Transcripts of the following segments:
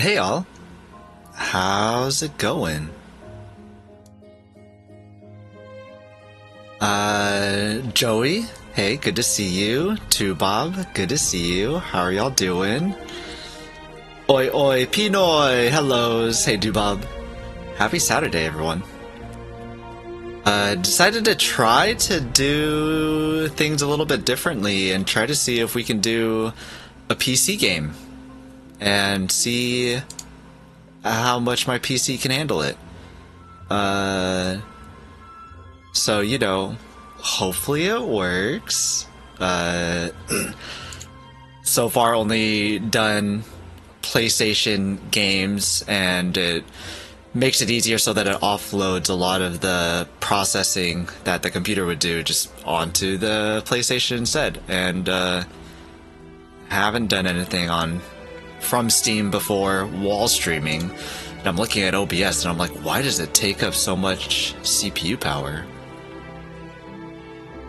Hey all, how's it going? Joey, hey, good to see you. Bob, good to see you. How are y'all doing? Oi oi, P-Noy, hellos. Hey Bob. Happy Saturday, everyone. Decided to try to do things a little bit differently and try to see if we can do a PC game and see how much my PC can handle it. So, hopefully it works. So far only done PlayStation games, and it makes it easier so that it offloads a lot of the processing that the computer would do just onto the PlayStation instead. And haven't done anything from Steam before wall streaming. And I'm looking at OBS and I'm like, why does it take up so much CPU power?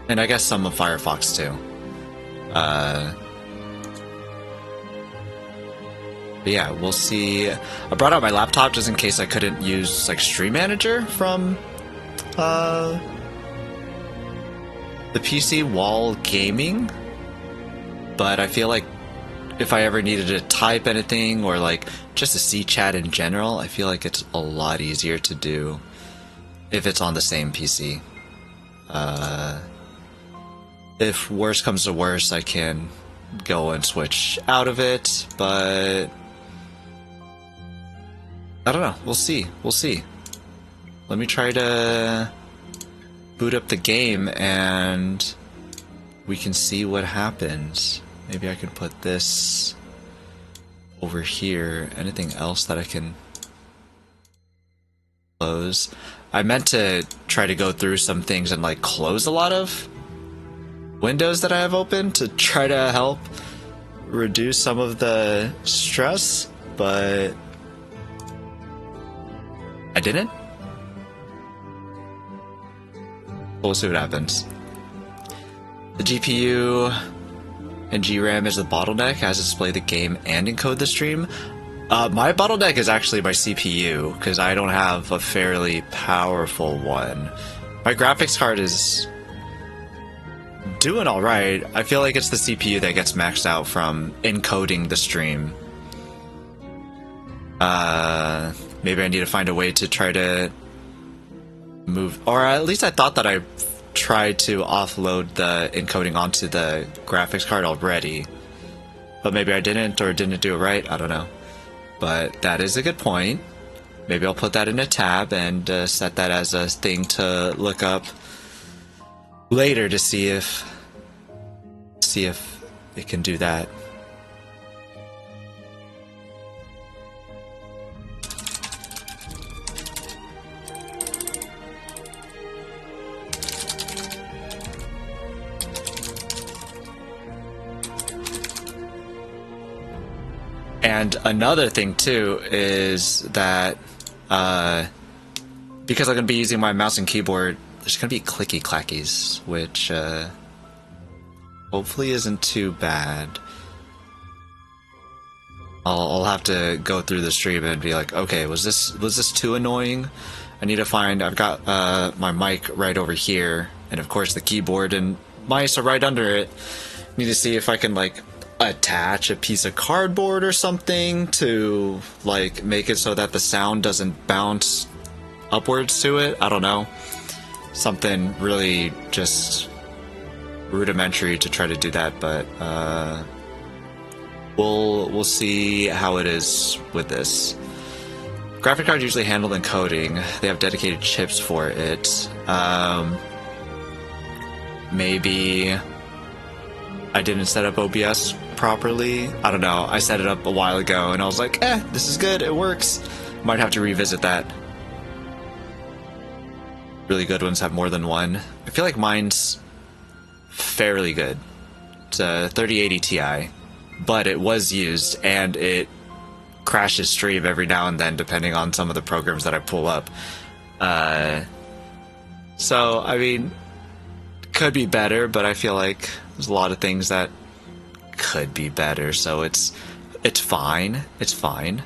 And I guess some of Firefox too. But yeah, we'll see. I brought out my laptop just in case I couldn't use like Stream Manager from the PC while gaming. But I feel like if I ever needed to type anything or like just to see chat in general, I feel like it's a lot easier to do if it's on the same PC. If worse comes to worse, I can go and switch out of it, but I don't know. We'll see. We'll see. Let me try to boot up the game and we can see what happens. Maybe I can put this over here. Anything else that I can close? I meant to try to go through some things and like close a lot of windows that I have open to try to help reduce some of the stress, but I didn't. We'll see what happens. The GPU and GRAM is the bottleneck as display the game and encode the stream. My bottleneck is actually my CPU because I don't have a fairly powerful one. My graphics card is doing all right. I feel like it's the CPU that gets maxed out from encoding the stream. Maybe I need to find a way to try to move, or at least I thought that I tried to offload the encoding onto the graphics card already, but maybe I didn't or didn't do it right. I don't know, but that is a good point. Maybe I'll put that in a tab and set that as a thing to look up later to see if it can do that. And another thing too is that because I'm going to be using my mouse and keyboard, there's going to be clicky clackies, which hopefully isn't too bad. I'll have to go through the stream and be like, okay, was this too annoying? I need to find. I've got my mic right over here, and of course the keyboard and mice are right under it. Need to see if I can like attach a piece of cardboard or something to like make it so that the sound doesn't bounce upwards to it. I don't know. Something really just rudimentary to try to do that, but we'll see how it is with this. Graphic cards usually handle encoding. They have dedicated chips for it. Maybe I didn't set up OBS properly. I don't know. I set it up a while ago and I was like, this is good. It works. Might have to revisit that. Really good ones have more than one. I feel like mine's fairly good. It's a 3080 Ti, but it was used and it crashes stream every now and then depending on some of the programs that I pull up. So, I mean, could be better, but I feel like there's a lot of things that could be better, so it's fine. It's fine.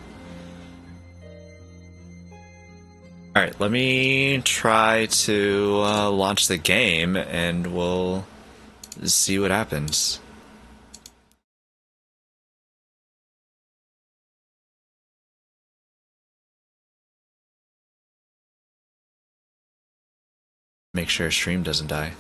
Alright, let me try to launch the game and we'll see what happens. Make sure stream doesn't die.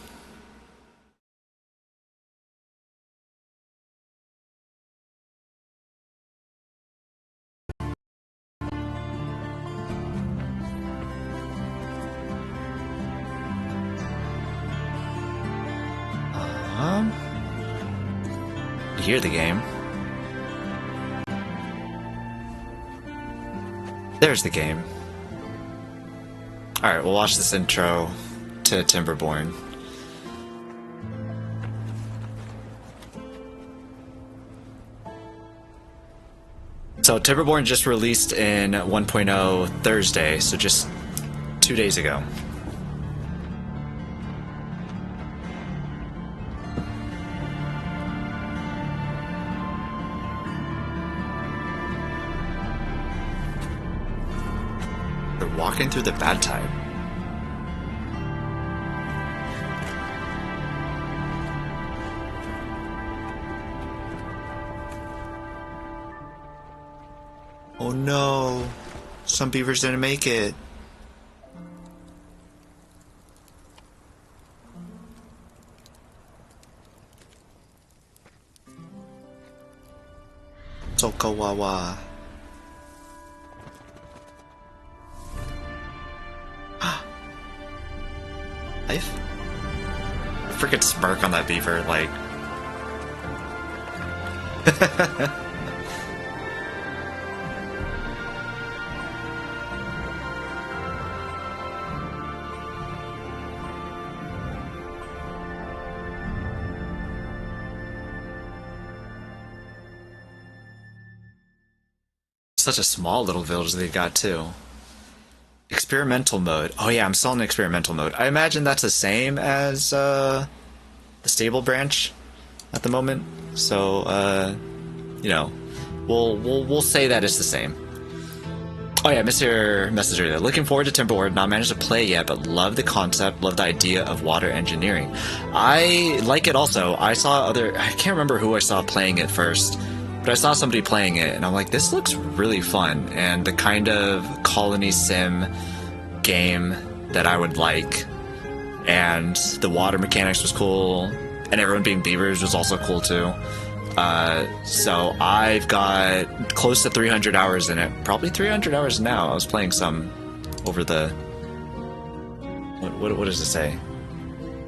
You hear the game. There's the game. Alright, we'll watch this intro to Timberborn. So Timberborn just released in 1.0 Thursday, so just 2 days ago. They're walking through the bad tide. Oh no, some beavers didn't make it. Sokawawa. Life? A freaking smirk on that beaver, like. Such a small little village they got too. Experimental mode. Oh yeah, I'm still in experimental mode. I imagine that's the same as the stable branch at the moment. So you know, we'll say that it's the same. Oh yeah, Mr. Messenger there. Looking forward to Timberborn. Not managed to play yet, but love the concept, love the idea of water engineering. I like it also. I can't remember who I saw playing it first. But I saw somebody playing it, and I'm like, this looks really fun, and the kind of colony sim game that I would like, and the water mechanics was cool, and everyone being beavers was also cool too. So I've got close to 300 hours in it, probably 300 hours now. I was playing some over the... What does it say?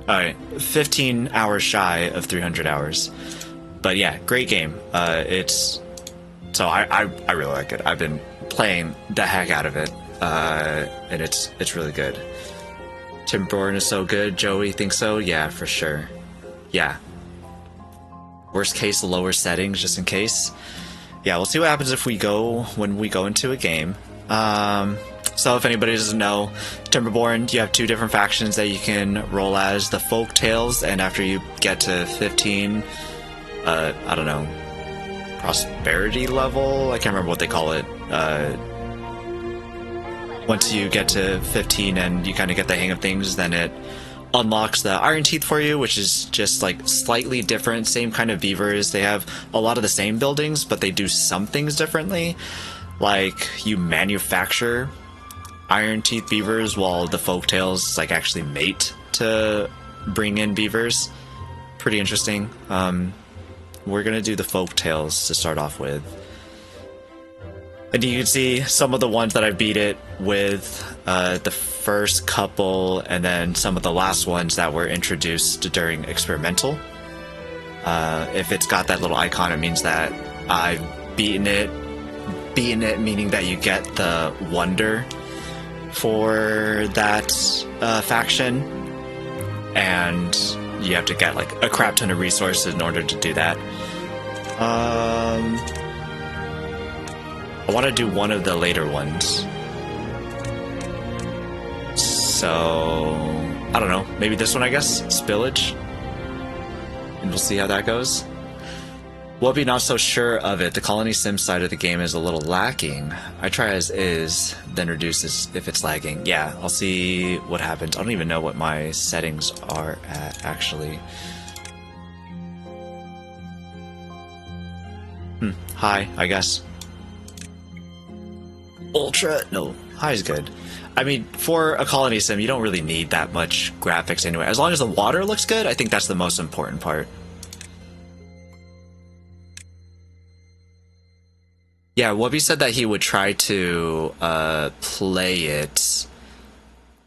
Alright, 15 hours shy of 300 hours. But yeah, great game. So I really like it. I've been playing the heck out of it, and it's really good. Timberborn is so good. Joey thinks so. Yeah, for sure. Yeah. Worst case, lower settings, just in case. Yeah, we'll see what happens when we go into a game. So if anybody doesn't know, Timberborn, you have two different factions that you can roll as: the Folk Tales, and after you get to 15. I don't know, prosperity level? I can't remember what they call it. Once you get to 15 and you kind of get the hang of things, then it unlocks the Iron Teeth for you, which is just like slightly different. Same kind of beavers. They have a lot of the same buildings, but they do some things differently. Like, you manufacture Iron Teeth beavers while the Folktales like actually mate to bring in beavers. Pretty interesting. We're gonna do the folk tales to start off with. And you can see some of the ones that I beat it with, the first couple, and then some of the last ones that were introduced during experimental. If it's got that little icon, it means that I've beaten it. Beaten it meaning that you get the wonder for that faction. And you have to get like a crap ton of resources in order to do that. I want to do one of the later ones. So, I don't know. Maybe this one, I guess? Spillage? And we'll see how that goes. We'll be not so sure of it. The colony sim side of the game is a little lacking. I try as is, then reduces if it's lagging. Yeah, I'll see what happens. I don't even know what my settings are at, actually. High, I guess. Ultra? No, high is good. I mean, for a colony sim, you don't really need that much graphics anyway. As long as the water looks good, I think that's the most important part. Yeah, Wubby said that he would try to play it,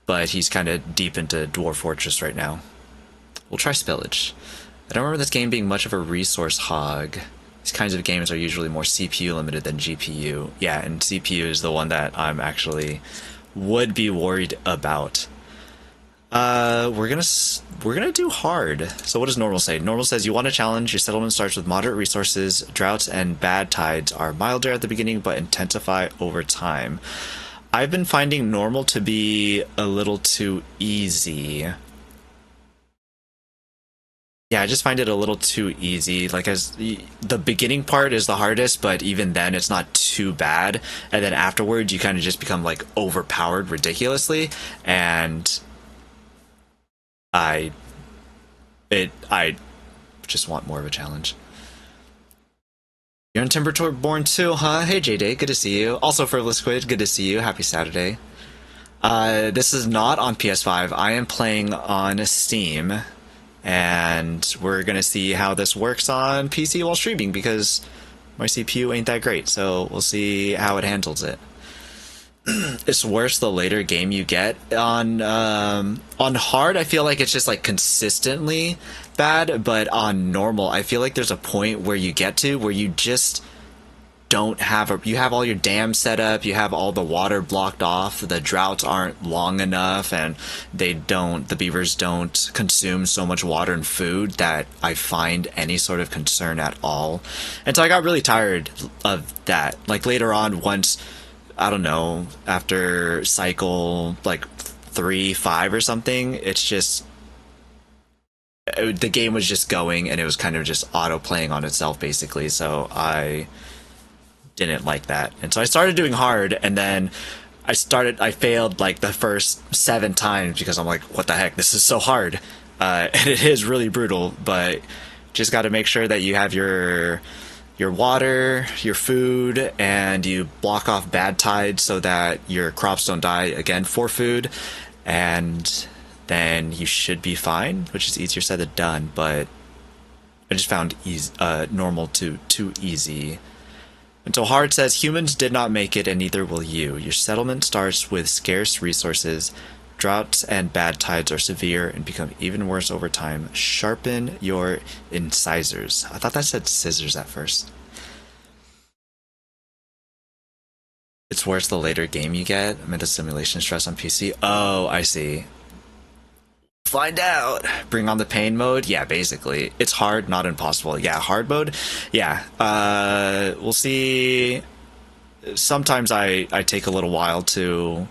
but he's kind of deep into Dwarf Fortress right now. We'll try Spillage. I don't remember this game being much of a resource hog. These kinds of games are usually more CPU limited than GPU. Yeah, and CPU is the one that I'm actually would be worried about. We're gonna do hard. So what does normal say? Normal says you want a challenge. Your settlement starts with moderate resources. Droughts and bad tides are milder at the beginning but intensify over time. I've been finding normal to be a little too easy. Yeah, I just find it a little too easy. Like, as the beginning part is the hardest, but even then it's not too bad. And then afterwards you kind of just become like overpowered ridiculously, and I just want more of a challenge. You're on Timberborn too, huh? Hey J-Day, good to see you. Also Frivolous Squid, good to see you. Happy Saturday. This is not on PS5. I am playing on Steam, and we're gonna see how this works on PC while streaming, because my CPU ain't that great, so we'll see how it handles it. It's worse the later game you get. On hard, I feel like it's just like consistently bad, but on normal, I feel like there's a point where you get to where you just don't have you have all your dams set up, you have all the water blocked off, the droughts aren't long enough, and the beavers don't consume so much water and food that I find any sort of concern at all. And so I got really tired of that. Like later on, once, I don't know, after cycle like 3, 5 or something, it's just, the game was just going and it was kind of just auto playing on itself basically, so I didn't like that. And so I started doing hard, and then I failed like the first 7 times because I'm like, what the heck, this is so hard. And it is really brutal, but just got to make sure that you have your water, your food, and you block off bad tides so that your crops don't die again for food, and then you should be fine, which is easier said than done, but I just found normal too easy. Until hard says, humans did not make it and neither will you. Your settlement starts with scarce resources. Droughts and bad tides are severe and become even worse over time. Sharpen your incisors. I thought that said scissors at first. It's worse the later game you get. I meant the simulation stress on PC. Oh, I see. Find out. Bring on the pain mode. Yeah, basically. It's hard, not impossible. Yeah, hard mode. Yeah. We'll see. Sometimes I take a little while to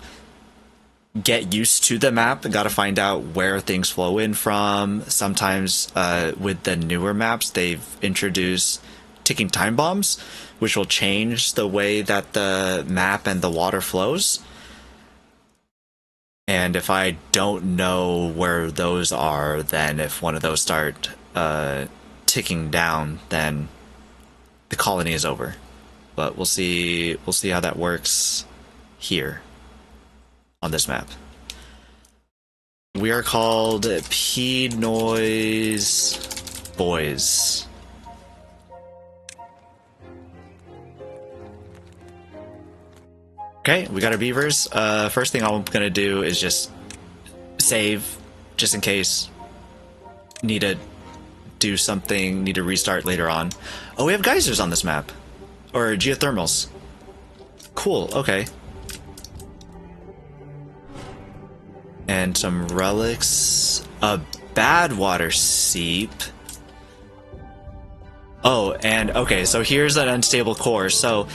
get used to the map. Got to find out where things flow in from. Sometimes with the newer maps, they've introduced ticking time bombs, which will change the way that the map and the water flows. And if I don't know where those are, then if one of those start ticking down, then the colony is over. But we'll see how that works here on this map. We are called P-NoyBoys. Okay, we got our beavers. First thing I'm gonna do is just save, just in case. Need to do something, need to restart later on. Oh, we have geysers on this map. Or geothermals. Cool, okay. And some relics. A bad water seep. Oh, and okay, so here's an unstable core. So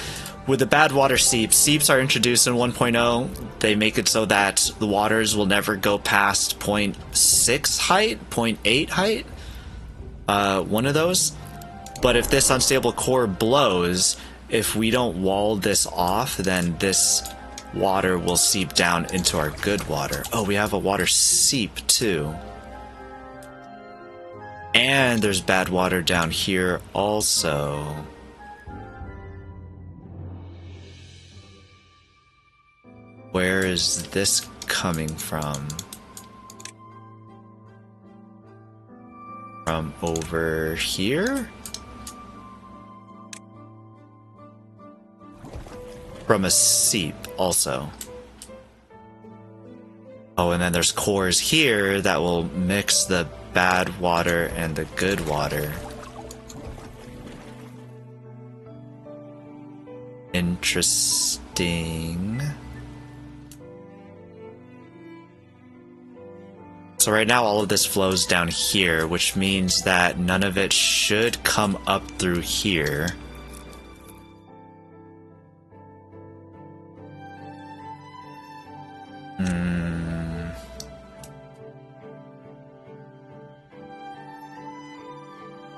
with the bad water seeps are introduced in 1.0. They make it so that the waters will never go past 0.6 height, 0.8 height. One of those. But if this unstable core blows, if we don't wall this off, then this water will seep down into our good water. Oh, we have a water seep too. And there's bad water down here also. Where is this coming from? From over here? From a seep also. Oh, and then there's cores here that will mix the bad water and the good water. Interesting. So right now all of this flows down here, which means that none of it should come up through here.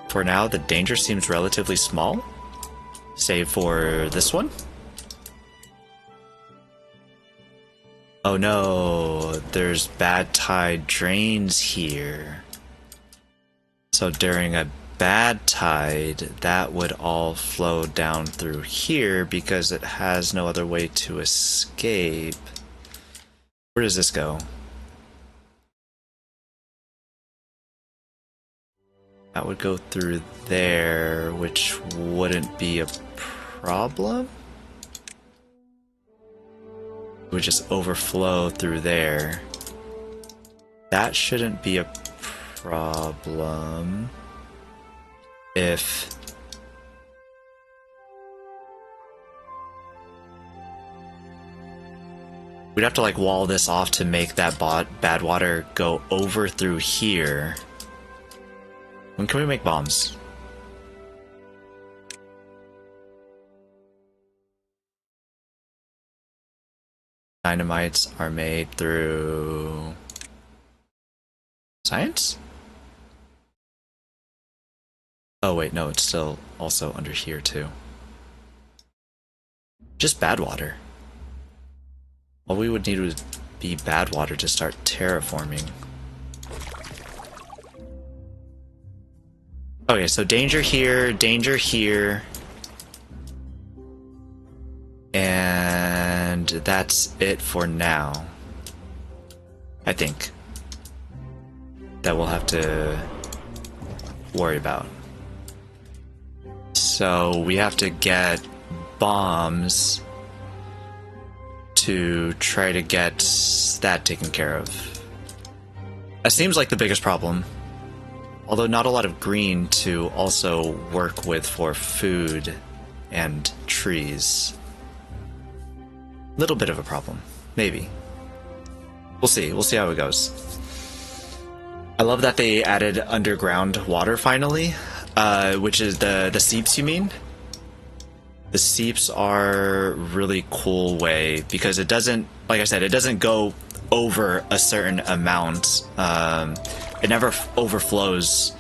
For now, the danger seems relatively small, save for this one. Oh no, there's bad tide drains here. So during a bad tide, that would all flow down through here because it has no other way to escape. Where does this go? That would go through there, which wouldn't be a problem. It would just overflow through there. That shouldn't be a problem. If we'd have to like wall this off to make that bad water go over through here. When can we make bombs? Dynamites are made through science? Oh wait, no, it's still also under here too. Just bad water. All we would need would be bad water to start terraforming. Okay, so danger here, and that's it for now. I think. That we'll have to worry about. So we have to get bombs to try to get that taken care of. That seems like the biggest problem. Although not a lot of green to also work with for food and trees. Little bit of a problem. Maybe. We'll see. We'll see how it goes. I love that they added underground water finally. Which is the seeps, you mean? The seeps are a really cool way because it doesn't, like I said, it doesn't go over a certain amount. It never overflows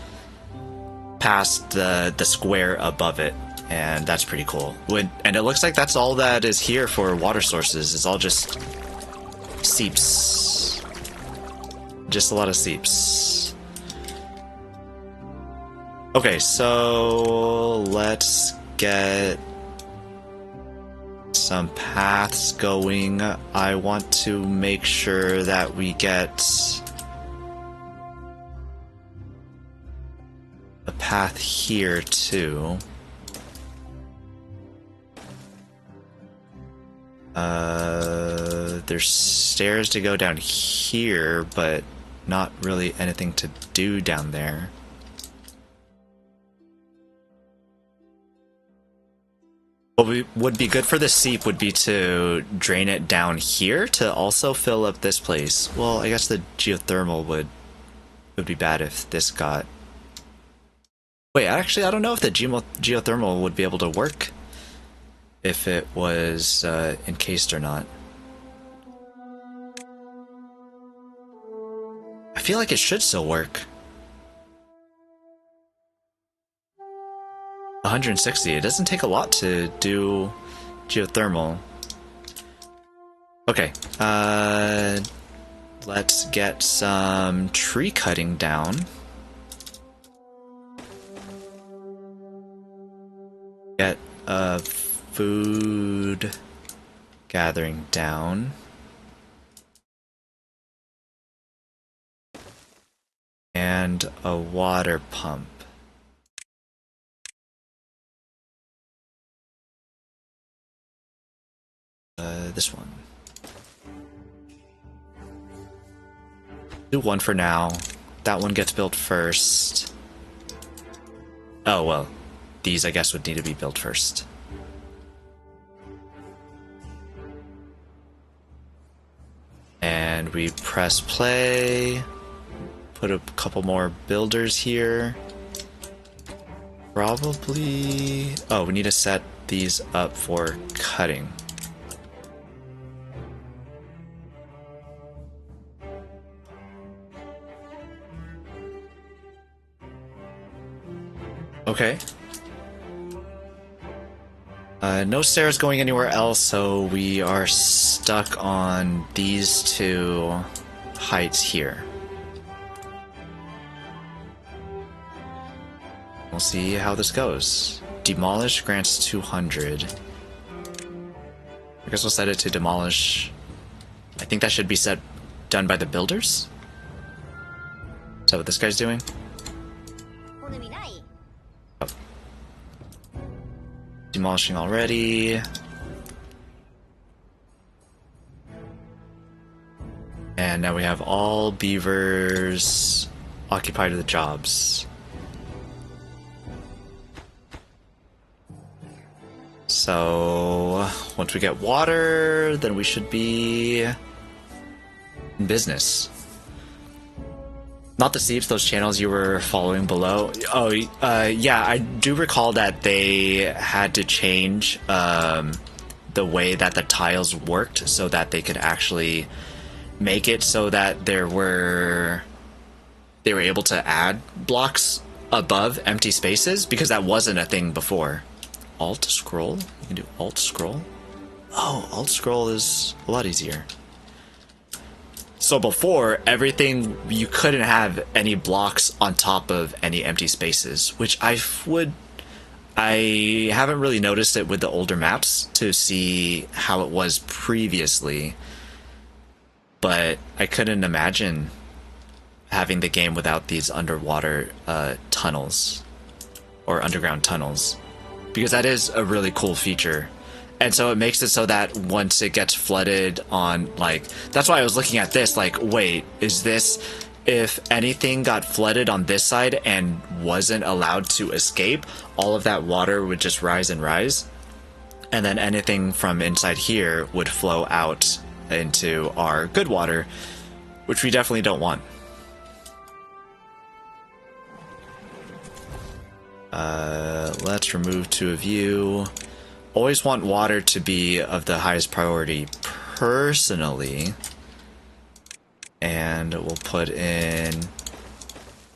past the square above it, and that's pretty cool. And it looks like that's all that is here for water sources. It's all just seeps. Just a lot of seeps. Okay, so let's get some paths going. I want to make sure that we get a path here too. There's stairs to go down here, but not really anything to do down there. What would be good for the seep would be to drain it down here to also fill up this place. Well, I guess the geothermal would be bad if this got... Wait, actually, I don't know if the geothermal would be able to work if it was encased or not. I feel like it should still work. 160. It doesn't take a lot to do geothermal. Okay, let's get some tree cutting down. Get food gathering down. And a water pump. This one. Do one for now. That one gets built first. Oh, well. These, I guess, would need to be built first. And we press play. Put a couple more builders here. Probably... Oh, we need to set these up for cutting. Okay. No stairs going anywhere else, so we are stuck on these two heights here. We'll see how this goes. Demolish grants 200. I guess we'll set it to demolish. I think that should be done by the builders? Is that what this guy's doing? Oh. Demolishing already. And now we have all beavers occupied with the jobs. So, once we get water, then we should be in business. Not the Seeps, those channels you were following below. Oh, yeah, I do recall that they had to change the way that the tiles worked so that they could actually make it so that they were able to add blocks above empty spaces, because that wasn't a thing before. Alt scroll? You can do alt scroll? Oh, alt scroll is a lot easier. So before, everything, you couldn't have any blocks on top of any empty spaces, which I haven't really noticed it with the older maps to see how it was previously, but I couldn't imagine having the game without these underwater tunnels or underground tunnels. Because that is a really cool feature. And so it makes it so that once it gets flooded on, like, that's why I was looking at this, like, wait, is this, if anything got flooded on this side and wasn't allowed to escape, all of that water would just rise and rise. And then anything from inside here would flow out into our good water, which we definitely don't want. Let's remove to a view. Always want water to be of the highest priority personally. And we'll put in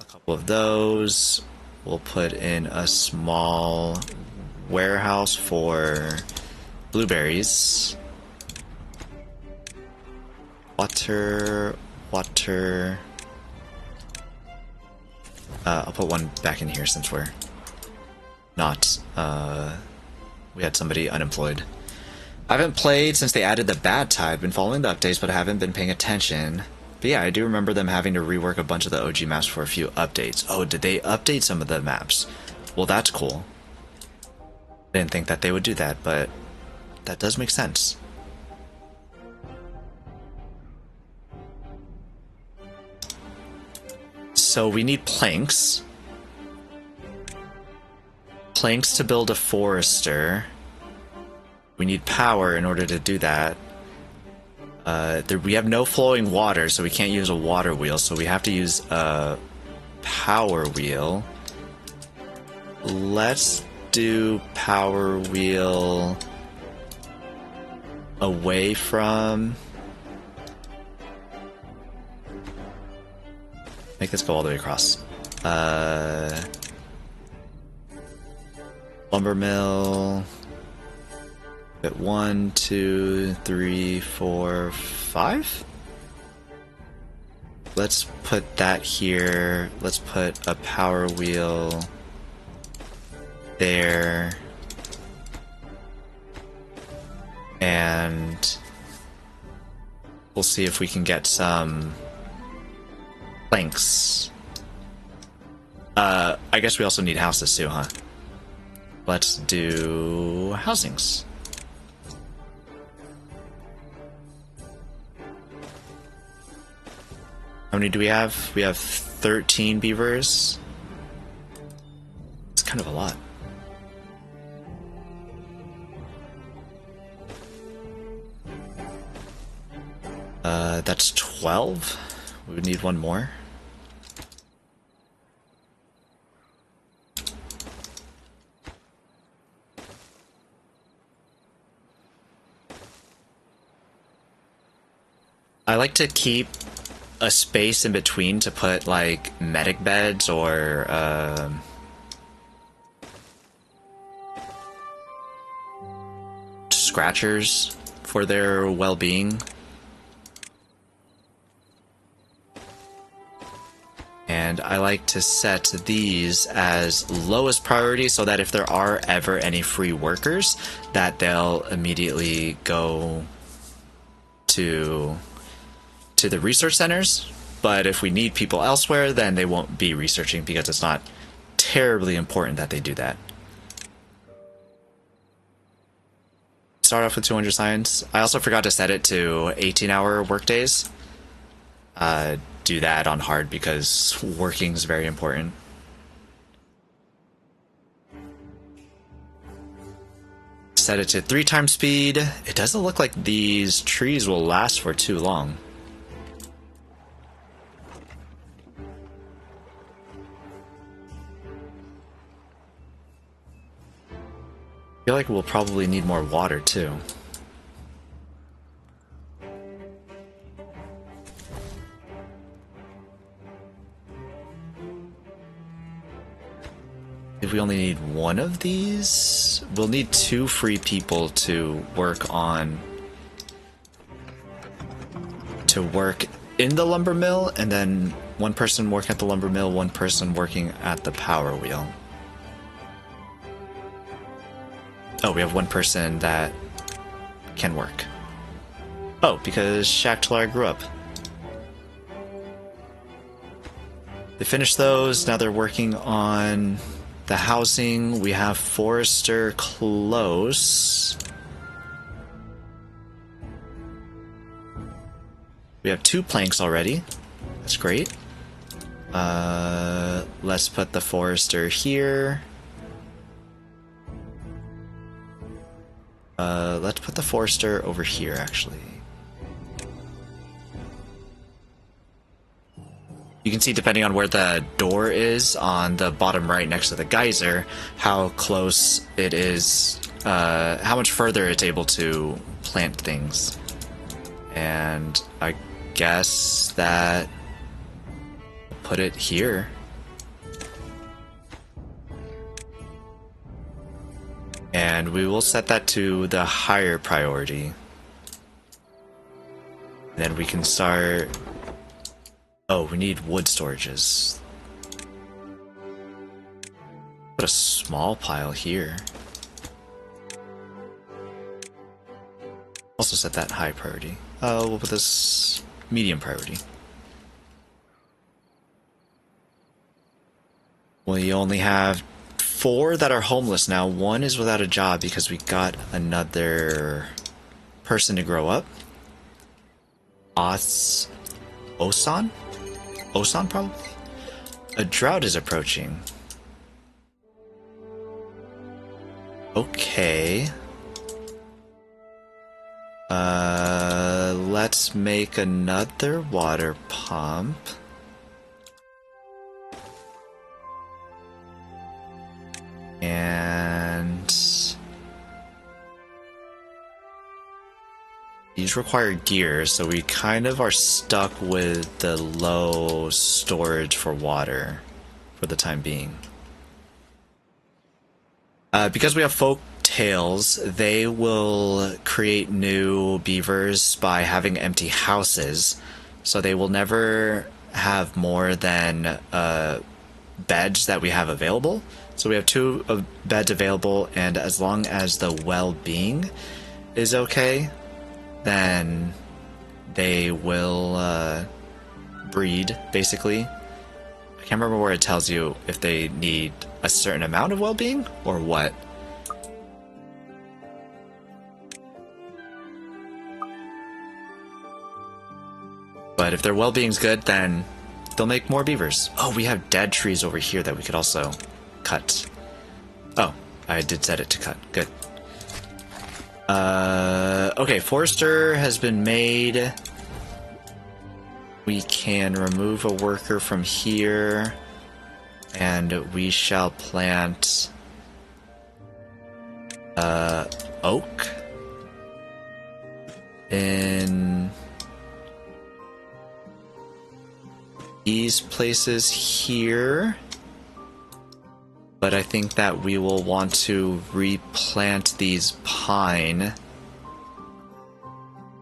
a couple of those. We'll put in a small warehouse for blueberries. Water. I'll put one back in here since we're not, we had somebody unemployed. I haven't played since they added the bad tide. I've been following the updates, but I haven't been paying attention. But yeah, I do remember them having to rework a bunch of the OG maps for a few updates. Oh, did they update some of the maps? Well, that's cool. I didn't think that they would do that, but that does make sense. So we need planks. Planks to build a forester. We need power in order to do that. We have no flowing water, so we can't use a water wheel, so we have to use a power wheel. Let's do power wheel away from... Make this go all the way across. Lumber mill. At 1, 2, 3, 4, 5. Let's put that here. Let's put a power wheel there. And we'll see if we can get some planks. I guess we also need houses too, huh? Let's do housings. How many do we have? We have 13 beavers. It's kind of a lot. That's 12. We would need one more. I like to keep a space in between to put like medic beds or scratchers for their well-being. And I like to set these as lowest priority so that if there are ever any free workers, that they'll immediately go to the research centers. But if we need people elsewhere, then they won't be researching because it's not terribly important that they do that. Start off with 200 science. I also forgot to set it to 18-hour workdays. Do that on hard because working is very important. Set it to 3 times speed. It doesn't look like these trees will last for too long. I feel like we'll probably need more water too. If we only need one of these, we'll need 2 free people to work in the lumber mill, and then 1 person working at the lumber mill, 1 person working at the power wheel. Oh, we have 1 person that can work. Oh, because Shaktalar grew up. They finished those, now they're working on the housing. We have Forester close. We have 2 planks already. That's great. Let's put the Forester here. Let's put the Forester over here, actually. You can see, depending on where the door is on the bottom right next to the geyser, how close it is, how much further it's able to plant things. And I guess that put it here. And we will set that to the higher priority. Then we can start... Oh, we need wood storages. Put a small pile here. Also set that high priority. We'll put this medium priority. We only have 4 that are homeless now. 1 is without a job because we got another person to grow up. Osan? Osan, probably? A drought is approaching. Okay. Let's make another water pump. And these require gear, so we kind of are stuck with the low storage for water for the time being. Because we have folk tales, they will create new beavers by having empty houses. So they will never have more than beds that we have available. So we have two beds available, and as long as the well-being is okay, then they will breed, basically. I can't remember where it tells you if they need a certain amount of well-being or what. But if their well-being's good, then they'll make more beavers. Oh, we have dead trees over here that we could also cut. Oh, I did set it to cut. Good. Okay, Forester has been made. We can remove a worker from here, and we shall plant oak in these places here. But I think that we will want to replant these pine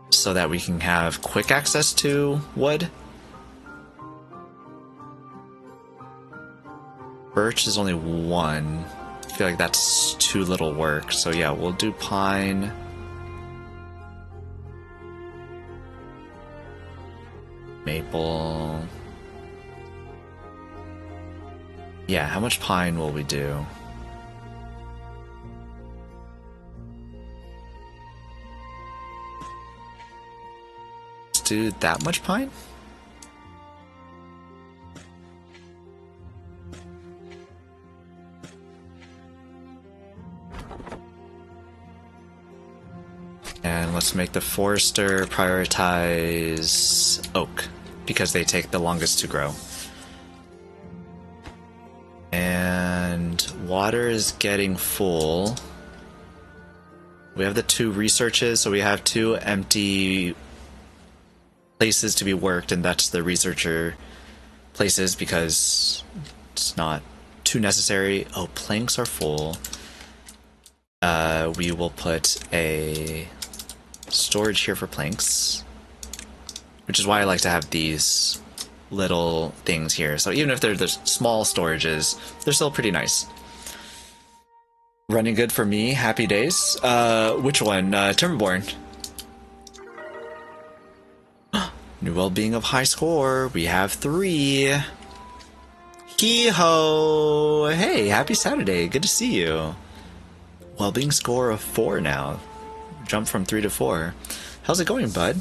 so that we can have quick access to wood. Birch is only one. I feel like that's too little work. So yeah, we'll do pine. Maple. Yeah, how much pine will we do? Let's do that much pine? And let's make the forester prioritize oak, because they take the longest to grow. And water is getting full. We have the 2 researches, so we have 2 empty places to be worked, and that's the researcher places because it's not too necessary. Oh, planks are full. We will put a storage here for planks, which is why I like to have these little things here. So even if they're the small storages, they're still pretty nice. Running good for me. Happy days. Which one? Timberborn. New well-being of high score. We have 3. Hee-ho! Hey, happy Saturday. Good to see you. Well-being score of 4 now. Jump from 3 to 4. How's it going, bud?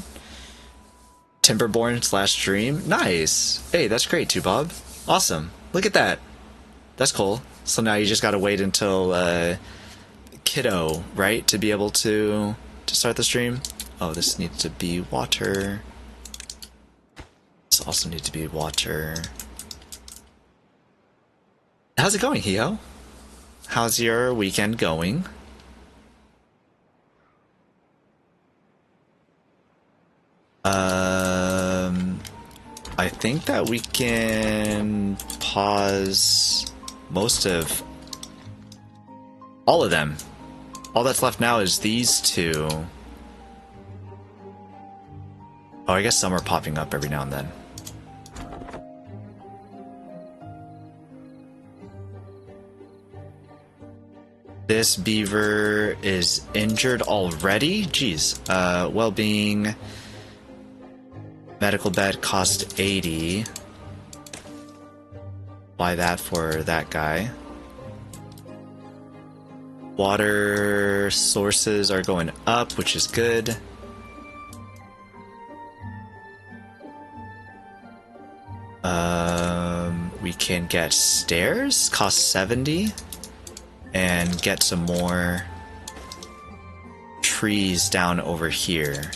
Timberborn / stream. Nice. Hey, that's great too, Bob. Awesome. Look at that. That's cool. So now you just gotta wait until kiddo, right, to be able to start the stream. Oh, this needs to be water. This also needs to be water. How's it going, Hio? How's your weekend going? I think that we can pause most of all of them. All that's left now is these 2. Oh, I guess some are popping up every now and then. This beaver is injured already? Jeez. Well-being. Medical bed cost 80. Buy that for that guy. Water sources are going up, which is good. We can get stairs, cost 70. And get some more trees down over here.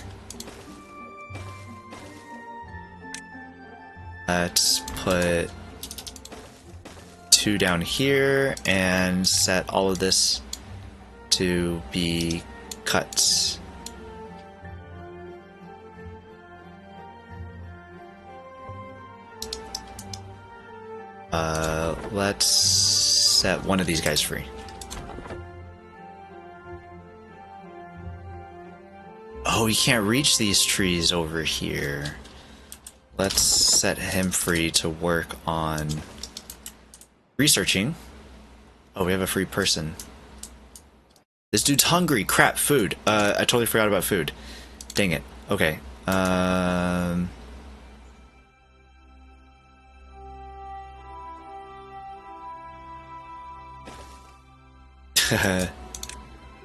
Let's put 2 down here and set all of this to be cut. Let's set one of these guys free. Oh, he can't reach these trees over here. Let's set him free to work on researching. Oh, we have a free person. This dude's hungry. Crap, food. I totally forgot about food. Dang it. Okay.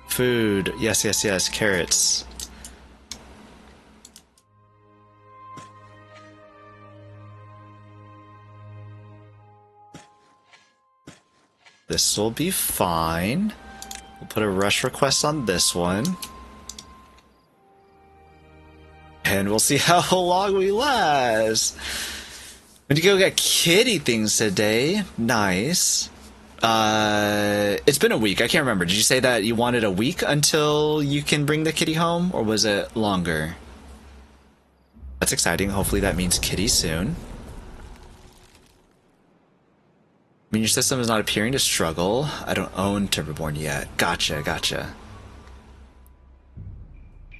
Food. Yes, yes, yes. Carrots. This will be fine. We'll put a rush request on this one. And we'll see how long we last. When you go get kitty things today. Nice. It's been a week. I can't remember. Did you say that you wanted a week until you can bring the kitty home? Or was it longer? That's exciting. Hopefully that means kitty soon. I mean, your system is not appearing to struggle. I don't own Timberborn yet. Gotcha, gotcha.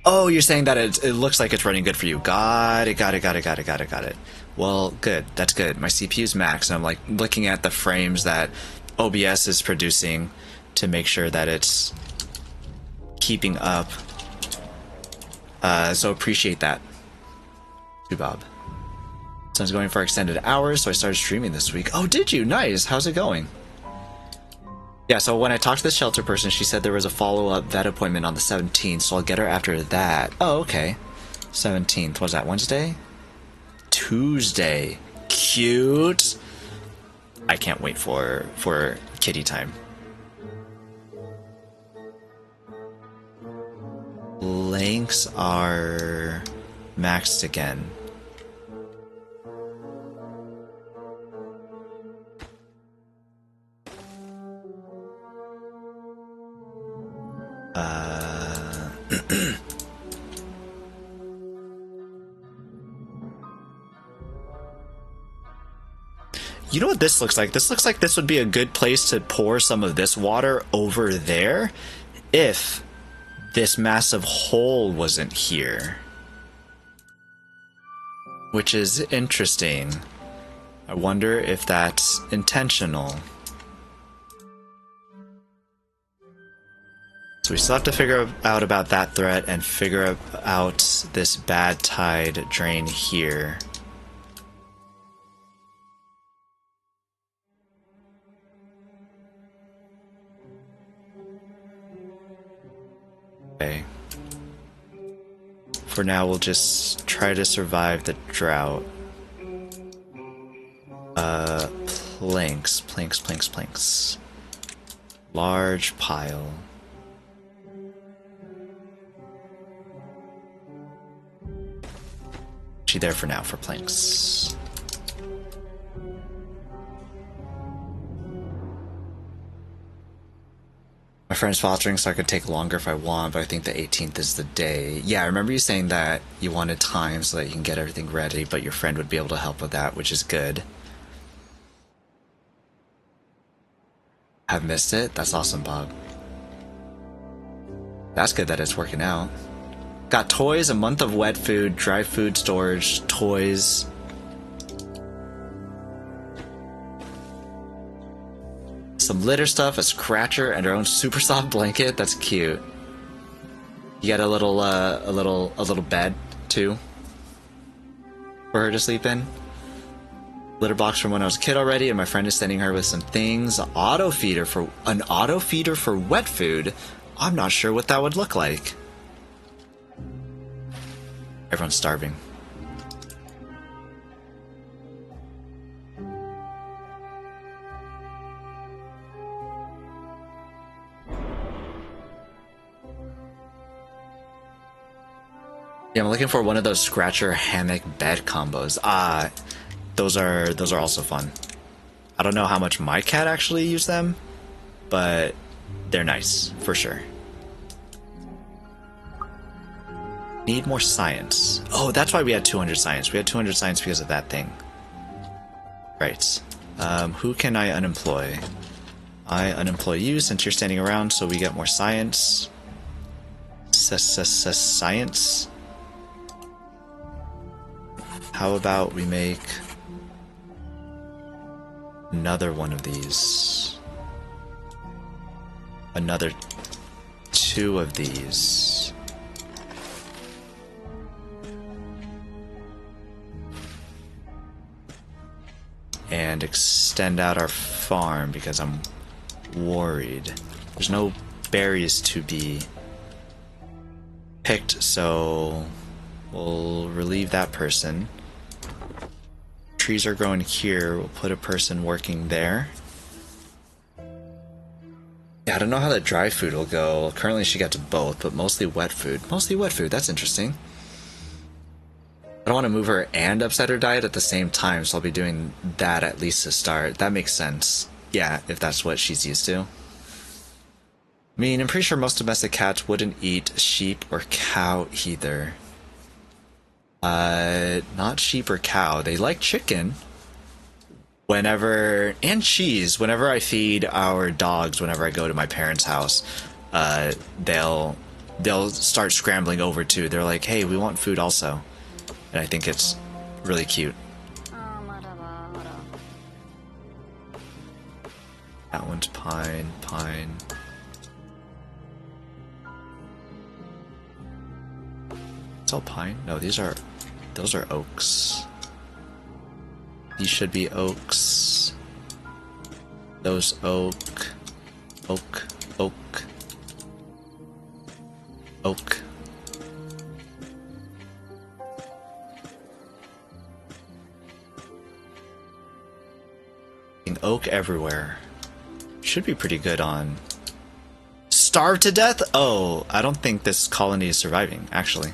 Oh, you're saying that it looks like it's running good for you. Got it. Well, good. That's good. My CPU's maxed, and I'm like looking at the frames that OBS is producing to make sure that it's keeping up. So appreciate that. To Bob. So I was going for extended hours, so I started streaming this week. Oh, did you? Nice. How's it going? Yeah, so when I talked to the shelter person, she said there was a follow-up vet appointment on the 17th, so I'll get her after that. Oh, okay. 17th. Was that Wednesday? Tuesday. Cute. I can't wait for kitty time. Links are maxed again. You know what this looks like? This looks like this would be a good place to pour some of this water over there if this massive hole wasn't here. Which is interesting. I wonder if that's intentional. So we still have to figure out about that threat and figure out this bad tide drain here. Okay. For now, we'll just try to survive the drought. Planks. Large pile. She there for now for planks. My friend's fostering, so I could take longer if I want, but I think the 18th is the day. Yeah, I remember you saying that you wanted time so that you can get everything ready, but your friend would be able to help with that, which is good. I've missed it? That's awesome, Bob. That's good that it's working out. Got toys, a month of wet food, dry food storage, toys. Some litter stuff, a scratcher, and her own super soft blanket. That's cute. You got a little bed too for her to sleep in. Litter box from when I was a kid already, and my friend is sending her with some things. An auto feeder for wet food. I'm not sure what that would look like. Everyone's starving. Yeah, I'm looking for one of those scratcher hammock bed combos. Those are also fun. I don't know how much my cat actually used them, but they're nice for sure. Need more science. Oh, that's why we had 200 science. We had 200 science because of that thing. Right. Who can I unemploy? I unemploy you since you're standing around, so we get more science. science. How about we make another one of these? Another 2 of these. And extend out our farm because I'm worried. There's no berries to be picked, so we'll relieve that person. Trees are growing here, we'll put a person working there. Yeah, I don't know how the dry food will go. Currently she gets both, but mostly wet food. Mostly wet food, that's interesting. I don't want to move her and upset her diet at the same time, so I'll be doing that at least to start. That makes sense. Yeah, if that's what she's used to. I mean, I'm pretty sure most domestic cats wouldn't eat sheep or cow either. Not sheep or cow. They like chicken. And cheese. Whenever I feed our dogs, whenever I go to my parents' house, they'll start scrambling over too. They're like, hey, we want food also. And I think it's really cute. That one's pine. It's all pine? No, those are oaks. These should be oaks. Those oak. Oak everywhere. Should be pretty good on... Starve to death? Oh, I don't think this colony is surviving, actually.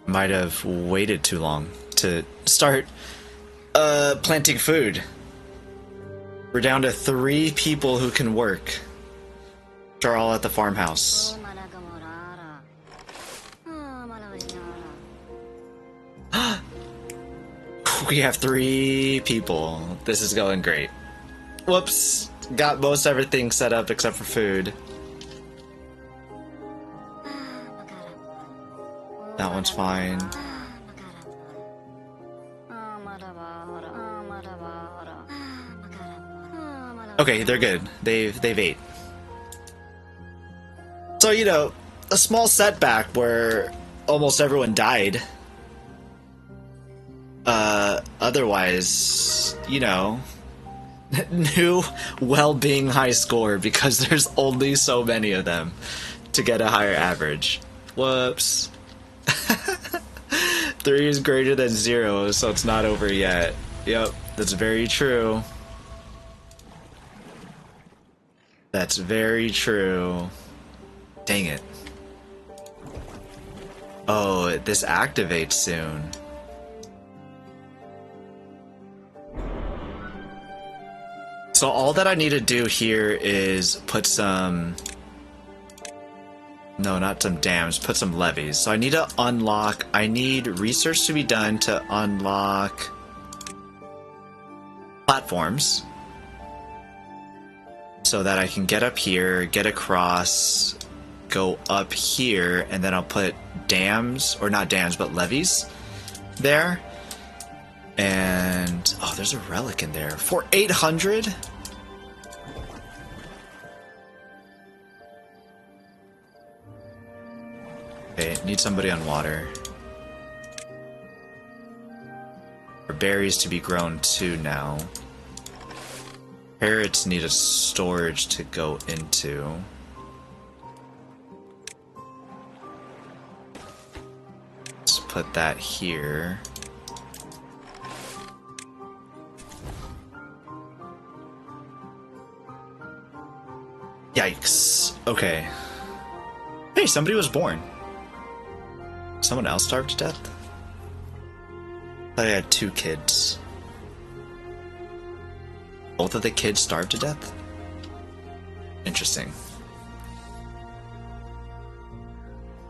Might have waited too long to start planting food. We're down to 3 people who can work. Which are all at the farmhouse. We have 3 people. This is going great. Whoops. Got most everything set up except for food. That one's fine. Okay, they're good. They've ate. So, you know, a small setback where almost everyone died. Otherwise, you know, new well-being high score because there's only so many of them to get a higher average. Whoops. 3 is greater than 0, so it's not over yet. Yep, that's very true. That's very true. Dang it. Oh, this activates soon. So all that I need to do here is put some... No, not some dams, put some levees. So I need to unlock... I need research to be done to unlock... platforms. So that I can get up here, get across, go up here, and then I'll put dams, or not dams, but levees there. And... oh, there's a relic in there. For 800? Okay, need somebody on water. For berries to be grown too now. Carrots need a storage to go into. Let's put that here. Yikes. Okay. Hey, somebody was born. Someone else starved to death? I thought I had 2 kids. Both of the kids starved to death? Interesting.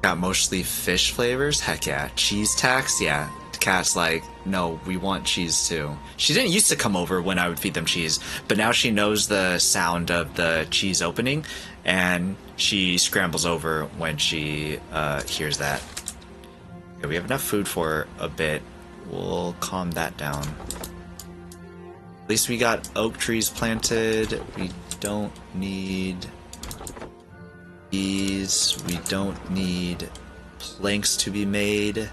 Got mostly fish flavors? Heck yeah. Cheese tax? Yeah. cat's like, no, we want cheese too. She didn't used to come over when I would feed them cheese, but now she knows the sound of the cheese opening, and she scrambles over when she hears that. Okay, we have enough food for a bit. We'll calm that down. At least we got oak trees planted. We don't need these. We don't need planks to be made.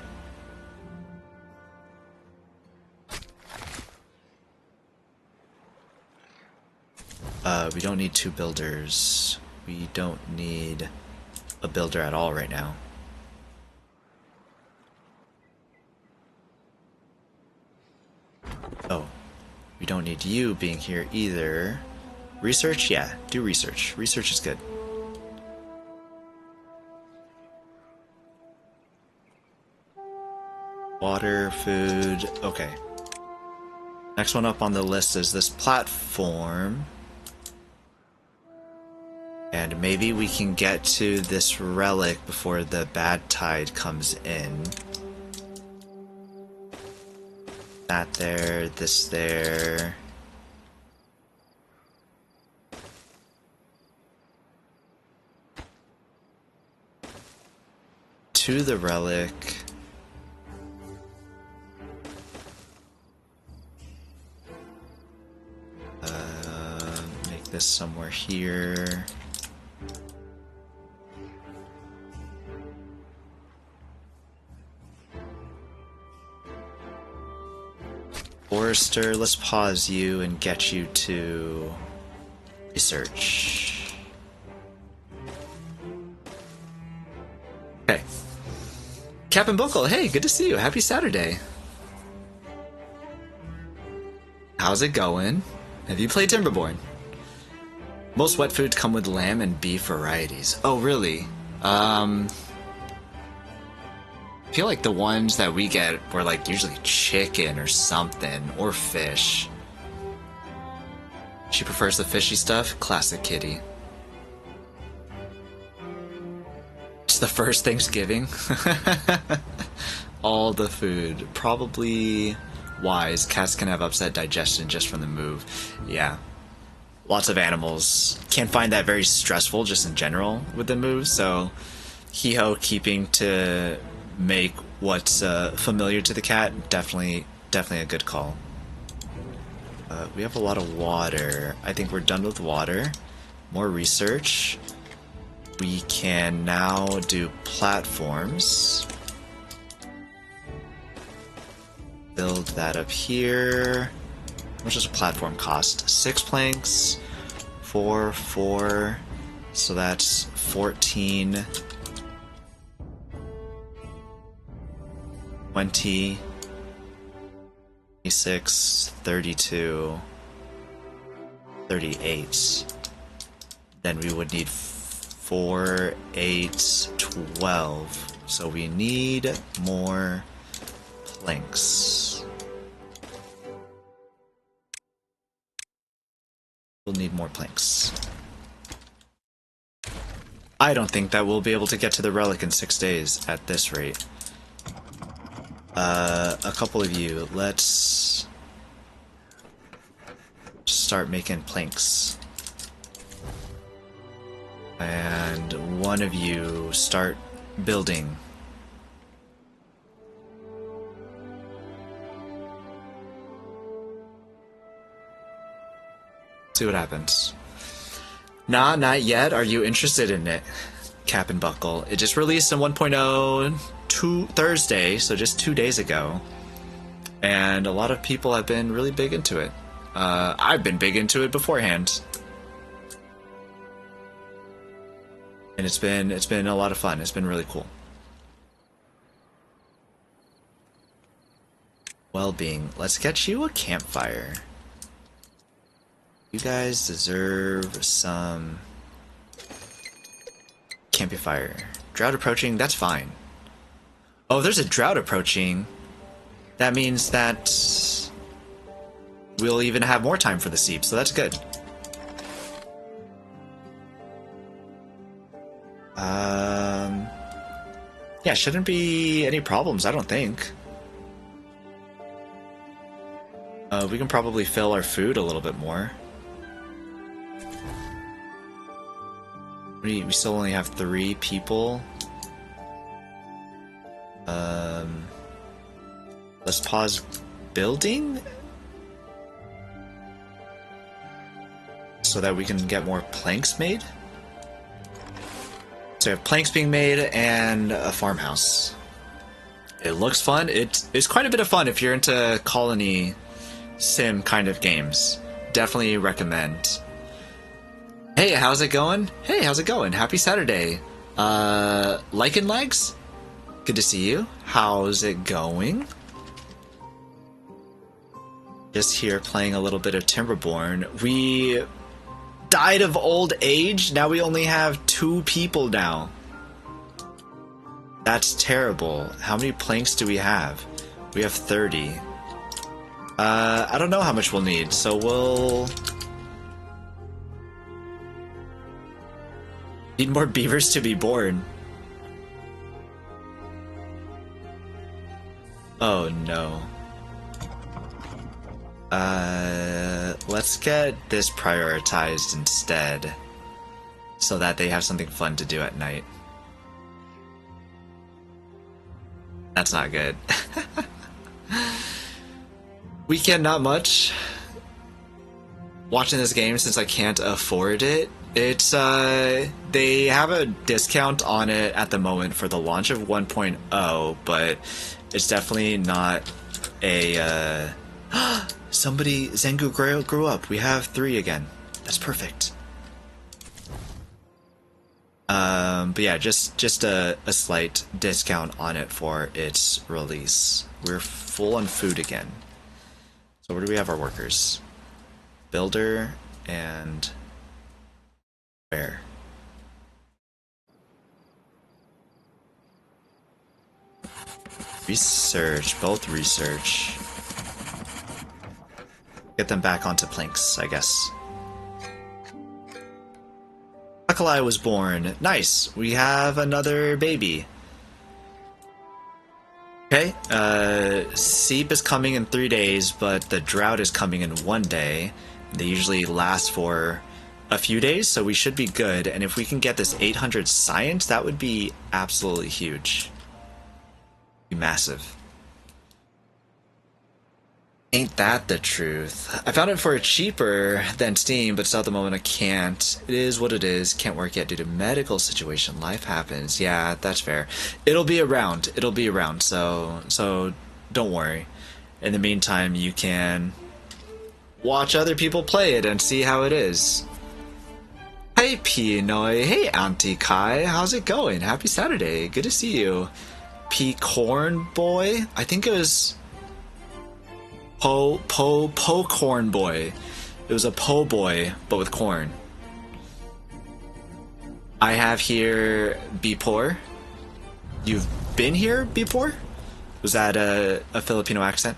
We don't need 2 builders. We don't need a builder at all right now. Oh, we don't need you being here either. Research? Yeah, do research. Research is good. Water, food, okay. Next one up on the list is this platform. And maybe we can get to this relic before the bad tide comes in. That there, this there. To the relic. Make this somewhere here. Forrester, let's pause you and get you to research. Okay. Captain Buckle, hey, good to see you. Happy Saturday. How's it going? Have you played Timberborn? Most wet foods come with lamb and beef varieties. Oh, really? I feel like the ones that we get were like usually chicken or something, or fish. She prefers the fishy stuff? Classic kitty. It's the first Thanksgiving. All the food. Probably wise. Cats can have upset digestion just from the move. Yeah. Lots of animals. Can't find that very stressful just in general with the move, so Hee-ho keeping to make what's familiar to the cat, definitely a good call. We have a lot of water. I think we're done with water. More research. We can now do platforms. Build that up here. How much does a platform cost? 6 planks. 4, 4. So that's 14. 20, 26, 32, 38. Then we would need 4, 8, 12. So we need more planks. We'll need more planks. I don't think that we'll be able to get to the relic in 6 days at this rate. A couple of you, let's start making planks. And one of you start building. See what happens. Nah, not yet. Are you interested in it? Cap and Buckle. It just released in 1.0 Thursday, so just 2 days ago. And a lot of people have been really big into it. I've been big into it beforehand. And it's been a lot of fun. It's been really cool. Well-being. Let's get you a campfire. You guys deserve some campfire. Drought approaching, that's fine. Oh, there's a drought approaching. That means that we'll even have more time for the seep, so that's good. Yeah, shouldn't be any problems, I don't think. We can probably fill our food a little bit more. We still only have 3 people. Let's pause building so that we can get more planks made. So we have planks being made and a farmhouse. It looks fun. It's quite a bit of fun if you're into colony sim kind of games. Definitely recommend. Hey, how's it going? Hey, how's it going? Happy Saturday. Lichen Legs? Good to see you. How's it going? Just here playing a little bit of Timberborn. We died of old age. Now we only have 2 people now. That's terrible. How many planks do we have? We have 30. I don't know how much we'll need, so we'll need more beavers to be born. Oh no. Let's get this prioritized instead, so that they have something fun to do at night. That's not good. Weekend, not much. Watching this game since I can't afford it. It's, they have a discount on it at the moment for the launch of 1.0, but it's definitely not a, somebody, Zengu grew up. We have 3 again. That's perfect. But yeah, just a slight discount on it for its release. We're full on food again. So where do we have our workers? Builder and where? Research, both research. Get them back onto planks, I guess. Akalai was born. Nice. We have another baby. Okay. Seep is coming in 3 days, but the drought is coming in 1 day. They usually last for a few days, so we should be good. And if we can get this 800 science, that would be absolutely huge. Be massive. Ain't that the truth? I found it for cheaper than Steam, but still at the moment I can't. It is what it is. Can't work yet due to medical situation. Life happens. Yeah, that's fair. It'll be around. It'll be around. So don't worry. In the meantime, you can watch other people play it and see how it is. Hey P-Noy. Hey Auntie Kai. How's it going? Happy Saturday. Good to see you. P-NoyBoy. I think it was corn boy. It was a po boy, but with corn. I have here Bipor. You've been here, Bipor? Was that a Filipino accent?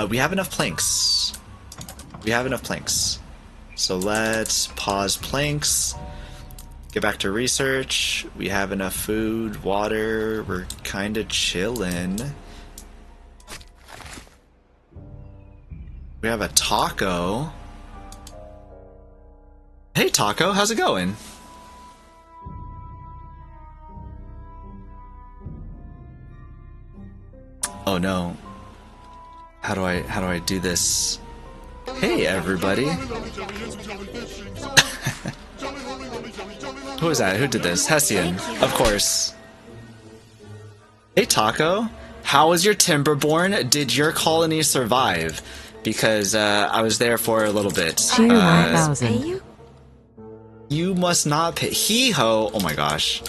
We have enough planks. We have enough planks. So let's pause planks. Get back to research. We have enough food, water. We're kind of chilling. We have a taco. Hey taco, how's it going? Oh no. How do I do this? Hey everybody. Who was that? Who did this? Hessian, of course. Hey Taco, how was your Timberborn? Did your colony survive? Because I was there for a little bit. You must not pay. Hee-ho! Oh my gosh.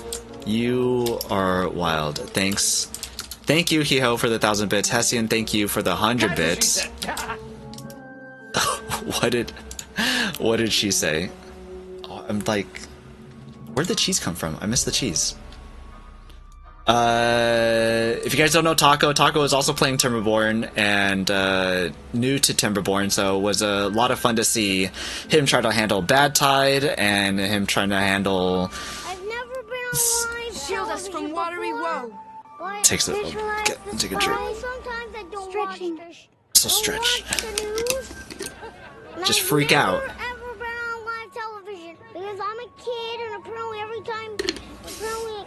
You are wild. Thanks. Thank you, Hee-ho, for the 1,000 bits. Hessian, thank you for the 100 bits. What did she say? Oh, I'm like, where'd the cheese come from? I missed the cheese. If you guys don't know Taco, Taco is also playing Timberborn and new to Timberborn, so it was a lot of fun to see him try to handle Bad Tide and him trying to handle. I've never been alive. Shield us from watery woe. Takes a take a drink. Sometimes I don't stretching. So stretch. Just freak out. Ever been on live television because I'm a kid and apparently every time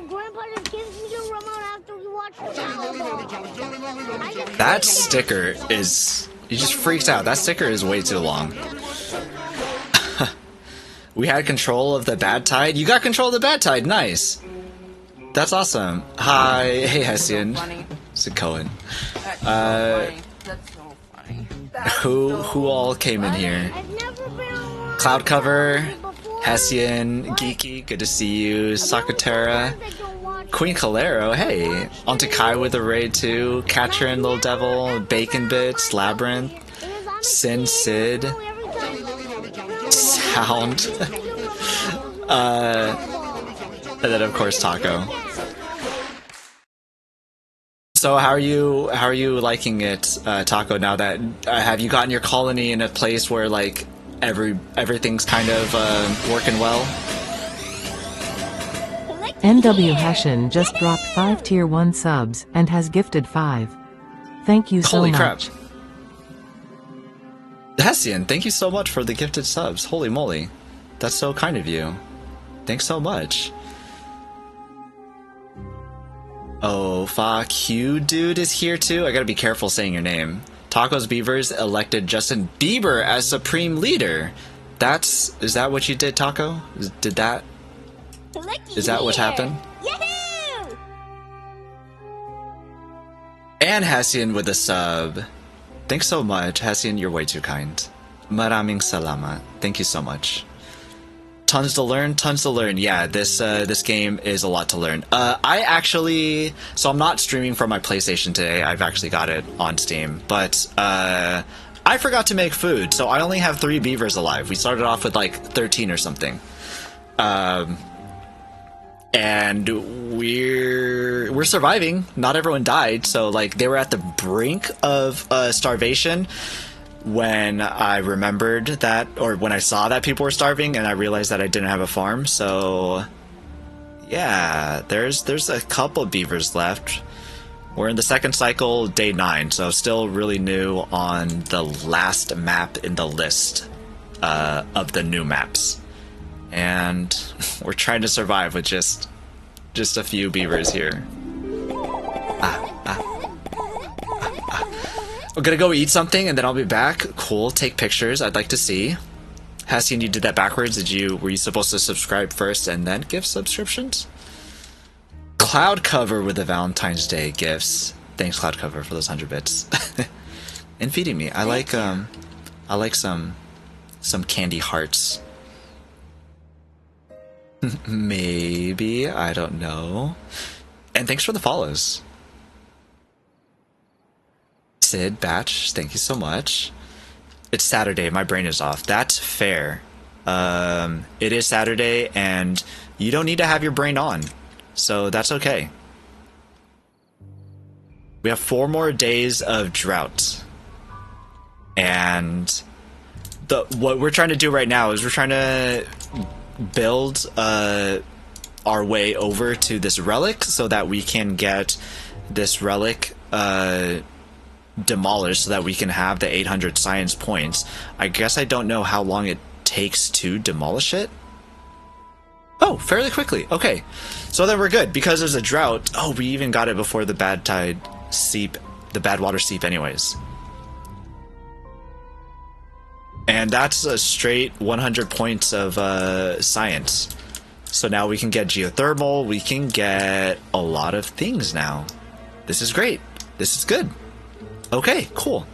Grandpa just gives me the remote after we watch the Powerball. That sticker is... He just freaks out. That sticker is way too long. We had control of the bad tide. You got control of the bad tide. Nice. That's awesome. Hi. Hey, Hessian. It's Cohen. That's so funny. Who all came in here? Cloud Cover, Hessian, Geeky, good to see you, Sakatera, Queen Calero, hey, Onto Kai with a raid too, Katrin, Little Devil, Bacon Bits, Labyrinth, Sin Sid, Sound, and then of course Taco. So how are you liking it, Taco? Now that have you gotten your colony in a place where like everything's kind of working well? NW Hessian just dropped 5 tier 1 subs and has gifted 5. Thank you so Holy much. crap. Hessian, thank you so much for the gifted subs. Holy moly. That's so kind of you. Thanks so much. Oh, fuck you, dude is here too? I gotta be careful saying your name. Taco's Beavers elected Justin Bieber as Supreme Leader. Is that what you did, Taco? Is that what happened? Yahoo! And Hessian with a sub. Thanks so much. Hessian, you're way too kind. Maraming salamat. Thank you so much. Tons to learn, tons to learn. Yeah, this game is a lot to learn. So I'm not streaming from my PlayStation today. I've actually got it on Steam, but I forgot to make food, so I only have 3 beavers alive. We started off with like 13 or something, and we're surviving. Not everyone died, so like they were at the brink of starvation. When I remembered that, or when I saw that people were starving, and I realized that I didn't have a farm, so yeah, there's a couple beavers left. We're in the second cycle, day 9, so still really new on the last map in the list of the new maps, and we're trying to survive with just a few beavers here. We're gonna go eat something and then I'll be back. Cool, take pictures, I'd like to see. Hessian, you did that backwards. Were you supposed to subscribe first and then give subscriptions? Cloud Cover with the Valentine's Day gifts. Thanks, Cloud Cover, for those 100 bits. And feeding me. I like some candy hearts. Maybe, I don't know. And thanks for the follows. Sid, Batch, thank you so much. It's Saturday, my brain is off. That's fair. It is Saturday, and you don't need to have your brain on, so that's okay. We have 4 more days of drought, and what we're trying to do right now is we're trying to build our way over to this relic so that we can get this relic demolished so that we can have the 800 science points. I guess I don't know how long it takes to demolish it. Oh, fairly quickly. Okay, so then we're good because there's a drought. Oh, we even got it before the bad tide seep, the bad water seep anyways. And that's a straight 100 points of science. So now we can get geothermal, we can get a lot of things now. This is great. This is good. Okay, cool.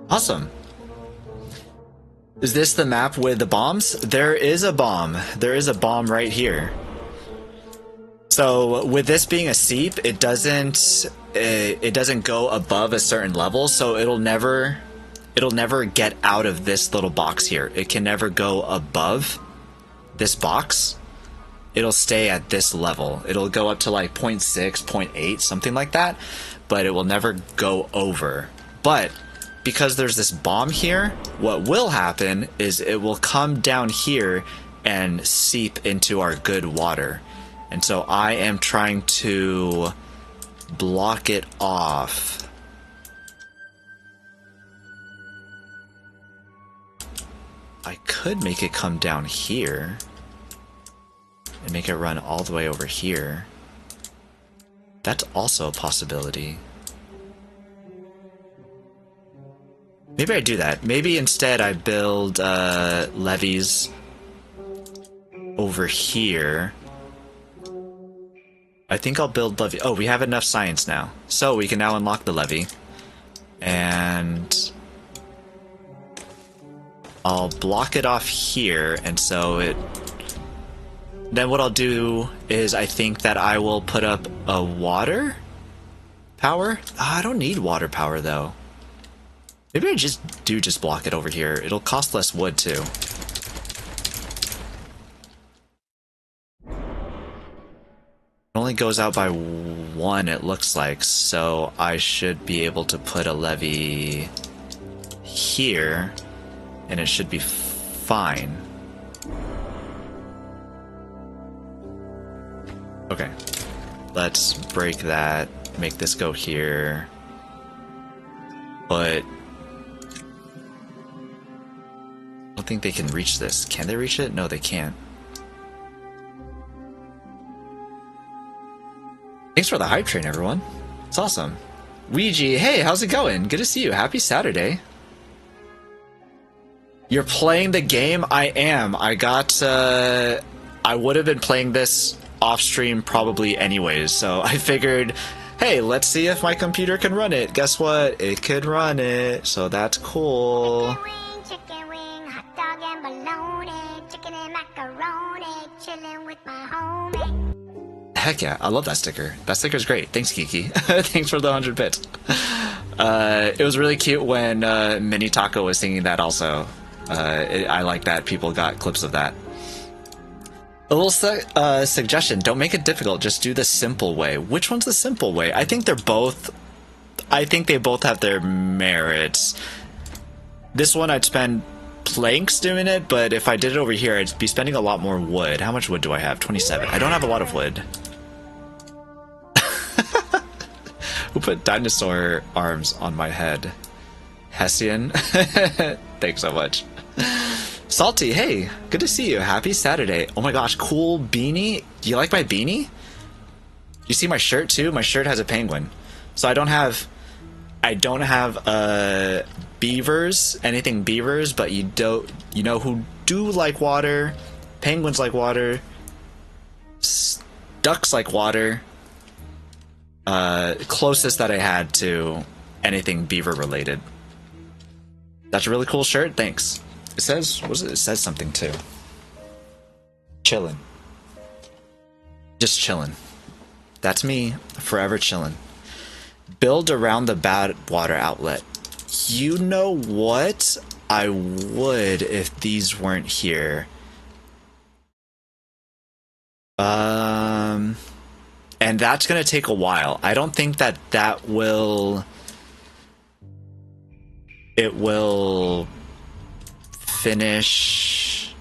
Awesome. Is this the map with the bombs? There is a bomb. There is a bomb right here. So with this being a seep, it doesn't go above a certain level, so it'll never get out of this little box here. It can never go above this box. It'll stay at this level. It'll go up to like 0.6, 0.8, something like that, but it will never go over. But because there's this bomb here, what will happen is it will come down here and seep into our good water. And so I am trying to block it off. I could make it come down here and make it run all the way over here. That's also a possibility. Maybe I do that. Maybe instead I build levees over here. I think I'll build levee. Oh, we have enough science now. So we can now unlock the levee. And I'll block it off here, and so it... Then what I'll do is I think that I will put up a water power? I don't need water power, though. Maybe I just block it over here. It'll cost less wood, too. It only goes out by 1, it looks like, so I should be able to put a levee here, and it should be fine. Okay, let's break that, make this go here, but I don't think they can reach this. Can they reach it? No, they can't. Thanks for the hype train, everyone. It's awesome. Ouija, hey, how's it going? Good to see you. Happy Saturday. You're playing the game? I am. I got, I would have been playing this off stream probably anyways, so I figured, hey, let's see if my computer can run it. Guess what? It could run it, so that's cool. Chicken wing, hot dog and bologna, chicken and macaroni, chilling with my homie. Heck yeah, I love that sticker. That sticker's great. Thanks, Kiki. Thanks for the 100 bits. It was really cute when Mini Taco was singing that also. I like that people got clips of that. A little suggestion, don't make it difficult, just do the simple way. Which one's the simple way? I think they both have their merits. This one I'd spend planks doing it, but if I did it over here, I'd be spending a lot more wood. How much wood do I have? 27. I don't have a lot of wood. Who put dinosaur arms on my head? Hessian? Thanks so much. Salty, hey, good to see you. Happy Saturday. Oh my gosh, cool beanie. Do you like my beanie? You see my shirt too? My shirt has a penguin. So I don't have beavers, anything beavers, but you know who do like water? Penguins like water. Ducks like water. Closest that I had to anything beaver related. That's a really cool shirt. Thanks. It says, what is it? It says something too. Chillin'. Just chillin'. That's me, forever chillin'. Build around the bad water outlet. You know what? I would if these weren't here. And that's gonna take a while. I don't think that will... It will finish...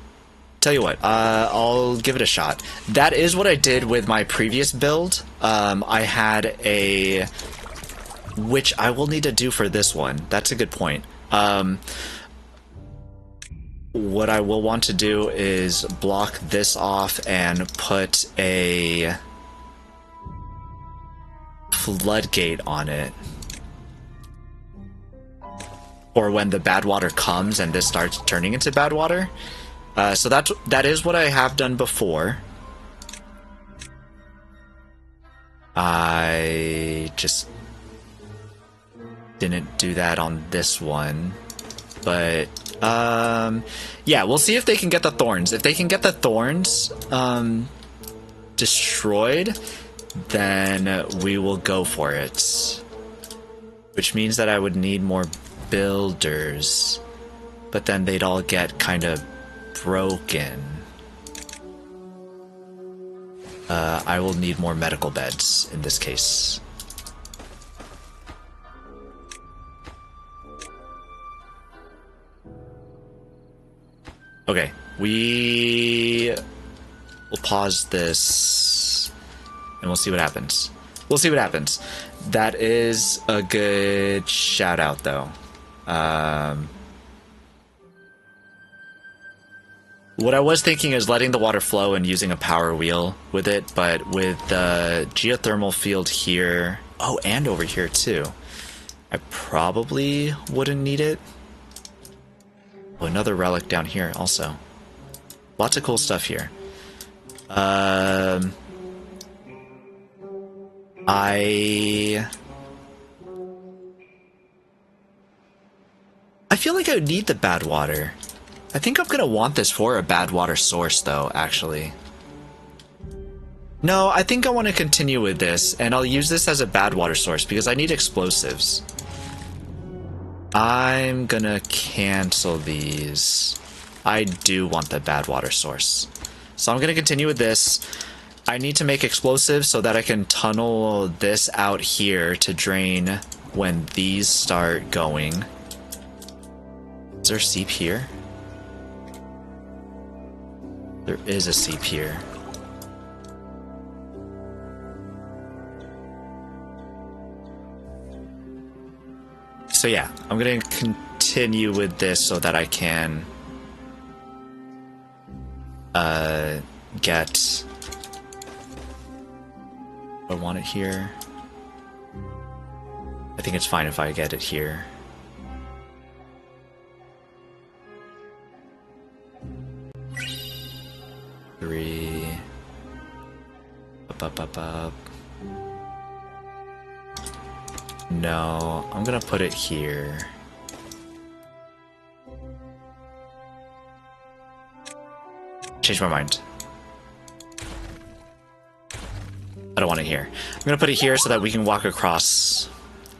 Tell you what, I'll give it a shot. That is what I did with my previous build. I had a... Which I will need to do for this one. That's a good point. What I will want to do is block this off and put a floodgate on it. Or when the bad water comes and this starts turning into bad water. So that is what I have done before. I just didn't do that on this one. But yeah, we'll see if they can get the thorns. If they can get the thorns destroyed, then we will go for it. Which means that I would need more builders, but then they'd all get kind of broken. I will need more medical beds in this case. Okay, we will pause this. and we'll see what happens. We'll see what happens. That is a good shout out, though. What I was thinking is letting the water flow and using a power wheel with it, but with the geothermal field here, oh, and over here too, I probably wouldn't need it. Oh, another relic down here also. Lots of cool stuff here. I feel like I would need the bad water. I think I'm gonna want this for a bad water source, though, actually. No, I think I want to continue with this, and I'll use this as a bad water source because I need explosives. I'm gonna cancel these. I do want the bad water source. So I'm gonna continue with this. I need to make explosives so that I can tunnel this out here to drain when these start going. Is there a seep here? There is a seep here. So yeah, I'm gonna continue with this so that I can get... I want it here. I think it's fine if I get it here. Three. Up. No, I'm gonna put it here. Change my mind. I don't want it here. I'm gonna put it here so that we can walk across.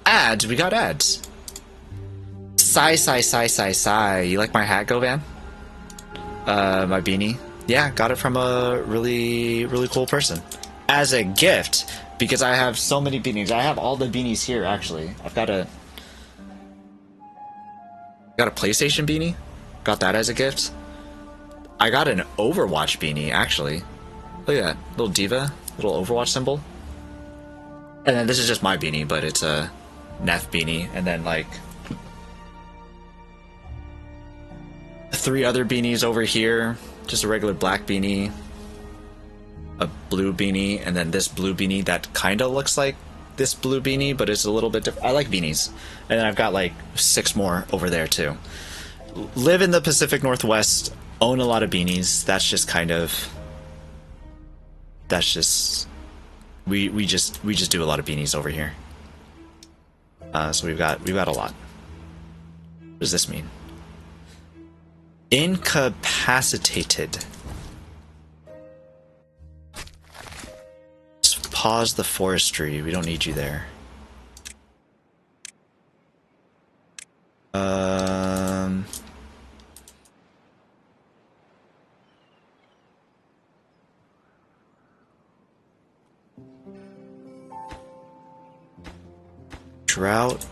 Ads! We got ads! Sigh. You like my hat, Govan? My beanie? Yeah, got it from a really cool person. As a gift, because I have so many beanies. I have all the beanies here, actually. I've got a PlayStation beanie. Got that as a gift. I got an Overwatch beanie, actually. Look at that. Little diva. Little Overwatch symbol. And then this is just my beanie, but it's a Neff beanie. And then, like, 3 other beanies over here. Just a regular black beanie, a blue beanie, and then this blue beanie that kind of looks like this blue beanie, but it's a little bit different. I like beanies. And then I've got like 6 more over there too. Live in the Pacific Northwest, own a lot of beanies. That's just kind of... That's just... We just do a lot of beanies over here. So we've got a lot. What does this mean? Incapacitated. Just pause the forestry. We don't need you there. Drought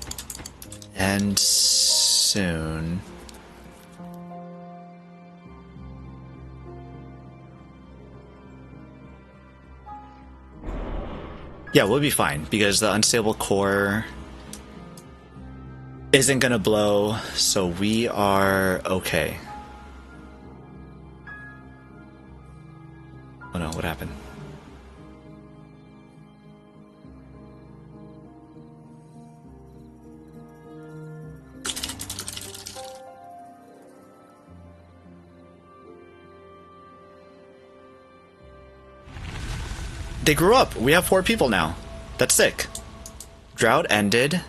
and soon. Yeah, we'll be fine, because the unstable core isn't gonna blow, so we are okay. Oh no, what happened? They grew up. We have 4 people now. That's sick. Drought ended.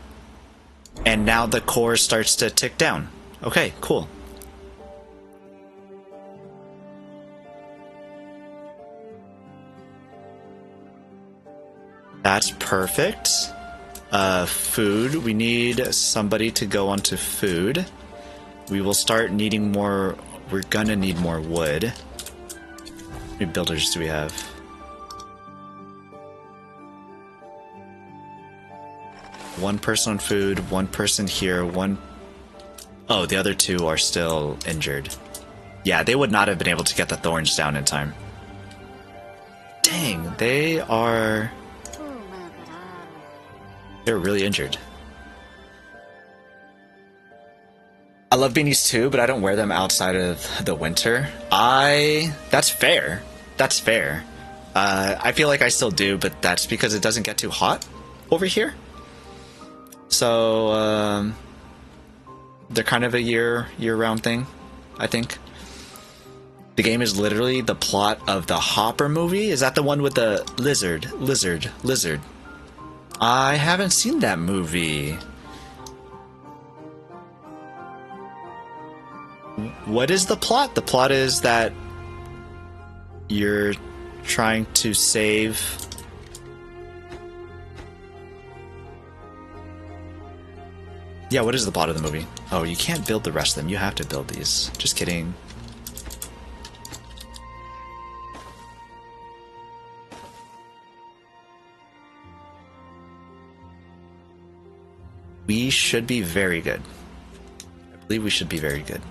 And now the core starts to tick down. Okay, cool. That's perfect. Food. We need somebody to go onto food. We will start needing more. We're gonna need more wood. How many builders do we have? One person on food, one person here, one... Oh, the other 2 are still injured. Yeah, they would not have been able to get the thorns down in time. Dang. Dang, they're really injured. I love beanies too, but I don't wear them outside of the winter. That's fair. That's fair. I feel like I still do, but that's because it doesn't get too hot over here. So, they're kind of a year-round thing, I think. The game is literally the plot of the Hopper movie. Is that the one with the lizard? I haven't seen that movie. What is the plot? The plot is that you're trying to save... Yeah, what is the plot of the movie? Oh, you can't build the rest of them. You have to build these. Just kidding. We should be very good. I believe we should be very good.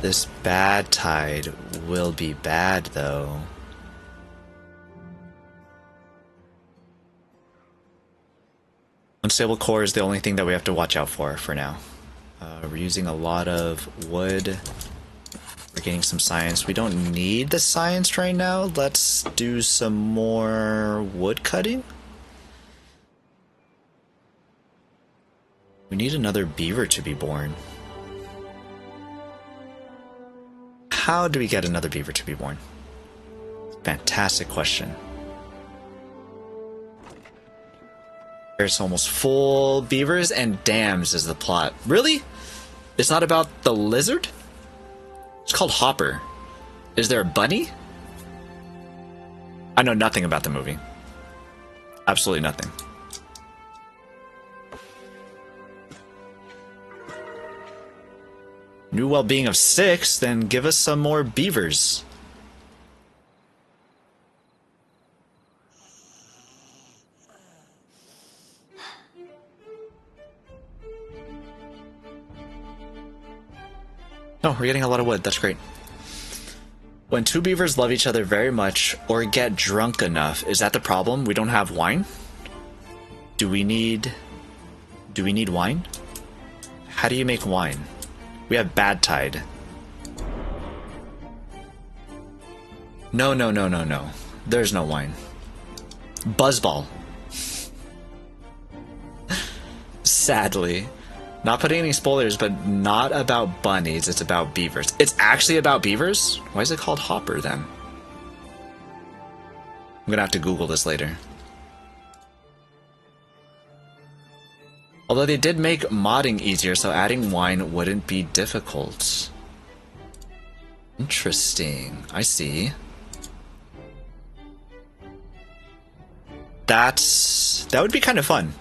This bad tide will be bad, though. Unstable core is the only thing that we have to watch out for now. We're using a lot of wood. We're getting some science. We don't need the science right now. Let's do some more wood cutting. We need another beaver to be born. How do we get another beaver to be born? Fantastic question. There's almost full beavers and dams is the plot. Really? It's not about the lizard? It's called Hopper. Is there a bunny? I know nothing about the movie. Absolutely nothing. New well-being of 6, then give us some more beavers. Oh, we're getting a lot of wood. That's great. When two beavers love each other very much or get drunk enough, is that the problem? We don't have wine? Do we need wine? How do you make wine? We have bad tide. No. There's no wine. Buzzball. Sadly. Not putting any spoilers, but not about bunnies, it's about beavers. It's actually about beavers? Why is it called Hopper then? I'm gonna have to Google this later. Although they did make modding easier, so adding wine wouldn't be difficult. Interesting. I see. That would be kind of fun.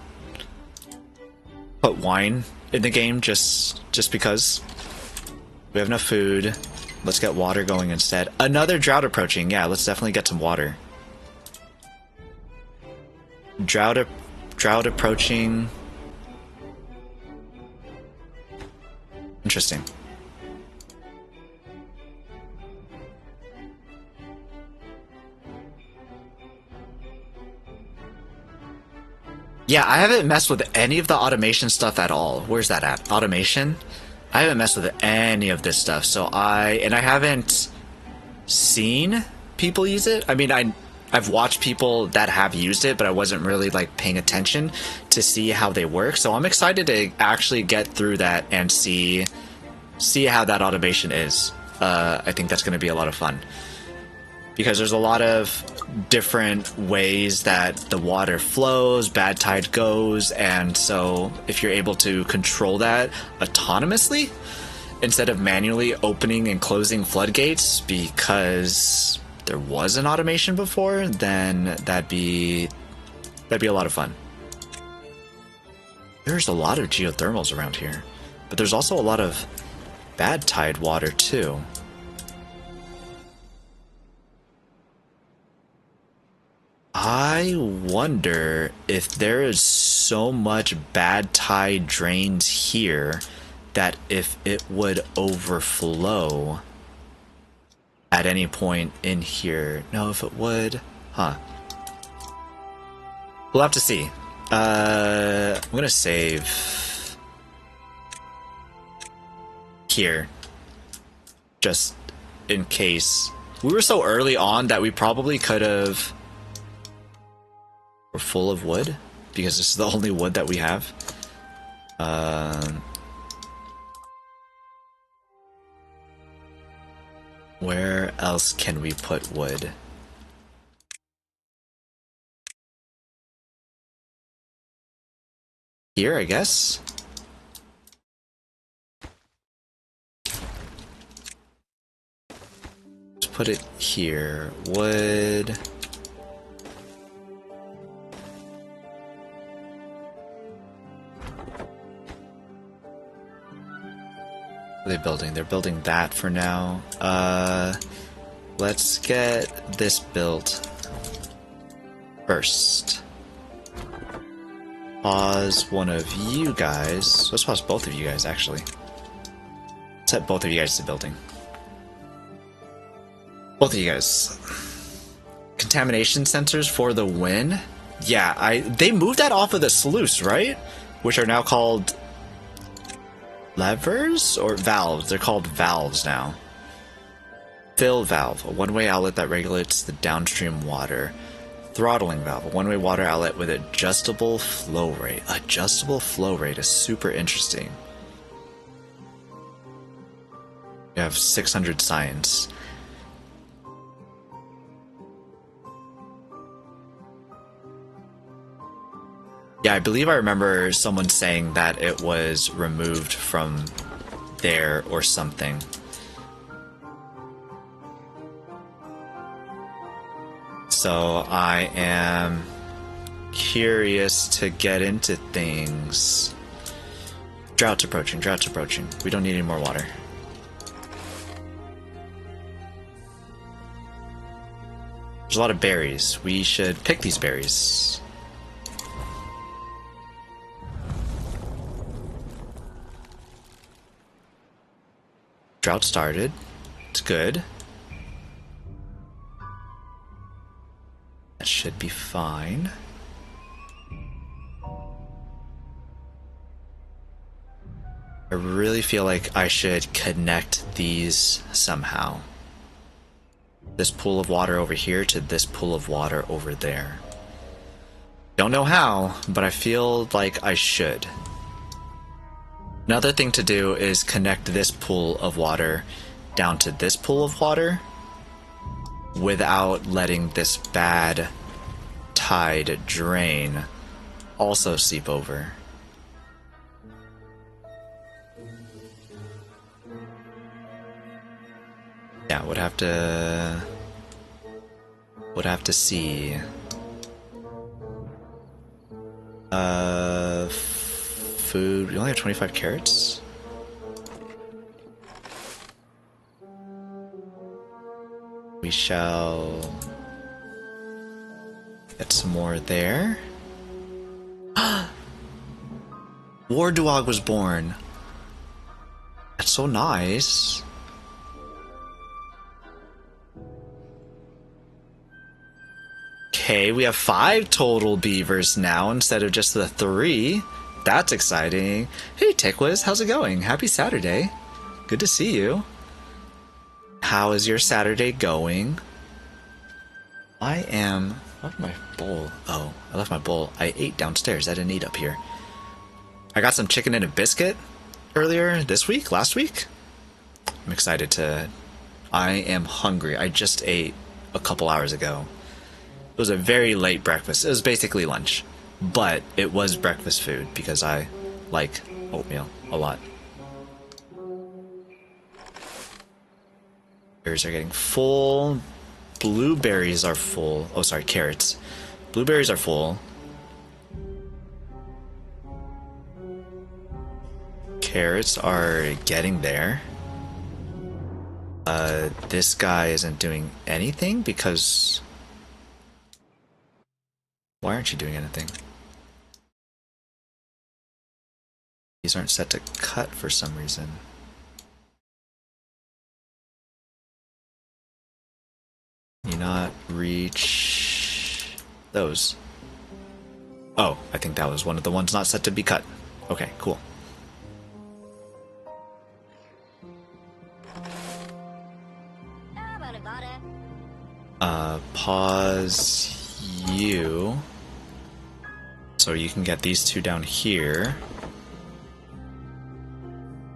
Put wine in the game just because. We have enough food. Let's get water going instead. Another drought approaching. Yeah, let's definitely get some water. Drought approaching. Interesting. Yeah, I haven't messed with any of the automation stuff at all. Where's that at? Automation? I haven't messed with any of this stuff, so I haven't seen people use it. I mean, I've watched people that have used it, but I wasn't really like paying attention to see how they work. So I'm excited to actually get through that and see how that automation is. I think that's going to be a lot of fun. Because there's a lot of different ways that the water flows, bad tide goes, and so if you're able to control that autonomously, instead of manually opening and closing floodgates because there was an automation before, then that'd be a lot of fun. There's a lot of geothermals around here, but there's also a lot of bad tide water too. I wonder if there is so much bad tide drains here that if it would overflow at any point in here. No, if it would. Huh. We'll have to see. I'm gonna save here. Just in case. We were so early on that we probably could have... We're full of wood, because this is the only wood that we have. Where else can we put wood? Here, I guess? Let's put it here. Wood... What are they building? They're building that for now. Let's get this built first. Pause one of you guys. Let's pause both of you guys, actually. Set both of you guys to building. Both of you guys. Contamination sensors for the win? Yeah, they moved that off of the sluice, right? Which are now called... levers or valves? They're called valves now. Fill valve, a one-way outlet that regulates the downstream water. Throttling valve, a one-way water outlet with adjustable flow rate. Adjustable flow rate is super interesting. We have 600 science. Yeah, I believe I remember someone saying that it was removed from there or something. So I am curious to get into things. Drought's approaching, drought's approaching. We don't need any more water. There's a lot of berries. We should pick these berries. Drought started. It's good. That should be fine. I really feel like I should connect these somehow. This pool of water over here to this pool of water over there. Don't know how, but I feel like I should. Another thing to do is connect this pool of water down to this pool of water without letting this bad tide drain also seep over. Yeah, would have to see. Food. We only have 25 carrots. We shall get some more there. War Dog was born. That's so nice. Okay, we have 5 total beavers now instead of just the 3. That's exciting. Hey, TechWiz, how's it going? Happy Saturday. Good to see you. How is your Saturday going? I left my bowl. Oh, I left my bowl. I ate downstairs. I didn't eat up here. I got some chicken and a biscuit earlier this week, last week. I'm excited to... I am hungry. I just ate a couple hours ago. It was a very late breakfast. It was basically lunch. But it was breakfast food because I like oatmeal a lot. Berries are getting full. Blueberries are full. Oh, sorry, carrots. Blueberries are full. Carrots are getting there. This guy isn't doing anything because... Why aren't you doing anything? These aren't set to cut for some reason. You not reach those. Oh, I think that was one of the ones not set to be cut. Okay, cool. Pause you. So you can get these two down here.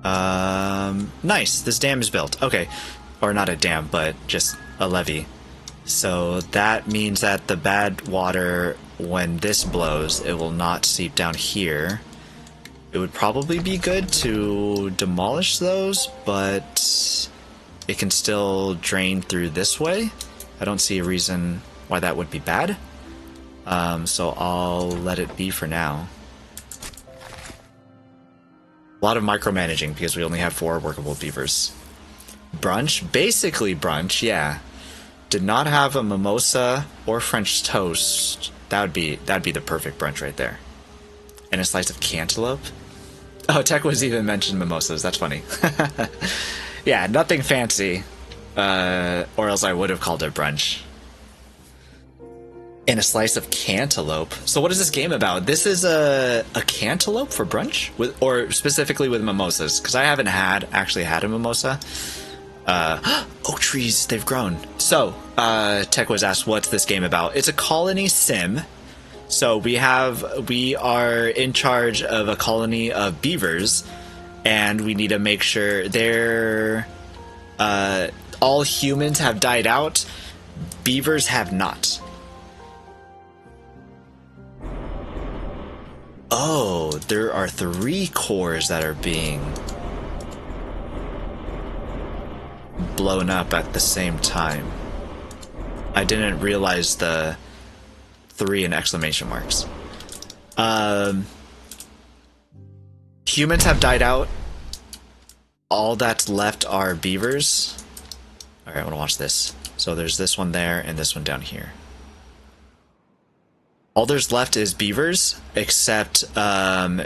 Nice, this dam is built. Okay. Or not a dam, but just a levee. So that means that the bad water, when this blows, it will not seep down here. It would probably be good to demolish those, but it can still drain through this way. I don't see a reason why that would be bad. So I'll let it be for now. A lot of micromanaging because we only have 4 workable beavers. Brunch? Basically brunch, yeah. Did not have a mimosa or French toast. That'd be the perfect brunch right there. And a slice of cantaloupe? Oh, Tech was even mentioned mimosas. That's funny. Yeah, nothing fancy. Or else I would have called it brunch. And a slice of cantaloupe. So what is this game about? This is a cantaloupe for brunch? Or specifically with mimosas? Because I haven't actually had a mimosa. Oak trees, they've grown. So, Tech was asked, what's this game about? It's a colony sim. So we are in charge of a colony of beavers, and we need to make sure all humans have died out. Beavers have not. Oh, there are 3 cores that are being blown up at the same time. I didn't realize the 3 and exclamation marks. Humans have died out. All that's left are beavers. Alright, I want to watch this. So there's this one there and this one down here. All there's left is beavers, except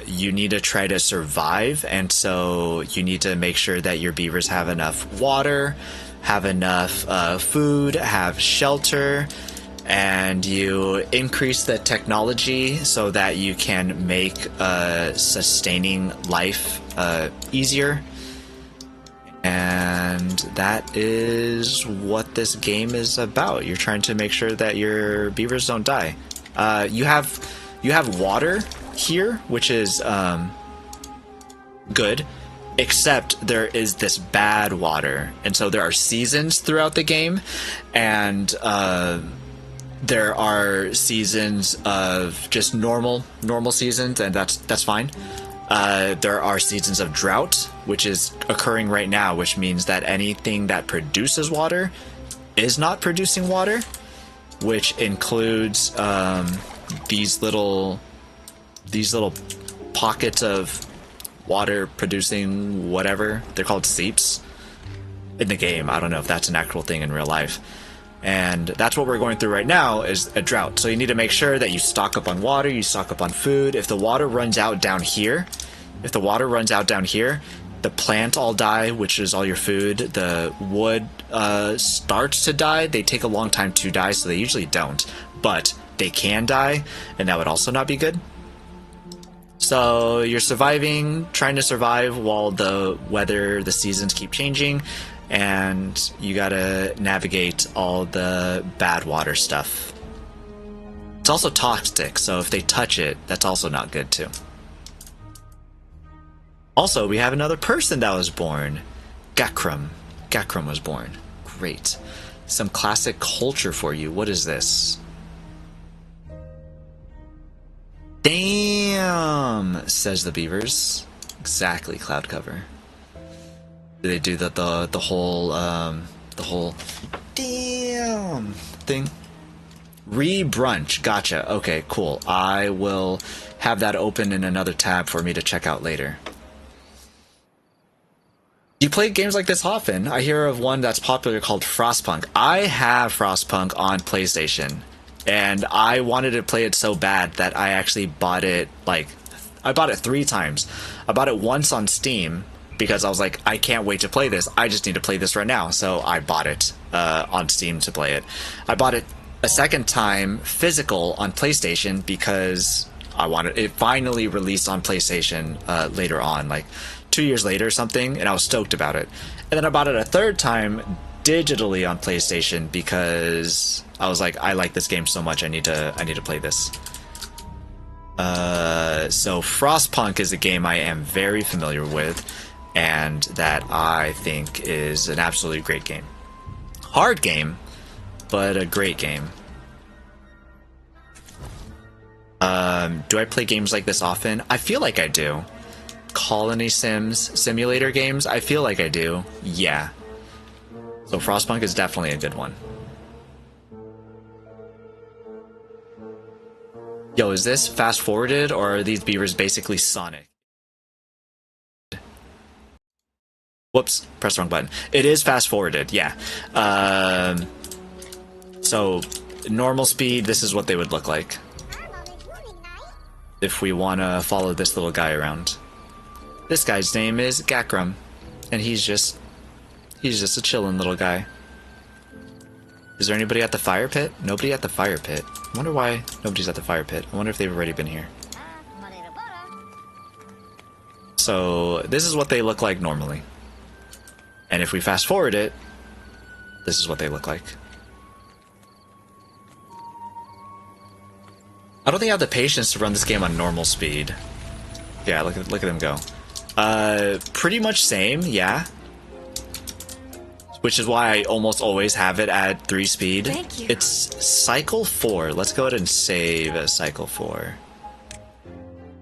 you need to try to survive, and so you need to make sure that your beavers have enough water, have enough food, have shelter, and you increase the technology so that you can make sustaining life easier. And that is what this game is about. You're trying to make sure that your beavers don't die. You have water here, which is good, except there is this bad water, and so there are seasons throughout the game, and there are seasons of just normal seasons, and that's fine. There are seasons of drought, which is occurring right now, which means that anything that produces water is not producing water, which includes these little pockets of water producing whatever. They're called seeps in the game. I don't know if that's an actual thing in real life. And that's what we're going through right now, is a drought. So you need to make sure that you stock up on water, you stock up on food. If the water runs out down here, the plants all die, which is all your food. The wood starts to die. They take a long time to die, so they usually don't. But they can die, and that would also not be good. So you're surviving, trying to survive while the seasons keep changing, and you gotta navigate all the bad water stuff. It's also toxic, so if they touch it, that's also not good too. Also, we have another person that was born. Gakrum. Gakrum was born. Great. Some classic culture for you. What is this? Damn, says the beavers. Exactly, cloud cover. Do they do the whole damn thing? Re-brunch. Gotcha. Okay, cool. I will have that open in another tab for me to check out later. You play games like this often. I hear of one that's popular called Frostpunk. I have Frostpunk on PlayStation. and I wanted to play it so bad that I actually bought it. Like, I bought it 3 times. I bought it once on Steam because I was like, I can't wait to play this. I just need to play this right now. So I bought it on Steam to play it. I bought it a second time physical on PlayStation because I wanted it. Finally released on PlayStation later on, like 2 years later or something, and I was stoked about it. And then I bought it a third time digitally on PlayStation because I was like, I like this game so much, I need to play this. So Frostpunk is a game I am very familiar with, and that I think is an absolutely great game. Hard game, but a great game. Do I play games like this often? I feel like I do. Colony Sims, simulator games, I feel like I do. Yeah. So Frostpunk is definitely a good one. Yo, is this fast forwarded or are these beavers basically Sonic? Whoops, press the wrong button. It is fast forwarded, yeah. So normal speed, this is what they would look like if we want to follow this little guy around. This guy's name is Gakram, and he's just a chillin' little guy. Is there anybody at the fire pit? Nobody at the fire pit. I wonder why nobody's at the fire pit. I wonder if they've already been here. So this is what they look like normally. And if we fast forward it, this is what they look like. I don't think I have the patience to run this game on normal speed. Yeah, look at them go. Pretty much same, yeah. Which is why I almost always have it at 3 speed. Thank you. It's cycle 4. Let's go ahead and save cycle 4.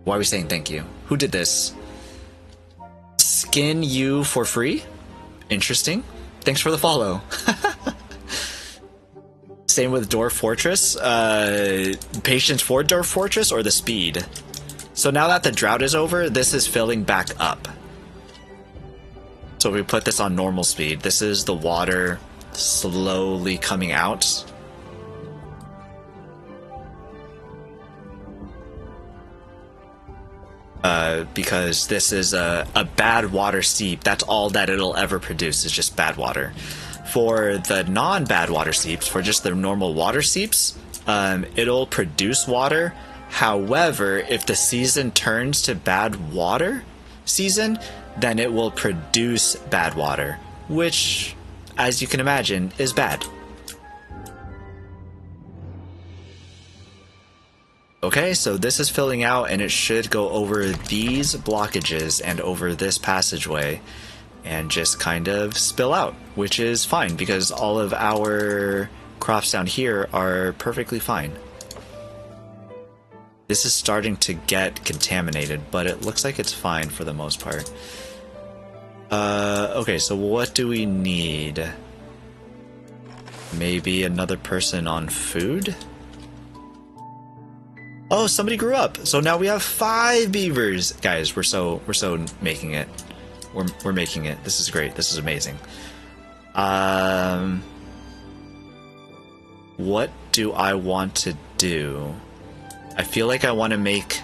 Why are we saying thank you? Who did this? Skin you for free? Interesting. Thanks for the follow. Same with Dwarf Fortress. Patience for Dwarf Fortress or the speed? So now that the drought is over, this is filling back up. So we put this on normal speed. This is the water slowly coming out. Because this is a bad water seep. That's all that it'll ever produce is just bad water. For the non-bad water seeps, for just the normal water seeps, it'll produce water. However, if the season turns to bad water season, then it will produce bad water, which, as you can imagine, is bad. Okay, so this is filling out, and it should go over these blockages and over this passageway and just kind of spill out, which is fine because all of our crops down here are perfectly fine. This is starting to get contaminated, but it looks like it's fine for the most part. Okay, so what do we need? Maybe another person on food? Oh, somebody grew up. So now we have 5 beavers. Guys, we're so making it. We're making it. This is great. This is amazing. What do I want to do? I feel like I want to make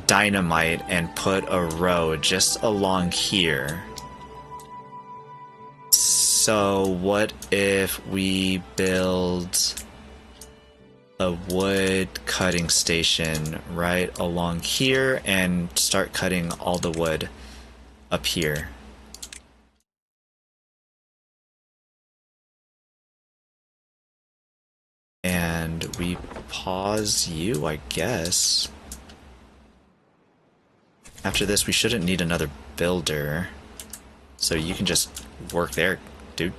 dynamite and put a row just along here. So what if we build a wood cutting station right along here and start cutting all the wood up here? And we pause you, I guess. After this, we shouldn't need another builder. So you can just work there, dude.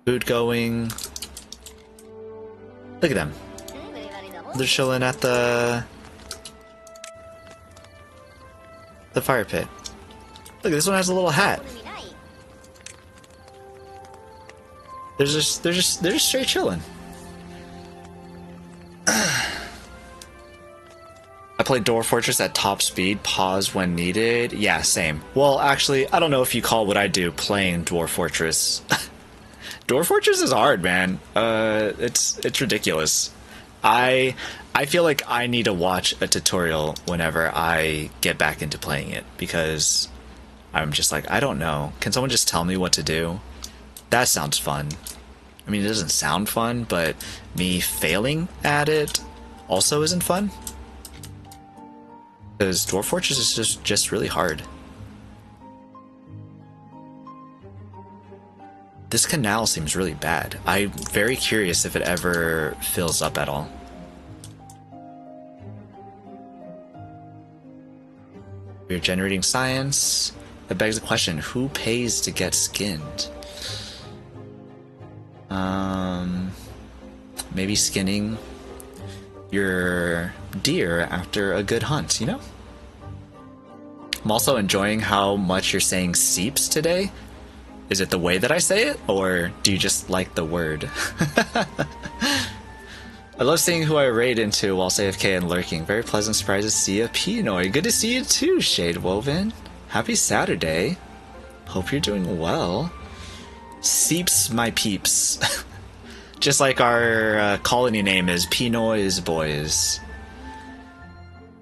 Food going. Look at them. They're chilling at the fire pit. Look, this one has a little hat. They're just straight chilling. I played Dwarf Fortress at top speed, pause when needed. Yeah, same. Well, actually, I don't know if you call what I do playing Dwarf Fortress. Dwarf Fortress is hard, man. It's ridiculous. I feel like I need to watch a tutorial whenever I get back into playing it, because I'm just like, I don't know. Can someone just tell me what to do? That sounds fun. I mean, it doesn't sound fun, but me failing at it also isn't fun. Because Dwarf Fortress is just really hard. This canal seems really bad. I'm very curious if it ever fills up at all. We're generating science. That begs the question, who pays to get skinned? Maybe skinning your deer after a good hunt, you know? I'm also enjoying how much you're saying seeps today. Is it the way that I say it, or do you just like the word? I love seeing who I raid into while AFK and lurking. Very pleasant surprise to see a P-Noy. Good to see you too, Shade Woven. Happy Saturday. Hope you're doing well. Seeps my peeps. Just like our colony name is P-NoyBoys.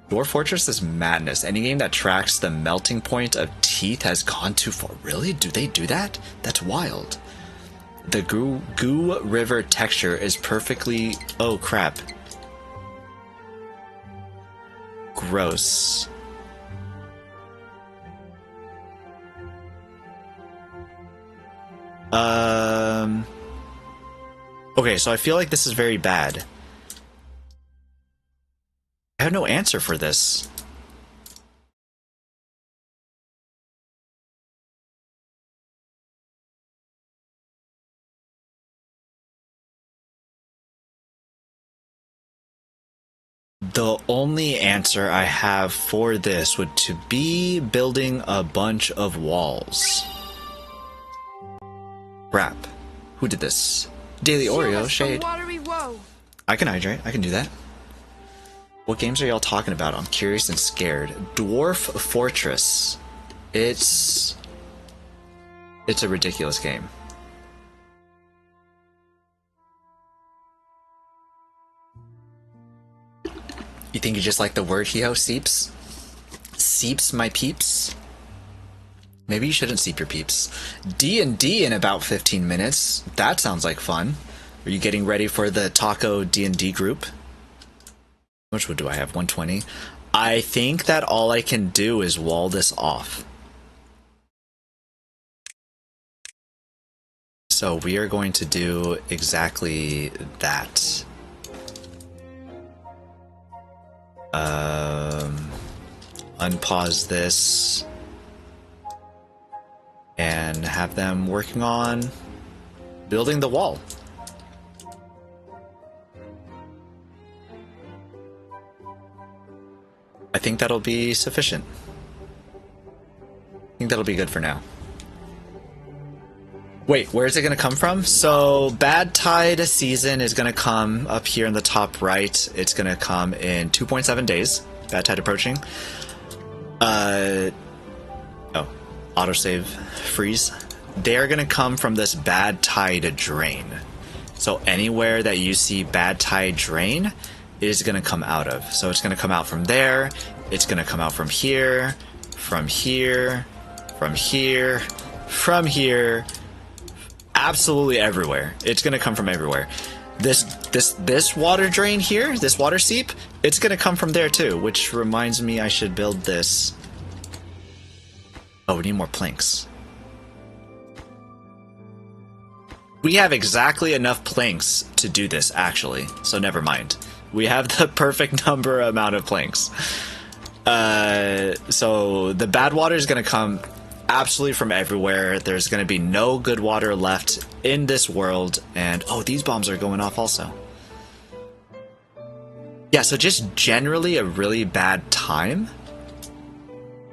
Dwarf Fortress is madness. Any game that tracks the melting point of teeth has gone too far. Really? Do they do that? That's wild. The goo river texture is perfectly... Oh, crap. Gross. Okay, so I feel like this is very bad. I have no answer for this. The only answer I have for this would to be building a bunch of walls. Crap. Who did this? Daily Oreo, Shade. I can hydrate. I can do that. What games are y'all talking about? I'm curious and scared. Dwarf Fortress. It's a ridiculous game. You think you just like the word Hio? Seeps? Seeps my peeps? Maybe you shouldn't seep your peeps. D&D in about 15 minutes. That sounds like fun. Are you getting ready for the Taco D&D group? How much wood do I have? 120? I think that all I can do is wall this off. So we are going to do exactly that. Unpause this. And have them working on building the wall. I think that'll be sufficient. I think that'll be good for now. Wait, where is it going to come from? So, Bad Tide season is going to come up here in the top right. It's going to come in 2.7 days. Bad Tide approaching. Autosave freeze. They are going to come from this Bad Tide drain. So anywhere that you see Bad Tide drain, it is going to come out of. So it's going to come out from there. It's going to come out from here, from here, from here, from here. Absolutely everywhere. It's going to come from everywhere. This water drain here, this water seep, it's going to come from there too, which reminds me I should build this. Oh, we need more planks. We have exactly enough planks to do this, actually, so never mind. We have the perfect amount of planks. So the bad water is going to come absolutely from everywhere. There's going to be no good water left in this world, and oh, these bombs are going off also. Yeah, so just generally a really bad time.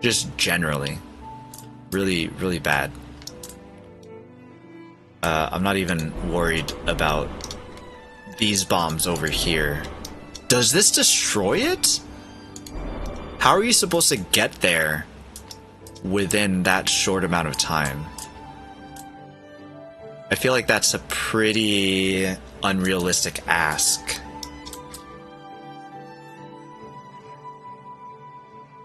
Just generally. Really, really bad. I'm not even worried about these bombs over here. Does this destroy it? How are you supposed to get there within that short amount of time? I feel like that's a pretty unrealistic ask.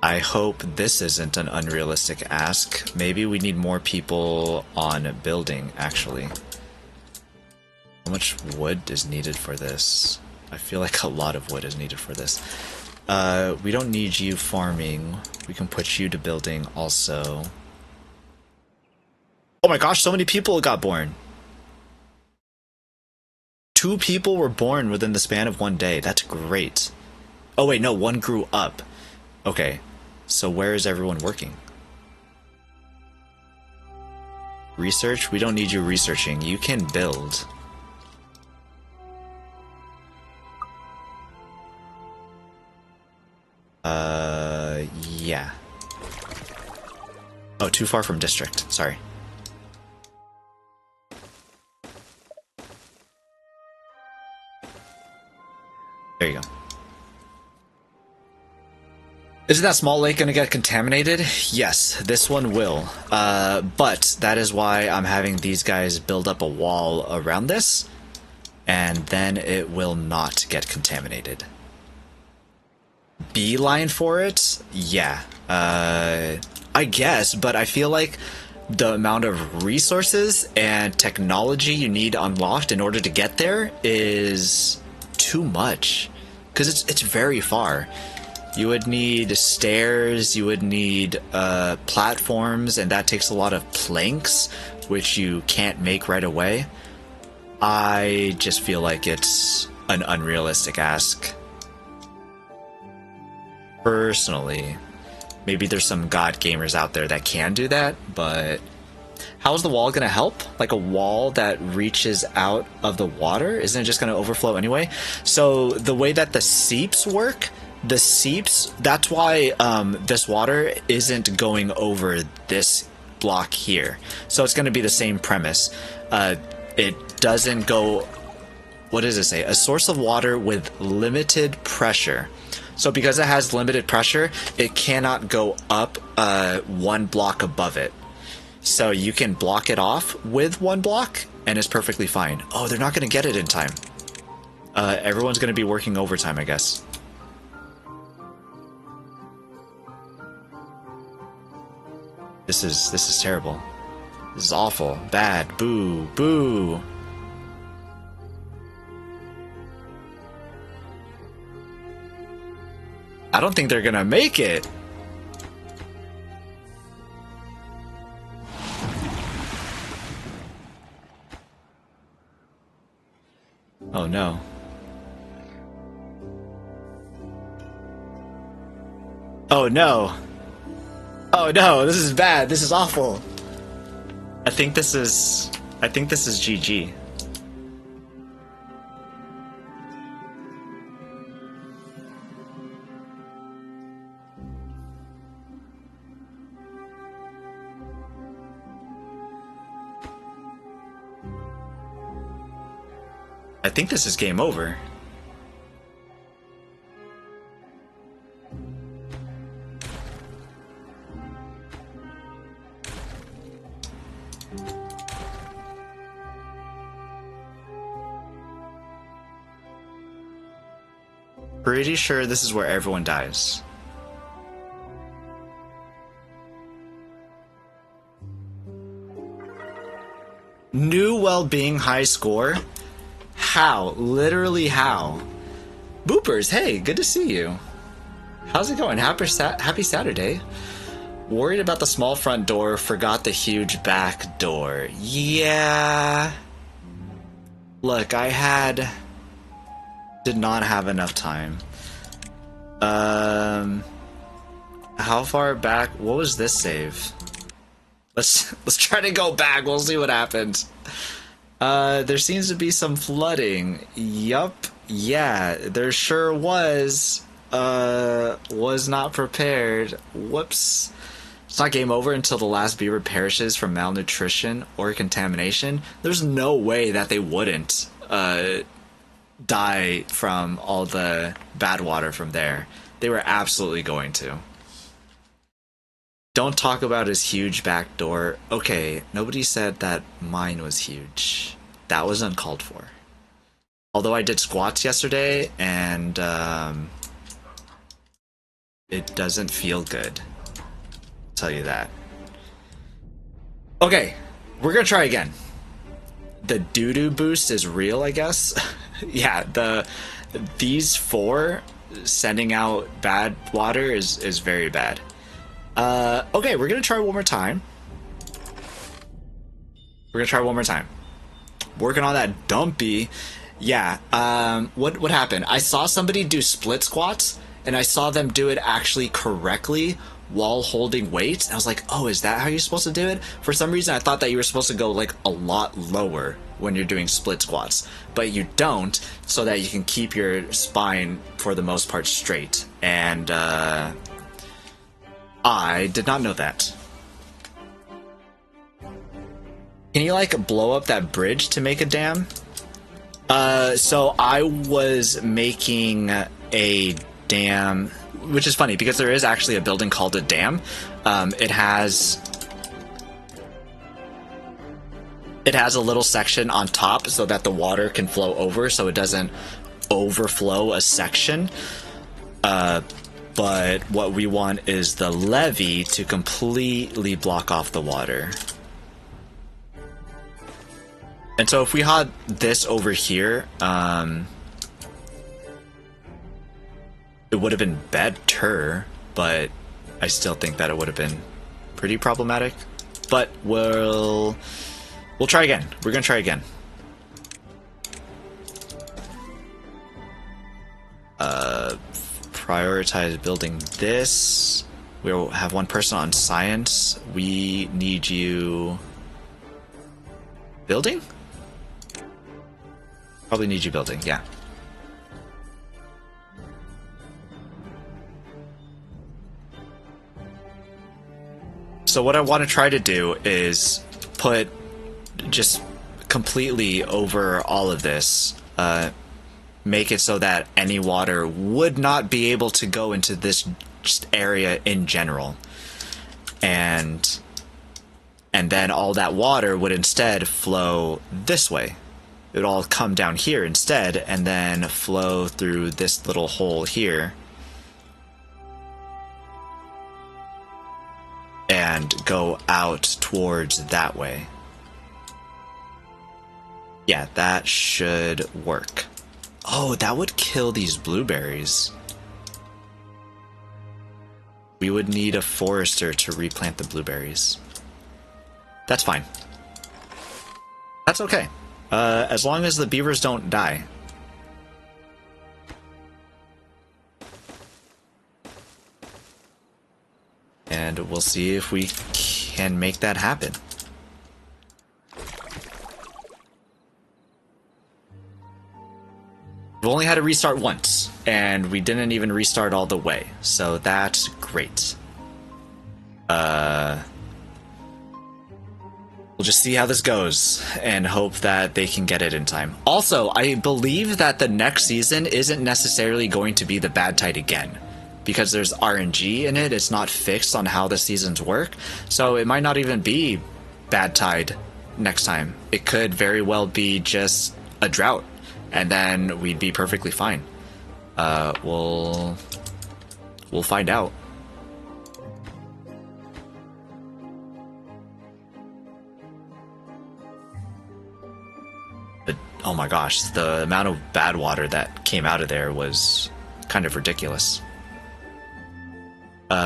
I hope this isn't an unrealistic ask. Maybe we need more people on building, actually. How much wood is needed for this? I feel like a lot of wood is needed for this. We don't need you farming. We can put you to building also. Oh my gosh, so many people got born. 2 people were born within the span of 1 day. That's great. Oh wait, no, 1 grew up. Okay, so where is everyone working? Research? We don't need you researching. You can build. Yeah. Oh, too far from district. Sorry. There you go. Isn't that small lake gonna get contaminated? Yes, this one will. But that is why I'm having these guys build up a wall around this, and then it will not get contaminated. Beeline for it? Yeah. I guess, but I feel like the amount of resources and technology you need unlocked in order to get there is too much. Because it's very far. You would need stairs, you would need platforms, and that takes a lot of planks, which you can't make right away. I just feel like it's an unrealistic ask. Personally, maybe there's some god gamers out there that can do that, but how's the wall gonna help? Like a wall that reaches out of the water? Isn't it just gonna overflow anyway? So the way that the seeps work, the seeps, that's why this water isn't going over this block here. So it's gonna be the same premise. It doesn't go, what does it say? A source of water with limited pressure. So because it has limited pressure, it cannot go up 1 block above it. So you can block it off with 1 block, and it's perfectly fine. Oh, they're not going to get it in time. Everyone's going to be working overtime, I guess. This is terrible. This is awful. Bad. Boo. Boo. I don't think they're gonna make it. Oh no. Oh no. Oh no, this is bad. This is awful. I think this is GG. I think this is game over. Pretty sure this is where everyone dies. New well-being high score? How? Literally how? Boopers, hey, good to see you. How's it going? Happy Saturday. Worried about the small front door, forgot the huge back door. Yeah. Look, did not have enough time. How far back? What was this save? Let's try to go back. We'll see what happens. There seems to be some flooding. Yup. Yeah, there sure was. Was not prepared. Whoops. It's not game over until the last beaver perishes from malnutrition or contamination. There's no way that they wouldn't die from all the bad water from there. They were absolutely going to. Don't talk about his huge back door. Okay, nobody said that mine was huge. That was uncalled for. Although I did squats yesterday, and it doesn't feel good. I'll tell you that. Okay, we're gonna try again. The doo-doo boost is real, I guess. Yeah, these 4 sending out bad water is very bad. Okay, we're gonna try one more time. Working on that dumpy. Yeah, what happened? I saw somebody do split squats, and I saw them do it actually correctly while holding weights. And I was like, oh, is that how you're supposed to do it? For some reason, I thought that you were supposed to go like a lot lower when you're doing split squats, but you don't, so that you can keep your spine for the most part straight. And I did not know that. Can you like blow up that bridge to make a dam? So I was making a dam, which is funny because there is actually a building called a dam. It has a little section on top so that the water can flow over, so it doesn't overflow a section. But what we want is the levee to completely block off the water. And so if we had this over here, it would have been better, but I still think that it would have been pretty problematic. But we'll try again. We're gonna try again. Prioritize building this. We'll have one person on science. We need you building? Probably need you building, yeah. So what I want to try to do is put just completely over all of this, make it so that any water would not be able to go into this just area in general. And then all that water would instead flow this way. It would all come down here instead, and then flow through this little hole here. And go out towards that way. Yeah, that should work. Oh, that would kill these blueberries. We would need a forester to replant the blueberries. That's fine. That's okay. As long as the beavers don't die. And we'll see if we can make that happen. We've only had to restart once, and we didn't even restart all the way, so that's great. We'll just see how this goes, and hope that they can get it in time. Also, I believe that the next season isn't necessarily going to be the bad tide again, because there's RNG in it. It's not fixed on how the seasons work, so it might not even be bad tide next time. It could very well be just a drought, and then we'd be perfectly fine. We'll find out. But oh my gosh, the amount of bad water that came out of there was kind of ridiculous.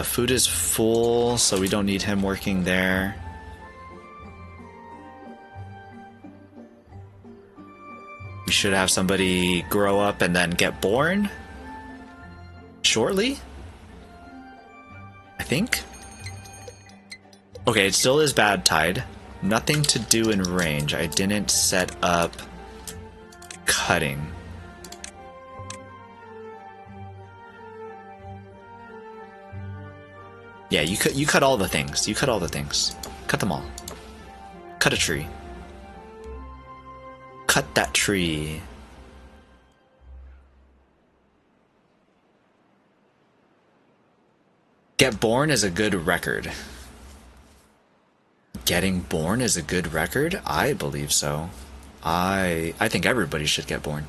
Food is full, so we don't need him working there. We should have somebody grow up and then get born shortly, I think. Okay, it still is bad tide. Nothing to do in range. I didn't set up cutting. Yeah, you cut all the things. You cut all the things. Cut them all. Cut a tree. Cut that tree. Get born is a good record. Getting born is a good record? I believe so. I think everybody should get born.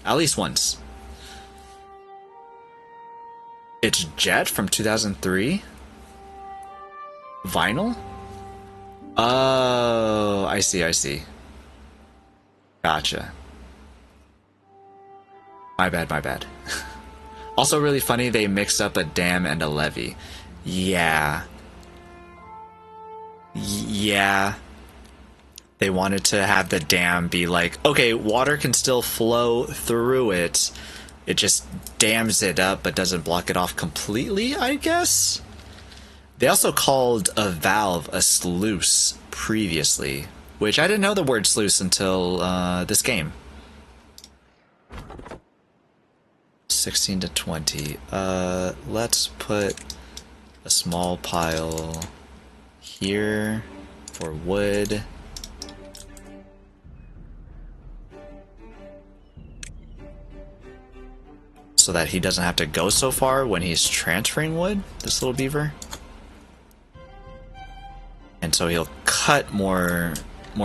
At least once. It's Jet from 2003? Vinyl? Oh, I see, I see. Gotcha. My bad, my bad. Also really funny, they mixed up a dam and a levee. Yeah. Yeah. They wanted to have the dam be like, okay, water can still flow through it. It just dams it up but doesn't block it off completely, I guess? They also called a valve a sluice previously, which I didn't know the word sluice until this game. 16 to 20. Let's put a small pile here for wood. So that he doesn't have to go so far when he's transferring wood, this little beaver. And so he'll cut more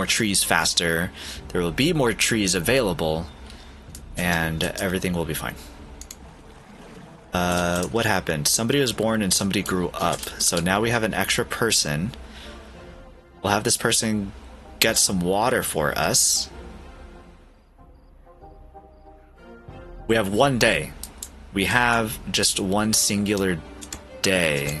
trees faster. There will be more trees available, and everything will be fine. What happened? Somebody was born and somebody grew up. So now we have an extra person. We'll have this person get some water for us. We have 1 day. We have just one singular day.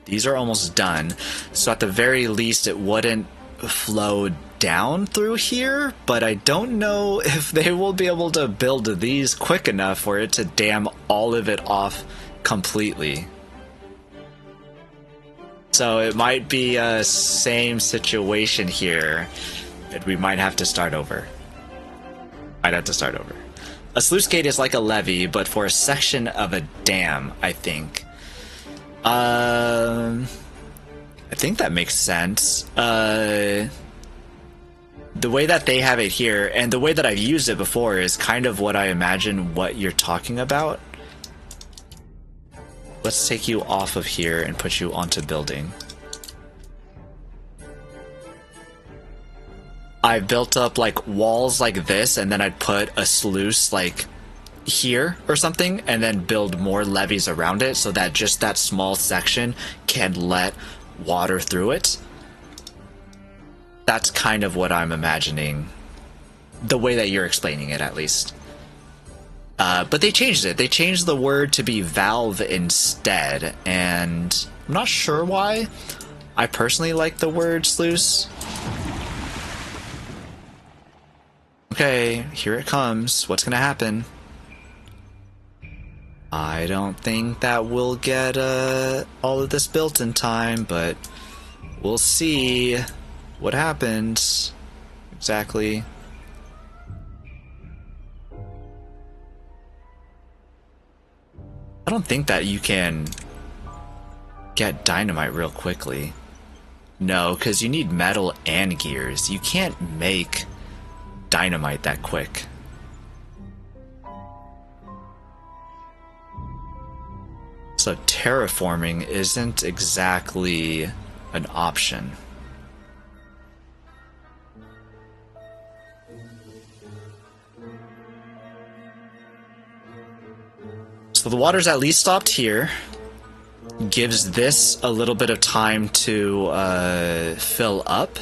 These are almost done. So at the very least, it wouldn't flow down through here, but I don't know if they will be able to build these quick enough for it to dam all of it off completely. So it might be a same situation here, and we might have to start over. I'd have to start over. A sluice gate is like a levee, but for a section of a dam, I think. I think that makes sense. The way that they have it here, and the way that I've used it before, is kind of what I imagine what you're talking about. Let's take you off of here and put you onto building. I built up like walls like this, and then I'd put a sluice like here or something, and then build more levees around it so that just that small section can let water through it. That's kind of what I'm imagining, the way that you're explaining it, at least. But they changed it. They changed the word to be valve instead, and I'm not sure why. I personally like the word sluice. Okay, here it comes. What's gonna happen? I don't think that we'll get all of this built in time, but we'll see what happens exactly. I don't think that you can get dynamite real quickly. No, because you need metal and gears. You can't make dynamite that quick. So terraforming isn't exactly an option. So the water's at least stopped here. Gives this a little bit of time to fill up.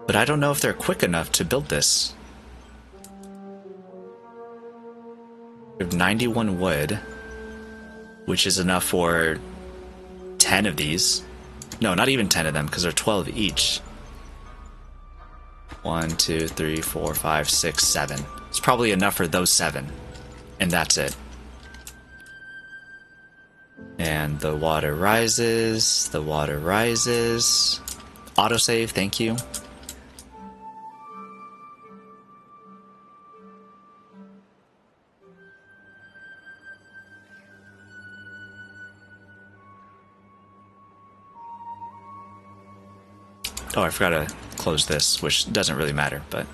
But I don't know if they're quick enough to build this. We have 91 wood, which is enough for 10 of these. No, not even 10 of them, because they're 12 each. 1, 2, 3, 4, 5, 6, 7. It's probably enough for those 7. And that's it. And the water rises. The water rises. Autosave, thank you. Oh, I forgot to close this, which doesn't really matter, but...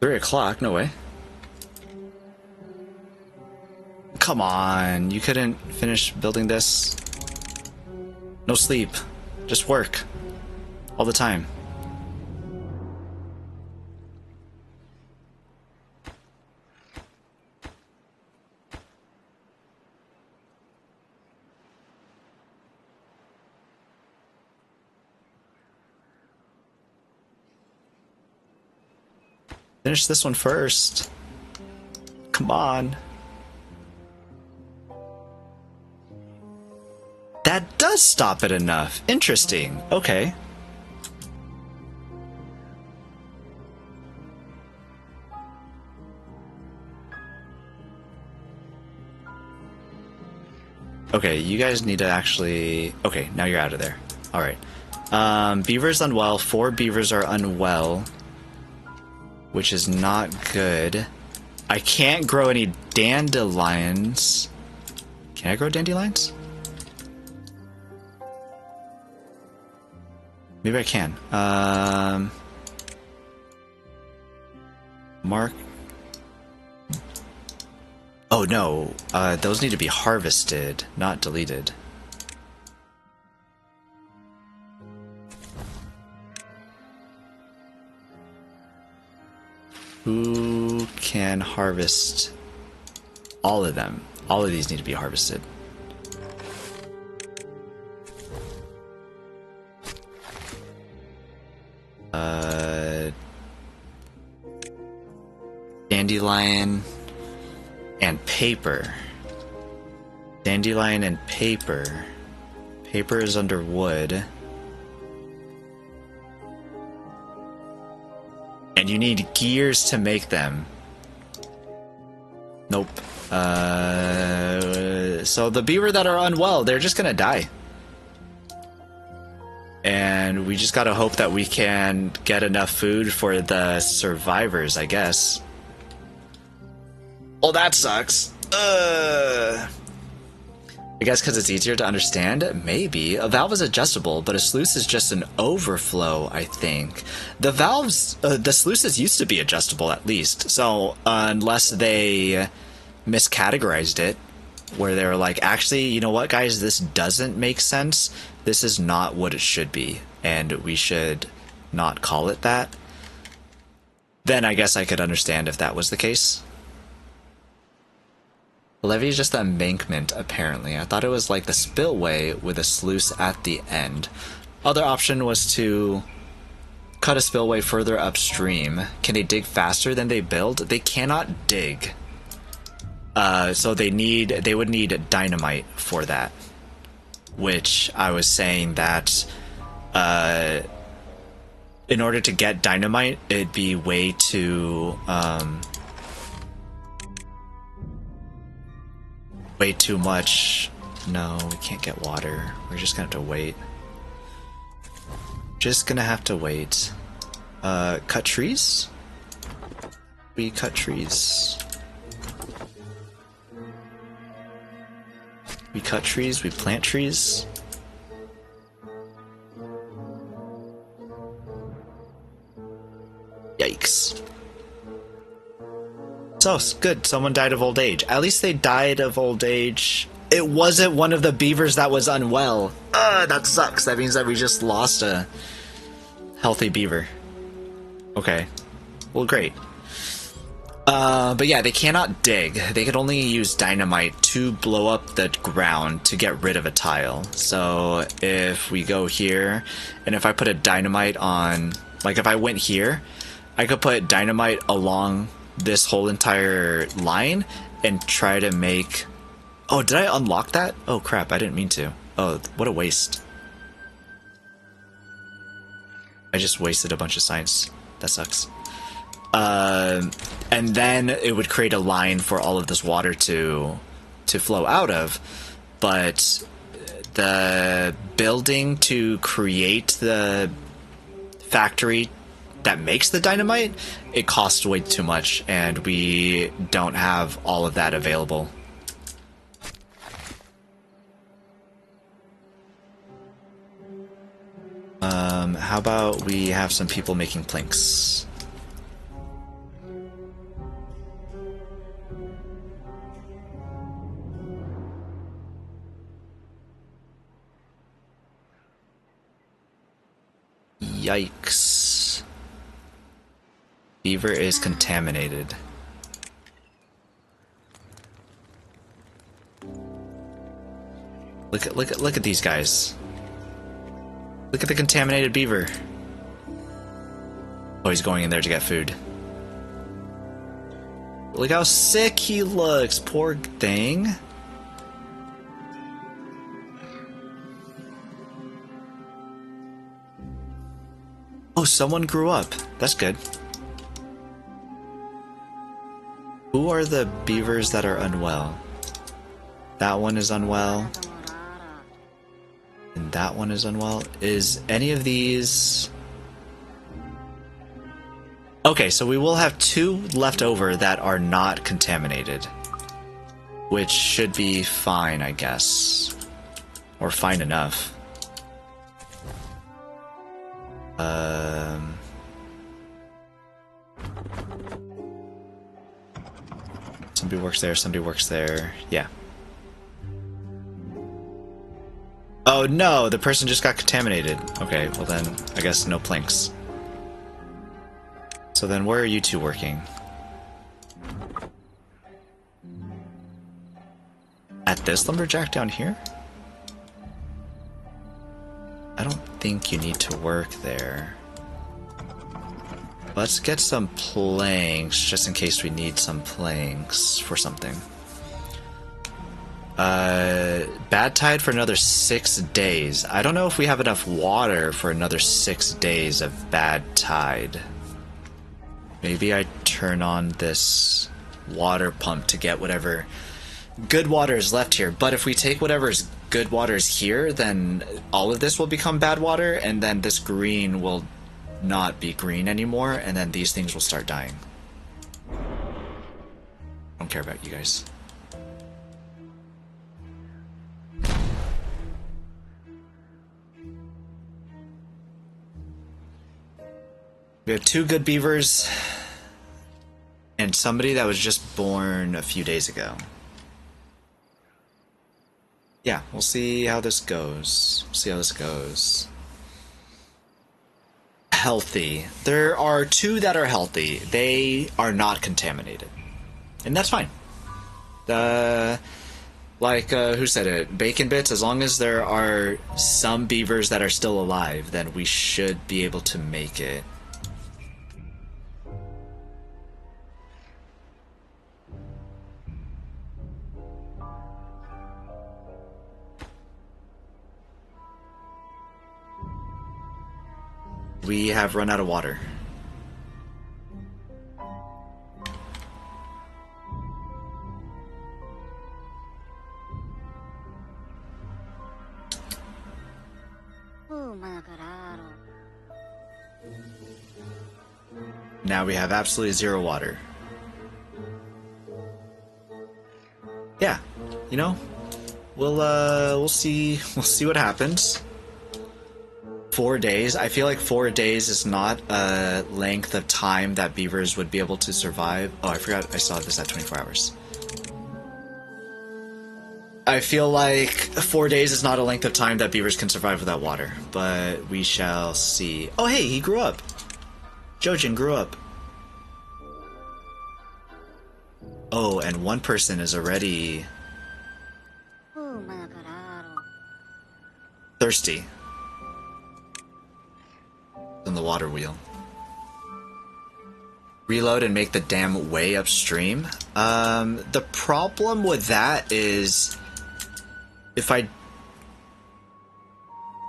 3 o'clock? No way. Come on, you couldn't finish building this? No sleep, just work. All the time. Finish this one first. Come on. That does stop it enough. Interesting. Okay. Okay, you guys need to actually... Okay, now you're out of there. Alright. Beaver's unwell. 4 beavers are unwell. Which is not good. I can't grow any dandelions. Can I grow dandelions? Maybe I can. Mark. Oh no, those need to be harvested, not deleted. Who can harvest all of them? All of these need to be harvested. Dandelion and paper. Dandelion and paper. Paper is under wood. And you need gears to make them. Nope. So the beaver that are unwell, they're just gonna die. And we just gotta hope that we can get enough food for the survivors, I guess. Oh, that sucks. I guess because it's easier to understand? Maybe. A valve is adjustable, but a sluice is just an overflow, I think. The valves, the sluices used to be adjustable at least. So, unless they miscategorized it, where they were like, actually, you know what, guys, this doesn't make sense. This is not what it should be, and we should not call it that. Then I guess I could understand if that was the case. The levee is just the embankment, apparently. I thought it was like the spillway with a sluice at the end. Other option was to cut a spillway further upstream. Can they dig faster than they build? They cannot dig. So they would need dynamite for that. Which I was saying that in order to get dynamite, it'd be way too way too much. No, we can't get water. We're just gonna have to wait. Just gonna have to wait. Cut trees? We cut trees. We cut trees, we plant trees. Yikes. So, good, someone died of old age. At least they died of old age. It wasn't one of the beavers that was unwell. That sucks. That means that we just lost a healthy beaver. Okay. Well, great. But yeah, they cannot dig. They could only use dynamite to blow up the ground to get rid of a tile. So if we go here, and if I put a dynamite on, like if I went here, I could put dynamite along this whole entire line and try to make... Oh, did I unlock that? Oh crap, I didn't mean to. Oh, what a waste. I just wasted a bunch of science. That sucks. And then it would create a line for all of this water to flow out of, but the building to create the factory that makes the dynamite, it costs way too much, and we don't have all of that available. How about we have some people making planks? Yikes. Beaver is contaminated. Look at these guys. Look at the contaminated beaver. Oh, he's going in there to get food. Look how sick he looks, poor thing. Oh, someone grew up. That's good. Who are the beavers that are unwell? That one is unwell. And that one is unwell. Is any of these... Okay, so we will have 2 left over that are not contaminated. Which should be fine, I guess. Or fine enough. Somebody works there, somebody works there. Yeah. Oh no, the person just got contaminated. Okay, well then, I guess no planks. So then where are you two working? At this lumberjack down here? I don't think you need to work there. Let's get some planks, just in case we need some planks for something. Bad tide for another 6 days. I don't know if we have enough water for another 6 days of bad tide. Maybe I turn on this water pump to get whatever good water is left here. But if we take whatever's good water is here, then all of this will become bad water, and then this green will not be green anymore, and then these things will start dying. I don't care about you guys. We have 2 good beavers and somebody that was just born a few days ago. Yeah, we'll see how this goes. We'll see how this goes. Healthy. There are 2 that are healthy. They are not contaminated. And that's fine. Who said it? Bacon Bits, as long as there are some beavers that are still alive, then we should be able to make it. We have run out of water. Now we have absolutely 0 water. Yeah, you know, we'll see what happens. 4 days. I feel like 4 days is not a length of time that beavers would be able to survive. Oh, I forgot I saw this at 24 hours. I feel like 4 days is not a length of time that beavers can survive without water, but we shall see. Oh, hey, he grew up. Jojin grew up. Oh, and one person is already thirsty. On the water wheel. Reload and make the dam way upstream. The problem with that is if I...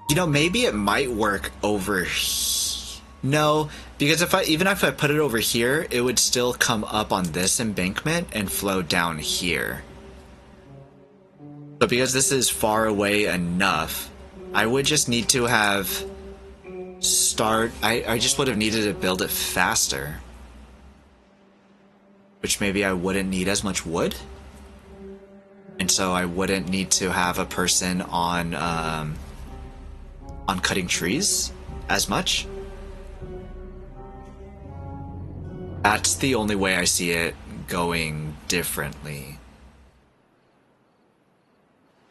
You know, maybe it might work over here. No, because even if I put it over here, it would still come up on this embankment and flow down here. But because this is far away enough, I would just need to have... I just would have needed to build it faster. Which maybe I wouldn't need as much wood. And so I wouldn't need to have a person on cutting trees as much. That's the only way I see it going differently.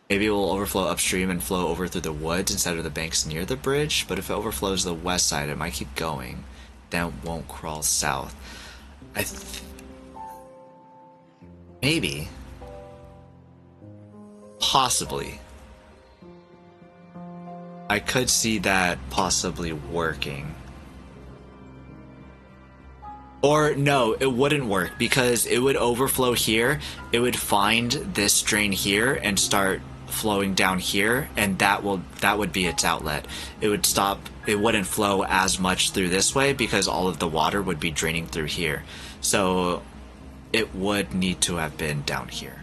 Maybe it will overflow upstream and flow over through the woods instead of the banks near the bridge, but if it overflows the west side, it might keep going. Then it won't crawl south. Maybe. Possibly. I could see that possibly working. Or no, it wouldn't work because it would overflow here. It would find this drain here and start flowing down here, and that would be its outlet. It would stop. It wouldn't flow as much through this way because all of the water would be draining through here. So it would need to have been down here.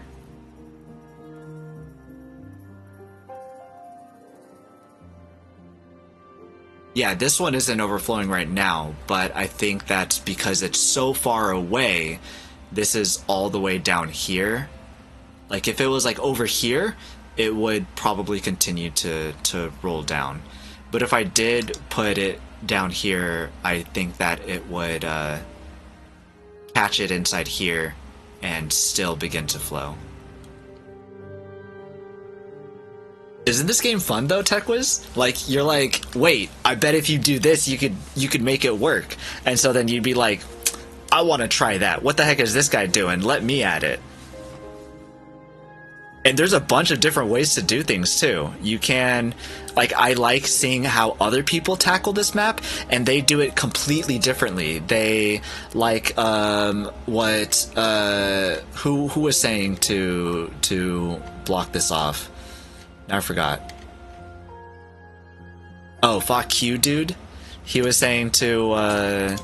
Yeah, this one isn't overflowing right now, but I think that's because it's so far away. This is all the way down here. Like if it was like over here, it would probably continue to roll down. But if I did put it down here, I think that it would catch it inside here and still begin to flow. Isn't this game fun though, TechWiz? Like you're like, wait, I bet if you do this, you could make it work. And so then you'd be like, I want to try that. What the heck is this guy doing? Let me at it. And there's a bunch of different ways to do things too. You can, like, I like seeing how other people tackle this map, and they do it completely differently. They like what who was saying to block this off. I forgot. Oh, fuck you, dude. He was saying to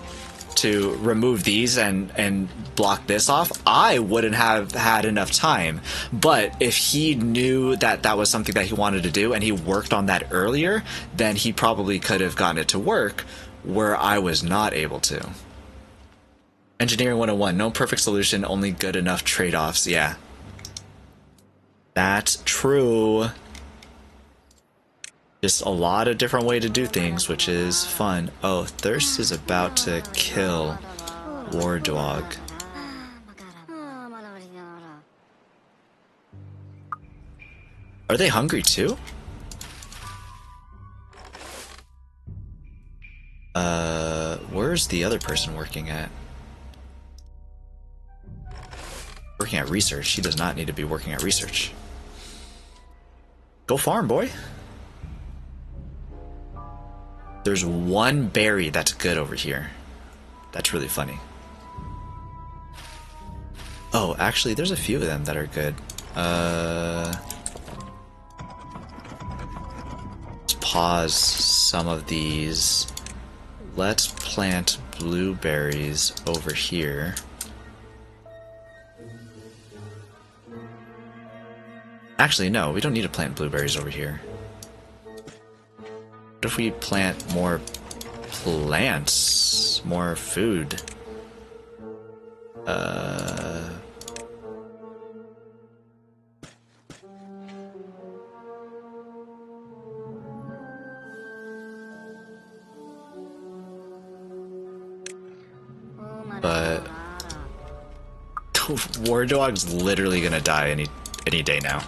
remove these and block this off. I wouldn't have had enough time, but if he knew that that was something that he wanted to do and he worked on that earlier, then he probably could have gotten it to work where I was not able to. Engineering 101, no perfect solution, only good enough trade-offs. Yeah, that's true. Just a lot of different way to do things, which is fun. Oh, Thirst is about to kill War Dog. Are they hungry too? Where's the other person working at? Working at research. She does not need to be working at research. Go farm, boy. There's one berry that's good over here. That's really funny. Oh, actually, there's a few of them that are good. Let's pause some of these. Let's plant blueberries over here. Actually, no, we don't need to plant blueberries over here. What if we plant more plants, more food? But War Dog's literally gonna die any day now.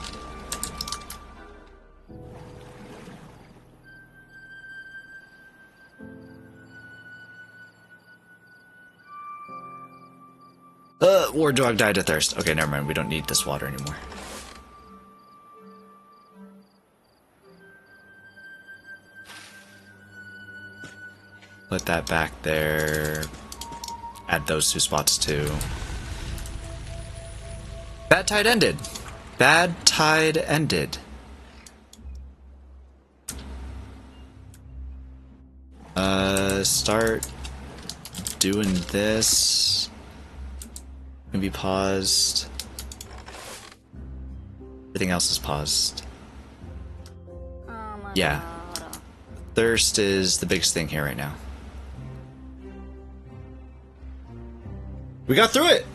War Dog died of thirst. Okay, never mind. We don't need this water anymore. Put that back there. Add those 2 spots too. Bad tide ended. Bad tide ended. Start doing this. Maybe paused. Everything else is paused. Yeah. Thirst is the biggest thing here right now. We got through it!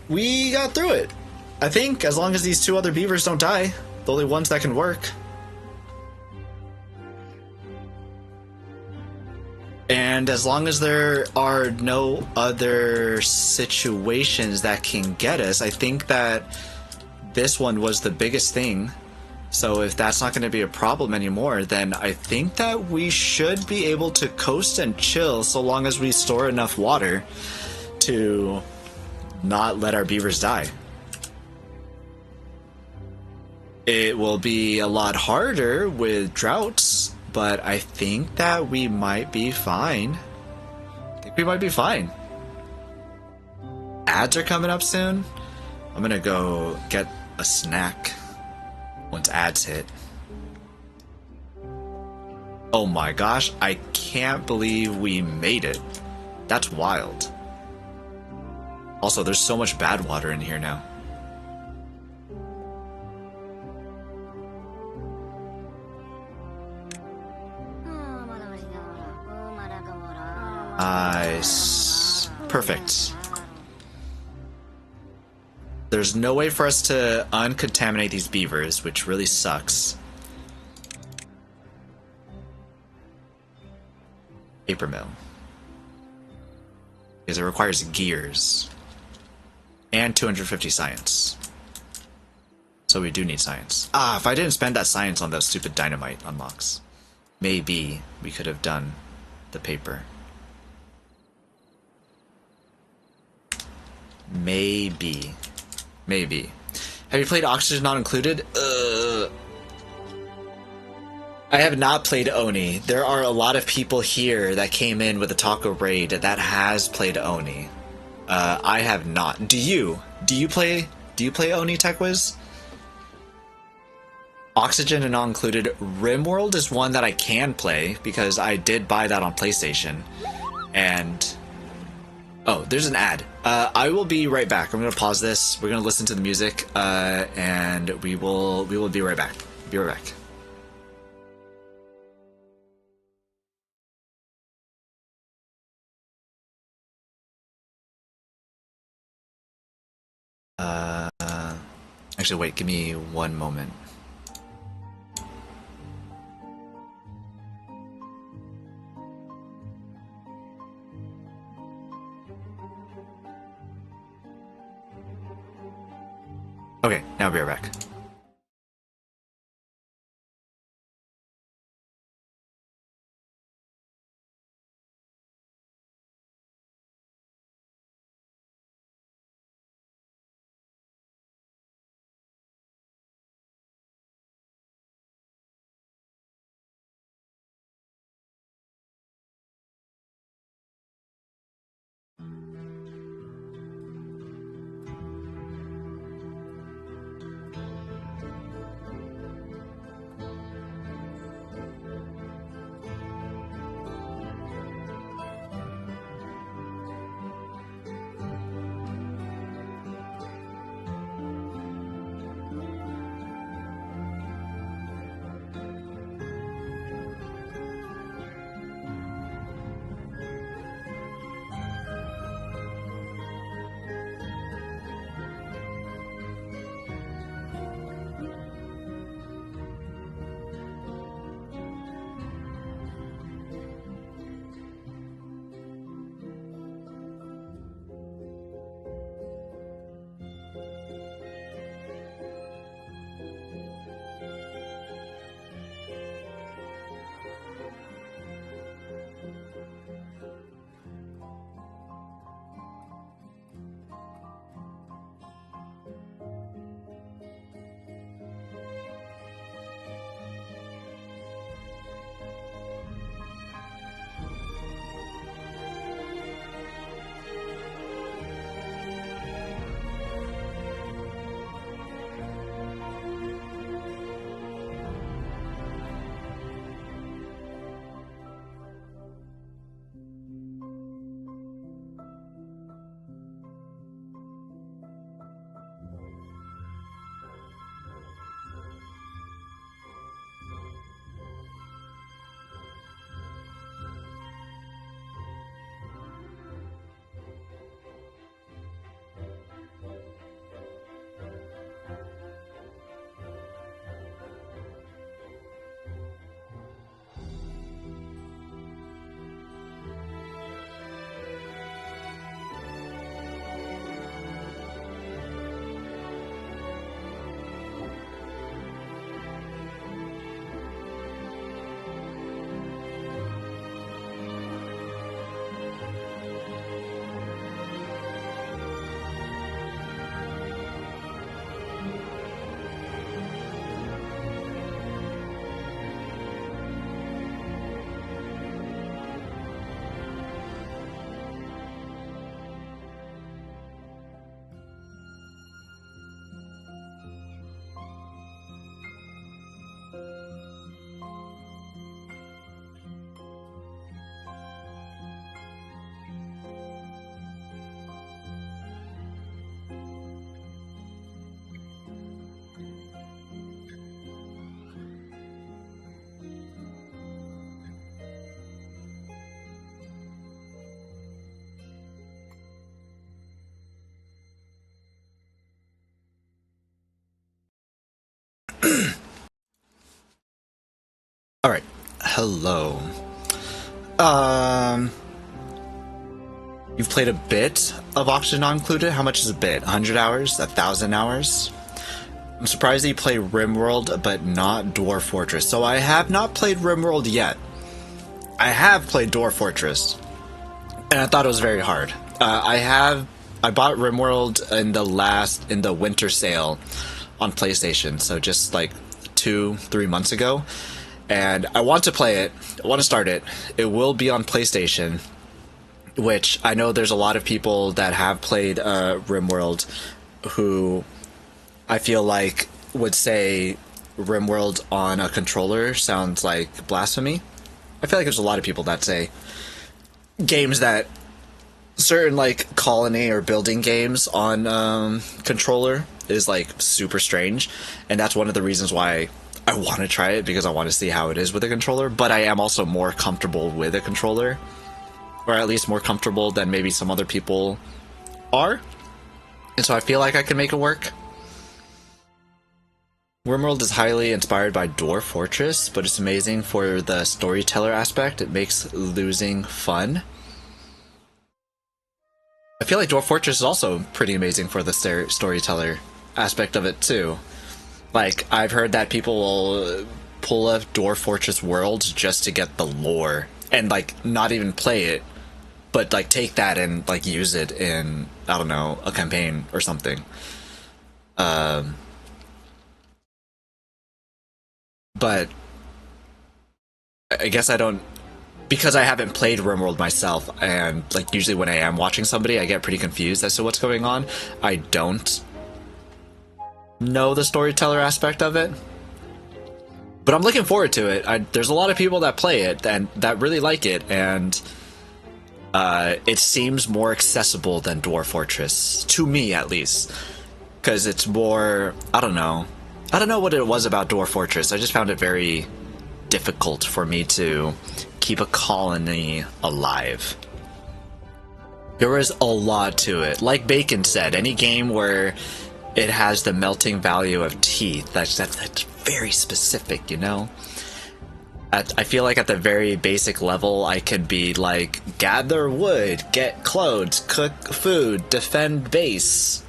We got through it! I think, as long as these 2 other beavers don't die. The only ones that can work. And as long as there are no other situations that can get us, I think that this one was the biggest thing So if that's not going to be a problem anymore, then I think that we should be able to coast and chill so long as we store enough water to not let our beavers die. It will be a lot harder with droughts, but I think that we might be fine. I think we might be fine. Ads are coming up soon. I'm gonna go get a snack once ads hit. Oh my gosh, I can't believe we made it. That's wild. Also, there's so much bad water in here now. Nice. Perfect. There's no way for us to uncontaminate these beavers, which really sucks. Paper mill. Because it requires gears. And 250 science. So we do need science. Ah, if I didn't spend that science on those stupid dynamite unlocks, maybe we could have done the paper. Maybe. Maybe. Have you played Oxygen Not Included? I have not played Oni. There are a lot of people here that came in with a taco raid that has played Oni. I have not. Do you? Do you play Oni, TechWiz? Oxygen and Not Included. RimWorld is one that I can play because I did buy that on PlayStation. And oh, there's an ad. I will be right back. I'm gonna pause this. We're gonna listen to the music, and we will be right back. Be right back. Actually, wait. Give me one moment. Okay, now I'll be right back. hello. You've played a bit of Oxygen Not Included? How much is a bit? 100 hours? 1,000 hours? I'm surprised that you play RimWorld, but not Dwarf Fortress. So I have not played RimWorld yet. I have played Dwarf Fortress, and I thought it was very hard. I bought RimWorld in the winter sale on PlayStation, so just like 2-3 months ago. And I want to play it. I want to start it. It will be on PlayStation, which I know there's a lot of people that have played RimWorld who I feel like would say RimWorld on a controller sounds like blasphemy. I feel like there's a lot of people that say games that certain like colony or building games on controller is like super strange, and that's one of the reasons why I want to try it, because I want to see how it is with a controller. But I am also more comfortable with a controller, or at least more comfortable than maybe some other people are, and so I feel like I can make it work. RimWorld is highly inspired by Dwarf Fortress, but it's amazing for the storyteller aspect. It makes losing fun. I feel like Dwarf Fortress is also pretty amazing for the storyteller aspect of it too. Like, I've heard that people will pull up Dwarf Fortress World just to get the lore and like not even play it, but like take that and like use it in, I don't know, a campaign or something. But I guess I don't, because I haven't played RimWorld myself, and like usually when I am watching somebody, I get pretty confused as to what's going on. I don't know the storyteller aspect of it, but I'm looking forward to it. There's a lot of people that play it and that really like it, and it seems more accessible than Dwarf Fortress, to me at least, because it's more, I don't know what it was about Dwarf Fortress. I just found it very difficult for me to keep a colony alive. There was a lot to it. Like Bacon said, any game where it has the melting value of teeth, that's very specific, you know? I feel like at the very basic level, I could be like, gather wood, get clothes, cook food, defend base.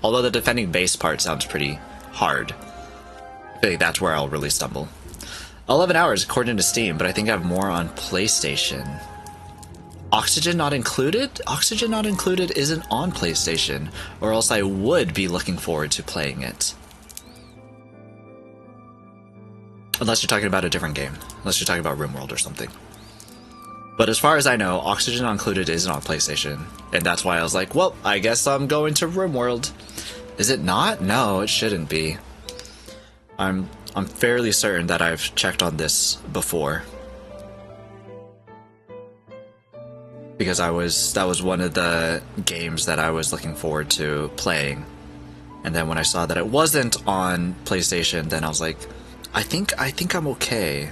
Although the defending base part sounds pretty hard. I think that's where I'll really stumble. 11 hours according to Steam, but I think I have more on PlayStation. Oxygen Not Included? Oxygen Not Included isn't on PlayStation, or else I would be looking forward to playing it. Unless you're talking about a different game. Unless you're talking about RimWorld or something. But as far as I know, Oxygen Not Included isn't on PlayStation, and that's why I was like, well, I guess I'm going to RimWorld. Is it not? No, it shouldn't be. I'm fairly certain that I've checked on this before, because that was one of the games that I was looking forward to playing, and then when I saw that it wasn't on PlayStation, then I was like, I think I'm okay.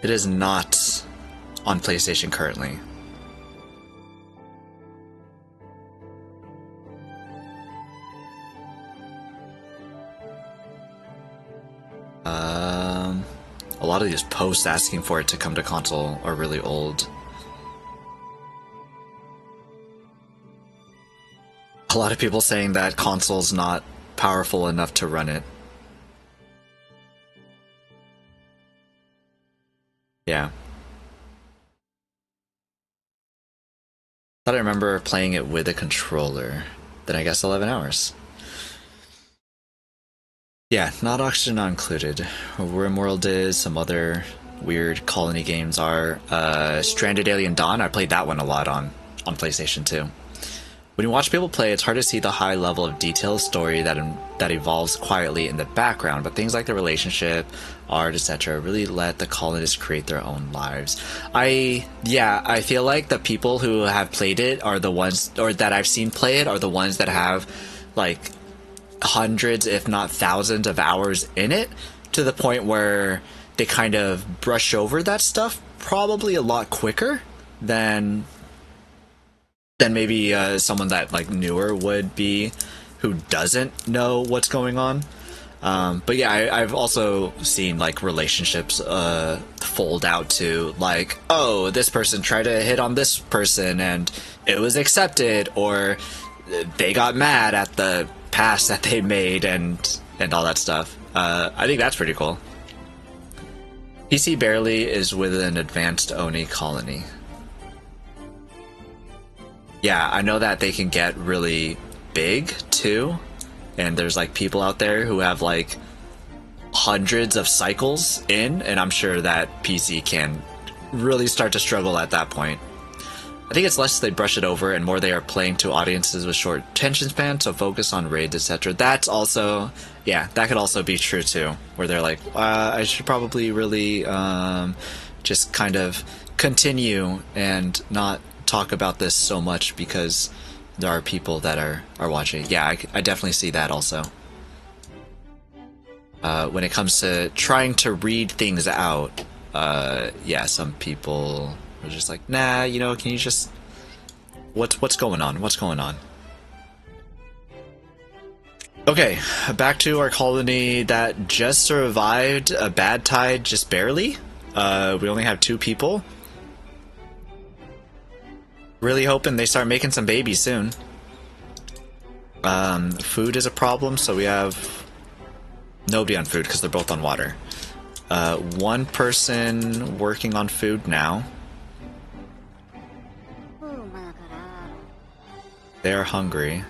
It is not on PlayStation currently. A lot of these posts asking for it to come to console are really old. A lot of people saying that console's not powerful enough to run it. Yeah. Thought I remember playing it with a controller. Then I guess 11 hours. Yeah, not Oxygen Not Included. RimWorld is, some other weird colony games are. Stranded Alien Dawn, I played that one a lot on PlayStation 2. When you watch people play, it's hard to see the high level of detailed story that evolves quietly in the background, but things like the relationship, art, etc. really let the colonists create their own lives. I feel like the people who have played it are the ones, or that I've seen play it, are the ones that have, like, hundreds, if not thousands of hours in it, to the point where they kind of brush over that stuff probably a lot quicker than maybe someone that like newer would be, who doesn't know what's going on. But yeah, I've also seen like relationships fold out to like, oh, this person tried to hit on this person and it was accepted, or they got mad at the pass that they made and all that stuff. I think that's pretty cool. PC barely is with an advanced Oni colony. Yeah, I know that they can get really big too, and there's like people out there who have like hundreds of cycles in, and I'm sure that PC can really start to struggle at that point. I think it's less they brush it over and more they are playing to audiences with short attention span, so focus on raids, etc. That's also, yeah, that could also be true too, where they're like, I should probably really just kind of continue and not talk about this so much because there are people that are watching. Yeah, I definitely see that also. When it comes to trying to read things out, yeah, some people are just like, nah, you know, can you just... What's going on? What's going on? Okay, back to our colony that just survived a bad tide, just barely. We only have 2 people. Really hoping they start making some babies soon. Food is a problem, so we have nobody on food because they're both on water. 1 person working on food now. They're hungry.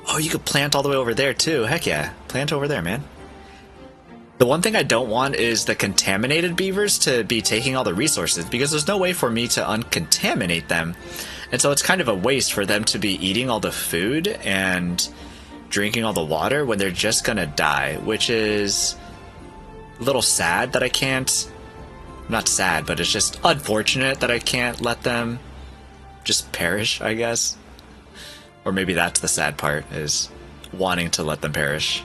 Oh, you could plant all the way over there too. Heck yeah, plant over there, man. The one thing I don't want is the contaminated beavers to be taking all the resources, because there's no way for me to uncontaminate them. And so it's kind of a waste for them to be eating all the food and drinking all the water when they're just gonna die, which is a little sad that I can't... Not sad, but it's just unfortunate that I can't let them just perish, I guess. Or maybe that's the sad part, is wanting to let them perish.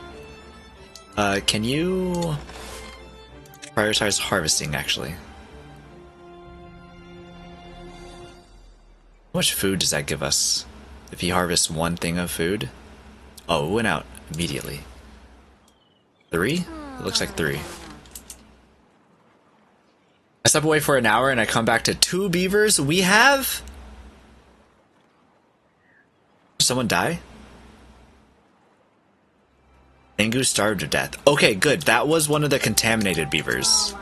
Can you prioritize harvesting, actually? How much food does that give us? If he harvests 1 thing of food? Oh, it went out immediately. 3? It looks like 3. I step away for an hour and I come back to 2 beavers. We have... Did someone die? Angu starved to death. Okay, good. That was one of the contaminated beavers.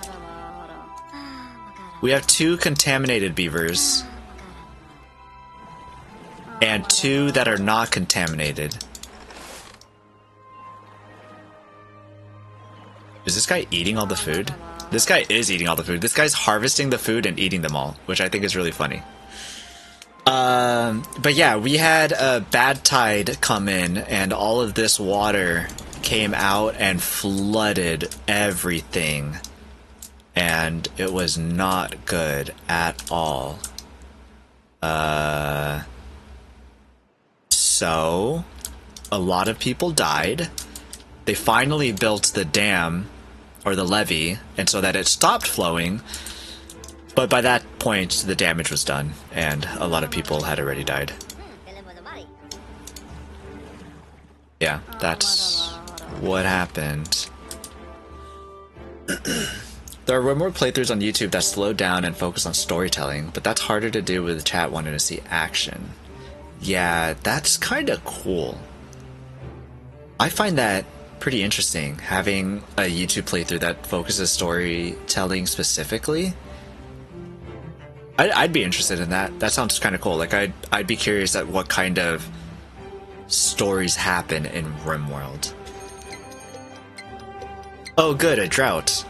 We have 2 contaminated beavers. And 2 that are not contaminated. Is this guy eating all the food? This guy is eating all the food. This guy's harvesting the food and eating them all, which I think is really funny. But yeah, we had a bad tide come in, and all of this water came out and flooded everything. And it was not good at all. So, a lot of people died. They finally built the dam, or the levee, and so that it stopped flowing. But by that point, the damage was done, and a lot of people had already died. Yeah, that's what happened. There are more playthroughs on YouTube that slow down and focus on storytelling, but that's harder to do with the chat wanting to see action. Yeah, that's kind of cool. I find that pretty interesting, having a YouTube playthrough that focuses storytelling specifically. I'd be interested in that. That sounds kind of cool. Like, I'd be curious at what kind of stories happen in RimWorld. Oh good, a drought.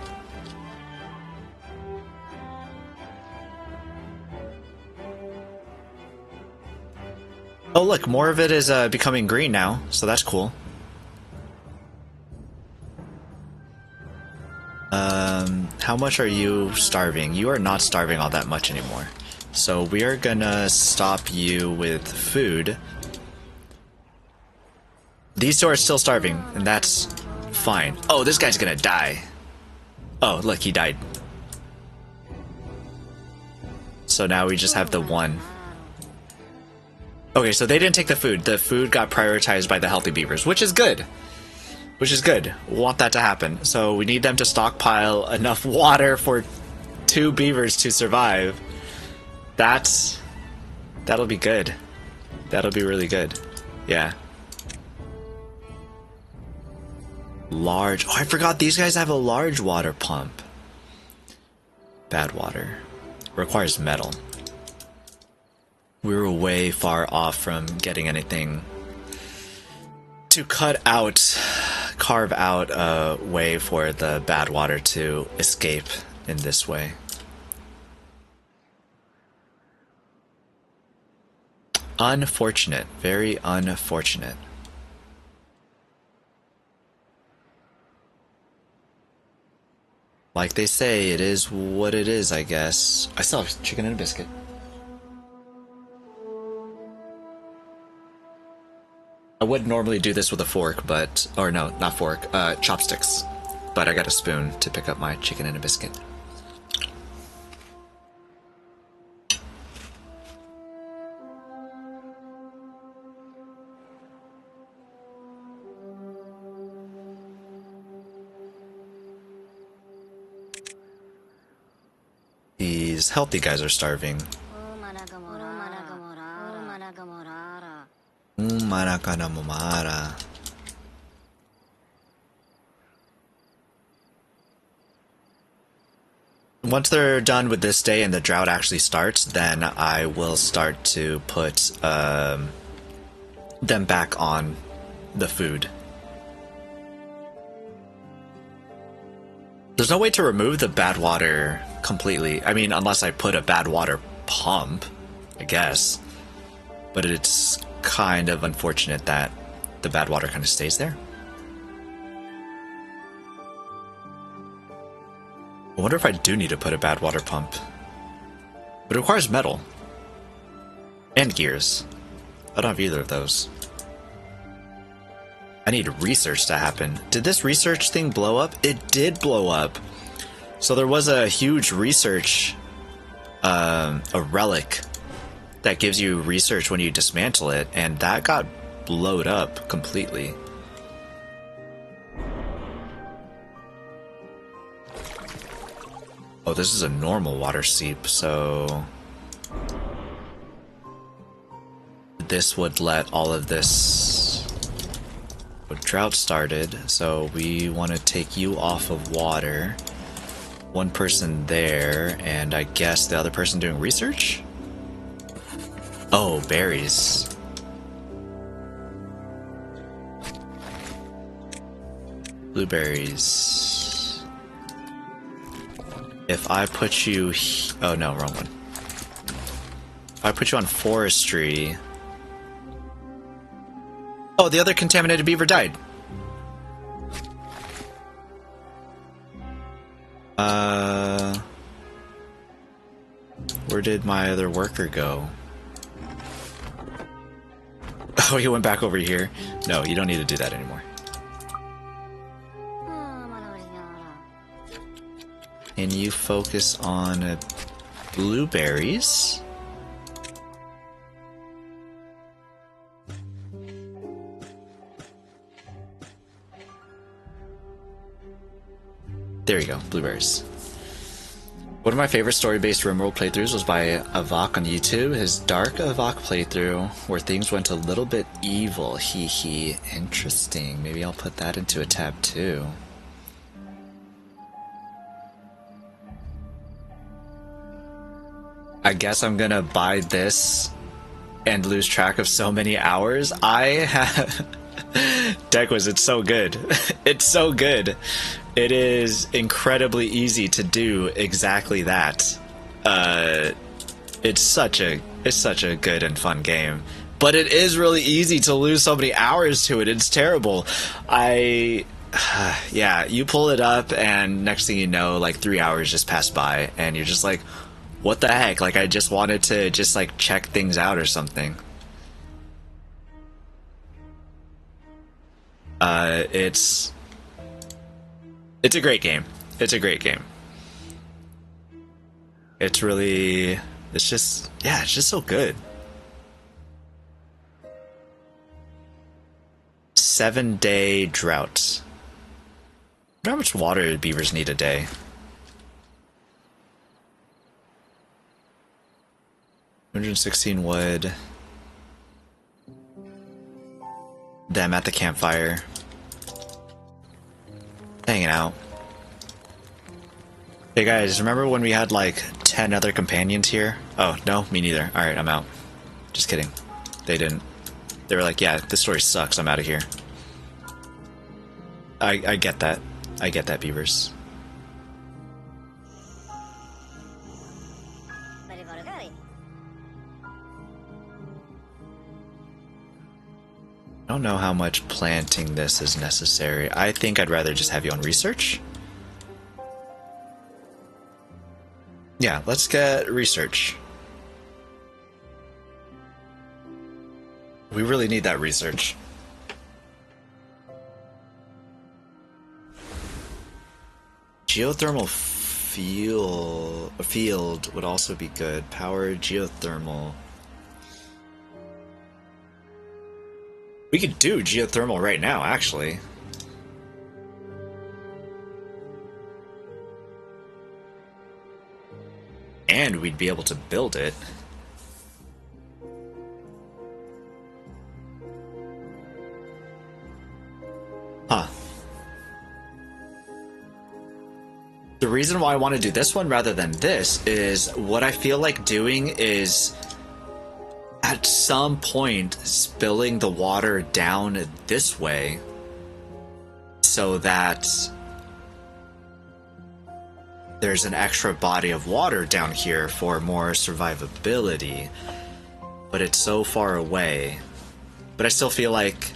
Oh look, more of it is becoming green now, so that's cool. How much are you starving? You are not starving all that much anymore. So we are gonna stop you with food. These 2 are still starving, and that's fine. Oh, this guy's gonna die. Oh, look, he died. So now we just have the 1. Okay, so they didn't take the food. The food got prioritized by the healthy beavers, which is good. which is good. We want that to happen. So we need them to stockpile enough water for 2 beavers to survive. That'll be good. That'll be really good. Yeah. Large. Oh, I forgot these guys have a large water pump. Bad water. Requires metal. We were way far off from getting anything to carve out a way for the bad water to escape in this way. Unfortunate. Very unfortunate. Like they say, it is what it is, I guess. I still have chicken and a biscuit. I would normally do this with a fork, but... Or no, not fork. Chopsticks. But I got a spoon to pick up my chicken and a biscuit. These healthy guys are starving. Once they're done with this day and the drought actually starts, then I will start to put them back on the food. There's no way to remove the bad water completely. I mean, unless I put a bad water pump, I guess. But it's kind of unfortunate that the bad water kind of stays there. I wonder if I do need to put a bad water pump. But it requires metal. And gears. I don't have either of those. I need research to happen. Did this research thing blow up? It did blow up. So there was a huge research, a relic that gives you research when you dismantle it, and that got blowed up completely. Oh, this is a normal water seep, so this would let all of this... Drought started, so we want to take you off of water. One person there, and I guess the other person doing research? Oh, berries. Blueberries. If I put you... Oh no, wrong one. If I put you on forestry... Oh, the other contaminated beaver died. Where did my other worker go? Oh, he went back over here. No, you don't need to do that anymore. And you focus on blueberries. There you go, blueberries. One of my favorite story-based RimWorld playthroughs was by Avok on YouTube. His Dark Avok playthrough, where things went a little bit evil. Hee hee. Interesting. Maybe I'll put that into a tab too. I guess I'm gonna buy this and lose track of so many hours. I have... Deckwas, it's so good. It's so good. It is incredibly easy to do exactly that. It's such a good and fun game. But it is really easy to lose so many hours to it. It's terrible. Yeah, you pull it up and next thing you know, like 3 hours just pass by and you're just like, what the heck? Like, I just wanted to just like check things out or something. It's a great game. It's a great game. It's really, it's just so good. 7-day drought. How much water do beavers need a day? $116 wood. Them at the campfire. Hanging out. Hey guys, remember when we had like 10 other companions here? Oh, no, me neither. Alright, I'm out. Just kidding. They didn't. They were like, yeah, this story sucks, I'm out of here. I get that. I get that, beavers. I don't know how much planting this is necessary. I think I'd rather just have you on research. Yeah, let's get research. We really need that research. Geothermal field would also be good. Power geothermal. We could do geothermal right now, actually. And we'd be able to build it. Huh. The reason why I want to do this one rather than this is what I feel like doing is at some point spilling the water down this way so that there's an extra body of water down here for more survivability, but it's so far away. But I still feel like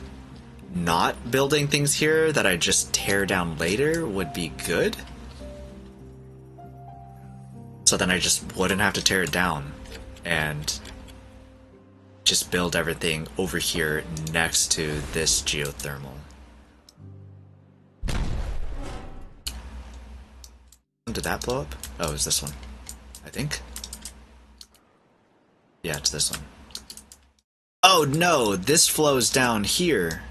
not building things here that I just tear down later would be good. So then I just wouldn't have to tear it down and just build everything over here next to this geothermal. Did that blow up? Oh, it's this one, I think. Yeah, it's this one. Oh no, this flows down here.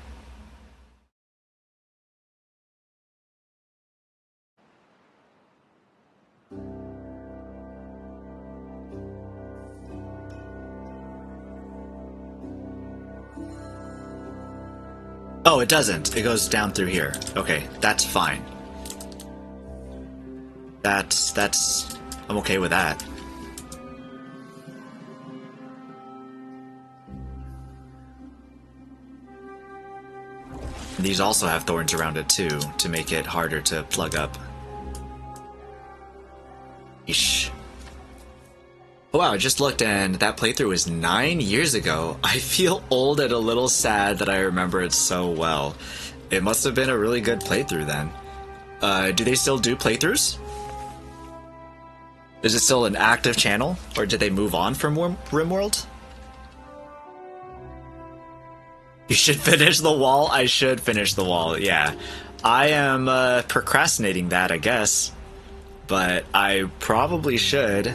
Oh, it doesn't. It goes down through here. Okay, that's fine. That's... I'm okay with that. These also have thorns around it too, to make it harder to plug up. Eesh. Oh, wow, I just looked and that playthrough was 9 years ago. I feel old and a little sad that I remember it so well. It must have been a really good playthrough then. Do they still do playthroughs? Is it still an active channel? Or did they move on from RimWorld? You should finish the wall? I should finish the wall, yeah. I am procrastinating that, I guess. But I probably should.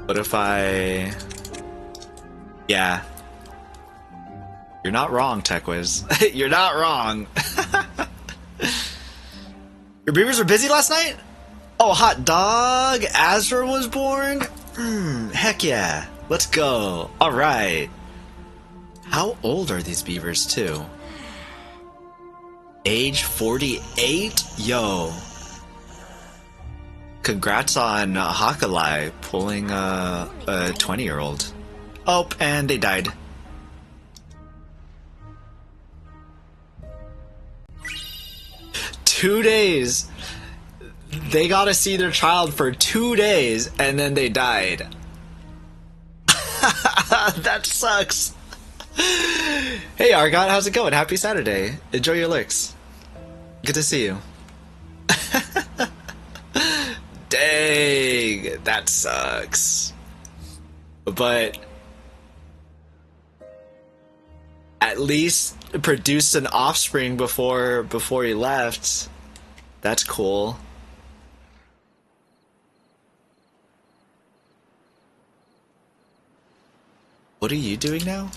What if I... Yeah. You're not wrong, TechWiz. You're not wrong. Your beavers were busy last night? Oh, hot dog! Azra was born? Heck yeah. Let's go. Alright. How old are these beavers, too? Age 48? Yo. Congrats on Hakalai pulling a 20-year-old. Oh, and they died. Two days. They got to see their child for 2 days, and then they died. That sucks. Hey, Argot, how's it going? Happy Saturday. Enjoy your licks. Good to see you. Dang, that sucks. But at least produced an offspring before he left. That's cool. What are you doing now?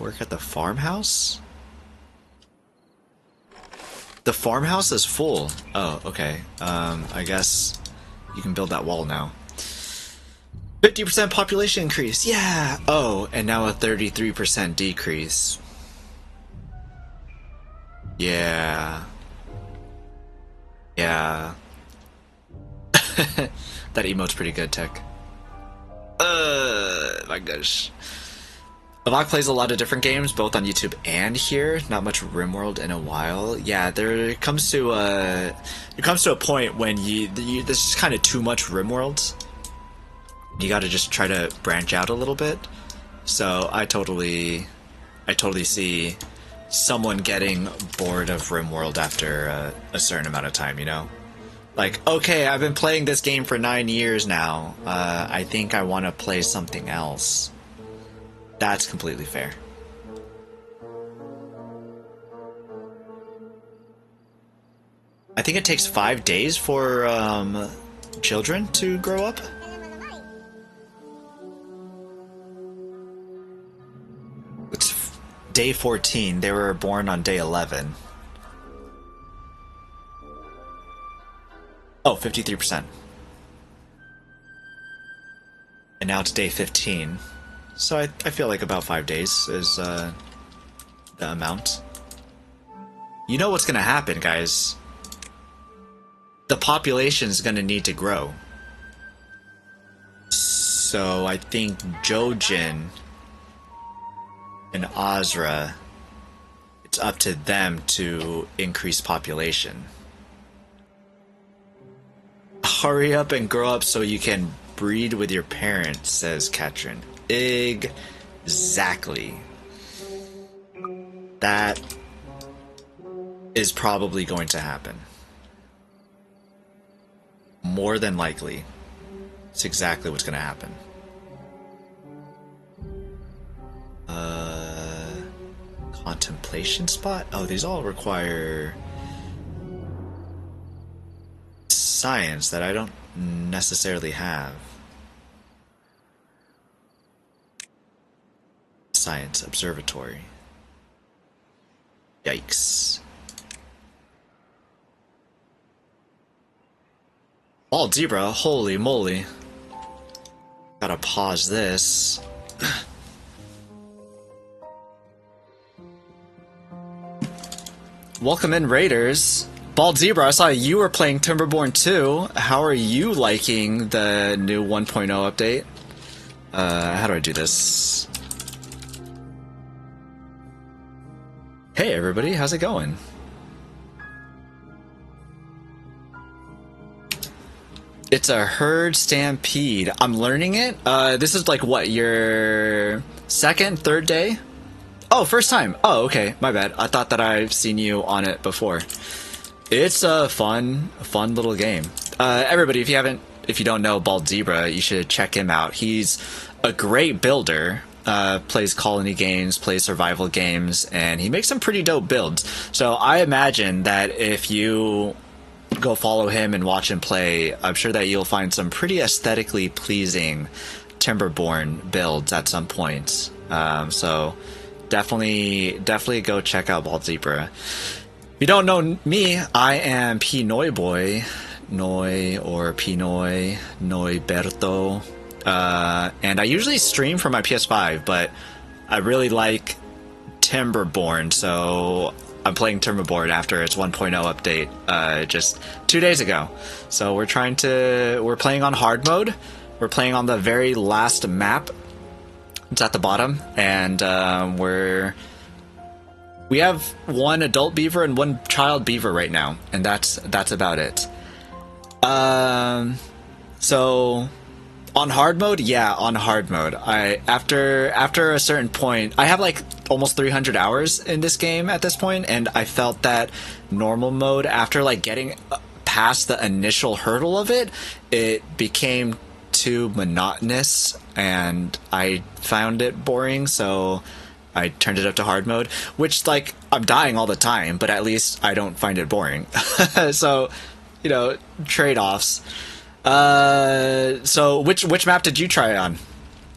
Work at the farmhouse? The farmhouse is full. Oh, okay. I guess you can build that wall now. 50% population increase. Yeah. Oh, and now a 33% decrease. Yeah. Yeah. That emote's pretty good, Tech. My gosh. Avok plays a lot of different games, both on YouTube and here. Not much RimWorld in a while. Yeah, there comes to a point when there's just kind of too much RimWorld. You got to just try to branch out a little bit. So I totally see someone getting bored of RimWorld after a certain amount of time. You know, like, okay, I've been playing this game for 9 years now. I think I want to play something else. That's completely fair. I think it takes 5 days for children to grow up. It's day 14. They were born on day 11. Oh, 53%. And now it's day 15. So I feel like about 5 days is the amount. You know what's gonna happen, guys. The population is gonna need to grow. So I think Jojin and Azra, it's up to them to increase population. Hurry up and grow up so you can breed with your parents, says Katrin. Exactly. That is probably going to happen. More than likely. It's exactly what's going to happen. Contemplation spot? Oh, these all require science that I don't necessarily have. Science observatory. Yikes. Bald zebra, holy moly. Gotta pause this. Welcome in, Raiders. Bald Zebra, I saw you were playing Timberborn 2. How are you liking the new 1.0 update? How do I do this? Hey everybody, how's it going? It's a herd stampede. I'm learning it. This is like what, your second, third day? Oh, first time. Oh, okay, my bad. I thought that I've seen you on it before. It's a fun little game. Everybody, if you don't know Bald Zebra, you should check him out. He's a great builder. Plays colony games, plays survival games, and he makes some pretty dope builds. So I imagine that if you go follow him and watch him play, I'm sure that you'll find some pretty aesthetically pleasing Timberborn builds at some point. So definitely go check out Bald Zebra. If you don't know me, I am P-NoyBoy, Noy or P-Noy, Noyberto. And I usually stream from my PS5, but I really like Timberborn, so I'm playing Timberborn after its 1.0 update just 2 days ago. So we're playing on hard mode. We're playing on the very last map. It's at the bottom, and we have one adult beaver and one child beaver right now, and that's about it. So on hard mode, yeah, on hard mode. After a certain point, I have like almost 300 hours in this game at this point, and I felt that normal mode, after like getting past the initial hurdle of it, it became too monotonous, and I found it boring, so I turned it up to hard mode, which, like, I'm dying all the time, but at least I don't find it boring. So, you know, trade-offs. So which map did you try on?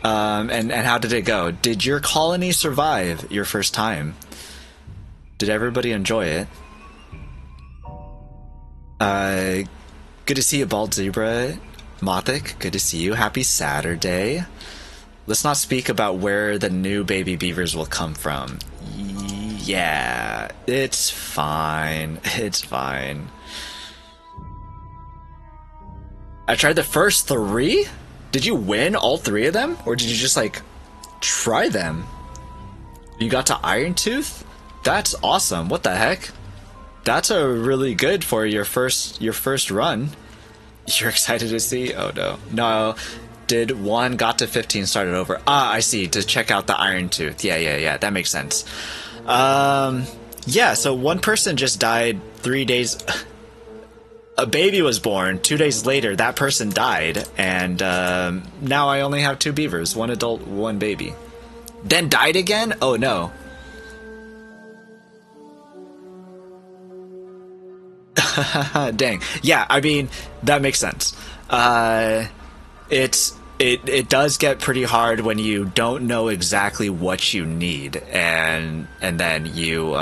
And how did it go? Did your colony survive your first time? Did everybody enjoy it? Good to see you, Bald Zebra. Mothic, good to see you. Happy Saturday. Let's not speak about where the new baby beavers will come from. Yeah, it's fine. It's fine. I tried the first 3? Did you win all 3 of them? Or did you just, like, try them? You got to Iron Tooth? That's awesome. What the heck? That's a really good for your first run. You're excited to see? Oh, no. No. Did 1 got to 15 started over? Ah, I see. To check out the Iron Tooth. Yeah. That makes sense. Yeah, so 1 person just died 3 days... A baby was born. 2 days later, that person died. And now I only have 2 beavers. 1 adult, 1 baby. Then died again? Oh, no. Dang. Yeah, I mean, that makes sense. It does get pretty hard when you don't know exactly what you need, and then you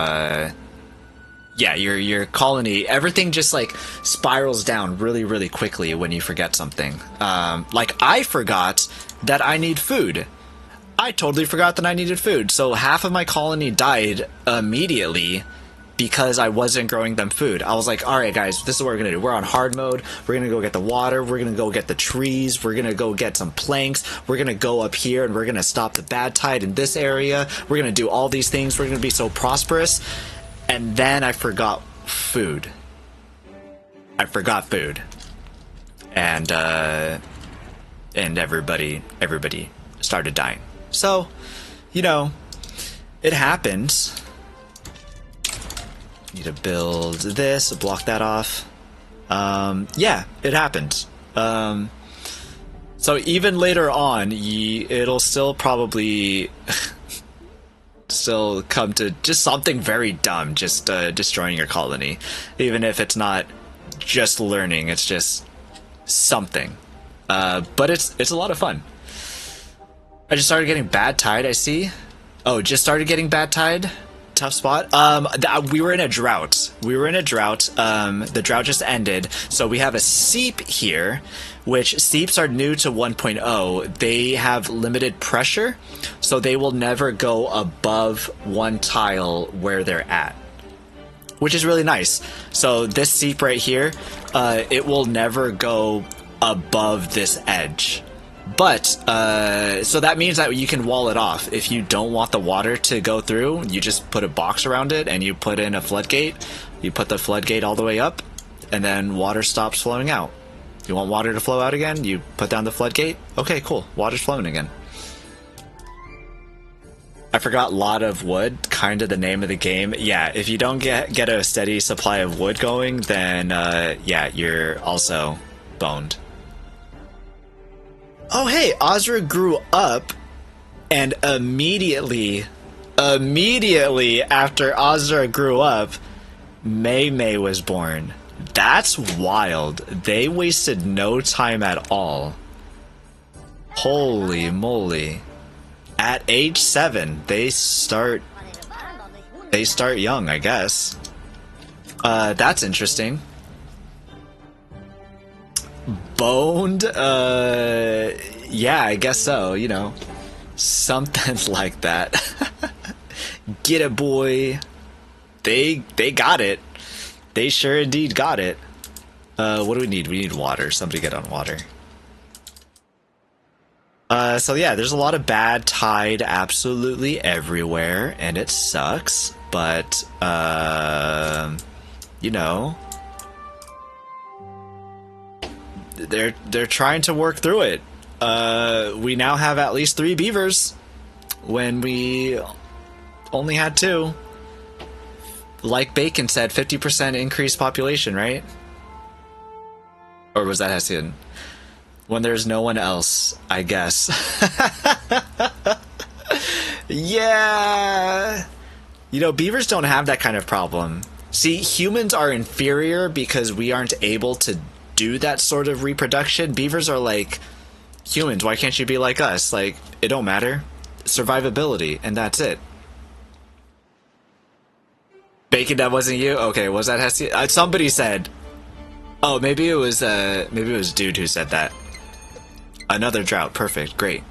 yeah, your colony, everything just like spirals down really quickly when you forget something. Like I forgot that I need food. I totally forgot that I needed food, so half of my colony died immediately because I wasn't growing them food. I was like, all right, guys, this is what we're going to do. We're on hard mode. We're going to go get the water. We're going to go get the trees. We're going to go get some planks. We're going to go up here, and we're going to stop the bad tide in this area. We're going to do all these things. We're going to be so prosperous. And then I forgot food. And everybody started dying. So, you know, it happens. Need to build this, block that off. Yeah, it happens. So even later on, it'll still probably still come to just something very dumb, just destroying your colony. Even if it's not just learning, it's just something. But it's a lot of fun. I just started getting bad tide, I see. Oh, just started getting bad tide? Tough spot. We were in a drought. The drought just ended, so we have a seep here, which seeps are new to 1.0. They have limited pressure, so they will never go above 1 tile where they're at, which is really nice. So this seep right here, it will never go above this edge. But, so that means that you can wall it off. If you don't want the water to go through, you just put a box around it and you put in a floodgate. You put the floodgate all the way up, and then water stops flowing out. You want water to flow out again? You put down the floodgate? Okay, cool. Water's flowing again. I forgot lot of wood, kind of the name of the game. Yeah, if you don't get a steady supply of wood going, then, yeah, you're also boned. Oh, hey, Ozra grew up, and immediately after Ozra grew up, May was born. That's wild. They wasted no time at all. Holy moly. At age 7, they start young, I guess. That's interesting. Boned? Yeah, I guess so, you know. Something like that. Get it, boy. They got it. They sure indeed got it. What do we need? We need water. Somebody get on water. So yeah, there's a lot of bad tide absolutely everywhere, and it sucks, but, you know, they're trying to work through it. We now have at least 3 beavers when we only had 2. Like Bacon said, 50% increased population, right? Or was that Hessian? When there's no one else, I guess. Yeah! You know, beavers don't have that kind of problem. See, humans are inferior because we aren't able to do that sort of reproduction. Beavers are like, humans, why can't you be like us? Like, it don't matter. Survivability, and that's it. Bacon, that wasn't you? Okay, was that Hestia? Somebody said. Oh, maybe it was Dude who said that. Another drought, perfect, great,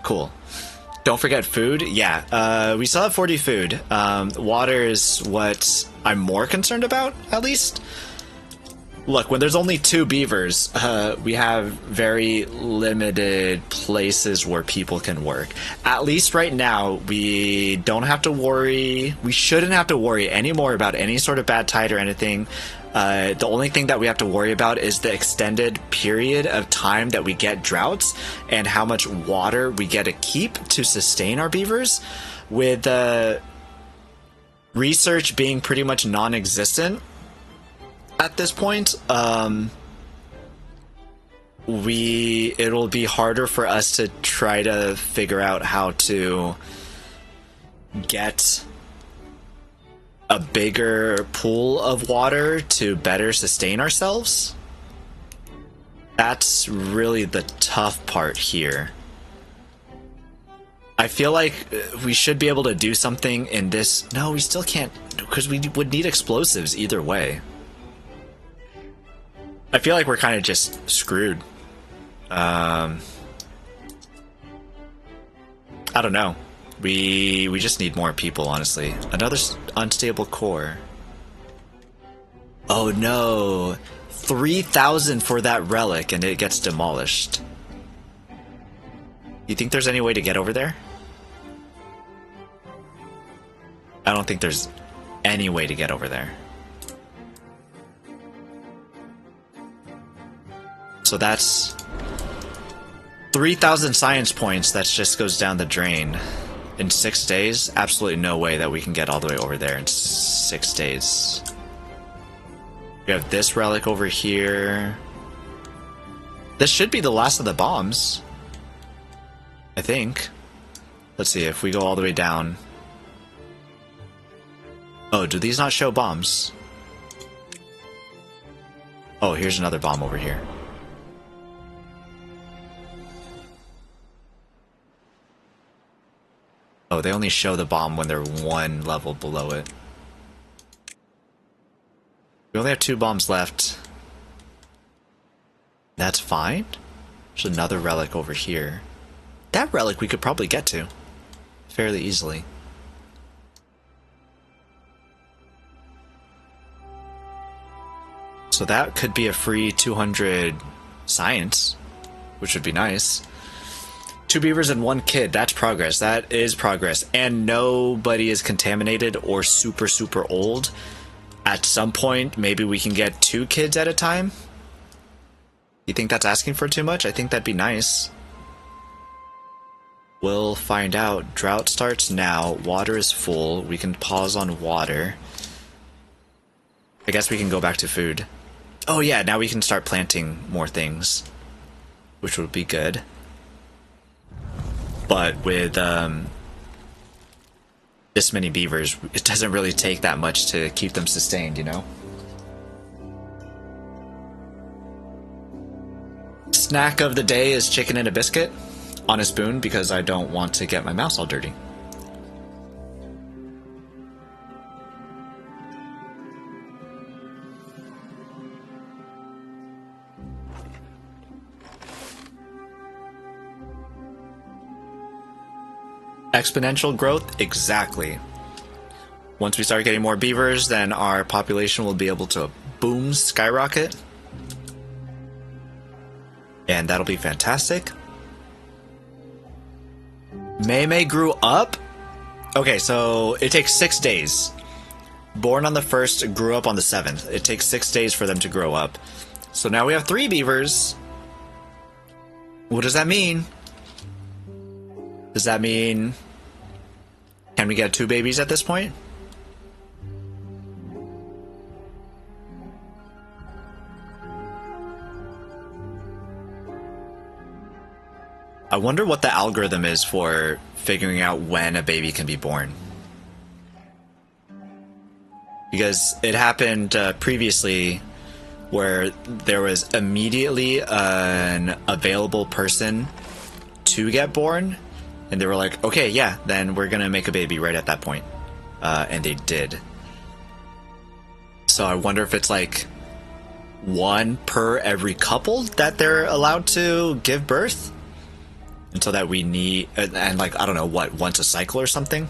cool. Don't forget food. Yeah, we still have 40 food. Water is what I'm more concerned about, at least. Look, when there's only 2 beavers, we have very limited places where people can work. At least right now, we don't have to worry. We shouldn't have to worry anymore about any sort of bad tide or anything. The only thing that we have to worry about is the extended period of time that we get droughts and how much water we get to keep to sustain our beavers. With research being pretty much non-existent at this point, it'll be harder for us to try to figure out how to get a bigger pool of water to better sustain ourselves. That's really the tough part here. I feel like we should be able to do something in this. No, we still can't, because we would need explosives either way. I feel like we're kind of just screwed. I don't know. We just need more people, honestly. Another unstable core. Oh no! 3,000 for that relic and it gets demolished. You think there's any way to get over there? I don't think there's any way to get over there. So that's 3,000 science points that just goes down the drain. In 6 days? Absolutely no way that we can get all the way over there in 6 days. We have this relic over here. This should be the last of the bombs, I think. Let's see if we go all the way down. Oh, do these not show bombs? Oh, here's another bomb over here. Oh, they only show the bomb when they're 1 level below it. We only have 2 bombs left. That's fine. There's another relic over here. That relic we could probably get to fairly easily. So that could be a free 200 science, which would be nice. 2 beavers and 1 kid. That's progress. That is progress. And nobody is contaminated or super, super old. At some point, maybe we can get 2 kids at a time. You think that's asking for too much? I think that'd be nice. We'll find out. Drought starts now. Water is full. We can pause on water. I guess we can go back to food. Oh yeah, now we can start planting more things, which would be good. But with this many beavers, it doesn't really take that much to keep them sustained, you know? Snack of the day is chicken and a biscuit on a spoon because I don't want to get my mouse all dirty. Exponential growth? Exactly. Once we start getting more beavers, then our population will be able to boom skyrocket. And that'll be fantastic. May grew up? Okay, so it takes 6 days. Born on the 1st, grew up on the 7th. It takes 6 days for them to grow up. So now we have 3 beavers. What does that mean? Does that mean... Can we get 2 babies at this point? I wonder what the algorithm is for figuring out when a baby can be born. Because it happened previously where there was immediately an available person to get born, And they were like, okay, yeah, then we're gonna make a baby right at that point. And they did. So I wonder if it's like one per every couple that they're allowed to give birth. And so that we need, and like, I don't know, what, once a cycle or something?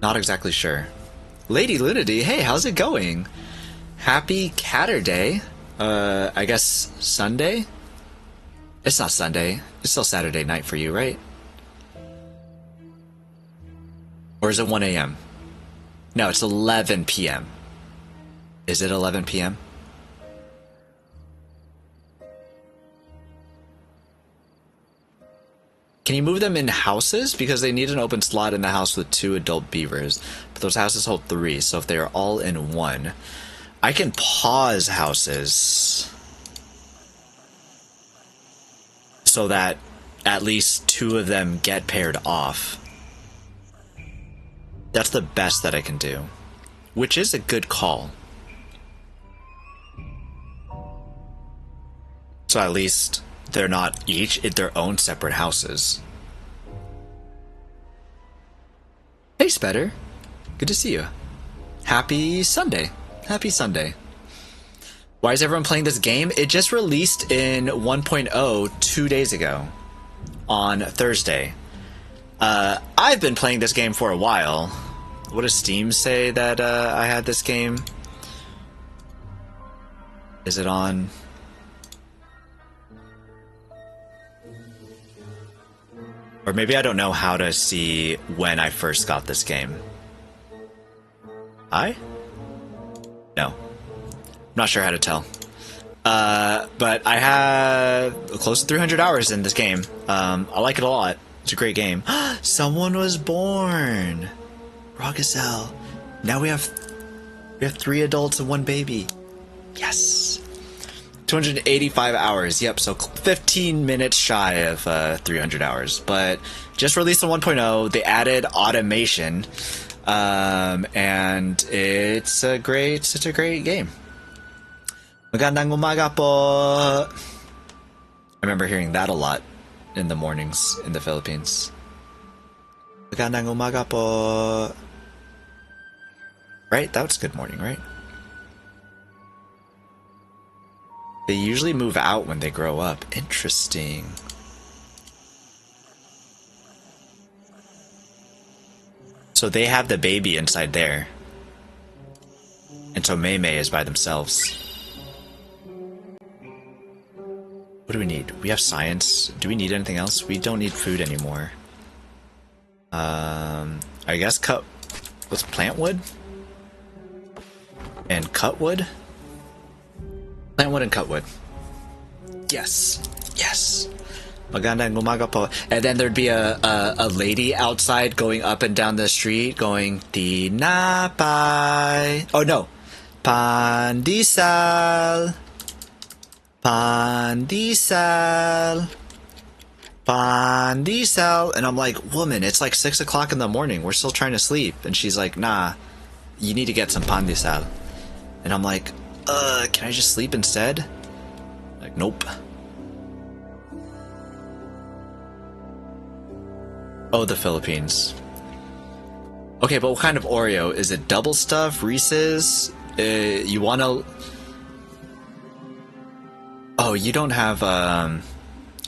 Not exactly sure. Lady Lunity, hey, how's it going? Happy Catterday. I guess Sunday? It's not Sunday. It's still Saturday night for you, right? Or is it 1 a.m.? No, it's 11 p.m. Is it 11 p.m.? Can you move them in houses? Because they need an open slot in the house with 2 adult beavers. But those houses hold 3, so if they are all in one... I can pause houses so that at least 2 of them get paired off. That's the best that I can do, which is a good call. So at least they're not each in their own separate houses. Hey, Spetter. Good to see you. Happy Sunday. Happy Sunday. Why is everyone playing this game? It just released in 1.0 2 days ago on Thursday. I've been playing this game for a while. What does Steam say that I had this game? Is it on? Or maybe I don't know how to see when I first got this game. No. I'm not sure how to tell. But I have close to 300 hours in this game. I like it a lot. It's a great game. Someone was born! Rogazel. Now we have 3 adults and 1 baby. Yes! 285 hours. Yep, so 15 minutes shy of 300 hours. But just released in 1.0. They added automation. And it's a great game. Magandang umaga po. I remember hearing that a lot in the mornings in the Philippines. Magandang umaga po. Right? That was good morning, right? They usually move out when they grow up. Interesting. So they have the baby inside there. And so Mei Mei is by themselves. What do we need? We have science. Do we need anything else? We don't need food anymore. I guess let's plant wood? And cut wood? Plant wood and cut wood. Yes. Yes. Magandang umaga po. And then there'd be a lady outside going up and down the street going, Tinapay. Oh no. Pandesal. Pandesal. Pandesal. And I'm like, woman, it's like 6 o'clock in the morning. We're still trying to sleep. And she's like, nah, you need to get some pandesal. And I'm like, can I just sleep instead? Like, nope. Oh, the Philippines. Okay, but what kind of Oreo? Is it double stuff? Reese's? You wanna... Oh, you don't have, I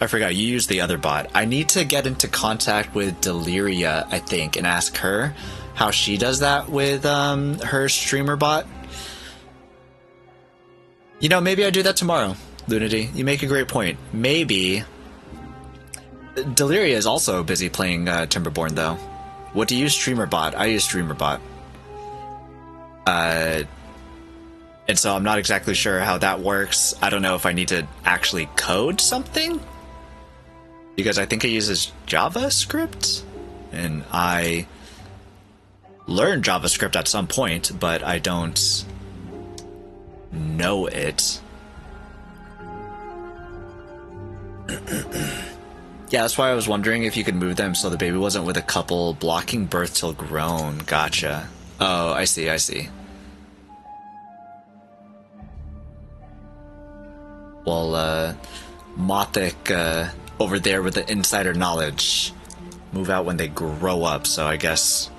forgot, you used the other bot. I need to get into contact with Deliria, I think, and ask her how she does that with, her streamer bot. You know, maybe I do that tomorrow, Lunity. You make a great point. Maybe... Deliria is also busy playing Timberborn, though. What do you use, StreamerBot? I use StreamerBot. And so I'm not exactly sure how that works. I don't know if I need to actually code something, because I think it uses JavaScript, and I learned JavaScript at some point, but I don't know it. Yeah, that's why I was wondering if you could move them so the baby wasn't with a couple blocking birth till grown. Gotcha. Oh, I see, I see. Well, Mothic over there with the insider knowledge. Move out when they grow up, so I guess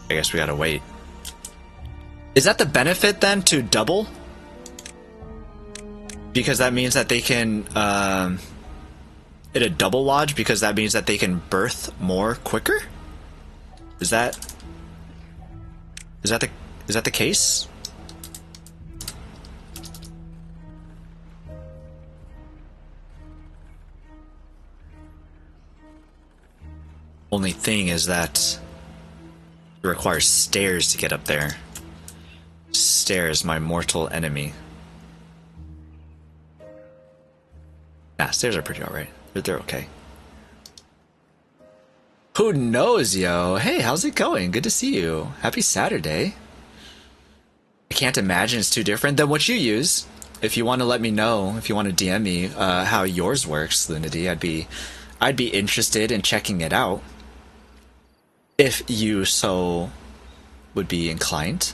we gotta wait. Is that the benefit then, to double? Because that means that they can it a double lodge, because that means that they can birth more quicker? Is that the case? Only thing is that it requires stairs to get up there. Stairs, my mortal enemy. Nah, stairs are pretty alright. They're okay. Who knows, yo? Hey, how's it going? Good to see you. Happy Saturday. I can't imagine it's too different than what you use. If you want to let me know, if you want to DM me how yours works, Lunity, I'd be interested in checking it out. If you so would be inclined.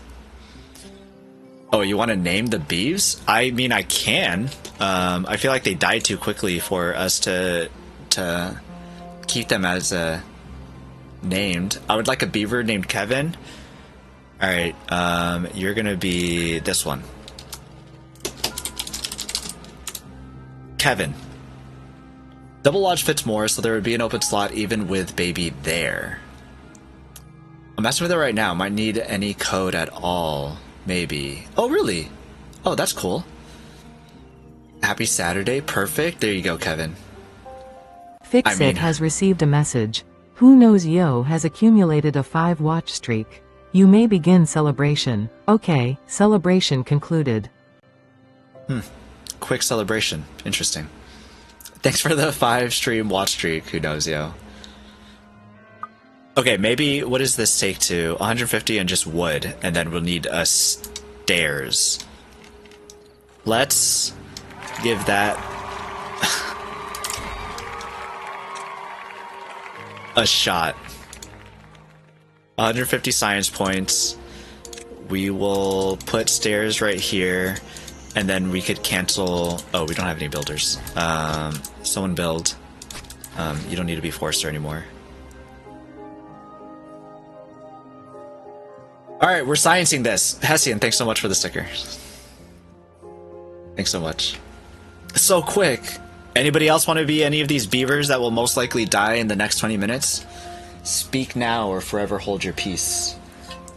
Oh, you want to name the beeves? I mean, I can. I feel like they died too quickly for us to keep them as named. I would like a beaver named Kevin. All right, you're gonna be this one, Kevin. Double lodge fits more, so there would be an open slot even with baby there. I'm messing with it right now. Might need any code at all. Maybe. Oh, really? Oh, that's cool. Happy Saturday. Perfect. There you go, Kevin. Fixit has received a message. Who knows Yo has accumulated a 5-watch streak. You may begin celebration. Okay, celebration concluded. Quick celebration. Interesting. Thanks for the 5-stream watch streak. Who knows, Yo? Okay, maybe, what does this take to? 150 and just wood, and then we'll need stairs. Let's give that a shot. 150 science points. We will put stairs right here, and then we could cancel... Oh, we don't have any builders. Someone build. You don't need to be Forester anymore. Alright, we're sciencing this. Hessian, thanks so much for the sticker. Thanks so much. So quick. Anybody else want to be any of these beavers that will most likely die in the next 20 minutes? Speak now or forever hold your peace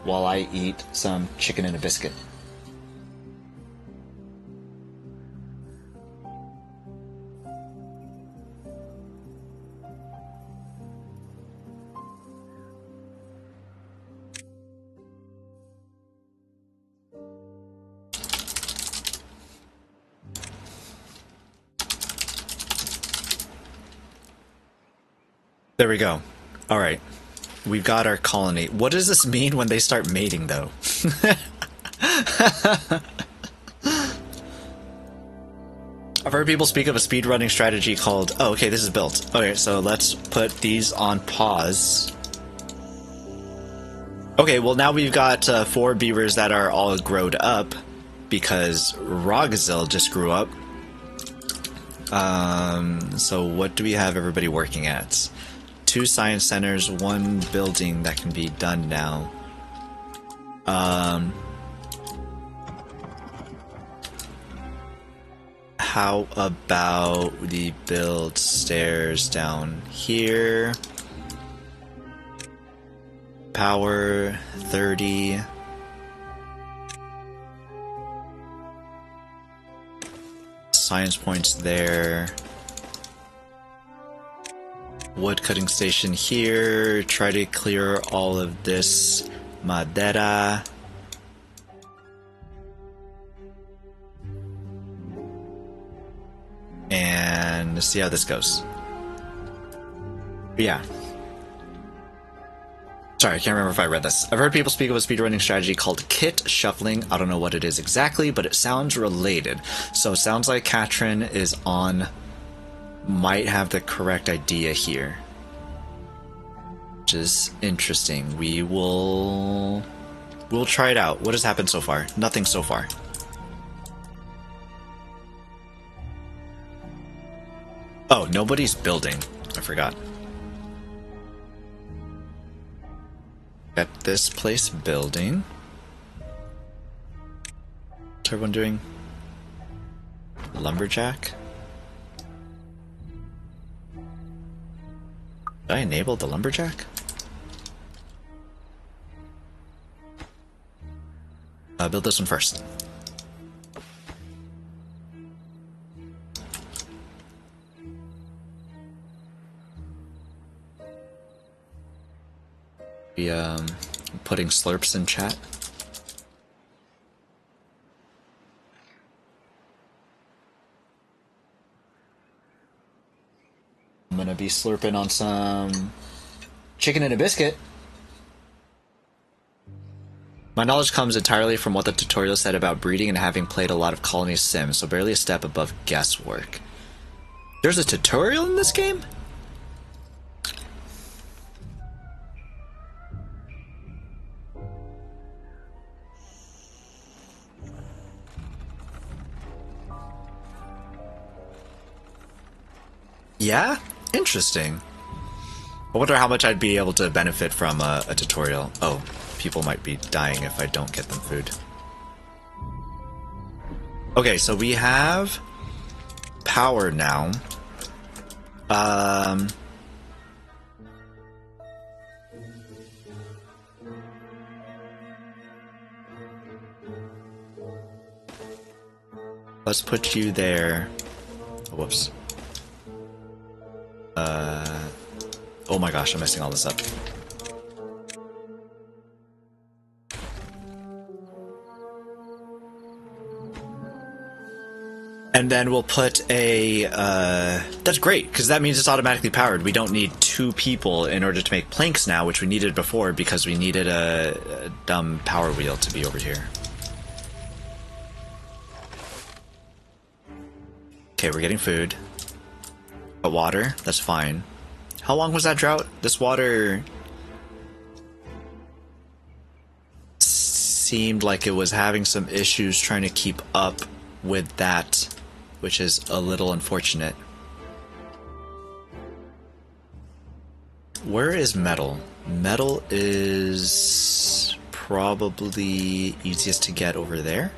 while I eat some chicken and a biscuit. There we go. All right. We've got our colony. What does this mean when they start mating, though? I've heard people speak of a speedrunning strategy called... Oh, okay, this is built. Okay, so let's put these on pause. Okay, well, now we've got 4 beavers that are all growed up because Rogazil just grew up. So what do we have everybody working at? 2 science centers, 1 building that can be done now. How about we build stairs down here? Power 30. Science points there. Wood cutting station here. Try to clear all of this madera. And see how this goes. Yeah. Sorry, I can't remember if I read this. I've heard people speak of a speedrunning strategy called kit shuffling. I don't know what it is exactly, but it sounds related. So it sounds like Katrin is on... might have the correct idea here. Which is interesting. We'll try it out. What has happened so far? Nothing so far. Oh, nobody's building. I forgot. Got this place building. What's everyone doing? Lumberjack? Did I enable the lumberjack? Build this one first. We putting slurps in chat. I'm gonna be slurping on some chicken and a biscuit. My knowledge comes entirely from what the tutorial said about breeding and having played a lot of Colony Sims, so barely a step above guesswork. There's a tutorial in this game? Yeah? Interesting. I wonder how much I'd be able to benefit from a tutorial. Oh, people might be dying if I don't get them food. Okay, so we have power now. Let's put you there. Oh, whoops. Oh my gosh, I'm messing all this up. And then we'll put a, that's great, because that means it's automatically powered. We don't need 2 people in order to make planks now, which we needed before because we needed a dumb power wheel to be over here. Okay, we're getting food. Got water, that's fine. How long was that drought? This water seemed like it was having some issues trying to keep up with that, which is a little unfortunate. Where is metal? Metal is probably easiest to get over there.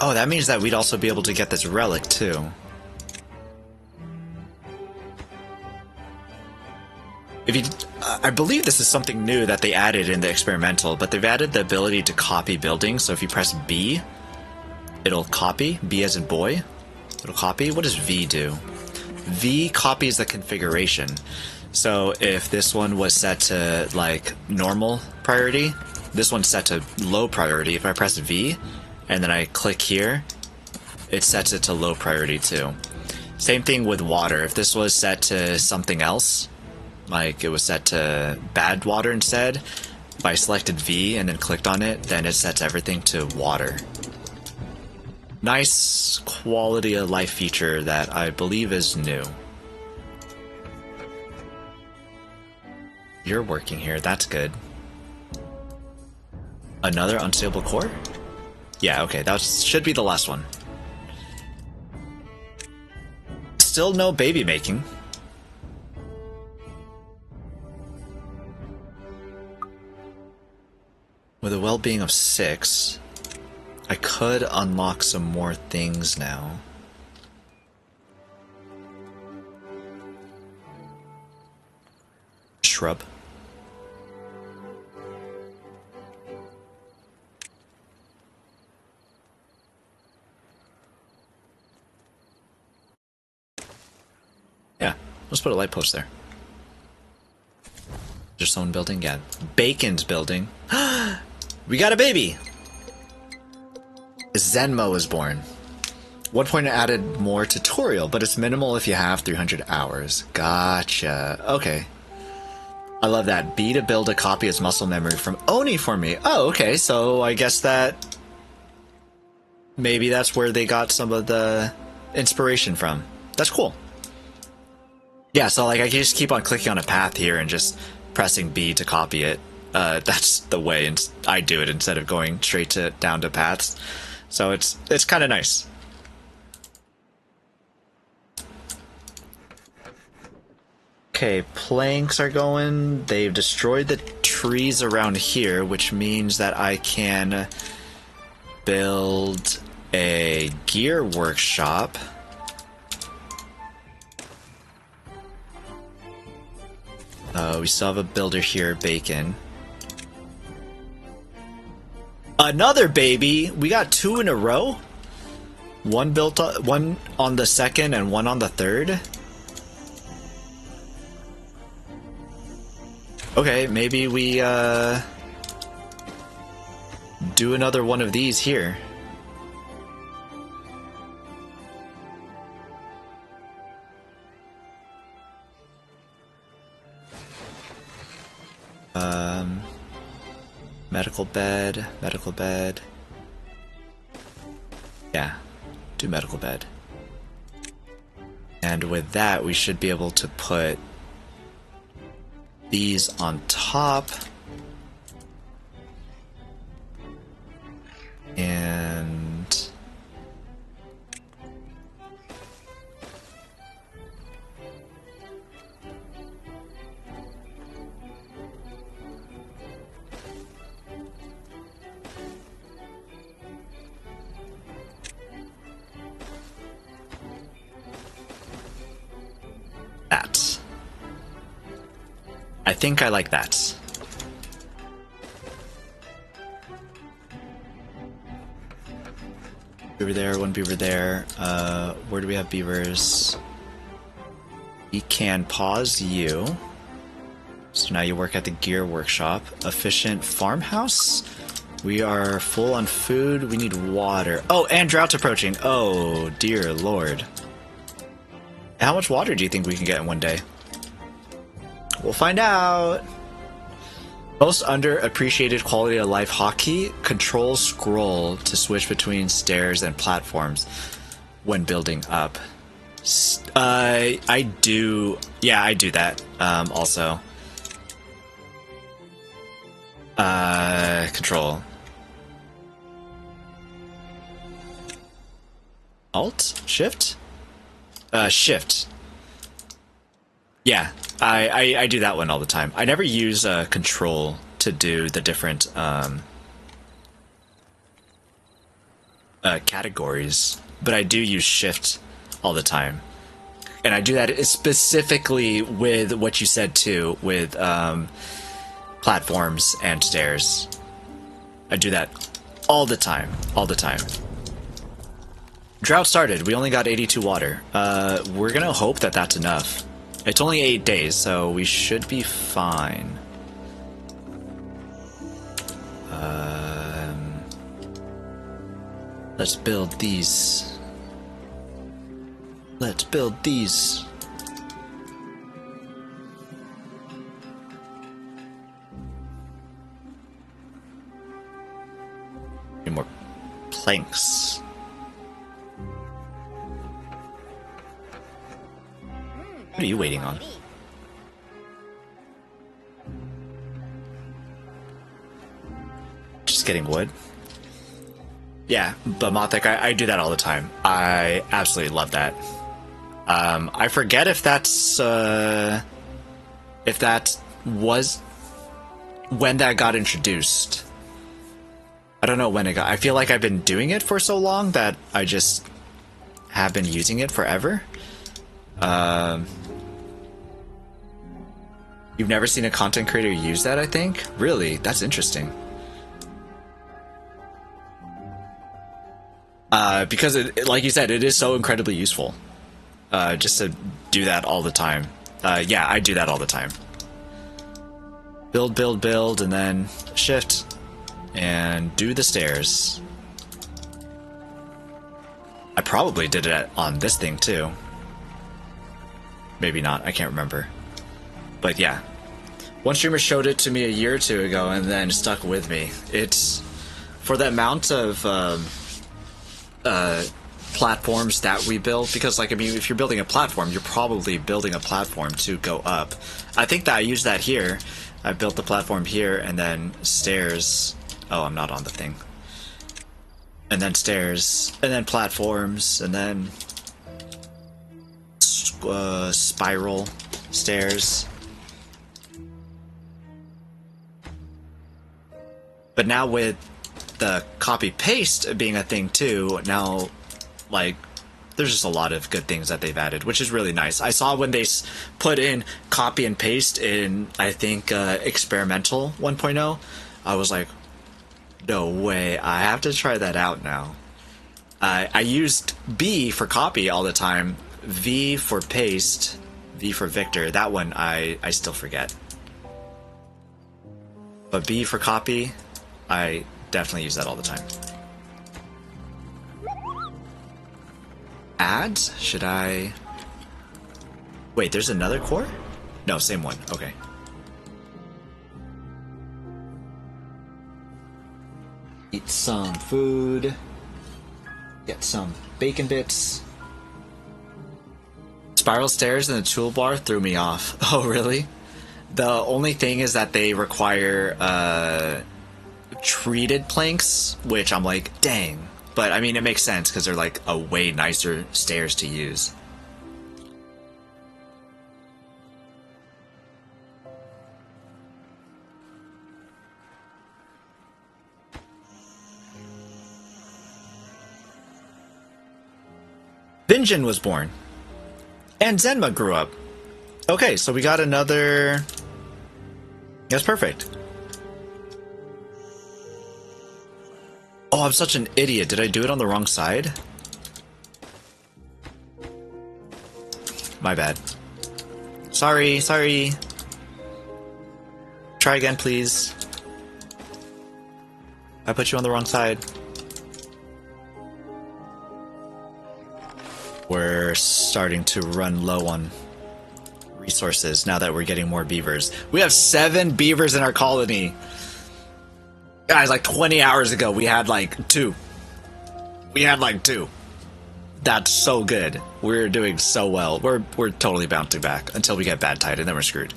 Oh, that means that we'd also be able to get this relic, too. If you, I believe this is something new that they added in the experimental, but they've added the ability to copy buildings, so if you press B, it'll copy. B as in boy. It'll copy. What does V do? V copies the configuration. So if this one was set to, like, normal priority, this one's set to low priority. If I press V, and then I click here, it sets it to low priority too. Same thing with water. If this was set to something else, like it was set to bad water instead, if I selected V and then clicked on it, then it sets everything to water. Nice quality of life feature that I believe is new. You're working here, that's good. Another unstable core? Yeah, okay, that should be the last one. Still no baby making. With a well-being of 6, I could unlock some more things now. Shrub. Yeah, let's put a light post there. Just someone building? Yeah. Bacon's building. We got a baby! Zenmo is born. 1 added more tutorial, but it's minimal if you have 300 hours. Gotcha. Okay. I love that. B to build a copy as muscle memory from Oni for me. Oh, okay. So I guess that maybe that's where they got some of the inspiration from. That's cool. Yeah, so like I can just keep on clicking on a path here and just pressing B to copy it. that's the way, and I do it instead of going straight down to paths. So it's kind of nice. Okay, planks are going. They've destroyed the trees around here, which means that I can build a gear workshop. We still have a builder here, Bacon. Another baby! We got 2 in a row? One on the second and one on the third? Okay, maybe we do another one of these here. Medical bed. Yeah, do medical bed. And with that, we should be able to put these on top. And that. I think I like that. Beaver there, one beaver there. Where do we have beavers? We can pause you. So now you work at the gear workshop. Efficient farmhouse. We are full on food. We need water. Oh, and drought's approaching. Oh, dear lord. How much water do you think we can get in one day? We'll find out. Most underappreciated quality of life hotkey. Control scroll to switch between stairs and platforms when building up. I do. Yeah, I do that. Also. Control. Alt? Shift? Shift. Yeah, I do that one all the time. I never use control to do the different categories, but I do use shift all the time. And I do that specifically with what you said too, with platforms and stairs. I do that all the time, all the time. Drought started. We only got 82 water. We're gonna hope that that's enough. It's only 8 days, so we should be fine. Let's build these. Let's build these. Need more planks. What are you waiting on? Just getting wood? Yeah, but Mothek, I do that all the time. I absolutely love that. I forget if that was when that got introduced. I don't know when it got. I feel like I've been doing it for so long that I just have been using it forever. You've never seen a content creator use that, I think? Really? That's interesting. Because, like you said, it is so incredibly useful. Just to do that all the time. Yeah, I do that all the time. Build, build, build, and then shift. And do the stairs. I probably did it on this thing, too. Maybe not, I can't remember. But yeah. One streamer showed it to me a year or two ago and then stuck with me. It's... For the amount of platforms that we build, because like, I mean, if you're building a platform, you're probably building a platform to go up. I think that I used that here. I built the platform here and then stairs. Oh, I'm not on the thing. And then stairs and then platforms and then spiral stairs. But now with the copy paste being a thing too, now like there's just a lot of good things that they've added, which is really nice. I saw when they put in copy and paste in, I think, experimental 1.0, I was like, no way, I have to try that out now. I used B for copy all the time, V for paste, V for Victor. That one I still forget. But B for copy, I definitely use that all the time. Ads? Should I... Wait, there's another core? No, same one. Okay. Eat some food. Get some bacon bits. Spiral stairs in the toolbar threw me off. Oh, really? The only thing is that they require treated planks, which I'm like, dang. But I mean, it makes sense because they're like a way nicer stairs to use. Vinjin was born. And Zenma grew up. Okay, so we got another... That's perfect. Oh, I'm such an idiot. Did I do it on the wrong side? My bad. Sorry, sorry. Try again, please. I put you on the wrong side. We're starting to run low on resources now that we're getting more beavers. We have 7 beavers in our colony. Guys, like 20 hours ago, we had like 2. We had like 2. That's so good. We're doing so well. We're totally bouncing back until we get bad tide, and then we're screwed.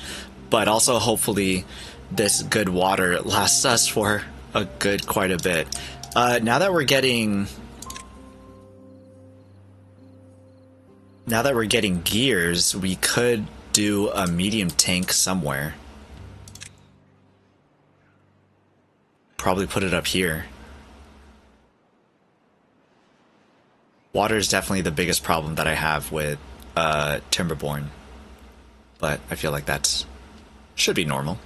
But also, hopefully, this good water lasts us for a good quite a bit. Now that we're getting gears, we could do a medium tank somewhere. Probably put it up here. Water is definitely the biggest problem that I have with Timberborn, but I feel like that's should be normal.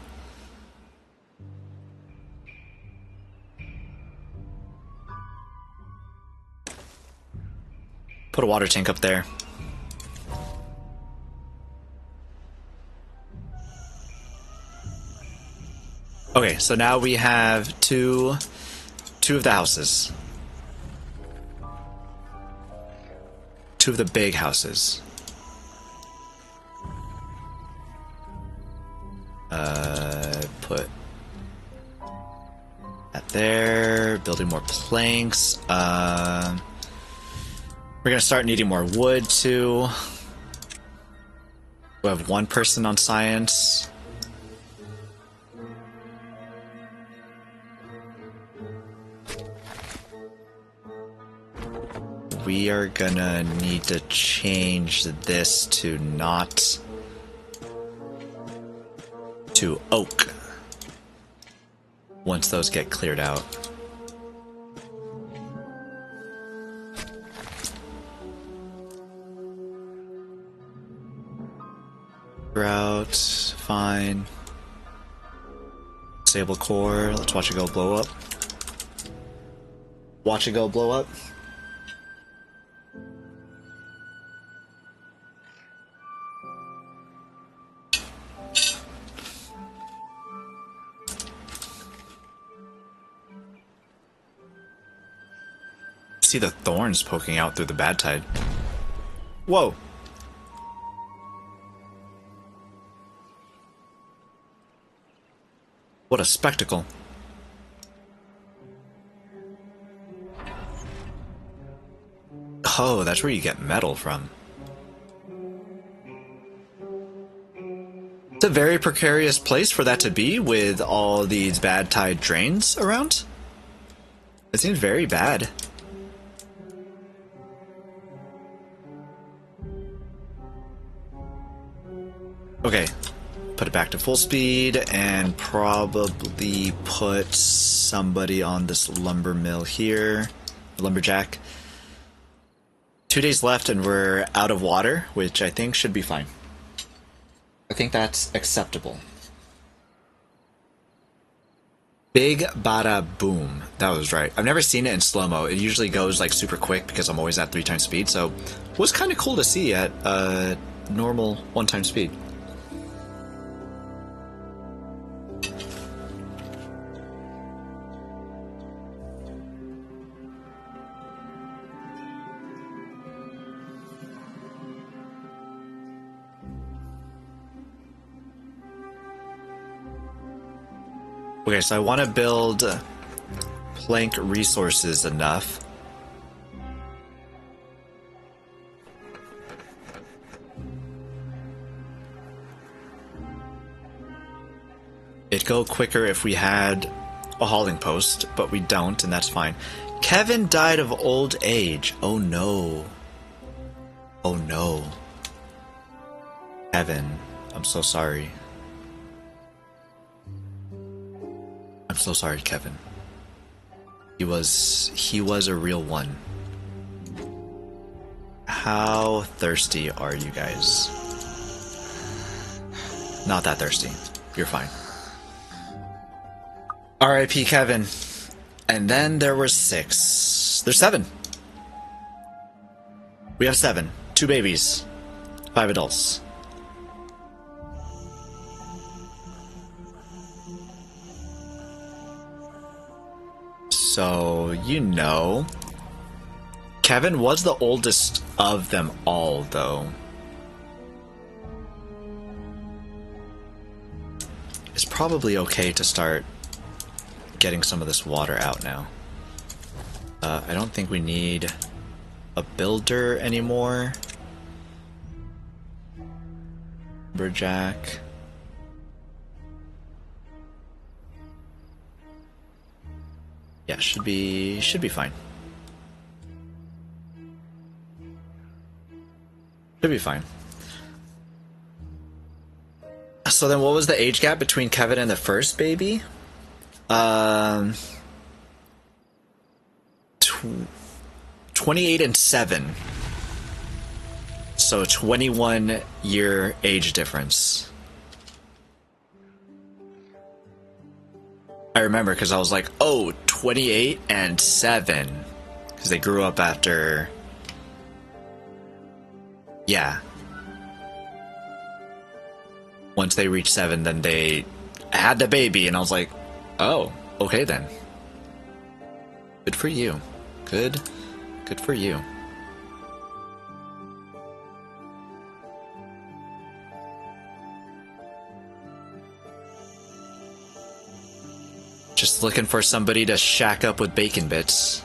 Put a water tank up there. Okay, so now we have two of the houses. 2 of the big houses. Put that there. Building more planks. We're gonna start needing more wood too. We have 1 person on science. We are gonna need to change this to not to oak once those get cleared out. Drought, fine. Disable core, let's watch it go blow up. Watch it go blow up. See the thorns poking out through the bad tide. Whoa. What a spectacle. Oh, that's where you get metal from. It's a very precarious place for that to be with all these bad tide drains around. It seems very bad. Okay, put it back to full speed and probably put somebody on this lumber mill here. Lumberjack. 2 days left and we're out of water, which I think should be fine. I think that's acceptable. Big bada boom. That was right. I've never seen it in slow-mo. It usually goes like super quick because I'm always at 3 times speed, so it was kind of cool to see at normal 1 time speed. Okay, so I want to build plank resources enough. It'd go quicker if we had a hauling post, but we don't, and that's fine. Kevin died of old age. Oh no. Oh no. Kevin, I'm so sorry. I'm so sorry, Kevin. He was a real one. How thirsty are you guys? Not that thirsty. You're fine. R.I.P. Kevin. And then there were 6. There's 7. We have 7. 2 babies. 5 adults. So, you know, Kevin was the oldest of them all, though. It's probably okay to start getting some of this water out now. I don't think we need a builder anymore. Lumberjack. Yeah, should be fine. Should be fine. So then what was the age gap between Kevin and the first baby? 28 and 7. So 21-year age difference. I remember because I was like, oh, 28 and 7. Because they grew up after... Yeah. Once they reached 7, then they had the baby, and I was like, oh, okay then. Good for you. Good for you. Just looking for somebody to shack up with Bacon Bits.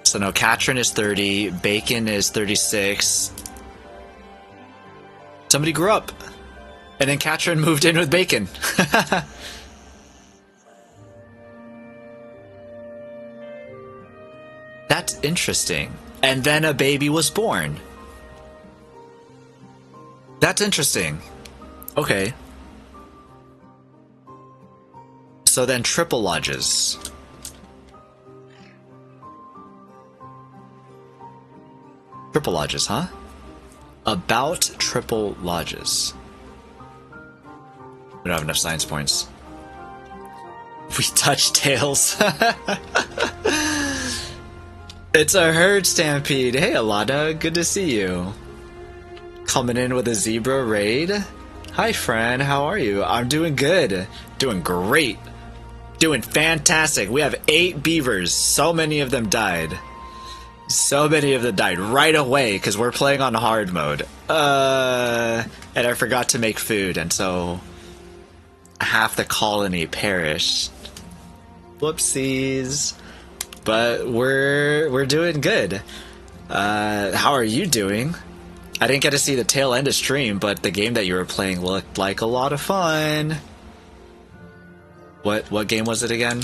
So no, Katrin is 30, Bacon is 36. Somebody grew up. And then Katrin moved in with Bacon. That's interesting. And then a baby was born. That's interesting. Okay. So then triple lodges. Triple lodges, huh? About triple lodges. We don't have enough science points. We touch tails. It's a herd stampede. Hey, Alana, good to see you. Coming in with a zebra raid. Hi, friend. How are you? I'm doing good. Doing great. Doing fantastic. We have 8 beavers. So many of them died. So many of them died right away because we're playing on hard mode. And I forgot to make food, and so half the colony perished. Whoopsies. But we're doing good. How are you doing? I didn't get to see the tail end of stream, but the game that you were playing looked like a lot of fun. What game was it again?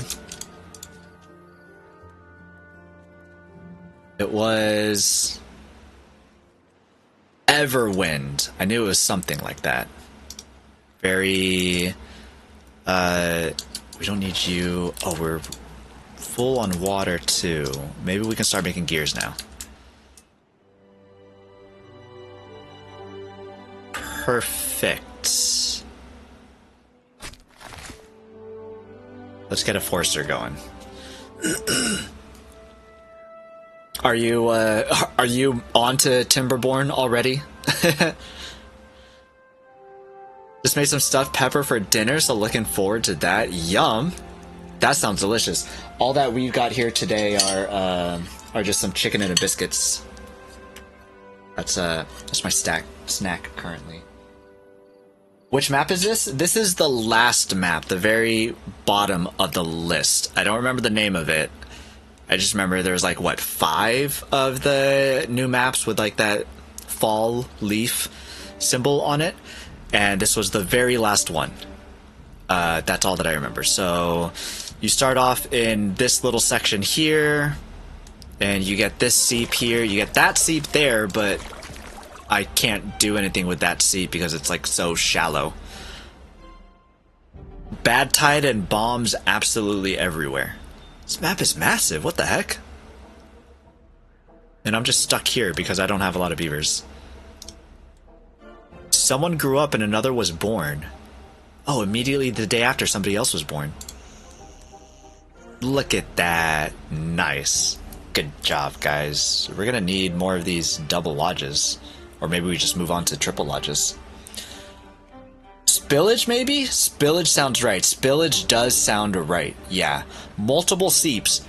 It was Everwind. I knew it was something like that. Very we don't need you. Oh, we're full on water too. Maybe we can start making gears now. Perfect. Let's get a Forester going. Are you on to Timberborn already? Just made some stuffed pepper for dinner, so looking forward to that. Yum! That sounds delicious. All that we've got here today are just some chicken and biscuits. That's my snack currently. Which map is this? This is the last map, the very bottom of the list. I don't remember the name of it. I just remember there's like, what, 5 of the new maps with like that fall leaf symbol on it. And this was the very last one. That's all that I remember. So you start off in this little section here, and you get this seep here. You get that seep there, but I can't do anything with that seep because it's like so shallow. Bad tide and bombs absolutely everywhere. This map is massive. What the heck? And I'm just stuck here because I don't have a lot of beavers. Someone grew up and another was born. Oh, immediately the day after somebody else was born. Look at that. Nice. Good job, guys. We're gonna need more of these double lodges. Or maybe we just move on to triple lodges. Spillage, maybe? Spillage sounds right. Spillage does sound right. Yeah. Multiple seeps.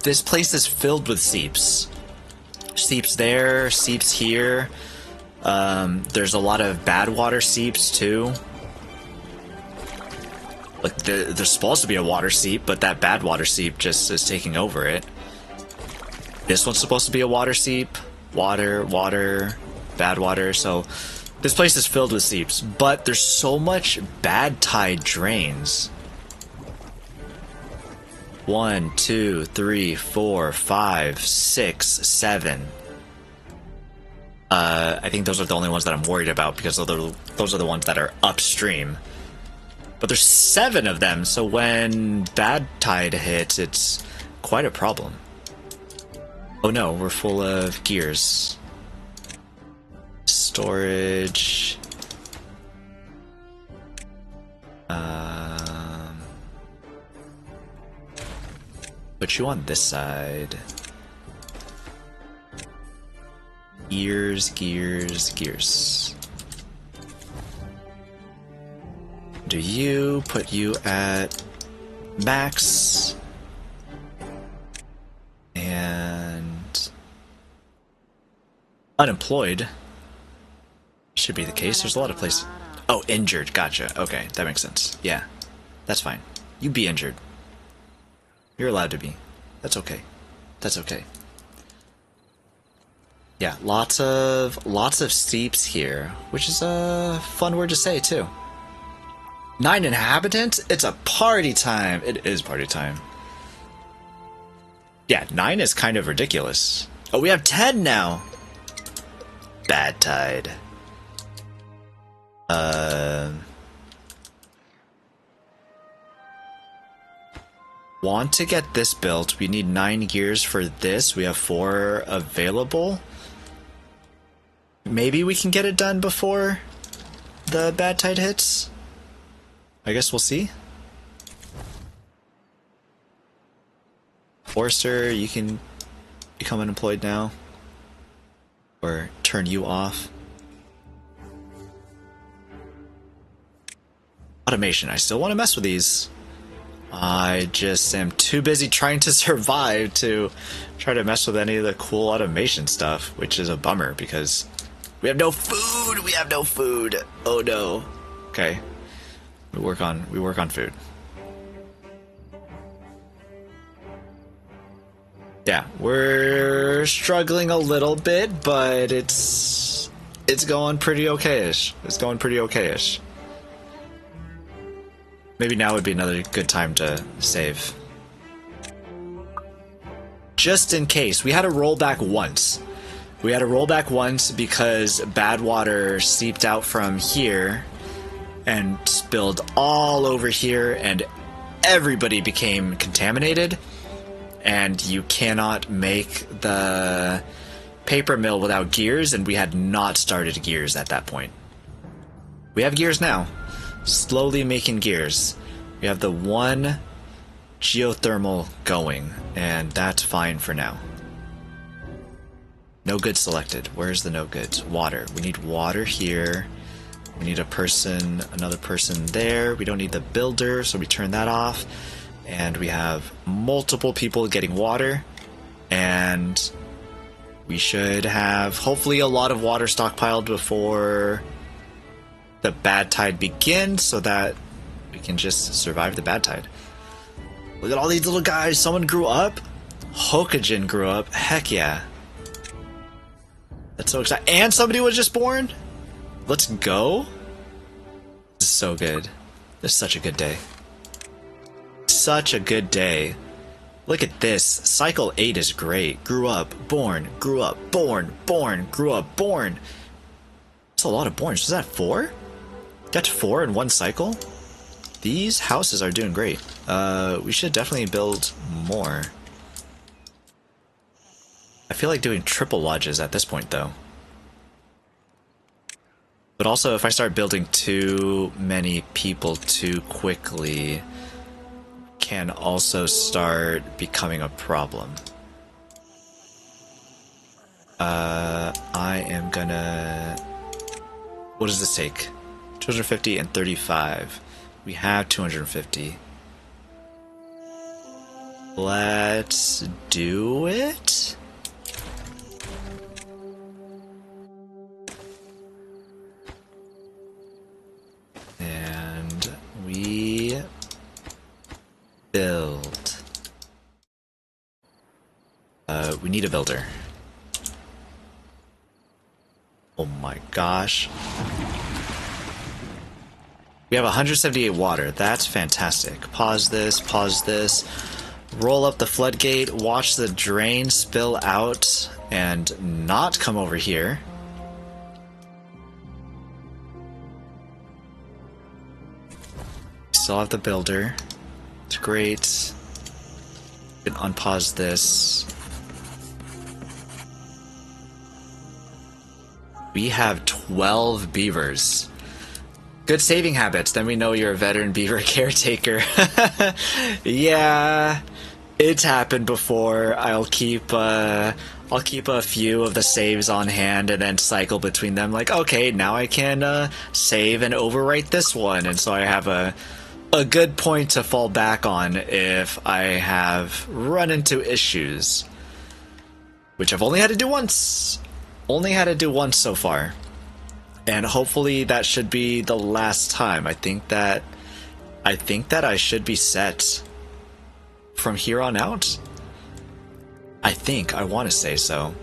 This place is filled with seeps. Seeps there, seeps here. There's a lot of bad water seeps, too. Like, there's supposed to be a water seep, but that bad water seep just is taking over it. This one's supposed to be a water seep. Water, bad water, so this place is filled with seeps, but there's so much bad tide drains. 1, 2, 3, 4, 5, 6, 7. I think those are the only ones that I'm worried about because those are the ones that are upstream. But there's 7 of them, so when bad tide hits, it's quite a problem. Oh no, we're full of gears. Storage. Put you on this side. Gears. Do you put you at max? And unemployed should be the case. There's a lot of places. Oh, injured. Gotcha. Okay, that makes sense. Yeah, that's fine. You be injured. You're allowed to be. That's okay. That's okay. Yeah, lots of seeps here, which is a fun word to say too. 9 inhabitants? It's a party time. It is party time. Yeah, 9 is kind of ridiculous. Oh, we have 10 now. Bad tide. Want to get this built. We need 9 gears for this. We have 4 available. Maybe we can get it done before the bad tide hits. I guess we'll see. Forster, you can become unemployed now. Or turn you off. Automation. I still want to mess with these. I just am too busy trying to survive to try to mess with any of the cool automation stuff, which is a bummer because we have no food. We have no food. Oh no. Okay. We work on food. Yeah, we're struggling a little bit, but it's going pretty okayish. It's going pretty okayish. Maybe now would be another good time to save. Just in case. We had to roll back once. We had to roll back once because bad water seeped out from here and spilled all over here, and everybody became contaminated. And you cannot make the paper mill without gears, and we had not started gears at that point. We have gears now. Slowly making gears. We have the one geothermal going, and that's fine for now. No good selected. Where's the no goods? Water. We need water here. We need a person, another person there. We don't need the builder, so we turn that off. And we have multiple people getting water, and we should have hopefully a lot of water stockpiled before the bad tide begins so that we can just survive the bad tide. Look at all these little guys. Someone grew up. Hokujin grew up. Heck yeah. That's so exciting. And somebody was just born. Let's go. This is so good. This is such a good day. Such a good day. Look at this. Cycle 8 is great. Grew up, born, grew up, born, grew up, born. That's a lot of borns. Was that 4? Got to 4 in one cycle? These houses are doing great. We should definitely build more. I feel like doing triple lodges at this point, though. But also, if I start building too many people too quickly, can also start becoming a problem. I am gonna... What does this take? 250 and 35. We have 250. Let's do it. And we build. We need a builder. Oh my gosh. We have 178 water. That's fantastic. Pause this. Roll up the floodgate, watch the drain spill out and not come over here. Still have the builder. It's great. We can unpause this. We have 12 beavers. Good saving habits. Then we know you're a veteran beaver caretaker. Yeah, it's happened before. I'll keep a few of the saves on hand and then cycle between them. Like, okay, now I can save and overwrite this one, and so I have a good point to fall back on if I have run into issues, which I've only had to do once. Only had to do once so far. And hopefully that should be the last time. I think that I should be set from here on out. I want to say so.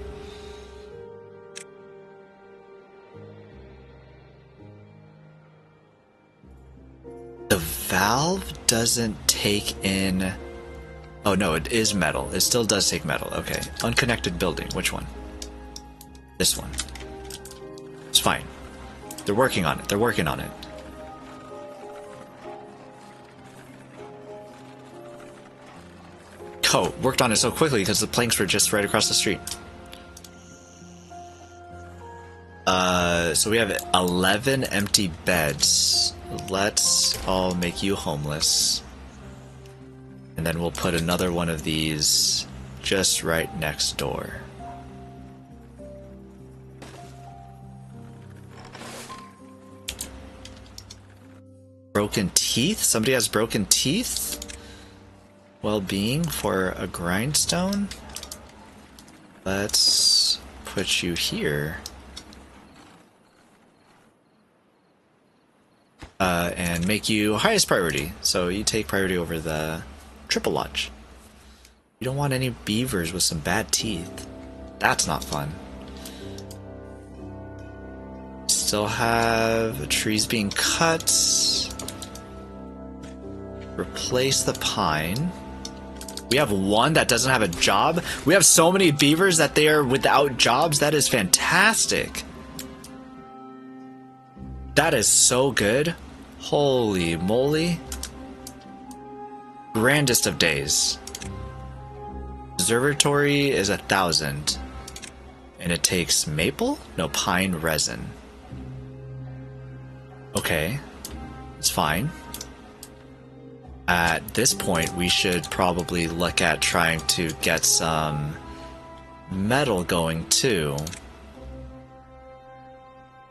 The valve doesn't take in... Oh no, it is metal. It still does take metal. Okay. Unconnected building. Which one? This one. It's fine. They're working on it. They're working on it. Oh, worked on it so quickly because the planks were just right across the street. So we have 11 empty beds. Let's all make you homeless. And then we'll put another one of these just right next door. Broken teeth? Somebody has broken teeth? Well-being for a grindstone? Let's put you here. And make you highest priority. So you take priority over the triple lodge. You don't want any beavers with some bad teeth. That's not fun. Still have trees being cut. Replace the pine. We have one that doesn't have a job. We have so many beavers that they are without jobs. That is fantastic. That is so good. Holy moly. Grandest of days. Observatory is 1,000. And it takes maple? No, pine resin. Okay. It's fine. At this point, we should probably look at trying to get some metal going too.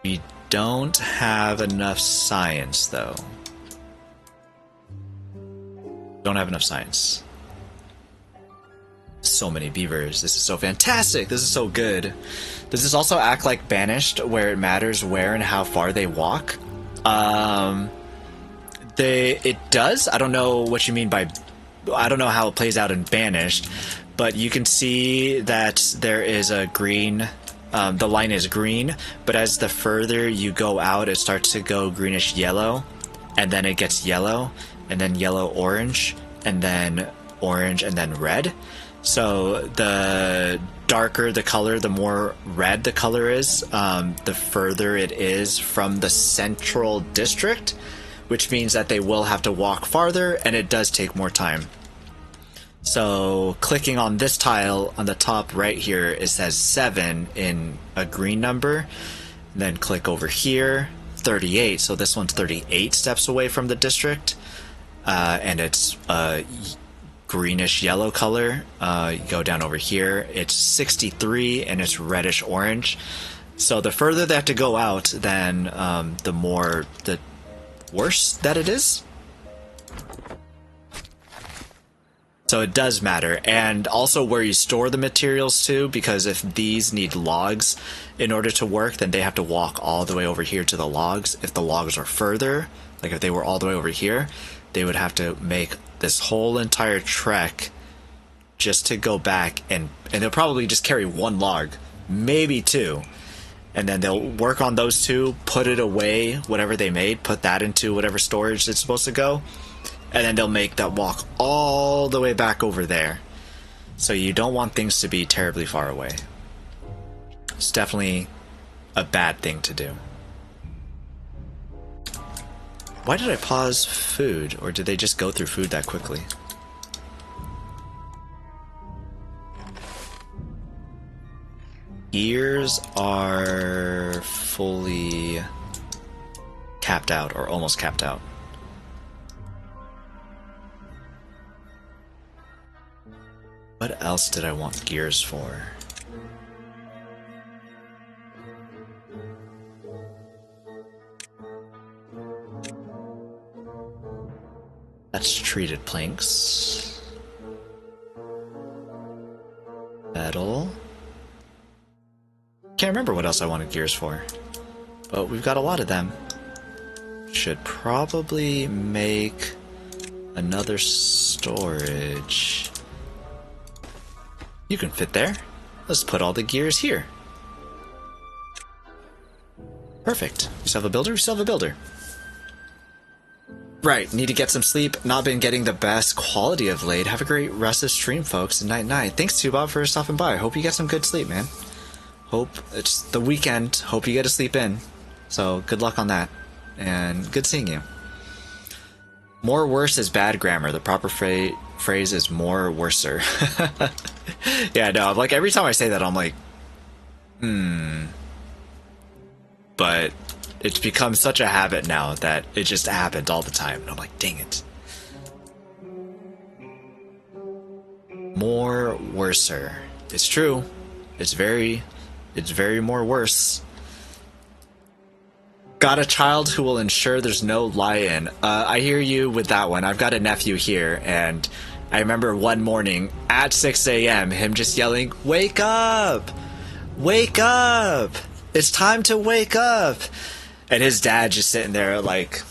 We don't have enough science, though. Don't have enough science. So many beavers. This is so fantastic. This is so good. Does this also act like Banished, where it matters where and how far they walk? It does. I don't know what you mean by... I don't know how it plays out in Banished, but you can see that there is a green... the line is green, but as the further you go out, it starts to go greenish yellow, and then it gets yellow, and then yellow orange, and then orange, and then red. So the darker the color, the more red the color is, the further it is from the central district, which means that they will have to walk farther, and it does take more time. So clicking on this tile on the top right here, it says 7 in a green number. Then click over here, 38. So this one's 38 steps away from the district, and it's a greenish yellow color. You go down over here, it's 63 and it's reddish orange. So the further they have to go out, then the worse that it is. So it does matter, and also where you store the materials too, because if these need logs in order to work, then they have to walk all the way over here to the logs. If the logs are further, like if they were all the way over here, they would have to make this whole entire trek just to go back, and they'll probably just carry one log, maybe two, and then they'll work on those two, put it away, whatever they made, put that into whatever storage it's supposed to go, and then they'll make that walk all the way back over there. So you don't want things to be terribly far away. It's definitely a bad thing to do. Why did I pause food? Or did they just go through food that quickly? Ears are fully capped out, or almost capped out. What else did I want gears for? That's treated planks. Metal. Can't remember what else I wanted gears for, but we've got a lot of them. Should probably make another storage. You can fit there. Let's put all the gears here. Perfect. We still have a builder? We still have a builder. Right, need to get some sleep. Not been getting the best quality of late. Have a great rest of stream, folks. And night. Thanks, Tubab, for stopping by. Hope you get some good sleep, man. Hope it's the weekend. Hope you get to sleep in. So, good luck on that. And good seeing you. More worse is bad grammar. The proper phrase is more worser. Yeah, no, like every time I say that, I'm like, But it's become such a habit now that it just happens all the time. And I'm like, dang it. More worser. It's true. It's very more worse. Got a child who will ensure there's no lie-in. I hear you with that one. I've got a nephew here, and I remember one morning at 6 a.m. him just yelling, "Wake up! Wake up! It's time to wake up!" And his dad just sitting there like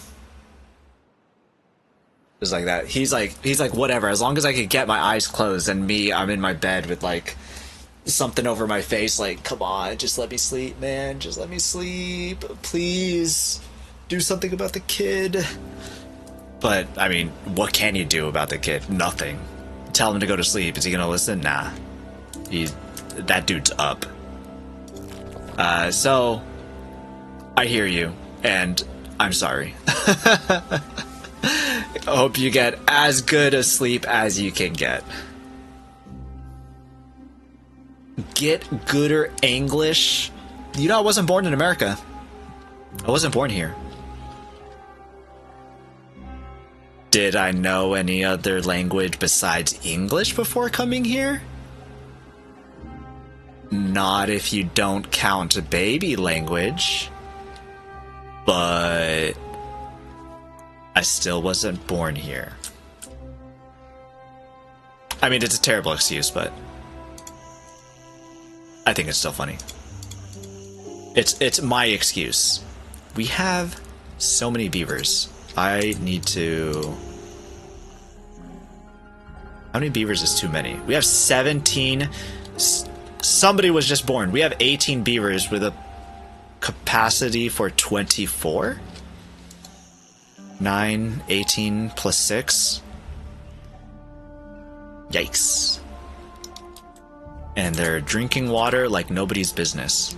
Just like that. He's like whatever. As long as I can get my eyes closed, and I'm in my bed with like something over my face. Like, come on, just let me sleep, man. Just let me sleep, please. Do something about the kid. But I mean, what can you do about the kid? Nothing. Tell him to go to sleep. Is he gonna listen? Nah. That dude's up. So I hear you, and I'm sorry. I hope you get as good a sleep as you can get. Get gooder English. You know, I wasn't born in America. I wasn't born here. Did I know any other language besides English before coming here? Not if you don't count a baby language. But I still wasn't born here. I mean, it's a terrible excuse, but I think it's still funny. It's my excuse. We have so many beavers. I need to... How many beavers is too many? We have 17... Somebody was just born. We have 18 beavers with a capacity for 24? 9, 18 plus 6. Yikes. And they're drinking water like nobody's business.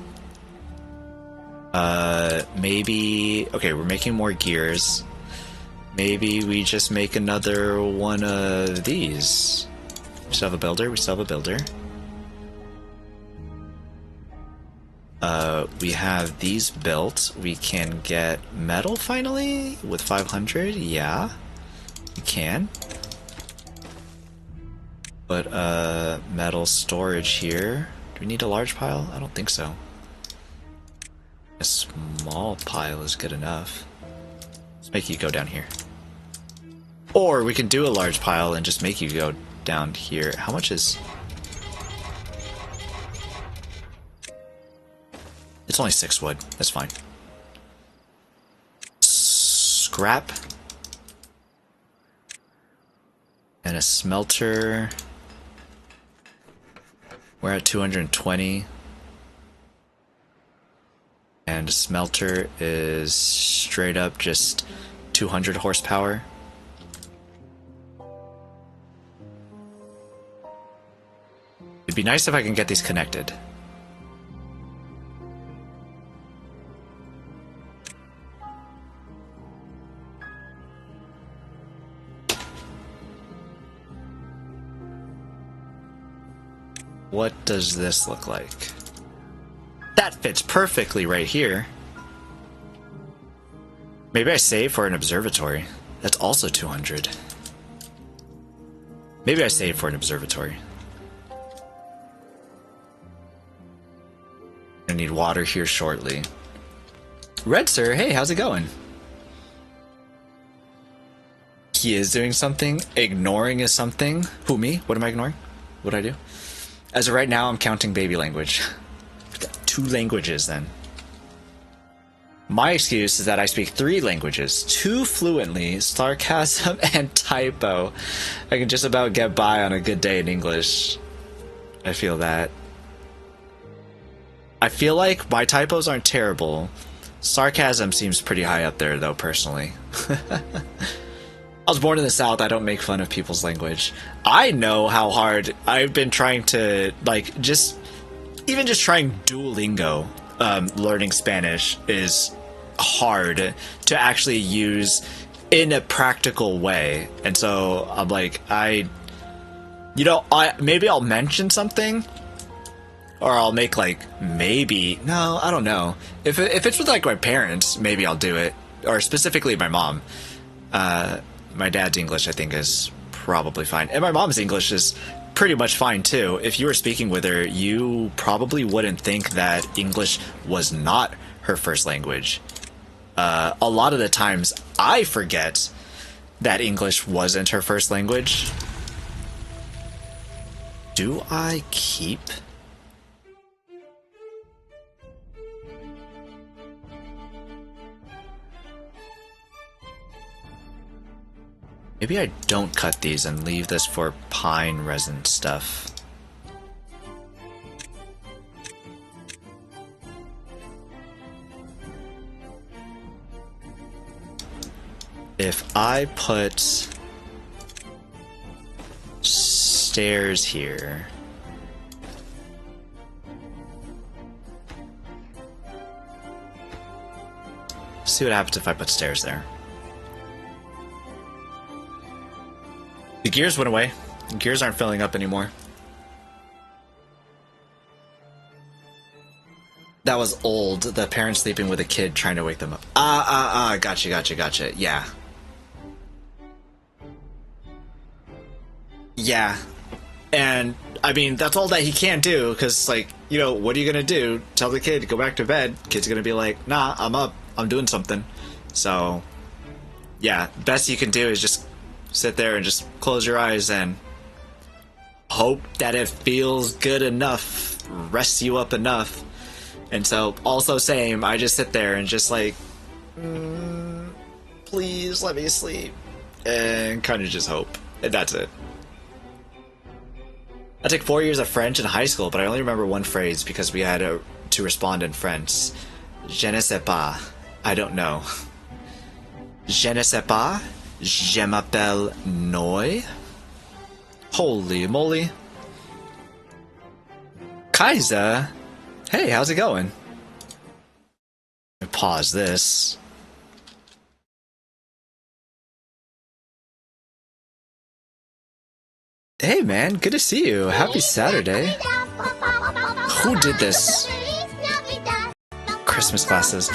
Maybe... Okay, we're making more gears. Maybe we just make another one of these. We still have a builder? We still have a builder. We have these built. We can get metal finally with 500. Yeah, we can. But metal storage here. Do we need a large pile? I don't think so. A small pile is good enough. Let's make you go down here. Or we can do a large pile and just make you go down here. How much is... It's only 6 wood. That's fine. Scrap. And a smelter. We're at 220. And a smelter is straight up just 200 horsepower. It'd be nice if I can get these connected. What does this look like? That fits perfectly right here. Maybe I save for an observatory. That's also 200. Maybe I save for an observatory. I need water here shortly. Red Sir, hey, how's it going? He is doing something. Ignoring is something. Who, me? What am I ignoring? What'd I do? As of right now, I'm counting baby language. I've got 2 languages then. My excuse is that I speak 3 languages, 2 fluently, sarcasm and typo. I can just about get by on a good day in English. I feel that. I feel like my typos aren't terrible. Sarcasm seems pretty high up there though, personally. I was born in the South, I don't make fun of people's language. I know how hard I've been trying to, like, even just trying Duolingo, learning Spanish is hard to actually use in a practical way. And so I'm like, maybe I'll mention something, or I'll make no, I don't know. If it's with like my parents, maybe I'll do it, or specifically my mom. My dad's English, I think, is probably fine. And my mom's English is pretty much fine, too. If you were speaking with her, you probably wouldn't think that English was not her first language. A lot of the times, I forget that English wasn't her first language. Do I keep... Maybe I don't cut these and leave this for pine resin stuff. If I put stairs here, see what happens if I put stairs there. The gears went away. The gears aren't filling up anymore. That was old. The parent sleeping with a kid trying to wake them up. Gotcha. Yeah. Yeah. And, I mean, that's all that he can do, because, like, you know, what are you gonna do? Tell the kid to go back to bed. Kid's gonna be like, nah, I'm up. I'm doing something. So, yeah, best you can do is just sit there and just close your eyes and hope that it feels good enough, rests you up enough. And so, also same, I just sit there and just like, please let me sleep, and kind of just hope, and that's it. I took 4 years of French in high school, but I only remember one phrase because we had to respond in French. Je ne sais pas. I don't know. Je ne sais pas. Je m'appelle Noy. Holy moly. Kaiser. Hey, how's it going? Let me pause this. Hey man, good to see you. Happy Saturday. Who did this? Christmas glasses.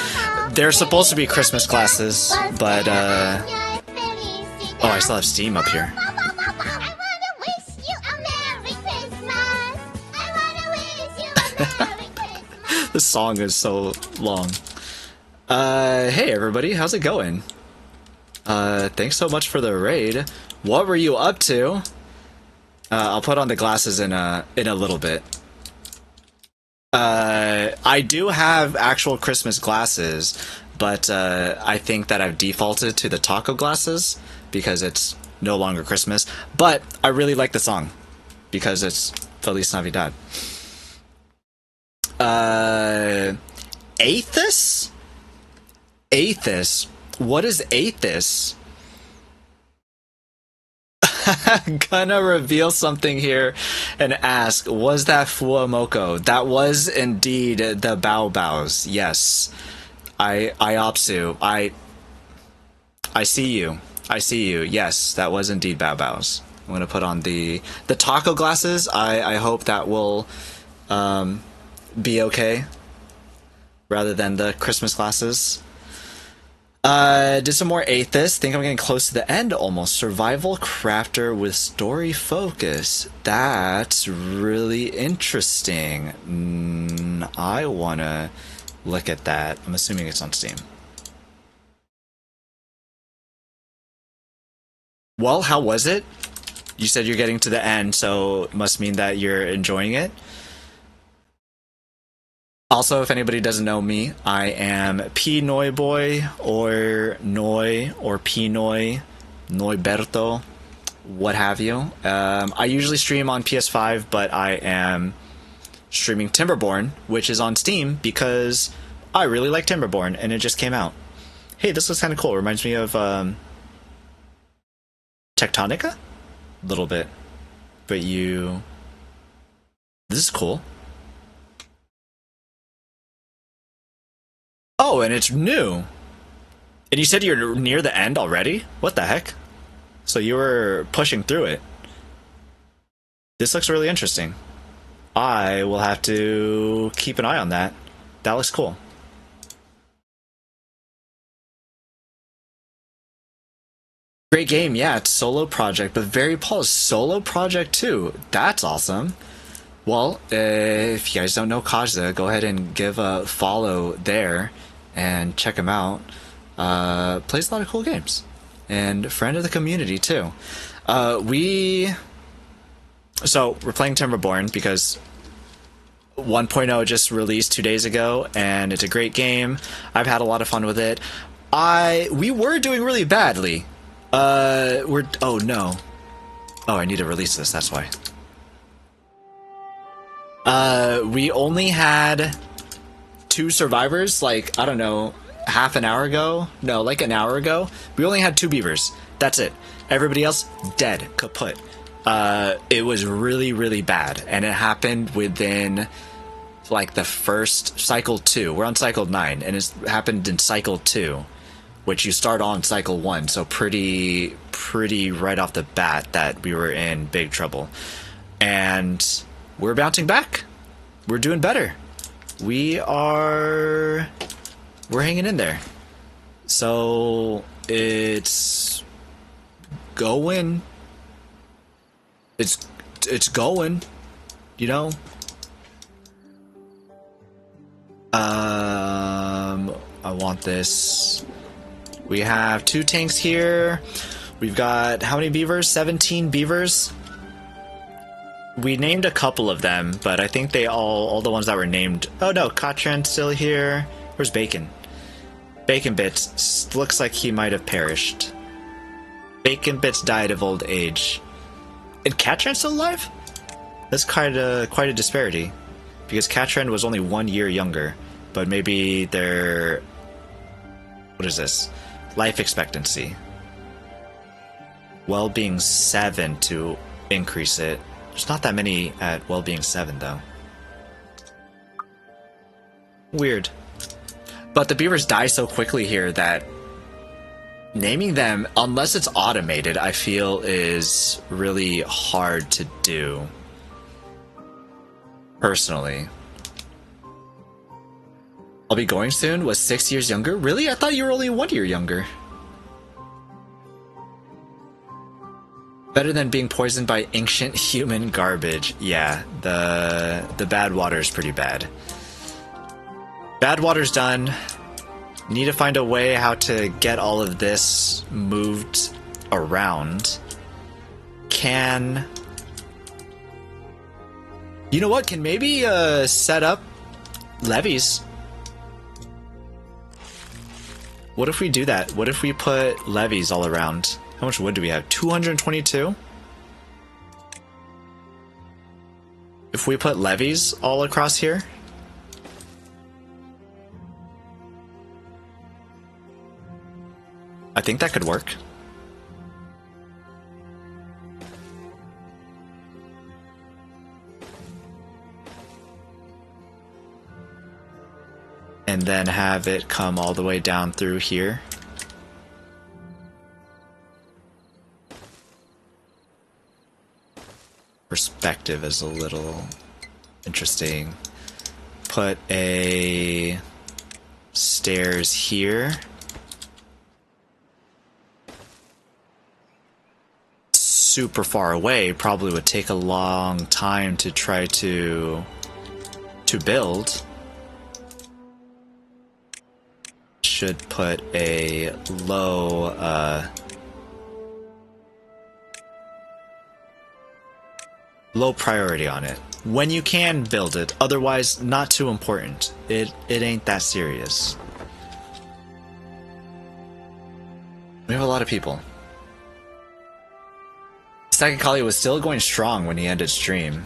They're supposed to be Christmas glasses, but oh, I still have Steam up here. This song is so long. Hey everybody, how's it going? Thanks so much for the raid. What were you up to? I'll put on the glasses in a little bit. I do have actual Christmas glasses, but I think that I've defaulted to the taco glasses because it's no longer Christmas. But I really like the song because it's Feliz Navidad. Aethys? Aethys? What is Aethys? Gonna reveal something here and ask, was that Fuamoko? That was indeed the Bao Baos. Yes. Iopsu. I see you. I see you. Yes, that was indeed Bao Baos. I'm gonna put on the taco glasses. I hope that will be okay rather than the Christmas glasses. Did some more Aethys. Think I'm getting close to the end almost. Survival crafter with story focus. That's really interesting. I wanna look at that. I'm assuming it's on Steam. Well, how was it? You said you're getting to the end, so it must mean that you're enjoying it. Also, if anybody doesn't know me, I am P-NoyBoy, or Noy, or P-Noy, Noyberto, what have you. I usually stream on PS5, but I am streaming Timberborn, which is on Steam, because I really like Timberborn, and it just came out. Hey, this looks kind of cool. Reminds me of Tectonica? A little bit. But you... This is cool. Oh, and it's new. And you said you're near the end already? What the heck? So you were pushing through it. This looks really interesting. I will have to keep an eye on that. That looks cool. Great game, yeah, it's solo project, but very Paul's solo project too. That's awesome. Well, if you guys don't know Kaja, go ahead and give a follow there and check him out. Plays a lot of cool games. And friend of the community too. So we're playing Timberborn because 1.0 just released 2 days ago, and it's a great game. I've had a lot of fun with it. We were doing really badly. Oh no. Oh, I need to release this, that's why. We only had 2 survivors, like, I don't know, half an hour ago? No, like an hour ago. We only had 2 beavers. That's it. Everybody else, dead, kaput. It was really, really bad, and it happened within, like, the first cycle 2. We're on cycle 9, and it happened in cycle 2, which you start on cycle 1, so pretty right off the bat that we were in big trouble. And we're bouncing back. We're doing better. We're hanging in there. So it's going. It's going, you know. I want this. We have 2 tanks here. We've got how many beavers? 17 beavers. We named a couple of them, but I think they all the ones that were named. Oh no, Katran's still here. Where's Bacon? Bacon Bits looks like he might have perished. Bacon Bits died of old age. And Katran's still alive? That's quite a disparity, because Katran was only 1 year younger, but maybe their, what is this? Life expectancy. Well-being 7 to increase it. There's not that many at well-being 7 though. Weird. But the beavers die so quickly here that naming them, unless it's automated, I feel is really hard to do. Personally. I'll be going soon. Was 6 years younger? Really? I thought you were only 1 year younger. Better than being poisoned by ancient human garbage. Yeah, the bad water is pretty bad. Bad water's done. Need to find a way how to get all of this moved around. Can... You know what? Can maybe set up levees. What if we do that? What if we put levees all around? How much wood do we have? 222? If we put levees all across here? I think that could work. And then have it come all the way down through here. Perspective is a little interesting. Put a stairs here. Super far away, probably would take a long time to try to build. Should put a low priority on it. When you can build it, otherwise not too important. It ain't that serious. We have a lot of people. Second Kali was still going strong when he ended stream.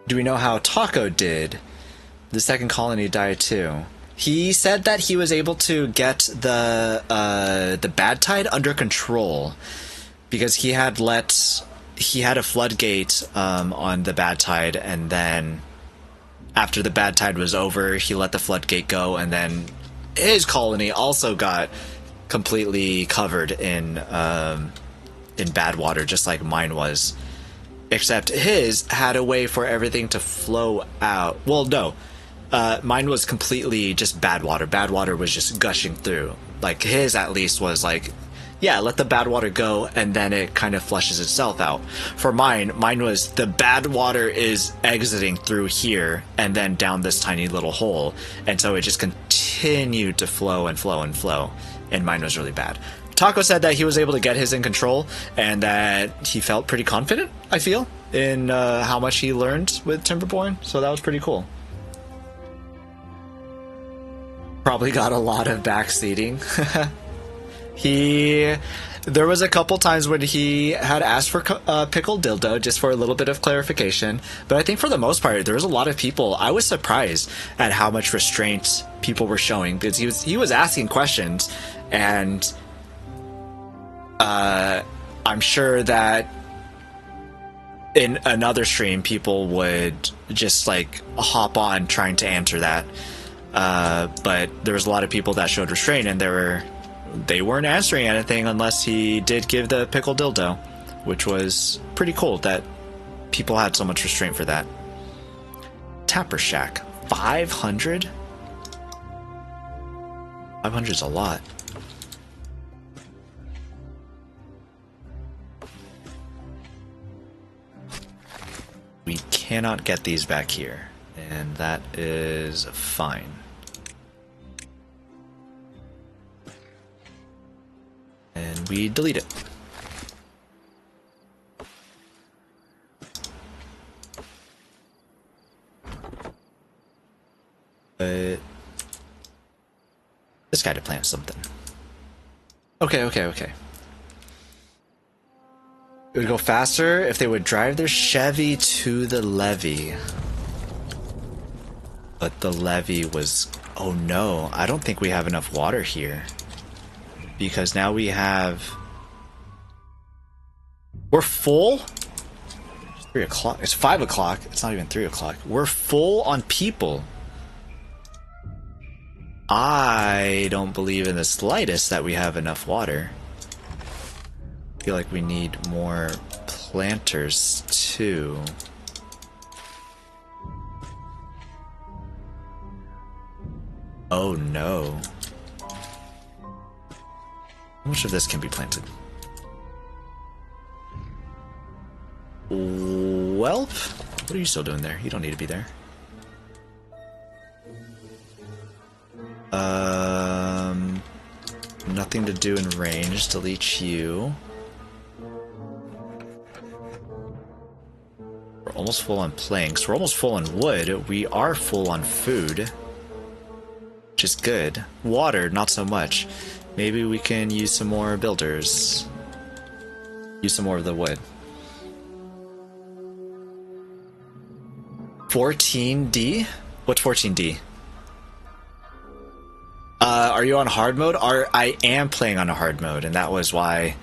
Do we know how Taco did? The second colony died too. He said that he was able to get the bad tide under control because he had a floodgate on the bad tide, and then after the bad tide was over, he let the floodgate go, and then his colony also got completely covered in bad water, just like mine was. Except his had a way for everything to flow out. Well, no. Mine was completely just bad water. Bad water was just gushing through. Like, his at least was like, yeah, let the bad water go, and then it kind of flushes itself out. For mine was the bad water is exiting through here and then down this tiny little hole. And so it just continued to flow and flow and flow. And mine was really bad. Taco said that he was able to get his in control and that he felt pretty confident, I feel, in how much he learned with Timberborn. So that was pretty cool. Probably got a lot of backseating. There was a couple times when he had asked for pickled dildo just for a little bit of clarification, but I think for the most part there was a lot of people. I was surprised at how much restraint people were showing because he was asking questions, and I'm sure that in another stream people would just like hop on trying to answer that, but there was a lot of people that showed restraint, and they weren't answering anything unless he did give the pickle dildo, which was pretty cool that people had so much restraint for that. Tapper Shack, 500? 500's a lot. We cannot get these back here, and that is fine. And we delete it. But this guy to plant something. Okay. It would go faster if they would drive their Chevy to the levee. But the levee was... Oh no, I don't think we have enough water here. Because now we have... We're full? It's 3 o'clock. It's 5 o'clock. It's not even 3 o'clock. We're full on people. I don't believe in the slightest that we have enough water. I feel like we need more planters too. Oh no. How much of this can be planted? Welp, what are you still doing there? You don't need to be there. Nothing to do in range. Delete you. We're almost full on planks. We're almost full on wood. We are full on food, which is good. Water, not so much. Maybe we can use some more builders. Use some more of the wood. 14D? What's 14D? Are you on hard mode? I am playing on a hard mode, and that was why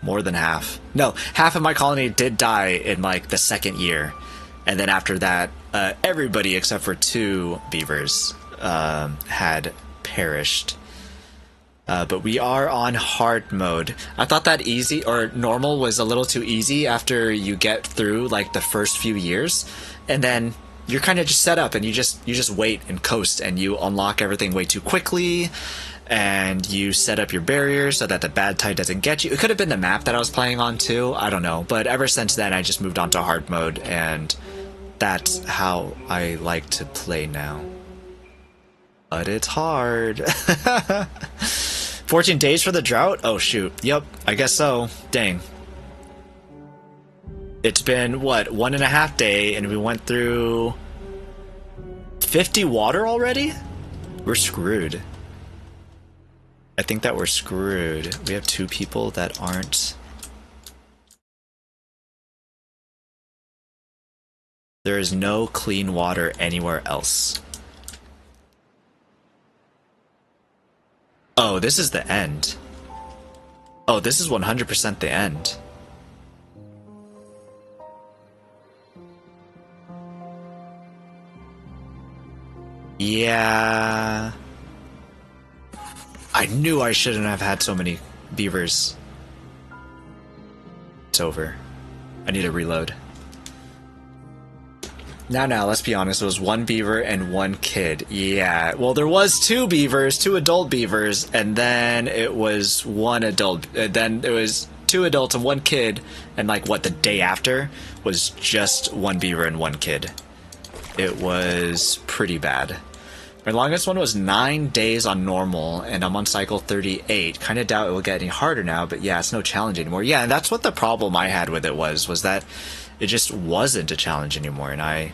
more than half of my colony did die in like the second year. And then after that, everybody except for 2 beavers had perished. But we are on hard mode. I thought that easy or normal was a little too easy after you get through like the first few years, and then you're kind of just set up and you just wait and coast, and you unlock everything way too quickly, and you set up your barriers so that the bad tide doesn't get you. It could have been the map that I was playing on too, I don't know, but ever since then I just moved on to hard mode, and that's how I like to play now. But it's hard. 14 days for the drought? Oh shoot, yep, I guess so. Dang. It's been, what, 1.5 days, and we went through 50 water already? We're screwed. I think that we're screwed. We have 2 people that aren't... There is no clean water anywhere else. Oh, this is the end. Oh, this is 100% the end. Yeah. I knew I shouldn't have had so many beavers. It's over. I need to reload. Now, let's be honest, it was 1 beaver and 1 kid. Yeah, well, there was 2 beavers, 2 adult beavers, and then it was 1 adult, then it was 2 adults and 1 kid, and like, what, the day after was just 1 beaver and 1 kid. It was pretty bad. My longest one was 9 days on normal, and I'm on cycle 38. Kind of doubt it will get any harder now, but yeah, it's no challenge anymore. Yeah, and that's what the problem I had with it was that it just wasn't a challenge anymore, and I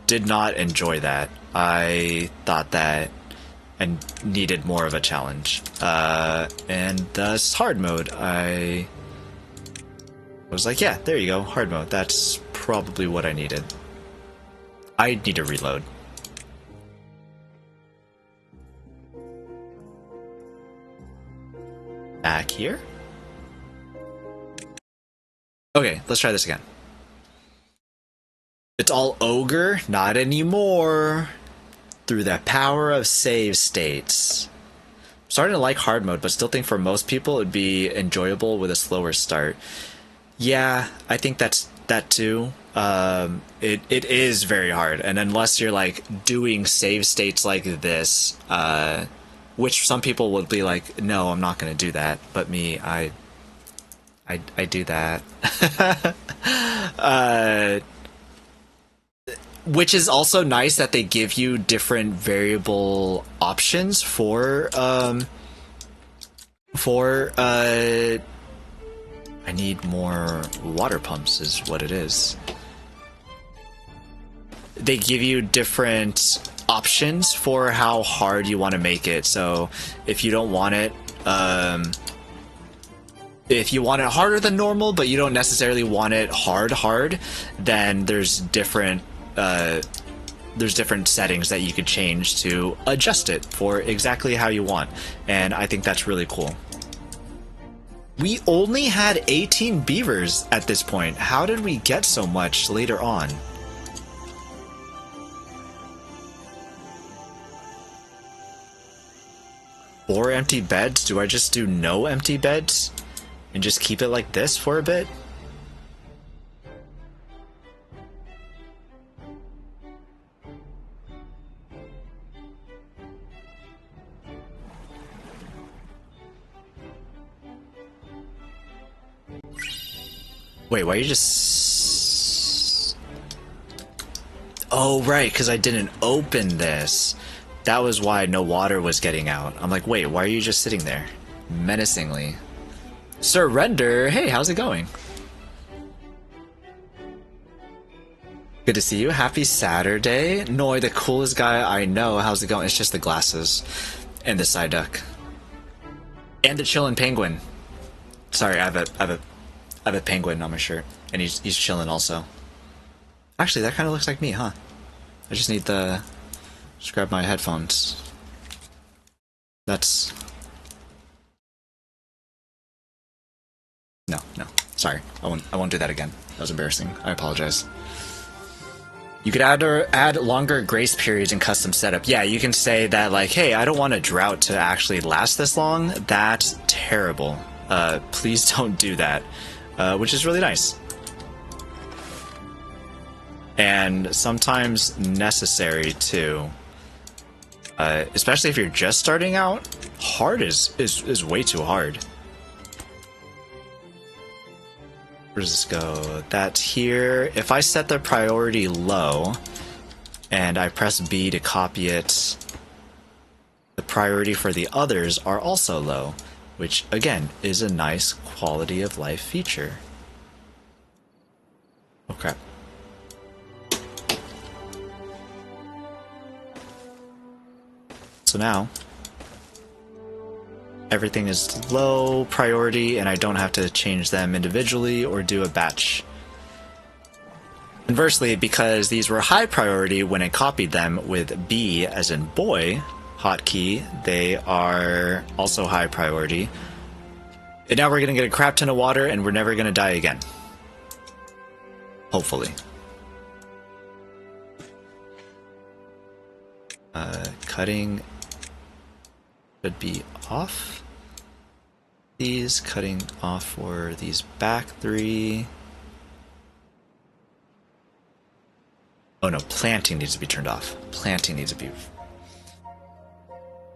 did not enjoy that. I thought that and needed more of a challenge. And thus hard mode. I was like, yeah, there you go, hard mode. That's probably what I needed. I need to reload. Back here? Okay, let's try this again. It's all ogre? Not anymore. Through the power of save states. I'm starting to like hard mode, but still think for most people it'd be enjoyable with a slower start. Yeah, I think that's that too. It is very hard, and unless you're like doing save states like this, which some people would be like, no, I'm not going to do that. But me, I do that. Which is also nice that they give you different variable options for I need more water pumps is what it is. They give you different options for how hard you want to make it. So if you don't want it, if you want it harder than normal, but you don't necessarily want it hard, then there's different settings that you could change to adjust it for exactly how you want. And I think that's really cool. We only had 18 beavers at this point. How did we get so much later on? 4 empty beds? Do I just do no empty beds and just keep it like this for a bit? Wait, why are you just... Oh, right, because I didn't open this. That was why no water was getting out. I'm like, wait, why are you just sitting there? Menacingly. Surrender! Hey, how's it going? Good to see you. Happy Saturday. Noy, the coolest guy I know. How's it going? It's just the glasses. And the side duck. And the chillin' penguin. Sorry, I have a penguin on my shirt. And he's chilling also. Actually, that kind of looks like me, huh? I just need the... Just grab my headphones. That's... No. Sorry. I won't do that again. That was embarrassing. I apologize. You could add longer grace periods in custom setup. Yeah, you can say that, like, hey, I don't want a drought to actually last this long. That's terrible. Please don't do that. Which is really nice. And sometimes necessary, too. Especially if you're just starting out, hard is way too hard. Where does this go? That's here. If I set the priority low, and I press B to copy it, the priority for the others are also low, which, again, is a nice quality of life feature. Okay. So now, everything is low priority and I don't have to change them individually or do a batch. Conversely, because these were high priority when I copied them with B as in boy hotkey, they are also high priority. And now we're going to get a crap ton of water and we're never going to die again. Hopefully. Cutting should be off. These cutting off for these back 3. Oh no, planting needs to be turned off. Planting needs to be...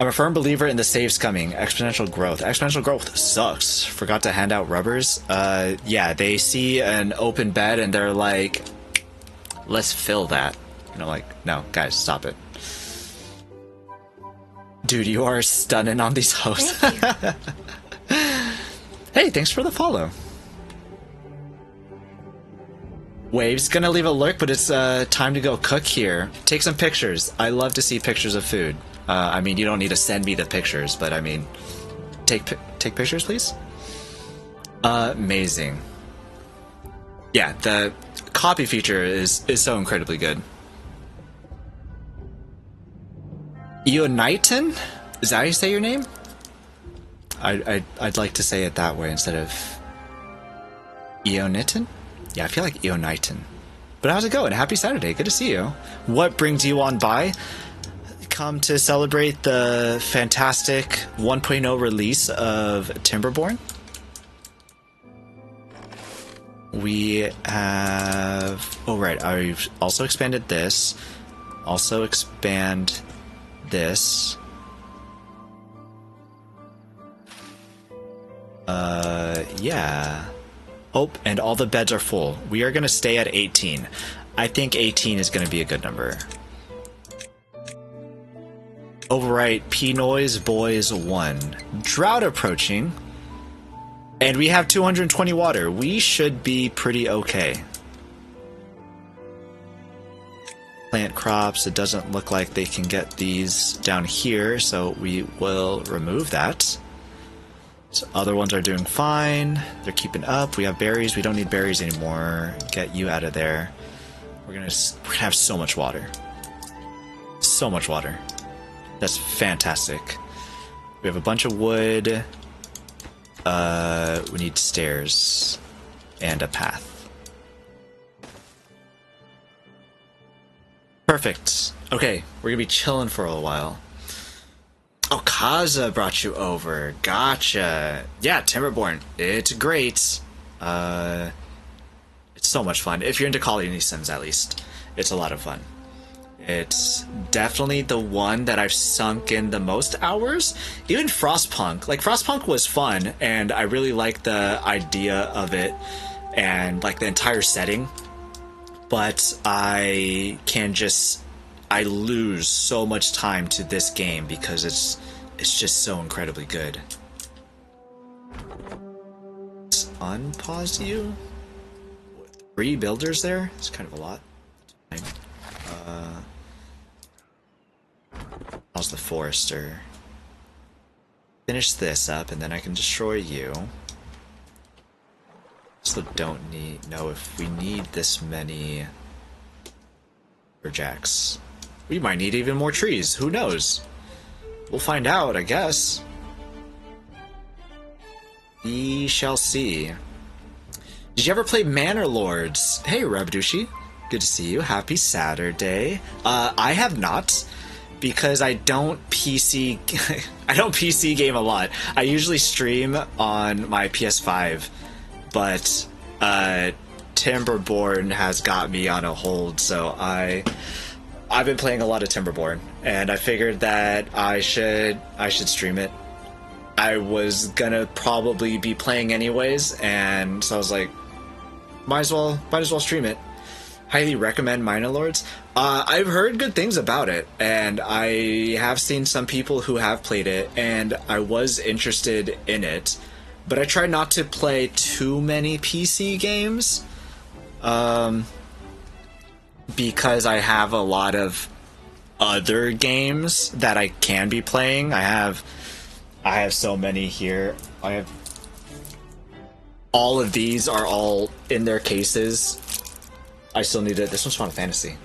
I'm a firm believer in the saves coming. Exponential growth. Exponential growth sucks. Forgot to hand out rubbers. Yeah, they see an open bed and they're like, let's fill that. And I'm like, no, guys, stop it. Dude, you are stunning on these hosts. Hey, thanks for the follow. Wave's gonna leave a lurk, but it's time to go cook here. Take some pictures. I love to see pictures of food. I mean, you don't need to send me the pictures, but I mean, take pictures, please. Amazing. Yeah, the copy feature is so incredibly good. Eoniton? Is that how you say your name? I'd like to say it that way instead of Eoniton? Yeah, I feel like Eoniton. But how's it going? Happy Saturday. Good to see you. What brings you on by? Come to celebrate the fantastic 1.0 release of Timberborn. We have... Oh, right. I've also expanded this. Also expand this. Yeah. Oh, and all the beds are full. We are going to stay at 18. I think 18 is going to be a good number. Overwrite P-NoyBoy 1. Drought approaching. And we have 220 water. We should be pretty okay. Plant crops. It doesn't look like they can get these down here, so we will remove that. So other ones are doing fine. They're keeping up. We have berries. We don't need berries anymore. Get you out of there. We're gonna have so much water. So much water. That's fantastic. We have a bunch of wood. We need stairs and a path. Perfect. Okay, we're gonna be chilling for a while. Oh, Kaza brought you over. Gotcha. Yeah, Timberborn. It's great. It's so much fun. If you're into Colony Sims, at least. It's a lot of fun. It's definitely the one that I've sunk in the most hours. Even Frostpunk. Like, Frostpunk was fun, and I really like the idea of it and, like, the entire setting. But I lose so much time to this game because it's just so incredibly good. Let's unpause you. 3 builders there? It's kind of a lot. How's the forester? Finish this up and then I can destroy you. Also don't know if we need this many jacks. We might need even more trees. Who knows? We'll find out, I guess. We shall see. Did you ever play Manor Lords? Hey, Rabdushi. Good to see you. Happy Saturday. I have not, because I don't PC game a lot. I usually stream on my PS5, but Timberborn has got me on a hold, so I've been playing a lot of Timberborn, and I figured that I should stream it. I was gonna probably be playing anyways, and so I was like, might as well stream it. Highly recommend Minor Lords. I've heard good things about it, and I have seen some people who have played it, and I was interested in it, but I try not to play too many PC games, because I have a lot of other games that I can be playing. I have so many here. I have all of these are all in their cases. I still need to. This one's Final Fantasy.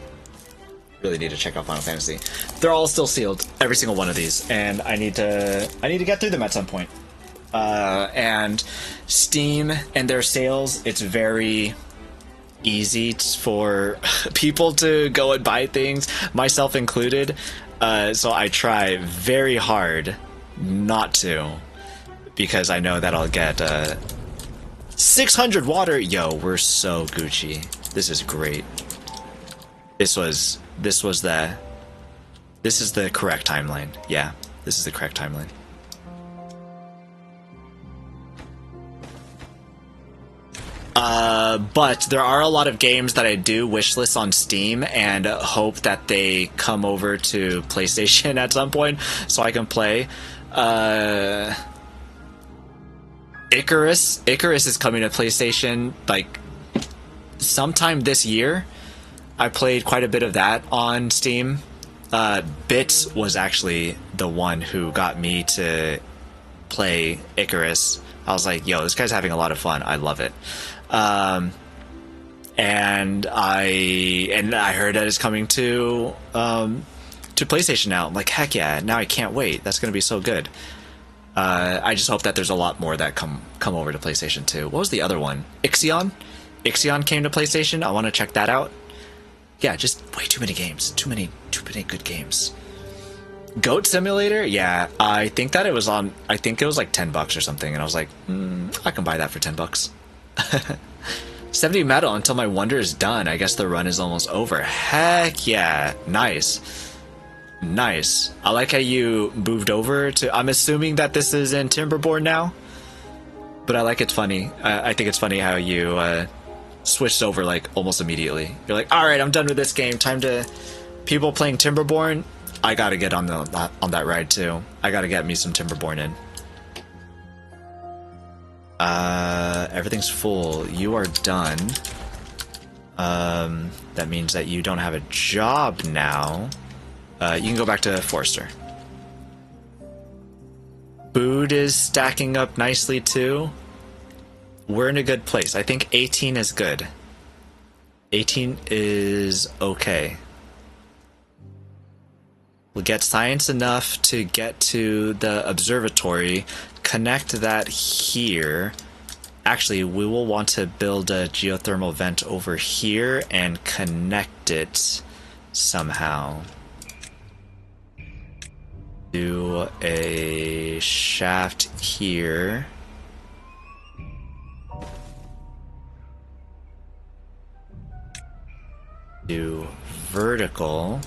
Really need to check out Final Fantasy. They're all still sealed, every single one of these, and I need to get through them at some point. And Steam and their sales, it's very easy for people to go and buy things, myself included. So I try very hard not to, because I know that I'll get 600 water. Yo, we're so Gucci. This is great. This is the correct timeline. Yeah, this is the correct timeline. But there are a lot of games that I do wishlist on Steam and hope that they come over to PlayStation at some point so I can play. Icarus is coming to PlayStation like sometime this year. I played quite a bit of that on Steam, Bits was actually the one who got me to play Icarus. I was like, yo, this guy's having a lot of fun. I love it. And I heard that it's coming to PlayStation now. I'm like, heck yeah, now I can't wait. That's going to be so good. I just hope that there's a lot more that come over to PlayStation 2. What was the other one? Ixion? Ixion came to PlayStation. I want to check that out. Yeah, just way too many games. Too many good games. Goat Simulator? Yeah, I think that it was on... I think it was like $10 or something, and I was like, I can buy that for $10. 70 medal until my wonder is done. I guess the run is almost over. Heck yeah. Nice. Nice. I like how you moved over to... I'm assuming that this is in Timberborn now, but I like it's funny. I think it's funny how you switched over like almost immediately. You're like, all right, I'm done with this game. Time to... People playing Timberborn, I gotta get on that ride too. I gotta get me some Timberborn in. Everything's full. You are done. That means that you don't have a job now. You can go back to Forster. Food is stacking up nicely too. We're in a good place. I think 18 is good. 18 is okay. We'll get science enough to get to the observatory, connect that here. Actually, we will want to build a geothermal vent over here and connect it somehow. Do a shaft here. Do vertical.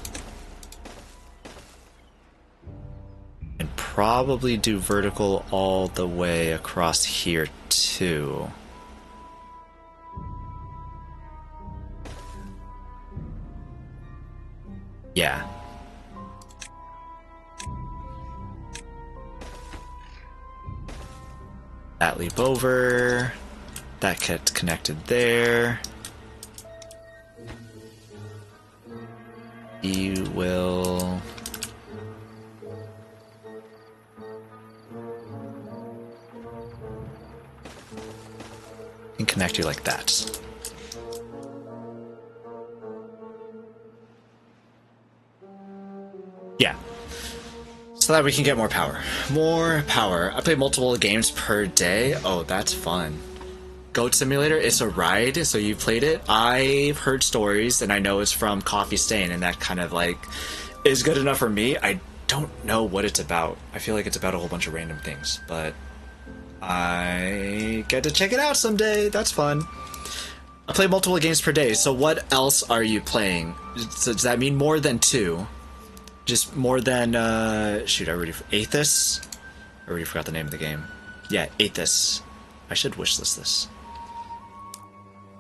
And probably do vertical all the way across here too. Yeah. That leap over. That gets connected there. You will... and connect you like that. Yeah. So that we can get more power. More power. I play multiple games per day. Oh, that's fun. Goat Simulator, it's a ride, so you played it. I've heard stories, and I know it's from Coffee Stain, and that kind of like is good enough for me. I don't know what it's about. I feel like it's about a whole bunch of random things, but I get to check it out someday. That's fun. I play multiple games per day, so what else are you playing? So does that mean more than 2? Just more than, shoot, I already... Aethys? I already forgot the name of the game. Yeah, Aethys. I should wishlist this.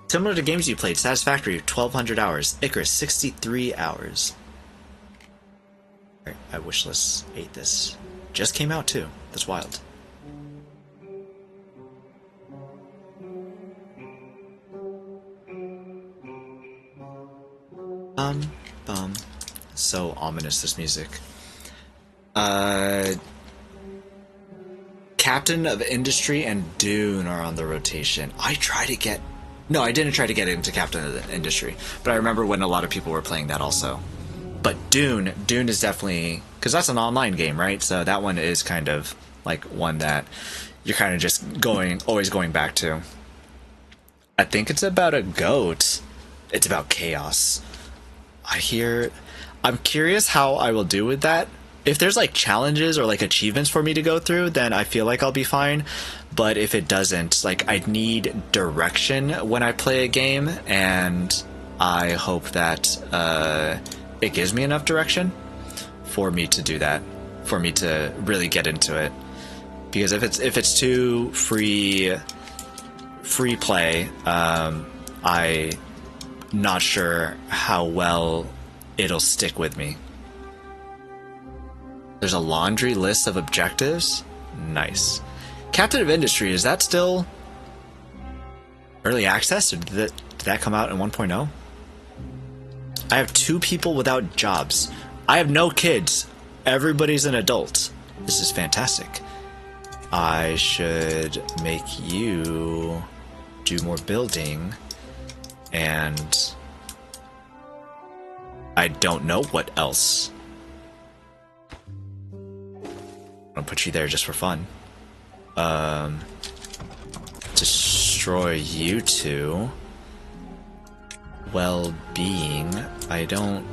Similar to games you played, Satisfactory, 1,200 hours. Icarus, 63 hours. Alright, I wishlist Aethys. Just came out, too. That's wild. Bum. So ominous, this music. Captain of Industry and Dune are on the rotation. I didn't try to get into Captain of the Industry, but I remember when a lot of people were playing that also. But Dune is definitely, because that's an online game, right? So that one is kind of like one that you're kind of just always going back to. I think it's about a goat. It's about chaos. I'm curious how I will do with that. If there's like challenges or like achievements for me to go through, then I feel like I'll be fine. But if it doesn't, like I need direction when I play a game, and I hope that it gives me enough direction for me to do that, for me to really get into it. Because if it's too free play, I'm not sure how well it'll stick with me. There's a laundry list of objectives? Nice. Captain of Industry, is that still early access? Or did that come out in 1.0? I have 2 people without jobs. I have no kids. Everybody's an adult. This is fantastic. I should make you do more building, and I don't know what else. I'll put you there just for fun. Destroy you two. Well-being. I don't...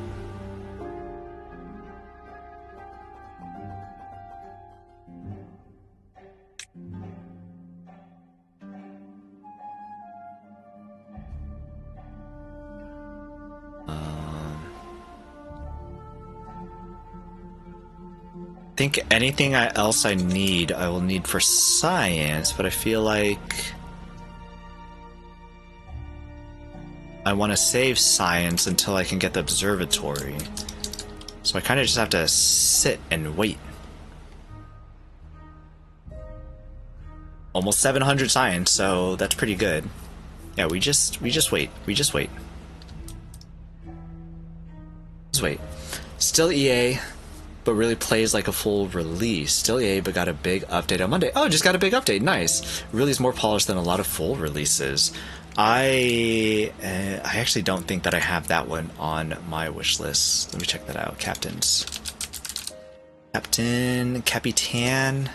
think anything else I need, I will need for science, but I feel like I want to save science until I can get the observatory. So I kind of just have to sit and wait. Almost 700 science, so that's pretty good. Yeah, we just wait. We just wait. Just wait. Still EA, but really plays like a full release. Still EA, but got a big update on Monday. Oh, just got a big update. Nice. Really is more polished than a lot of full releases. I actually don't think that I have that one on my wish list. Let me check that out. Captains. Capitan.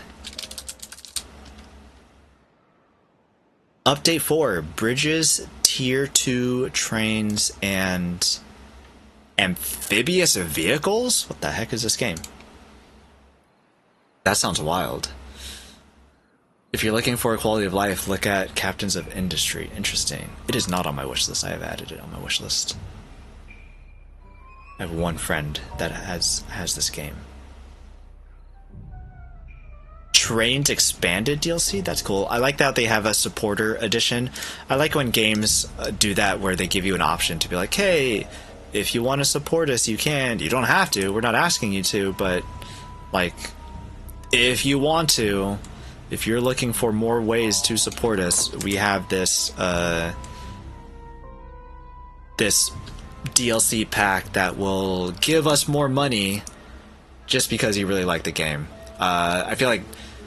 Update 4. Bridges, Tier 2 trains, and amphibious vehicles? What the heck is this game? That sounds wild. If you're looking for a quality of life, look at Captains of Industry. Interesting. It is not on my wish list. I have added it on my wish list. I have one friend that has this game. Trains Expanded DLC? That's cool. I like that they have a supporter edition. I like when games do that where they give you an option to be like, hey, if you want to support us, you can. You don't have to. We're not asking you to, but like, if you want to, if you're looking for more ways to support us, we have this this DLC pack that will give us more money just because you really like the game. I feel like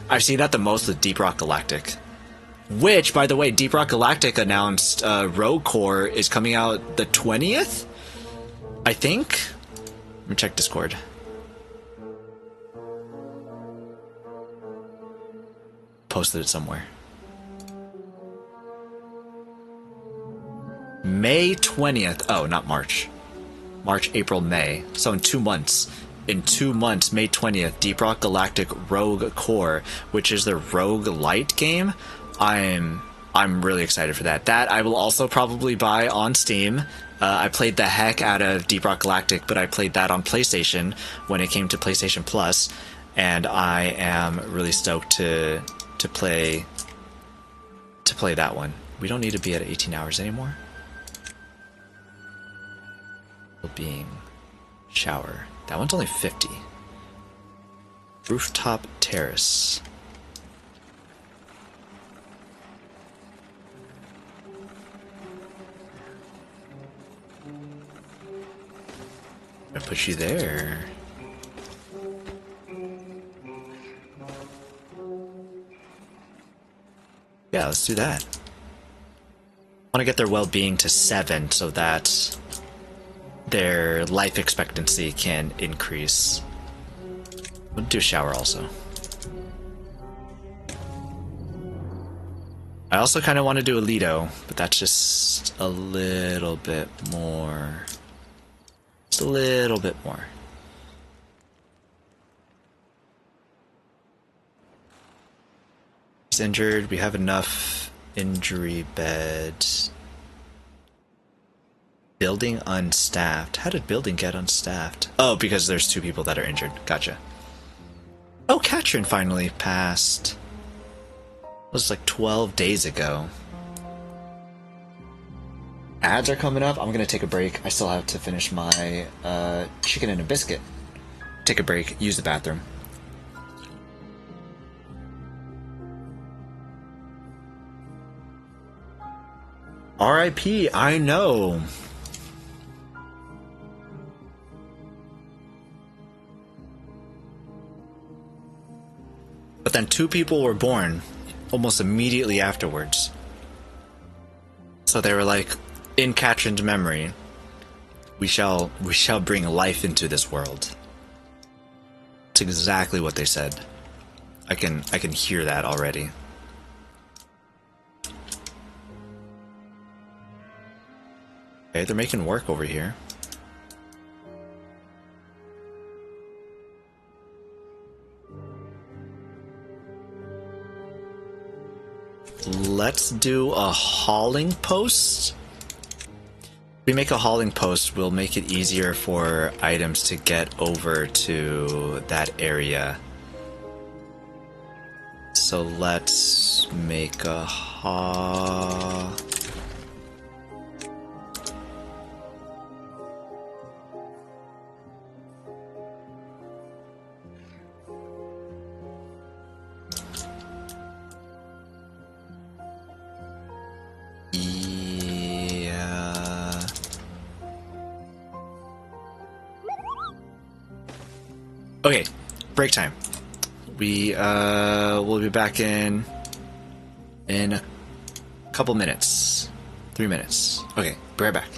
I've seen that the most with Deep Rock Galactic. Which, by the way, Deep Rock Galactic announced Rogue Core is coming out the 20th? I think? Let me check Discord. Posted it somewhere. May 20th. Oh, not March. March, April, May. So in 2 months. In 2 months, May 20th, Deep Rock Galactic Rogue Core, which is the Rogue Light game. I'm really excited for that. That I will also probably buy on Steam. I played the heck out of Deep Rock Galactic, but I played that on PlayStation when it came to PlayStation Plus, and I am really stoked to play that one. We don't need to be at 18 hours anymore. Being shower. That one's only 50. Rooftop terrace. I put you there. Yeah, let's do that. I want to get their well-being to 7 so that their life expectancy can increase. We'll do a shower also. I also kind of want to do a Lido, but that's just a little bit more. Just a little bit more. He's injured. We have enough injury beds. Building unstaffed. How did building get unstaffed? Oh, because there's 2 people that are injured. Gotcha. Oh, Katrin finally passed. It was like 12 days ago. Ads are coming up. I'm gonna take a break. I still have to finish my chicken and a biscuit. Take a break. Use the bathroom. R.I.P. I know. But then 2 people were born almost immediately afterwards. So they were like, in Katrin's memory, we shall bring life into this world. It's exactly what they said. I can hear that already. Okay, they're making work over here. Let's do a hauling post. If we make a hauling post, we'll make it easier for items to get over to that area. So let's make a Okay, break time. We will be back in a couple minutes. 3 minutes. Okay, be right back.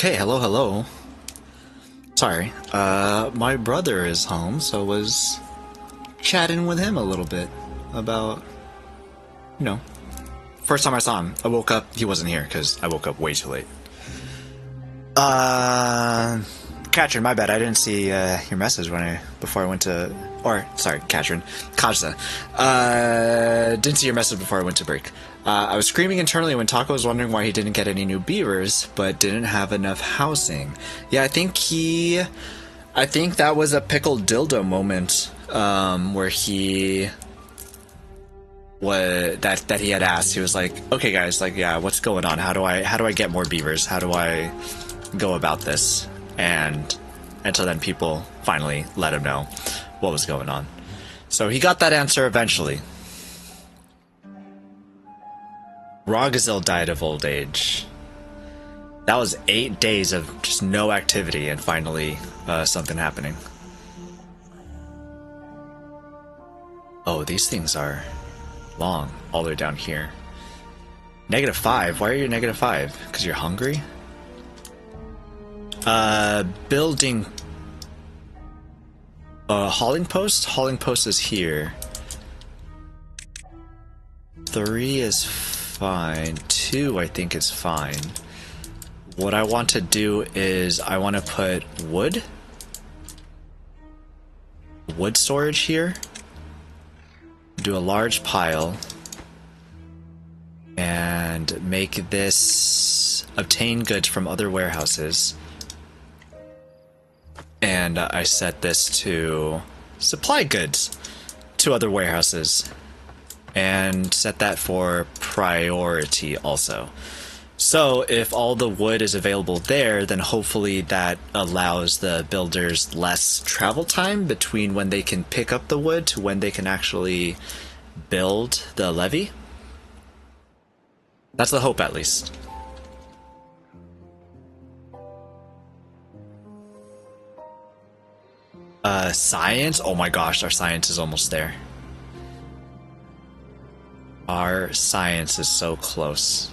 Okay, hello, hello. Sorry, my brother is home, so was chatting with him a little bit about, you know, first time I saw him. I woke up, he wasn't here, because I woke up way too late. Katrin, my bad, I didn't see, your message before I went to, or, sorry, Katrin, Kajsa. Didn't see your message before I went to break. I was screaming internally when Taco was wondering why he didn't get any new beavers, but didn't have enough housing. Yeah, I think that was a pickled dildo moment, where he that he had asked. He was like, okay guys, like, yeah, what's going on? How do I get more beavers? How do I go about this? And so then people finally let him know what was going on. So he got that answer eventually. Rogazil died of old age. That was 8 days of just no activity, and finally something happening. Oh, these things are long, all the way down here. -5? Why are you -5? Because you're hungry? Building... hauling post? Hauling post is here. 3 is fine. 2 I think is fine. What I want to do is I want to put wood storage here. Do a large pile and make this obtain goods from other warehouses. And I set this to supply goods to other warehouses. And set that for priority also. So if all the wood is available there, then hopefully that allows the builders less travel time between when they can pick up the wood to when they can actually build the levee. That's the hope, at least. Science? Oh my gosh, our science is almost there. Our science is so close.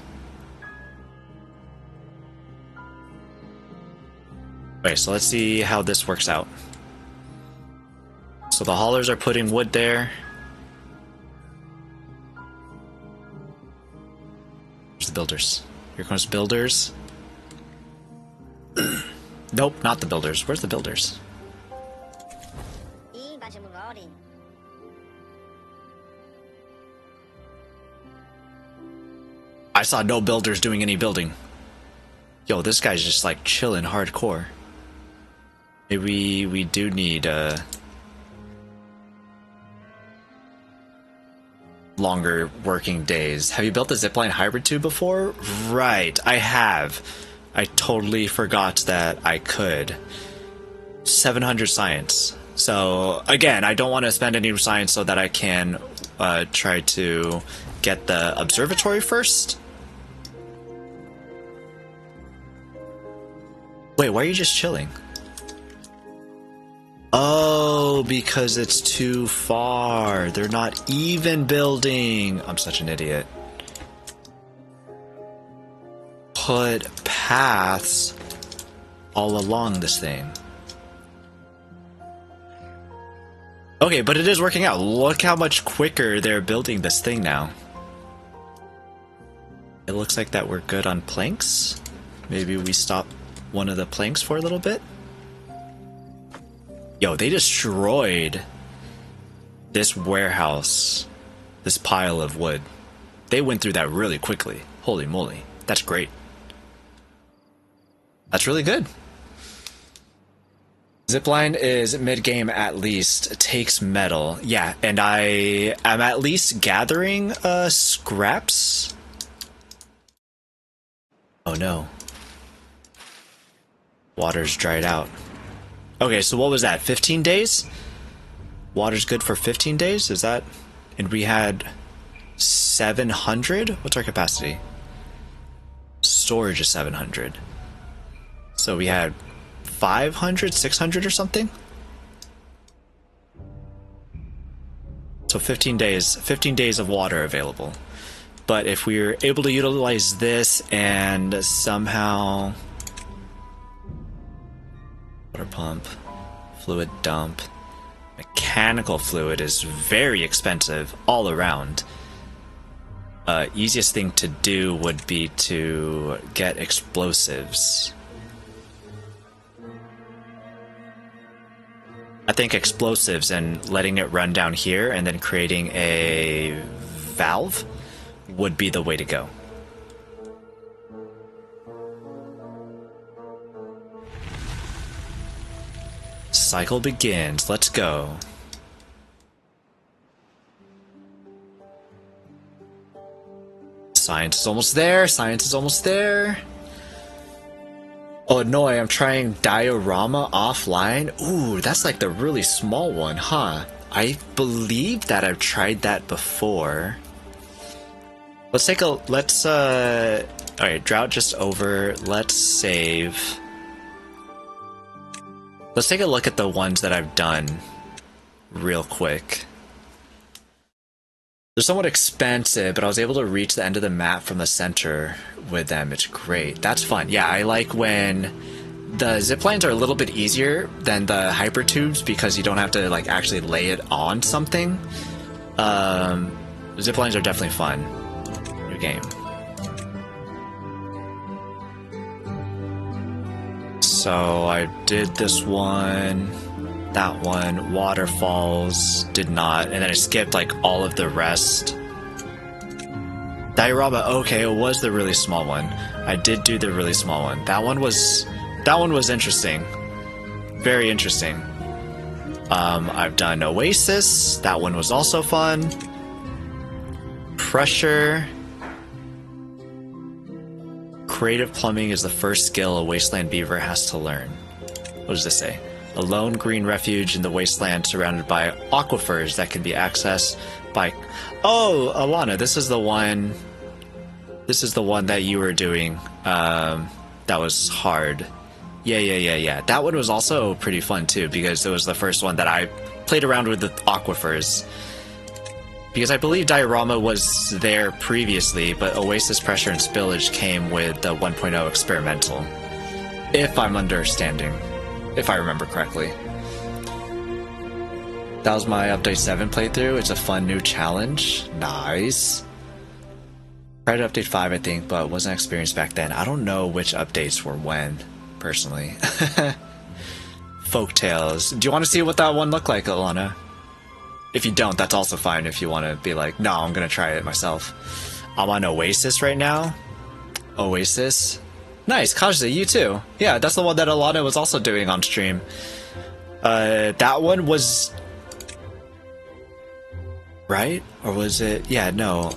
Okay, so let's see how this works out. So the haulers are putting wood there. Where's the builders? Here comes builders. Nope, not the builders. Where's the builders? I saw no builders doing any building. Yo, this guy's just like chilling hardcore. Maybe we do need longer working days. Have you built the zipline hybrid tube before? Right, I have. I totally forgot that I could. 700 science. So again, I don't want to spend any science so that I can try to get the observatory first. Wait, why are you just chilling? Oh, because it's too far. They're not even building. I'm such an idiot. Put paths all along this thing. Okay, but it is working out. Look how much quicker they're building this thing now. It looks like that we're good on planks. Maybe we stop one of the planks for a little bit. Yo, they destroyed this warehouse, this pile of wood. They went through that really quickly. Holy moly, that's great. That's really good. Zipline is mid-game at least. It takes metal. Yeah, and I am at least gathering scraps. Oh no. Water's dried out. Okay, so what was that? 15 days? Water's good for 15 days? Is that... And we had 700? What's our capacity? Storage is 700. So we had 500, 600 or something? So 15 days of water available. But if we're able to utilize this and somehow pump, fluid dump. Mechanical fluid is very expensive all around. Easiest thing to do would be to get explosives. I think explosives and letting it run down here and then creating a valve would be the way to go. Cycle begins. Let's go. Science is almost there. Science is almost there. Oh no, I'm trying diorama offline. Ooh, that's like the really small one, huh? I believe that I've tried that before. Let's take a, alright, drought just over. Let's save. Let's take a look at the ones that I've done real quick. They're somewhat expensive, but I was able to reach the end of the map from the center with them. It's great. That's fun. Yeah, I like when the ziplines are a little bit easier than the hypertubes because you don't have to like actually lay it on something. Ziplines are definitely fun. New game. So I did this one, that one, waterfalls, did not, and then I skipped like all of the rest. Diorama, okay, it was the really small one. I did do the really small one. That one was interesting. Very interesting. I've done Oasis, that one was also fun. Pressure. Creative plumbing is the first skill a wasteland beaver has to learn. What does this say? A lone green refuge in the wasteland surrounded by aquifers that can be accessed by... Oh, Alana, this is the one... This is the one that you were doing. That was hard. Yeah. That one was also pretty fun too, because it was the first one that I played around with the aquifers. Because I believe Diorama was there previously, but Oasis, Pressure, and Spillage came with the 1.0 experimental. If I'm understanding. If I remember correctly. That was my Update 7 playthrough. It's a fun new challenge. Nice. Tried Update 5, I think, but wasn't experienced back then. I don't know which updates were when, personally. Folktales. Do you want to see what that one looked like, Alana? If you don't, that's also fine if you want to be like, no, I'm going to try it myself. I'm on Oasis right now. Oasis. Nice, Kaja, you too. Yeah, that's the one that Alana was also doing on stream. That one was... Right? Or was it... Yeah, no.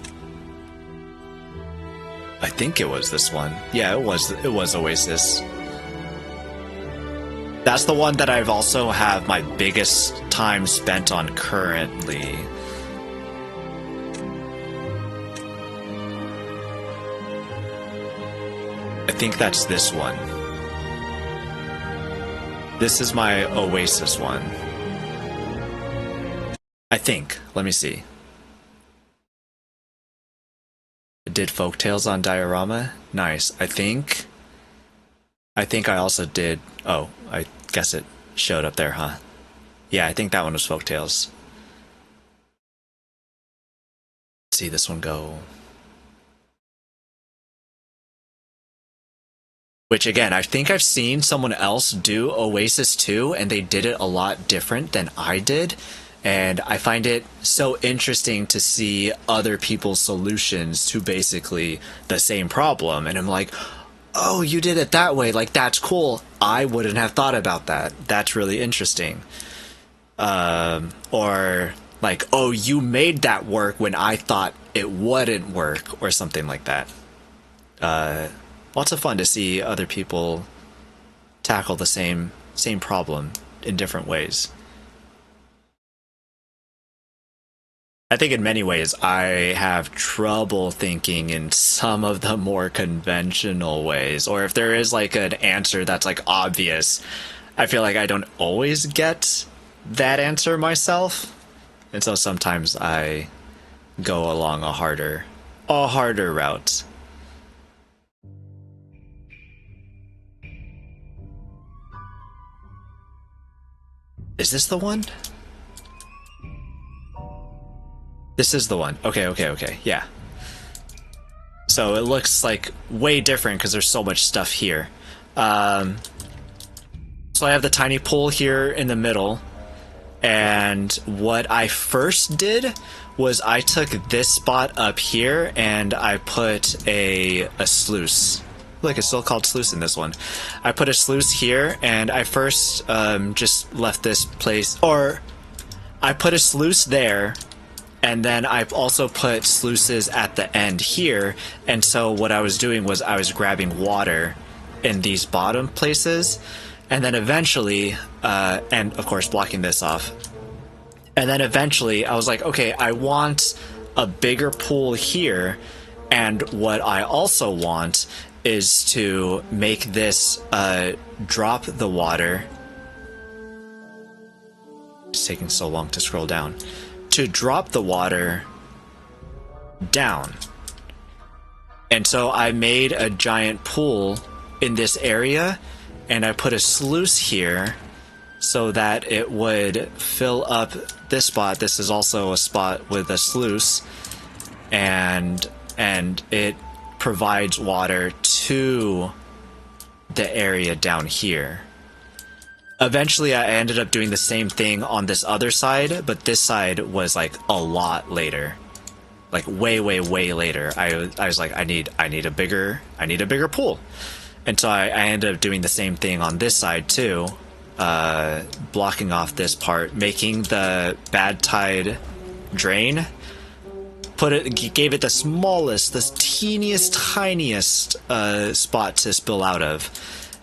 I think it was this one. Yeah, it was Oasis. That's the one that I've also have my biggest time spent on currently. I think that's this one. This is my Oasis one. I think. Let me see. I did Folktales on Diorama. Nice. I think I also did... Oh, I guess it showed up there, huh? Yeah, I think that one was Folktales. Let's see this one go. Which, again, I think I've seen someone else do Oasis 2, and they did it a lot different than I did. And I find it so interesting to see other people's solutions to basically the same problem. And I'm like... Oh, you did it that way. Like, that's cool. I wouldn't have thought about that. That's really interesting. Or, like, oh, you made that work when I thought it wouldn't work, or something like that. Lots of fun to see other people tackle the same problem in different ways. I think in many ways I have trouble thinking in some of the more conventional ways, or if there is like an answer that's like obvious, I feel like I don't always get that answer myself, and so sometimes I go along a harder route. Is this the one? This is the one. Okay, yeah. So it looks like way different because there's so much stuff here. So I have the tiny pool here in the middle, and what I first did was I took this spot up here and I put a sluice. Look, it's still called sluice in this one. I put a sluice here, and I first just left this place, or I put a sluice there, and then I've also put sluices at the end here, and so what I was doing was I was grabbing water in these bottom places, and then eventually, and of course blocking this off, and then eventually I was like, okay, I want a bigger pool here, and what I also want is to make this drop the water. It's taking so long to scroll down. To drop the water down. And so I made a giant pool in this area, and I put a sluice here so that it would fill up this spot. This is also a spot with a sluice, and it provides water to the area down here. Eventually I ended up doing the same thing on this other side, but this side was like a lot later. Like way later. I was like, I need a bigger pool. And so I ended up doing the same thing on this side too, blocking off this part, making the bad tide drain, gave it the smallest, the teeniest, tiniest spot to spill out of,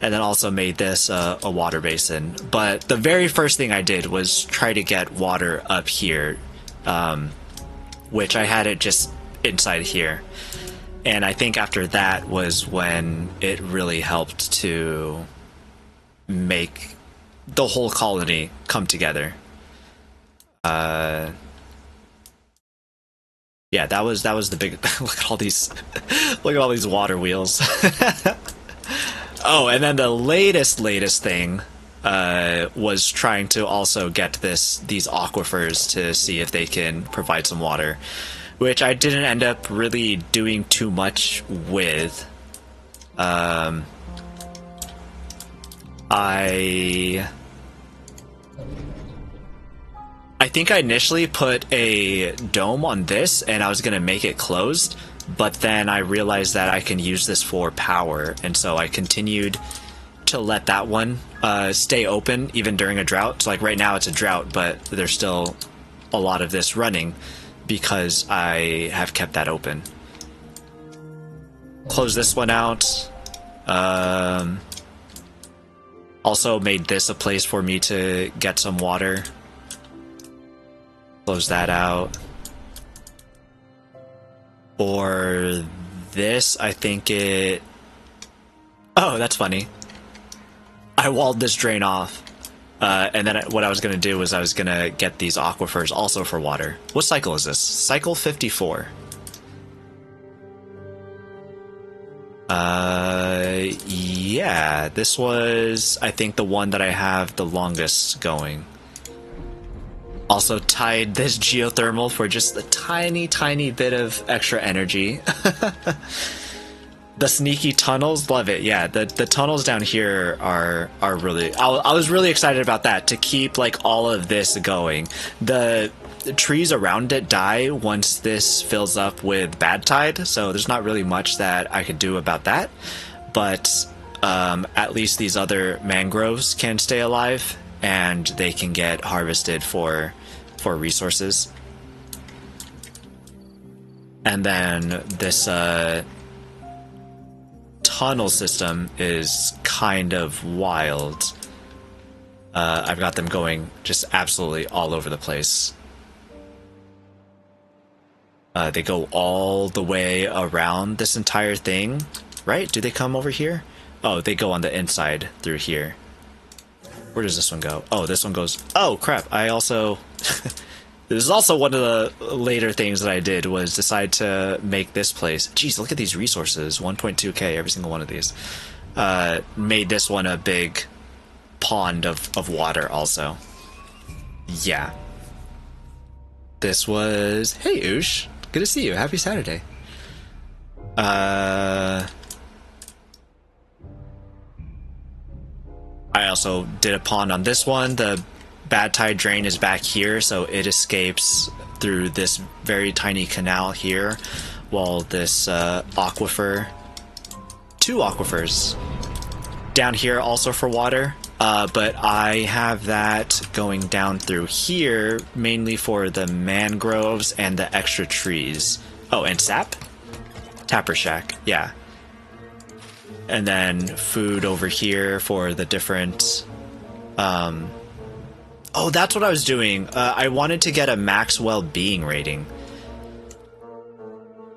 and then also made this a water basin. But the very first thing I did was try to get water up here, which I had it just inside here. And I think after that was when it really helped to make the whole colony come together. Yeah, that was the big. Look at all these water wheels. Oh, and then the latest thing was trying to also get these aquifers to see if they can provide some water, which I didn't end up really doing too much with. I think I initially put a dome on this, and I was going to make it closed, but then I realized that I can use this for power, and so I continued to let that one stay open even during a drought. So like right now it's a drought, but there's still a lot of this running because I have kept that open. Close this one out. Also made this a place for me to get some water. Close that out. For this, I think it... Oh, that's funny. I walled this drain off. And then what I was going to do was I was going to get these aquifers also for water. What cycle is this? Cycle 54. Yeah, this was, I think, the one that I have the longest going. Also tied this geothermal for just a tiny bit of extra energy. The sneaky tunnels, love it. Yeah, the tunnels down here are really... I was really excited about that, to keep like all of this going. The trees around it die once this fills up with bad tide, so there's not really much that I could do about that. But at least these other mangroves can stay alive, and they can get harvested for resources. And then this tunnel system is kind of wild. I've got them going just absolutely all over the place. They go all the way around this entire thing, right? Do they come over here? Oh, they go on the inside through here. Where does this one go? Oh, this one goes... Oh, crap. I also... This is also one of the later things that I did, was decide to make this place... Jeez, look at these resources. 1.2k, every single one of these. Made this one a big pond of water also. yeah. This was... Hey, Oosh. Good to see you. Happy Saturday. I also did a pond on this one. The bad tide drain is back here, so it escapes through this very tiny canal here, while this aquifer... 2 aquifers down here also for water. But I have that going down through here, mainly for the mangroves and the extra trees. Oh, and sap? Tapper Shack, yeah. And then food over here for the different... Oh, that's what I was doing. I wanted to get a max well-being rating.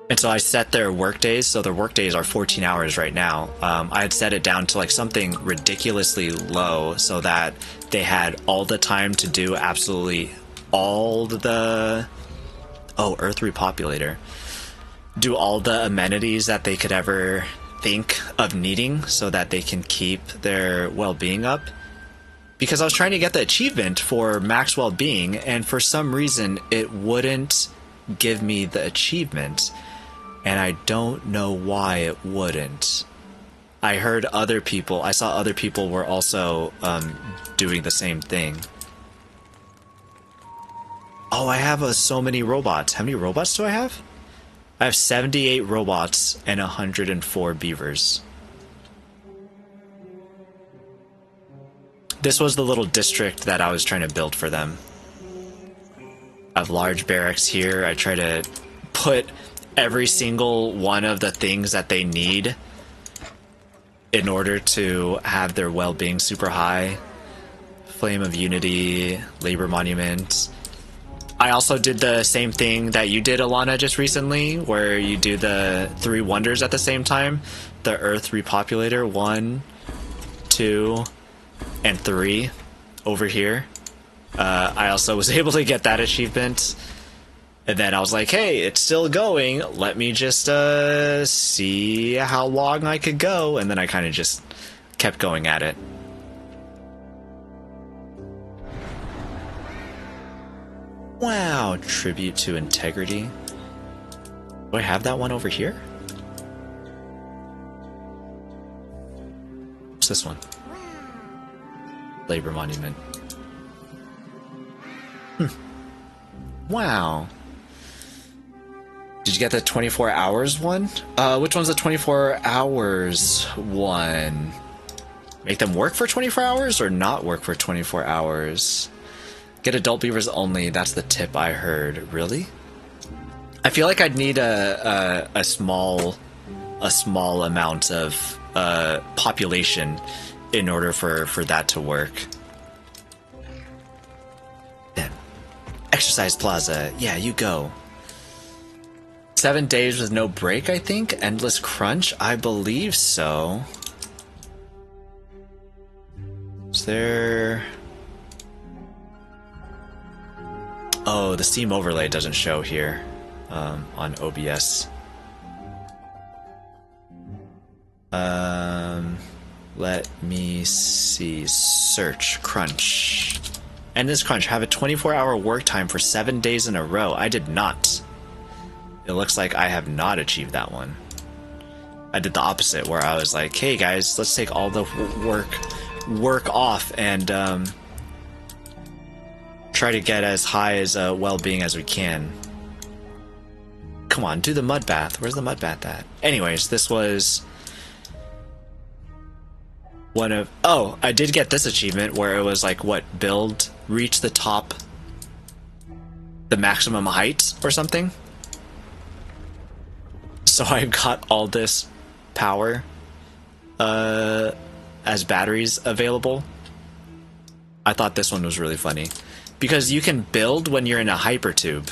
And so I set their work days, so their work days are 14 hours right now. I had set it down to like something ridiculously low so that they had all the time to do absolutely all the... Oh, Earth Repopulator. Do all the amenities that they could ever think of needing so that they can keep their well-being up. Because I was trying to get the achievement for max well-being, and for some reason it wouldn't give me the achievement. And I don't know why it wouldn't. I heard other people, I saw other people were also doing the same thing. Oh, I have so many robots. How many robots do I have? I have 78 robots and 104 beavers. This was the little district that I was trying to build for them. I have large barracks here. I try to put every single one of the things that they need in order to have their well-being super high. Flame of Unity, Labor Monument. I also did the same thing that you did, Alana, just recently, where you do the 3 wonders at the same time. The Earth Repopulator, 1, 2, and 3 over here. I also was able to get that achievement. And then I was like, hey, it's still going. Let me just see how long I could go. And then I kind of just kept going at it. Wow, tribute to integrity. Do I have that one over here? What's this one? Labor Monument. Wow. Did you get the 24 hours one? Which one's the 24 hours one? Make them work for 24 hours or not work for 24 hours? Get adult beavers only. That's the tip I heard. Really? I feel like I'd need a small amount of population in order for that to work. Then, Exercise Plaza. Yeah, you go. 7 days with no break, I think? Endless crunch? I believe so. Is there... Oh, the Steam overlay doesn't show here on OBS. Let me see. Search. Crunch. Endless crunch. Have a 24-hour work time for 7 days in a row. I did not. It looks like I have not achieved that one. I did the opposite, where I was like, hey guys, let's take all the work off and try to get as high as well-being as we can. Come on, do the mud bath. Where's the mud bath at? Anyways, this was one of... Oh, I did get this achievement where it was like, what, reach the top, the maximum height or something. So I've got all this power as batteries available. I thought this one was really funny because you can build when you're in a hypertube.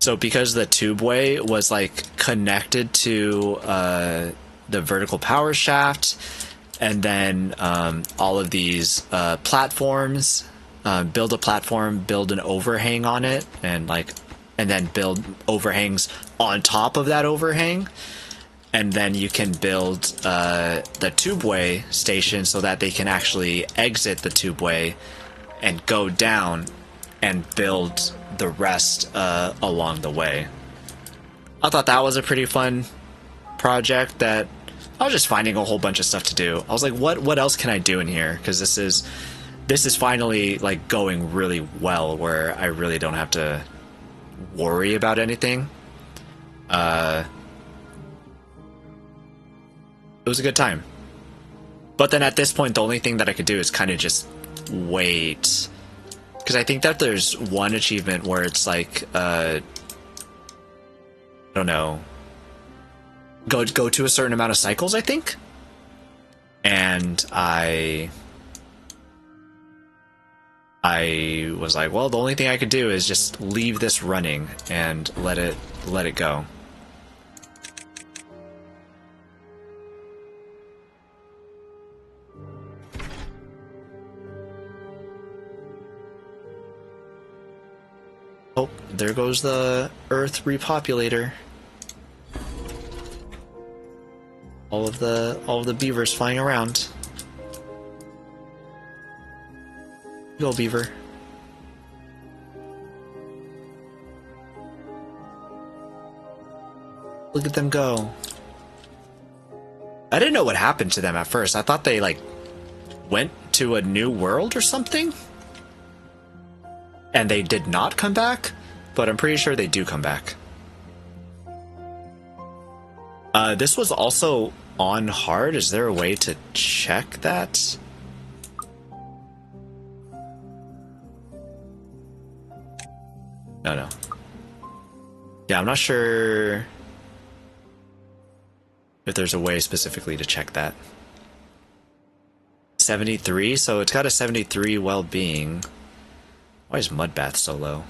So because the tubeway was like connected to the vertical power shaft, and then all of these platforms, build a platform, build an overhang on it, and then build overhangs on top of that overhang, and then you can build the tubeway station so that they can actually exit the tubeway and go down and build the rest along the way. I thought that was a pretty fun project that I was just finding a whole bunch of stuff to do. I was like, what else can I do in here? Because this is finally like going really well, where I really don't have to worry about anything. It was a good time. But then at this point, the only thing that I could do is kind of just wait. Because I think that there's one achievement where it's like, I don't know, go to a certain amount of cycles, I think. And I was like, well, the only thing I could do is just leave this running and let it go. Oh, there goes the Earth repopulator. All of the beavers flying around. Go, beaver. Look at them go. I didn't know what happened to them at first. I thought they, like, went to a new world or something? And they did not come back? But I'm pretty sure they do come back. This was also on hard. Is there a way to check that? No. Yeah, I'm not sure if there's a way specifically to check that. 73, so it's got a 73 well-being. Why is Mudbath so low?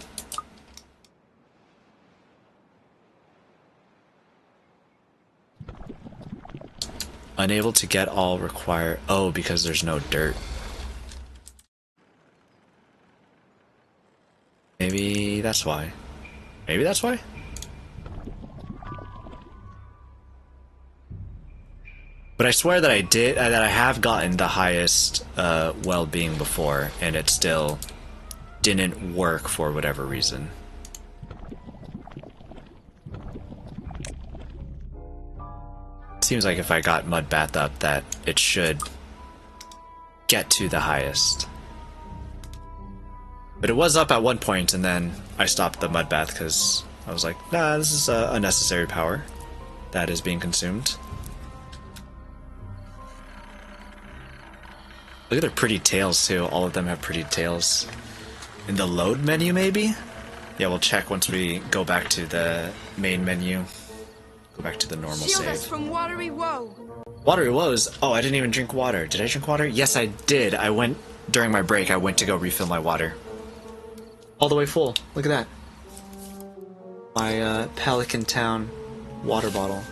Unable to get all required. Oh, because there's no dirt. Maybe that's why. Maybe that's why? But I swear that I have gotten the highest well-being before, and it still didn't work for whatever reason. Seems like if I got Mudbath up, that it should get to the highest. But it was up at one point, and then I stopped the Mudbath because I was like, nah, this is unnecessary power that is being consumed. Look at their pretty tails, too. All of them have pretty tails. In the load menu, maybe? Yeah, we'll check once we go back to the main menu. Go back to the normal Shield save. us from watery woe. Watery woes? Oh, I didn't even drink water. Did I drink water? Yes, I did. I went, during my break, I went to go refill my water. All the way full. Look at that. My Pelican Town water bottle.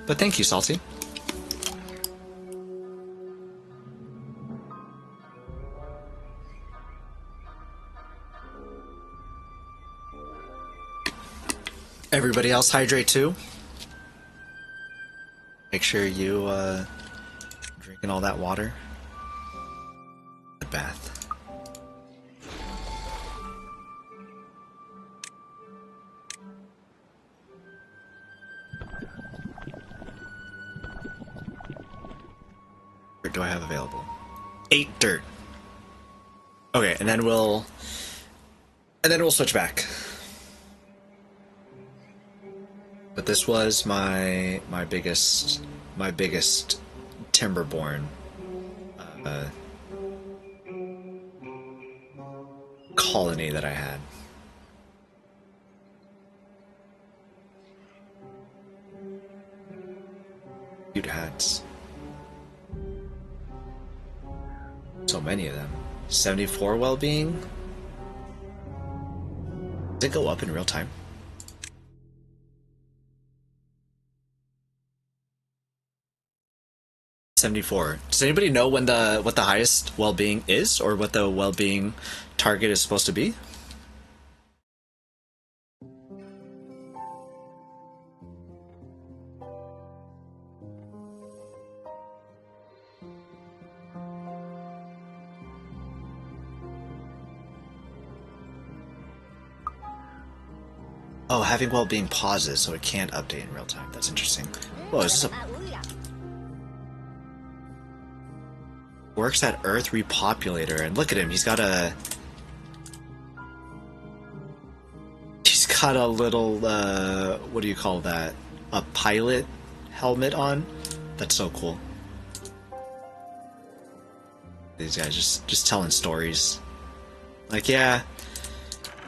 But thank you, Salty. Everybody else hydrate too. Make sure you drinking all that water. Good bath. What do I have available? 8 dirt. Okay, and then we'll switch back. But this was my biggest Timberborn colony that I had. Cute hats. So many of them. 74 well-being. Did it go up in real time? 74. Does anybody know when what the highest well-being is, or what the well-being target is supposed to be? Oh, having well-being pauses, so it can't update in real time. That's interesting. Whoa, is this a... Works at Earth Repopulator, and look at him, he's got a... He's got a little, what do you call that? A pilot helmet on? That's so cool. These guys just telling stories. Like, yeah,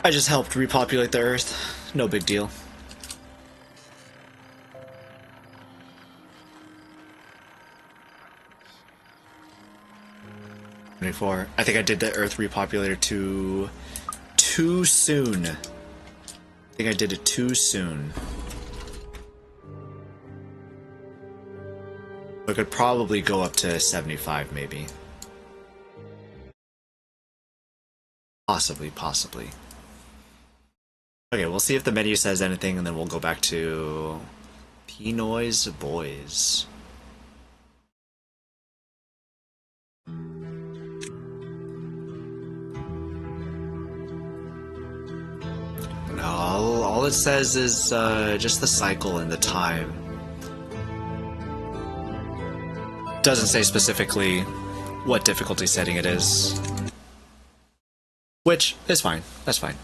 I just helped repopulate the Earth. No big deal. '24. I think I did the Earth repopulator too soon. I think I did it too soon. I could probably go up to 75, maybe. Possibly. Okay, we'll see if the menu says anything, and then we'll go back to P-NoyBoy. No, all it says is just the cycle and the time. Doesn't say specifically what difficulty setting it is. Which is fine. That's fine.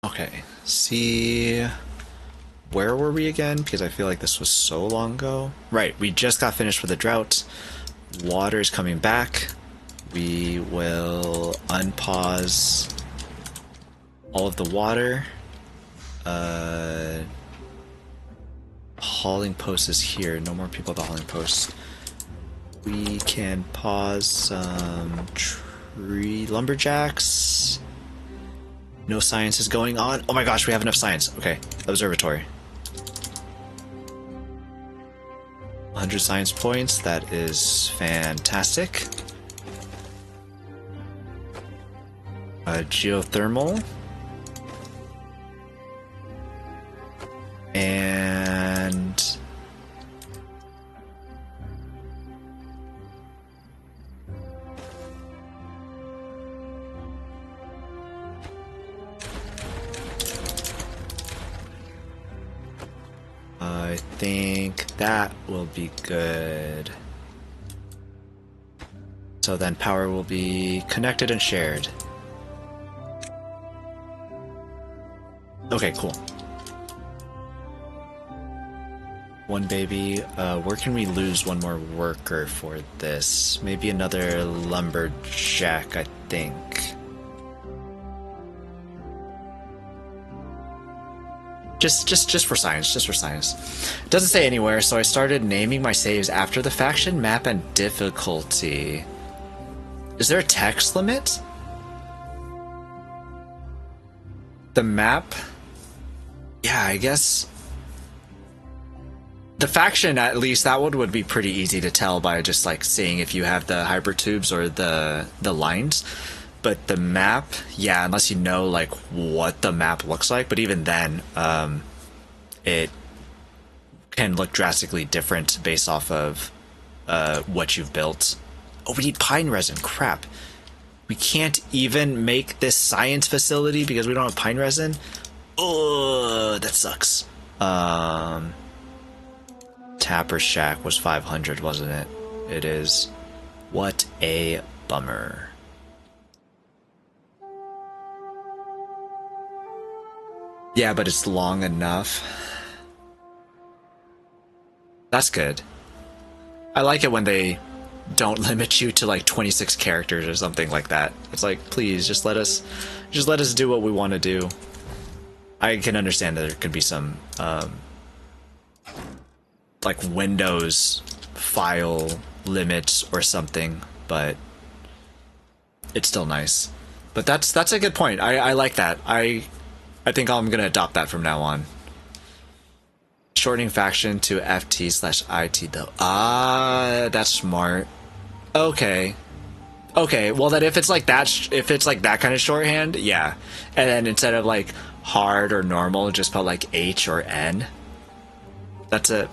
Okay, see, where were we again? Because I feel like this was so long ago. Right, we just got finished with the drought. Water is coming back. We will unpause all of the water. Hauling post is here. No more people at the hauling post. We can pause some tree lumberjacks. No science is going on. Oh my gosh, we have enough science. Okay, observatory. 100 science points. That is fantastic. Geothermal. And... I think that will be good. So then power will be connected and shared. Okay, cool. One baby. Where can we lose one more worker for this? Maybe another lumberjack, I think. Just for science, just for science. It doesn't say anywhere, so I started naming my saves after the faction, map, and difficulty. Is there a text limit? The map? Yeah, I guess... The faction, at least, that one would be pretty easy to tell by just, like, seeing if you have the hypertubes or the lines. But the map, yeah, unless you know, like, what the map looks like. But even then, it can look drastically different based off of what you've built. Oh, we need pine resin. Crap. We can't even make this science facility because we don't have pine resin? Oh, that sucks. Tapper Shack was 500, wasn't it? It is. What a bummer. Yeah, but it's long enough. That's good. I like it when they don't limit you to like 26 characters or something like that. It's like, please, just let us do what we want to do. I can understand that there could be some like Windows file limits or something, but it's still nice. But that's a good point. I like that. I think I'm gonna adopt that from now on. Shortening faction to FT/IT though. Ah, that's smart. Okay. Okay, well then if it's like that, if it's like that kind of shorthand, yeah. And then instead of like hard or normal, just put like H or N. That's a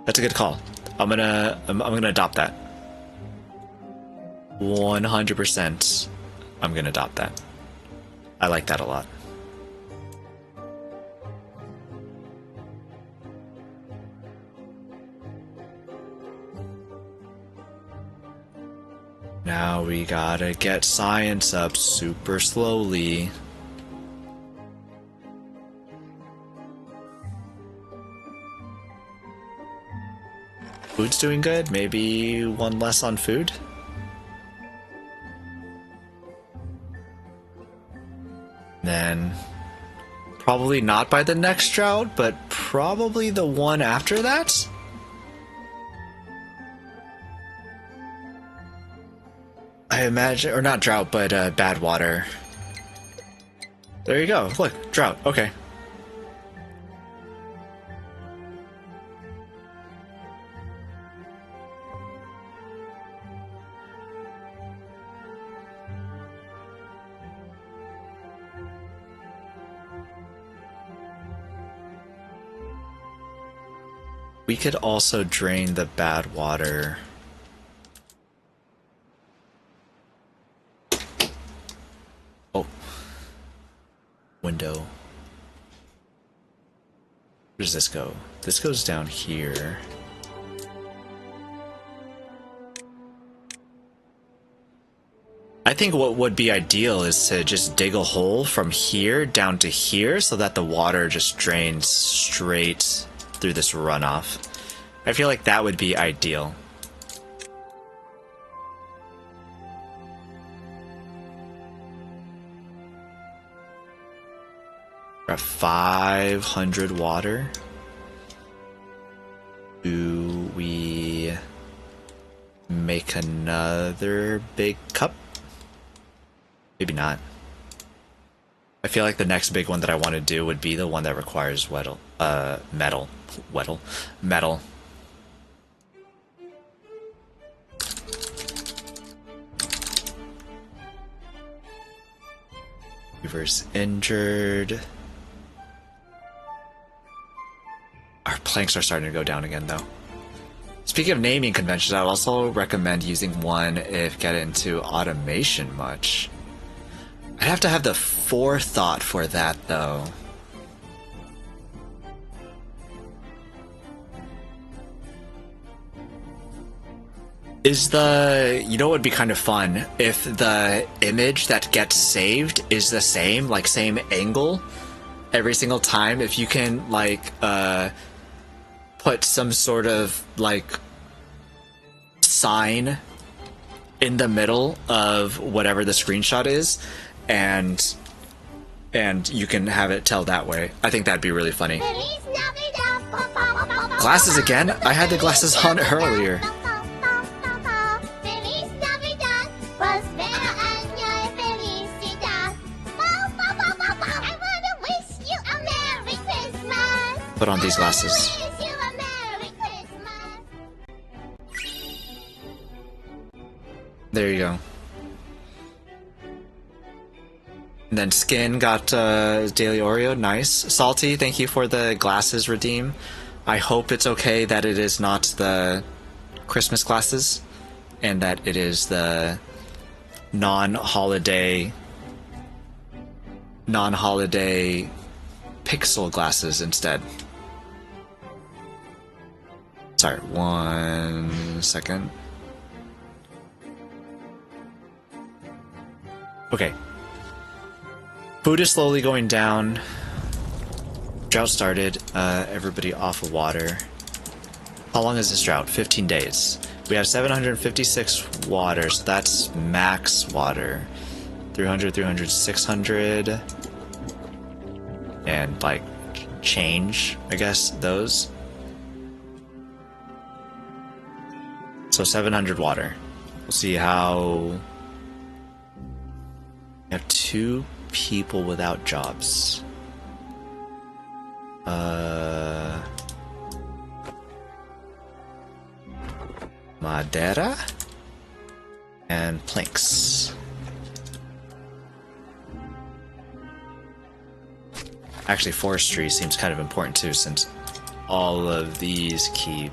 good call. I'm gonna adopt that. 100%. I'm gonna adopt that. I like that a lot. Now we gotta get science up super slowly. Food's doing good. Maybe one less on food. Then probably not by the next drought, but probably the one after that. I imagine, or not drought, but bad water. There you go. Look, drought. Okay. We could also drain the bad water. Oh. Window. Where does this go? This goes down here. I think what would be ideal is to just dig a hole from here down to here so that the water just drains straight through this runoff. I feel like that would be ideal. We're at 500 water. Do we make another big cup? Maybe not. I feel like the next big one that I want to do would be the one that requires metal. Weaver's injured. Our planks are starting to go down again, though. Speaking of naming conventions, I would also recommend using one if get into automation much. I'd have to have the forethought for that, though. Is the... You know what would be kind of fun? If the image that gets saved is the same, like same angle every single time. If you can, like, put some sort of, like, sign in the middle of whatever the screenshot is, and you can have it tell that way. I think that'd be really funny. Glasses again? I had the glasses on earlier. Put on these glasses. There you go. And then Skin got Daily Oreo. Nice. Salty, thank you for the glasses redeem. I hope it's okay that it is not the Christmas glasses and that it is the non-holiday pixel glasses instead. Sorry, 1 second. Okay. Food is slowly going down. Drought started. Everybody off of water. How long is this drought? 15 days. We have 756 water, so that's max water. 300, 300, 600. And, like, change, I guess, those. So 700 water. We'll see how... We have 2 people without jobs. Madera? And planks. Actually, forestry seems kind of important too, since all of these keep...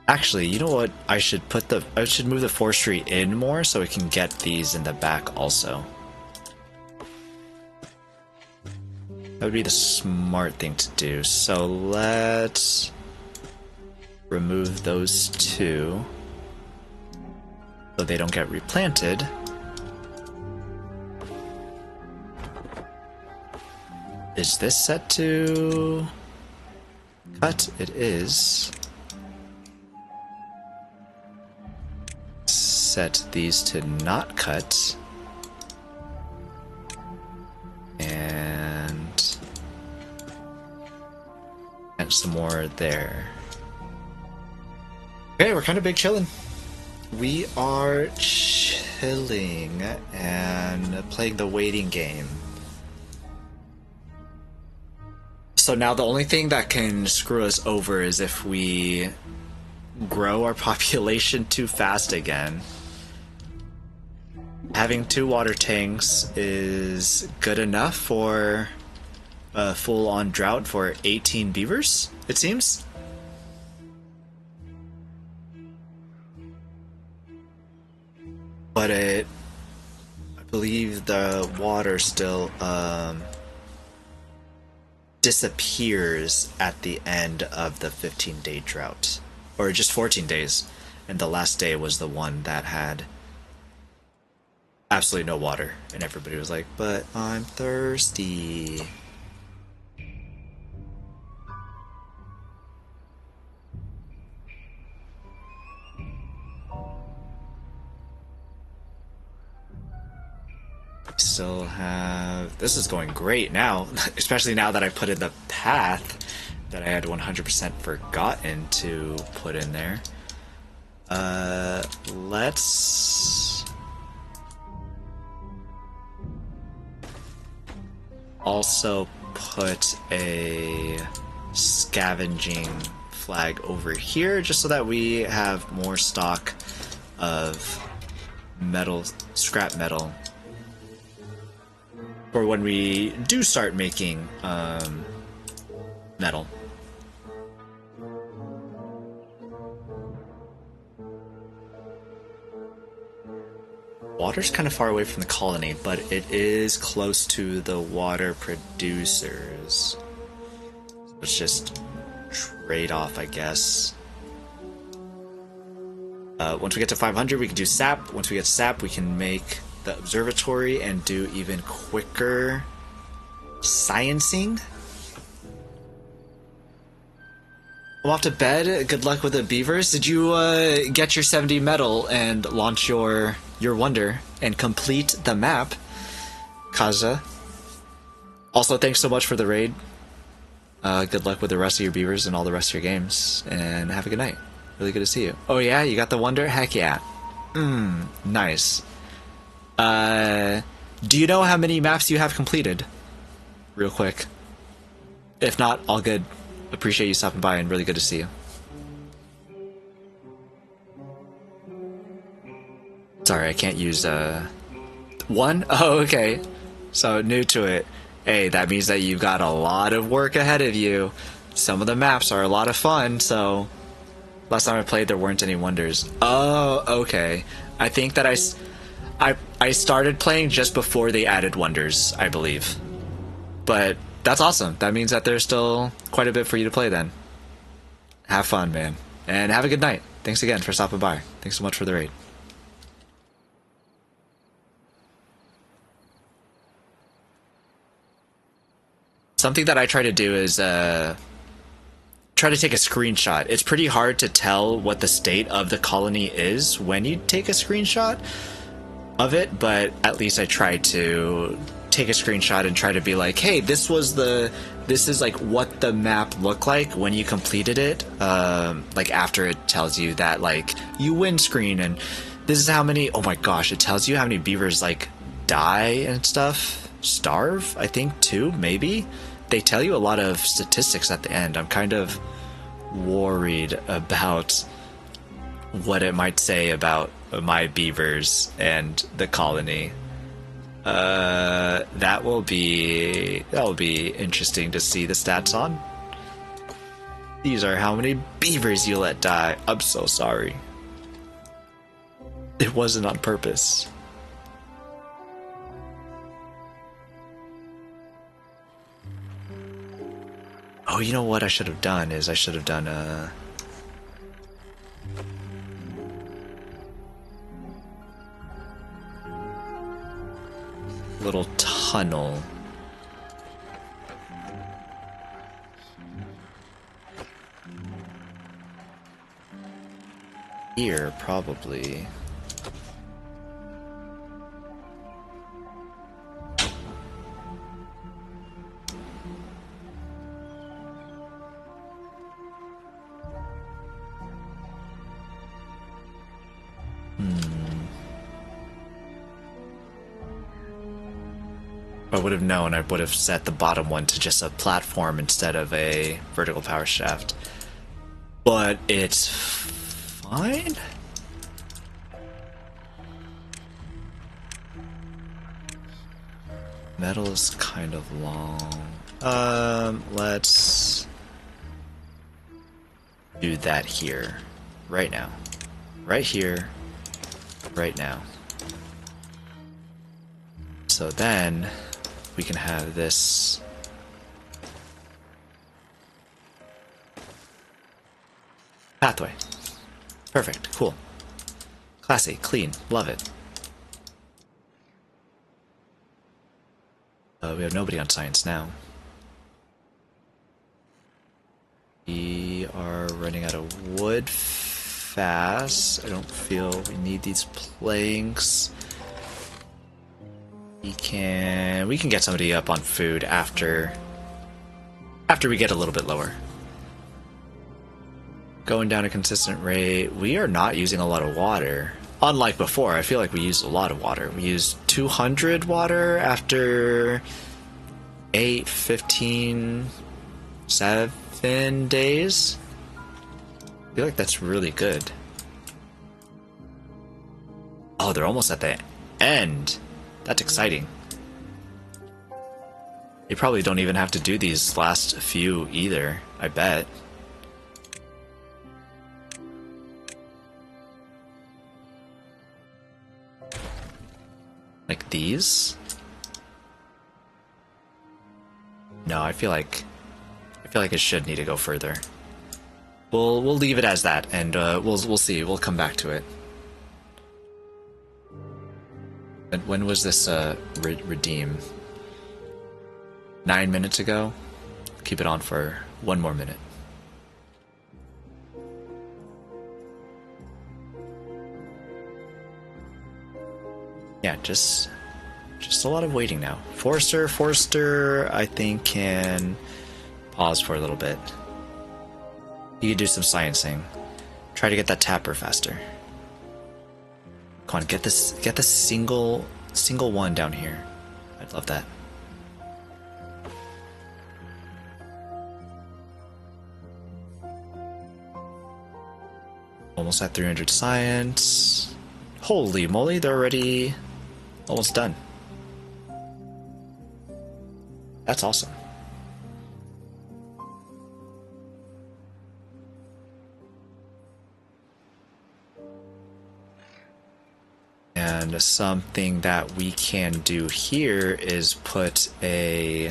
Actually, you know what? I should move the forestry in more so we can get these in the back also. That would be the smart thing to do. So let's remove those two so they don't get replanted. Is this set to cut? It is. Set these to not cut. And some more there. Okay, we're kind of big chilling. We are chilling and playing the waiting game. So now the only thing that can screw us over is if we grow our population too fast again. Having 2 water tanks is good enough for a full-on drought for 18 beavers, it seems. But I believe the water still disappears at the end of the 15-day drought. Or just 14 days. And the last day was the one that had absolutely no water. And everybody was like, but I'm thirsty. Still have... This is going great now, especially now that I put in the path that I had 100% forgotten to put in there. Let's also put a scavenging flag over here just so that we have more stock of metal, scrap metal, for when we do start making metal. Water's kind of far away from the colony, but it is close to the water producers. It's just trade-off, I guess. Once we get to 500, we can do sap. Once we get to sap, we can make the observatory and do even quicker sciencing. I'm off to bed. Good luck with the beavers. Did you get your 70 metal and launch your wonder and complete the map, Kaza? Also, thanks so much for the raid. Good luck with the rest of your beavers and all the rest of your games, and have a good night. Really good to see you. Oh yeah, you got the wonder? Heck yeah. Nice. Do you know how many maps you have completed? Real quick. If not, all good. Appreciate you stopping by and really good to see you. Sorry, I can't use, one? Oh, okay. So, new to it. Hey, that means that you've got a lot of work ahead of you. Some of the maps are a lot of fun, so... Last time I played, there weren't any wonders. Oh, okay. I think that I started playing just before they added wonders, I believe. But that's awesome. That means that there's still quite a bit for you to play then. Have fun, man. And have a good night. Thanks again for stopping by. Thanks so much for the raid. Something that I try to do is try to take a screenshot. It's pretty hard to tell what the state of the colony is when you take a screenshot of it, but at least I try to take a screenshot and try to be like, hey, this is like what the map looked like when you completed it, like after it tells you that like you win screen, and this is how many, oh my gosh, it tells you how many beavers like die and stuff, starve, I think too, maybe. They tell you a lot of statistics at the end. I'm kind of worried about what it might say about my beavers and the colony. That will be interesting to see the stats on. These are how many beavers you let die. I'm so sorry. It wasn't on purpose. Oh, you know what I should have done is I should have done a little tunnel. Here, probably. If I would have known, I would have set the bottom one to just a platform instead of a vertical power shaft. But it's fine? Metal is kind of long. Let's do that here. Right now. Right here. Right now. So then we can have this pathway. Perfect, cool. Classy, clean, love it. We have nobody on science now. We are running out of wood fast. I don't feel we need these planks. We can get somebody up on food after we get a little bit lower. Going down a consistent rate. We are not using a lot of water. Unlike before, I feel like we used a lot of water. We used 200 water after 8, 15, 7 days. I feel like that's really good. Oh, they're almost at the end. That's exciting. You probably don't even have to do these last few either, I bet. Like these? No, I feel like it should need to go further. We'll leave it as that, and we'll see. We'll come back to it. And when was this redeem? 9 minutes ago? Keep it on for 1 more minute. Yeah, just a lot of waiting now. Forster, I think can pause for a little bit. You can do some sciencing. Try to get that tapper faster. Come on, get this single one down here. I'd love that. Almost at 300 science. Holy moly, they're already almost done. That's awesome. And something that we can do here is put a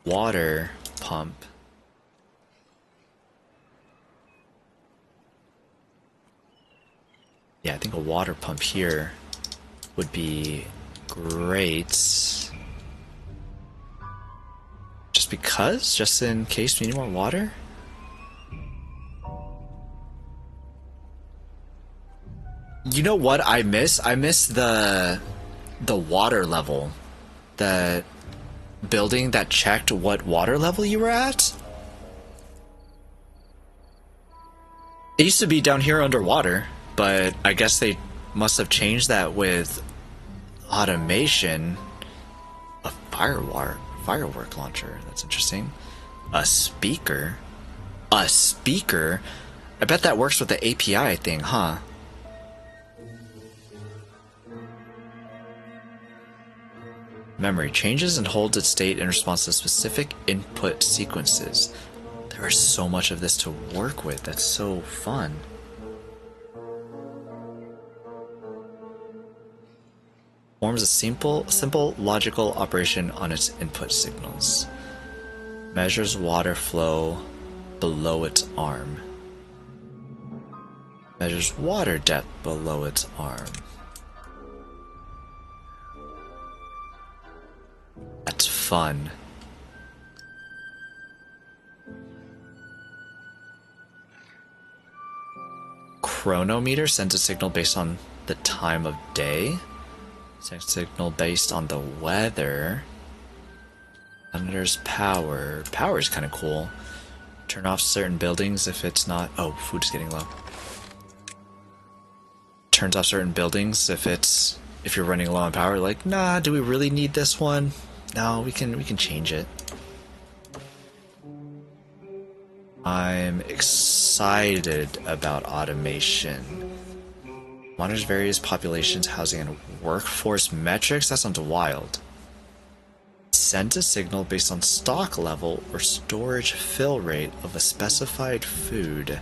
water pump. Yeah, I think a water pump here would be great. Just in case we need more water? You know what I miss? I miss the water level. The building that checked what water level you were at. It used to be down here underwater, but I guess they must have changed that with automation. A firework launcher. That's interesting. A speaker. I bet that works with the API thing, huh? Memory changes and holds its state in response to specific input sequences. There is so much of this to work with. That's so fun. Forms a simple logical operation on its input signals. Measures water flow below its arm. Measures water depth below its arm. That's fun. Chronometer sends a signal based on the time of day. Sends a signal based on the weather. Thunder's power. Power is kind of cool. Turn off certain buildings if it's not... Oh, food's getting low. Turns off certain buildings if you're running low on power. Like, nah, do we really need this one? No, we can change it. I'm excited about automation. Monitors various populations, housing, and workforce metrics. That sounds wild. Sends a signal based on stock level or storage fill rate of a specified food.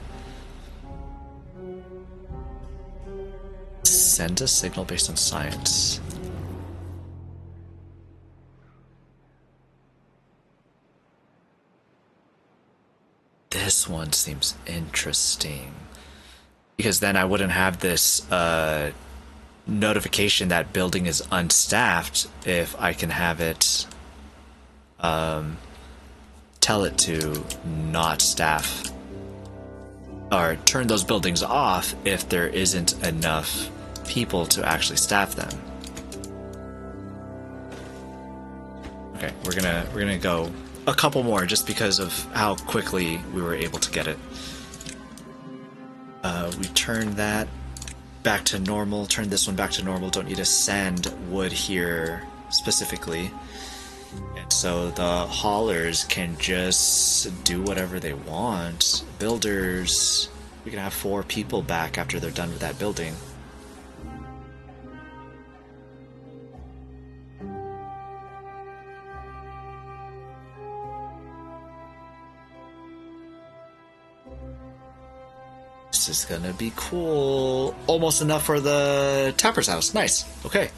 Send a signal based on science. This one seems interesting. Because then I wouldn't have this notification that building is unstaffed if I can have it tell it to not staff. Or turn those buildings off if there isn't enough people to actually staff them. Okay, we're gonna go a couple more just because of how quickly we were able to get it. We turn that back to normal, turn this one back to normal, don't need to send wood here specifically. And so the haulers can just do whatever they want. Builders, we can have 4 people back after they're done with that building. This is gonna be cool. Almost enough for the tapper's house. Nice. Okay.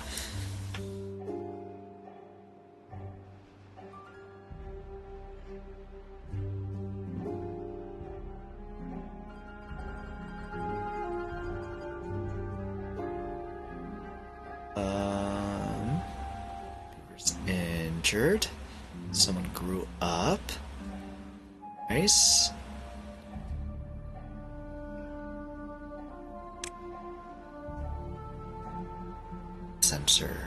Beaver's injured. Someone grew up. Nice. Sensor.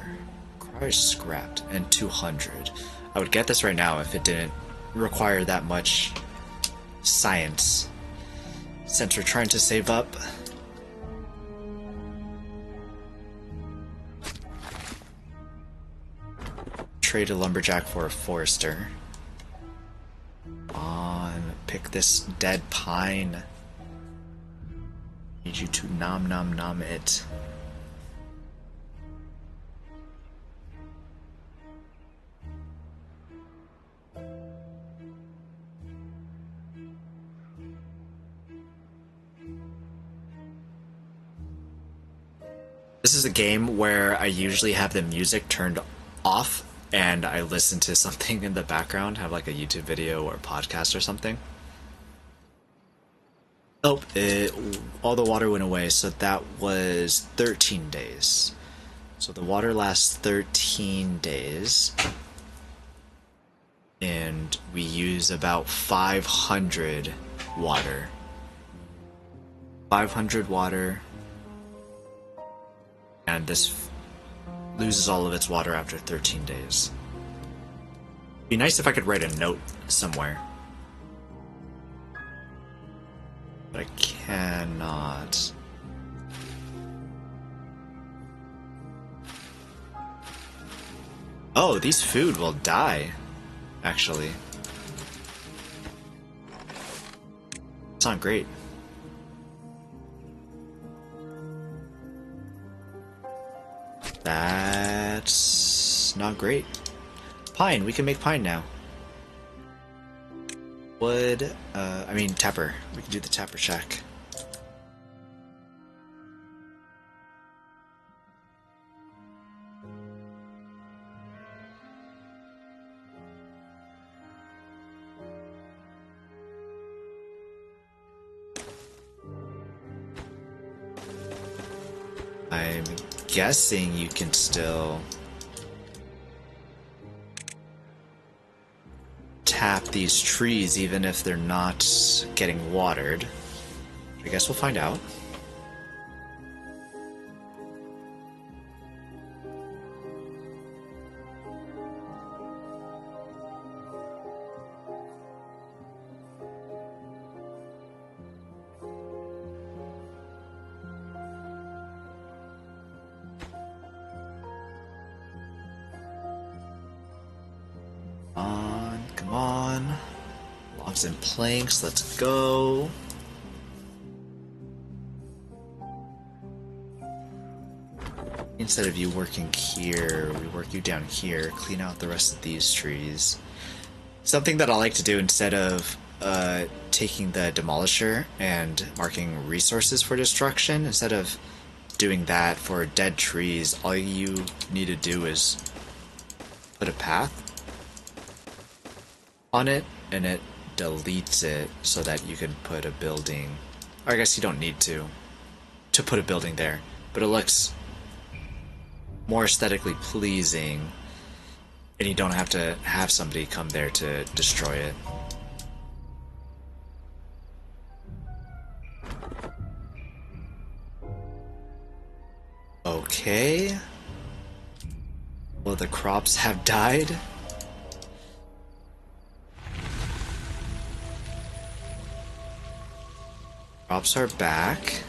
Requires scrapped and 200. I would get this right now if it didn't require that much science. Sensor trying to save up. Trade a lumberjack for a forester. On, pick this dead pine. Need you to nom nom nom it. This is a game where I usually have the music turned off and I listen to something in the background, have like a YouTube video or a podcast or something. Oh, all the water went away, so that was 13 days. So the water lasts 13 days. And we use about 500 water. 500 water. And this loses all of its water after 13 days. Be nice if I could write a note somewhere. But I cannot. Oh, these food will die, actually. It's not great. That's That's not great. Pine, we can make pine now. Wood, I mean tapper. We can do the tapper shack. I'm guessing you can still tap these trees even if they're not getting watered. I guess we'll find out. Come on. Logs and planks, let's go. Instead of you working here, we work you down here, clean out the rest of these trees. Something that I like to do instead of taking the demolisher and marking resources for destruction, instead of doing that for dead trees, all you need to do is put a path on it, and it deletes it so that you can put a building. Or I guess you don't need to put a building there, but it looks more aesthetically pleasing, and you don't have to have somebody come there to destroy it. Okay. Well, the crops have died. Crops are back.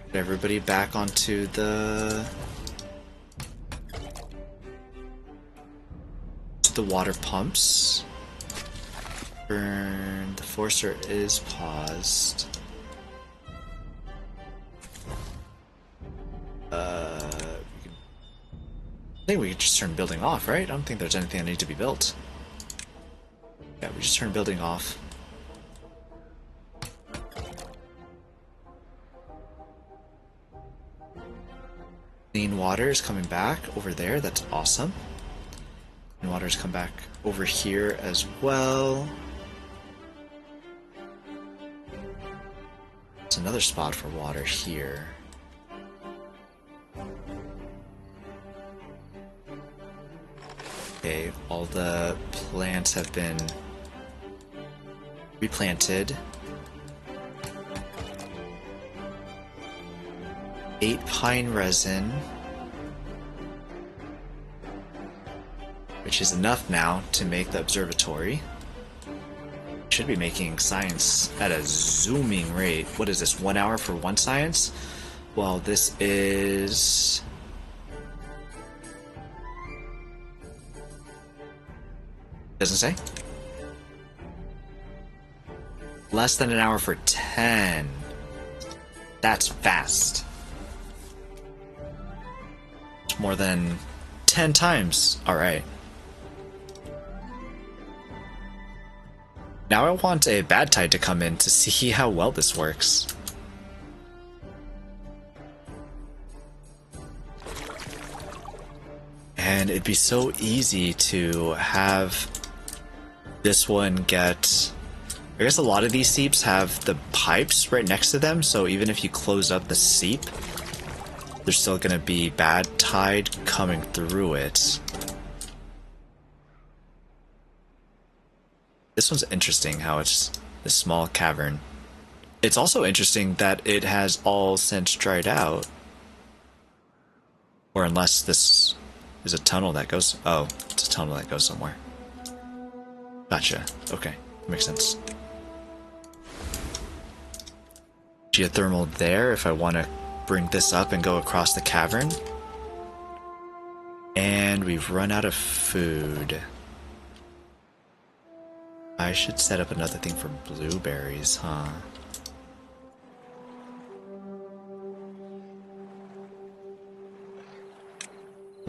Put everybody back onto the water pumps. Burn. The forcer is paused. I think we could just turn building off, right? I don't think there's anything that needs to be built. Yeah, we just turn building off. Clean water is coming back over there. That's awesome. Clean water's come back over here as well. There's another spot for water here. Okay, all the plants have been replanted. 8 pine resin, which is enough now to make the observatory. Should be making science at a zooming rate. What is this, 1 hour for one science? Well, this is... doesn't say. Less than an hour for 10. That's fast. It's more than 10 times. Alright. Now I want a bad tide to come in to see how well this works. And it'd be so easy to have this one get... I guess a lot of these seeps have the pipes right next to them, so even if you close up the seep, there's still going to be bad tide coming through it. This one's interesting how it's this small cavern. It's also interesting that it has all since dried out. Or unless this is a tunnel that goes... oh, it's a tunnel that goes somewhere. Gotcha. Okay, makes sense. Geothermal there if I want to bring this up and go across the cavern. And we've run out of food. I should set up another thing for blueberries, huh?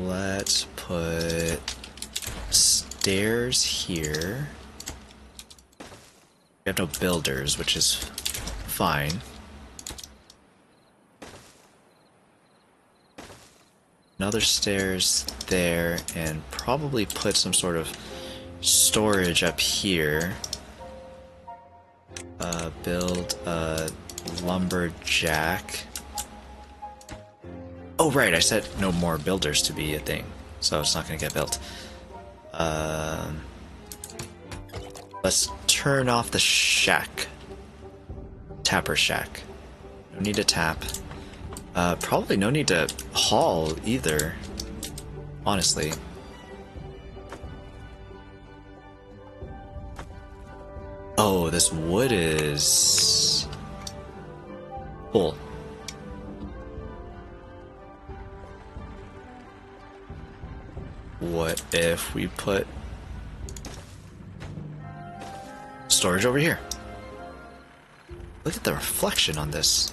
Let's put stairs here. We have no builders, which is fine. Another stairs there, and probably put some sort of storage up here. Build a lumberjack. Oh right, I said no more builders to be a thing, so it's not gonna get built. Let's turn off the shack. Tapper shack. No need to tap. Probably no need to haul either, honestly. Oh, this wood is full. What if we put storage over here? Look at the reflection on this.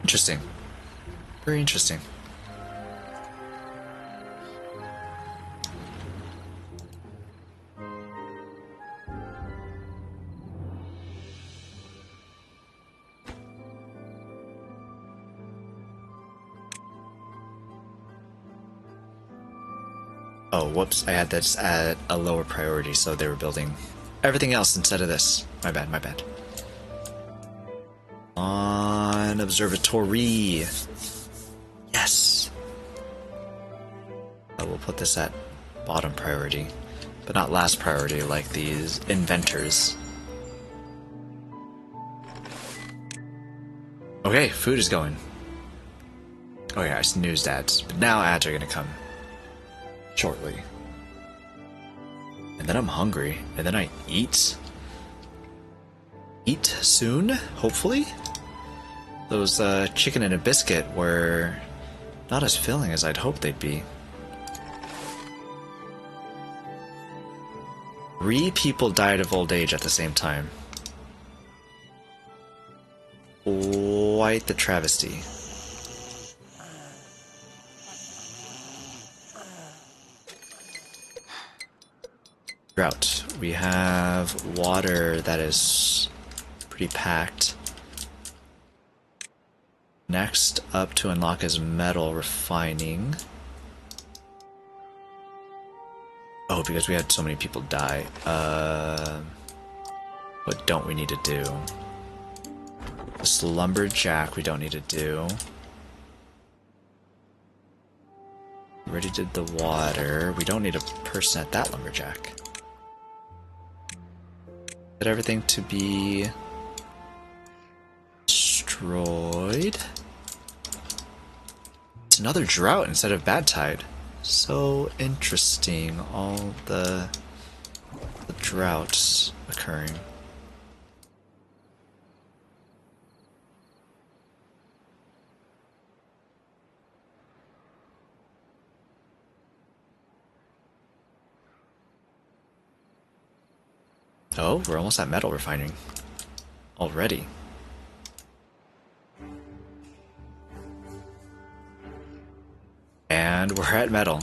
Interesting. Very interesting. Oh, whoops, I had this at a lower priority, so they were building everything else instead of this. My bad, my bad. On observatory. Yes. We'll put this at bottom priority, but not last priority like these inventors. Okay, food is going. Oh yeah, I snoozed ads, but now ads are gonna come shortly. And then I'm hungry, and then I eat. Eat soon, hopefully? Those chicken and a biscuit were not as filling as I'd hoped they'd be. 3 people died of old age at the same time. Quite the travesty. Drought. We have water that is pretty packed. Next up to unlock is metal refining. Oh, because we had so many people die. What don't we need to do? This lumberjack we don't need to do. We already did the water. We don't need a person at that lumberjack. Get everything to be destroyed. It's another drought instead of bad tide. So interesting, all the droughts occurring. Oh, we're almost at metal refining already. And we're at metal.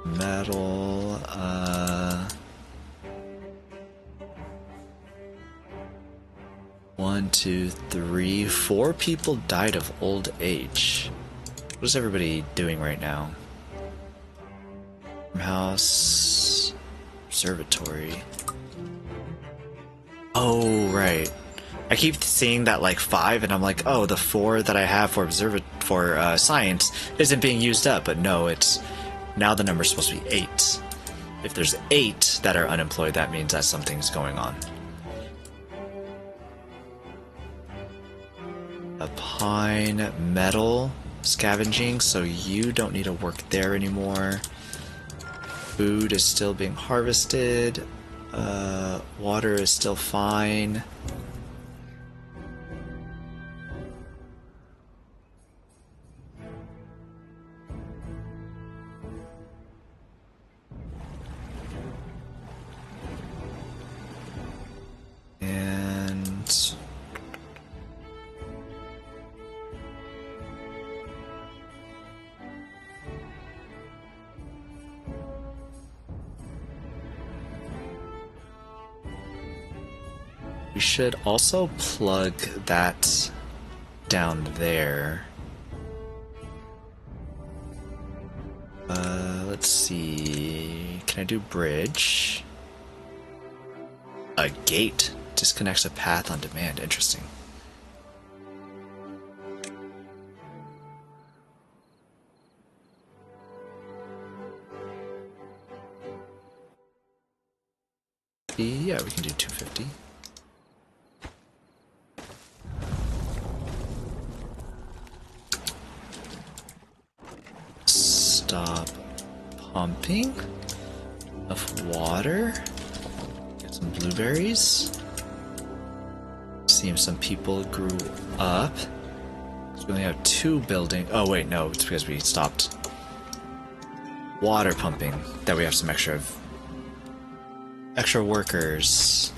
Metal, 1, 2, 3, 4 people died of old age. What is everybody doing right now? Farmhouse, observatory. Oh, right. I keep seeing that like 5, and I'm like, oh, the 4 that I have for science isn't being used up. But no, it's now the number's supposed to be 8. If there's 8 that are unemployed, that means that something's going on. A pine, metal, scavenging, so you don't need to work there anymore. Food is still being harvested. Water is still fine. We should also plug that down there. Let's see. Can I do bridge? A gate disconnects a path on demand. Interesting. Yeah, we can do 250. Stop pumping of water. Get some blueberries. See if some people grew up. So we only have 2 buildings. Oh wait, no, it's because we stopped water pumping that we have some extra workers.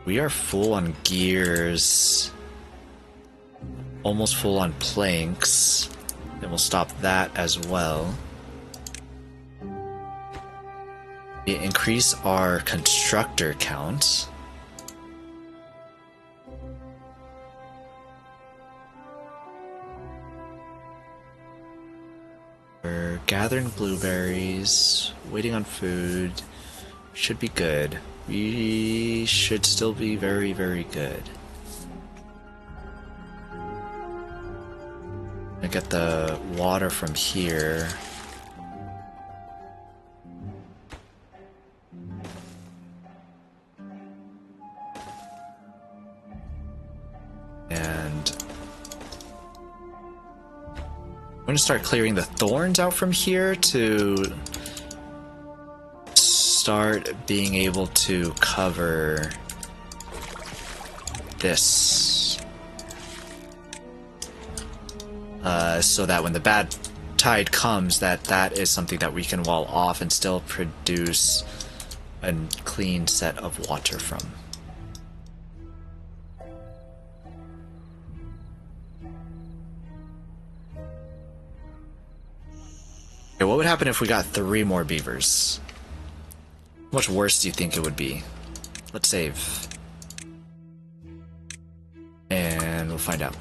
We are full on gears. Almost full on planks. Then we'll stop that as well. We increase our constructor count. We're gathering blueberries, waiting on food. Should be good. We should still be very, very good. I get the water from here. And I'm going to start clearing the thorns out from here to start being able to cover this. So that when the bad tide comes, that is something that we can wall off and still produce a clean set of water from. Okay, what would happen if we got 3 more beavers? How much worse do you think it would be? Let's save. And we'll find out.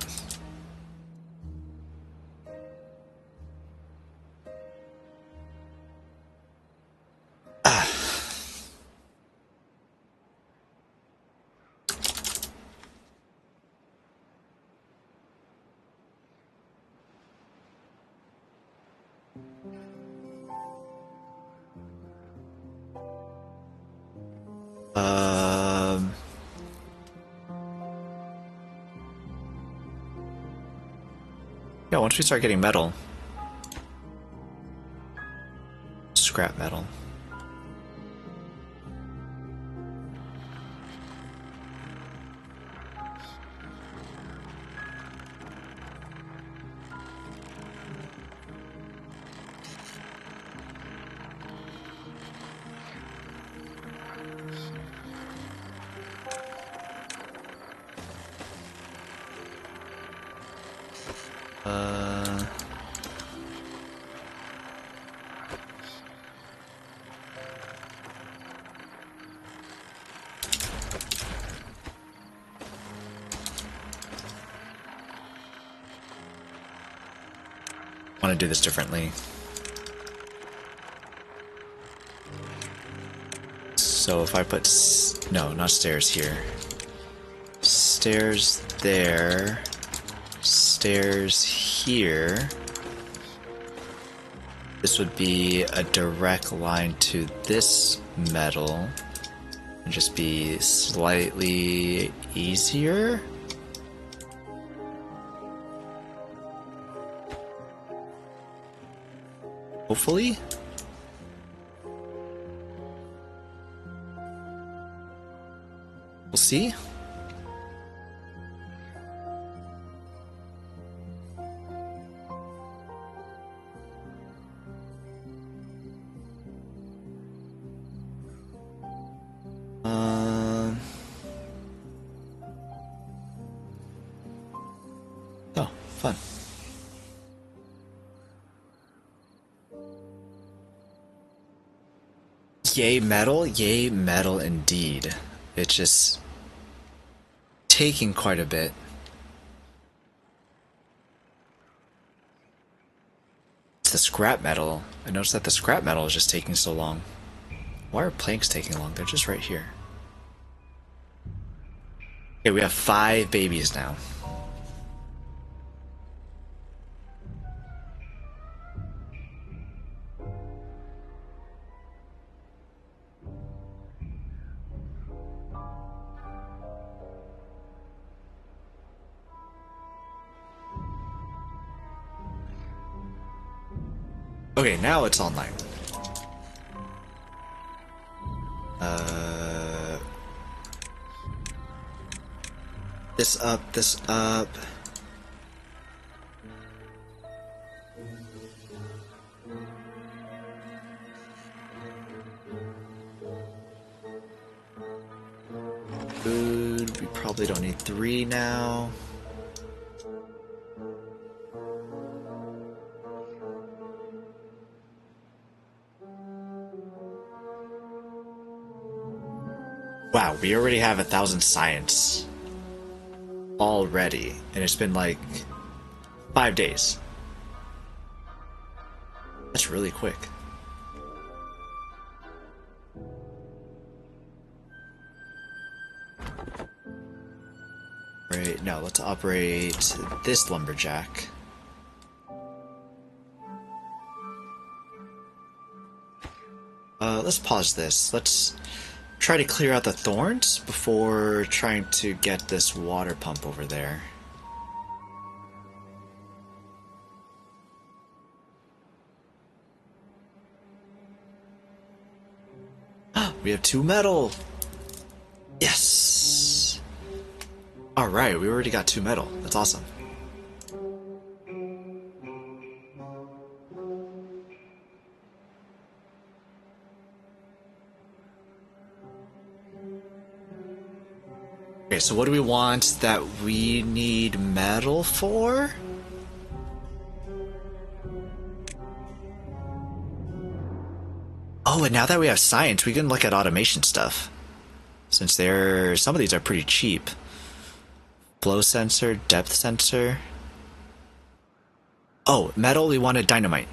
Yeah, once we start getting metal, scrap metal. I want to do this differently. So if I put no, not stairs here. Stairs there. Stairs here. This would be a direct line to this metal and just be slightly easier. Hopefully. We'll see. Oh, fun. Yay metal indeed. It's just taking quite a bit. It's the scrap metal. I noticed that the scrap metal is just taking so long. Why are planks taking long? They're just right here. Okay, we have 5 babies now. Okay, now it's online. This up. Food, we probably don't need 3 now. Wow, we already have 1,000 science. Already. And it's been like 5 days. That's really quick. Right, now let's operate this lumberjack. Let's pause this. Let's try to clear out the thorns before trying to get this water pump over there. We have 2 metal! Yes! Alright, we already got 2 metal. That's awesome. Okay, so what do we want that we need metal for? Oh, and now that we have science, we can look at automation stuff. Since some of these are pretty cheap. Flow sensor, depth sensor. Oh, metal, we wanted dynamite.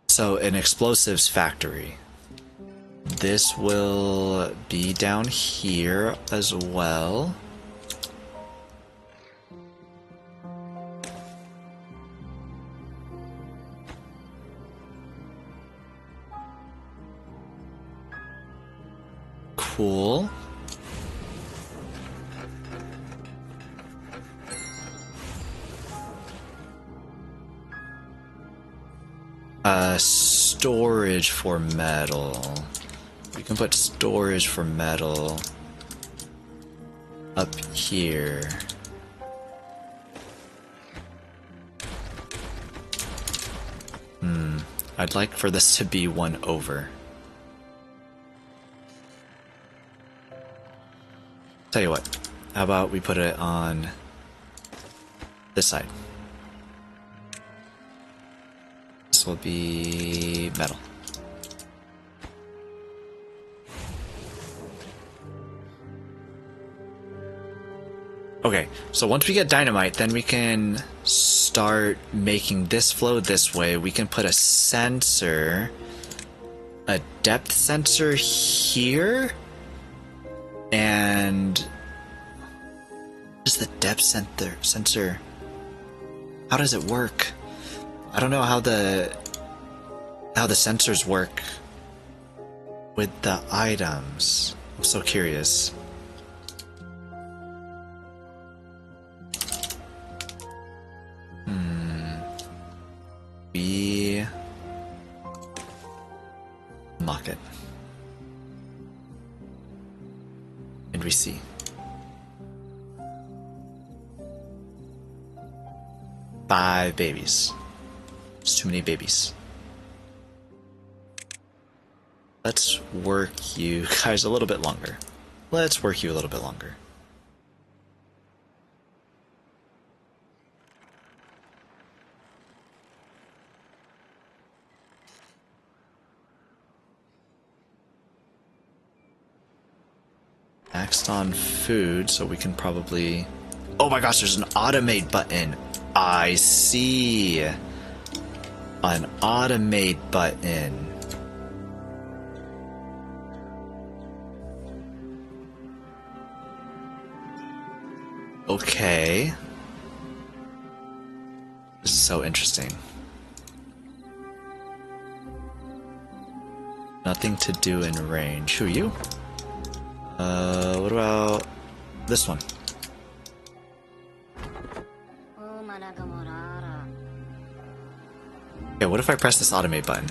So, an explosives factory. This will be down here as well. Cool. Storage for metal. We can put storage for metal up here. I'd like for this to be 1 over. Tell you what, how about we put it on this side? This will be metal. Okay, so once we get dynamite, then we can start making this flow this way. We can put a sensor, a depth sensor here, and what is the depth sensor? How does it work? I don't know how the sensors work with the items. I'm so curious. We mock it. And we see. Five babies. It's too many babies. Let's work you guys a little bit longer. Let's work you a little bit longer. Maxed on food, so we can probably... Oh my gosh, there's an automate button. I see. An automate button. Okay. This is so interesting. Nothing to do in range. Who are you? What about this one? Okay, what if I press this automate button?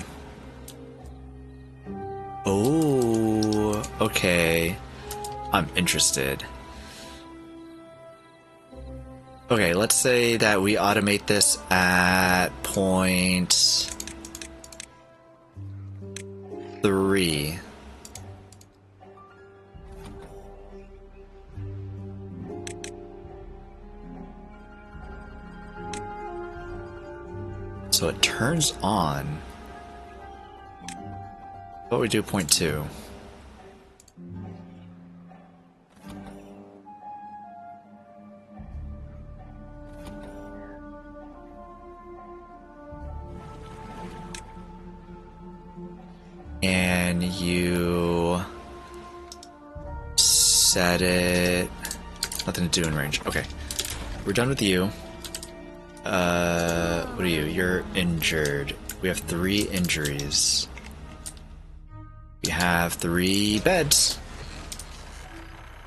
Oh, okay. I'm interested. Okay, let's say that we automate this at point 3. So it turns on. What we do point 2? And you set it. Nothing to do in range. Okay. We're done with you. What are you? You're injured. We have 3 injuries. We have 3 beds.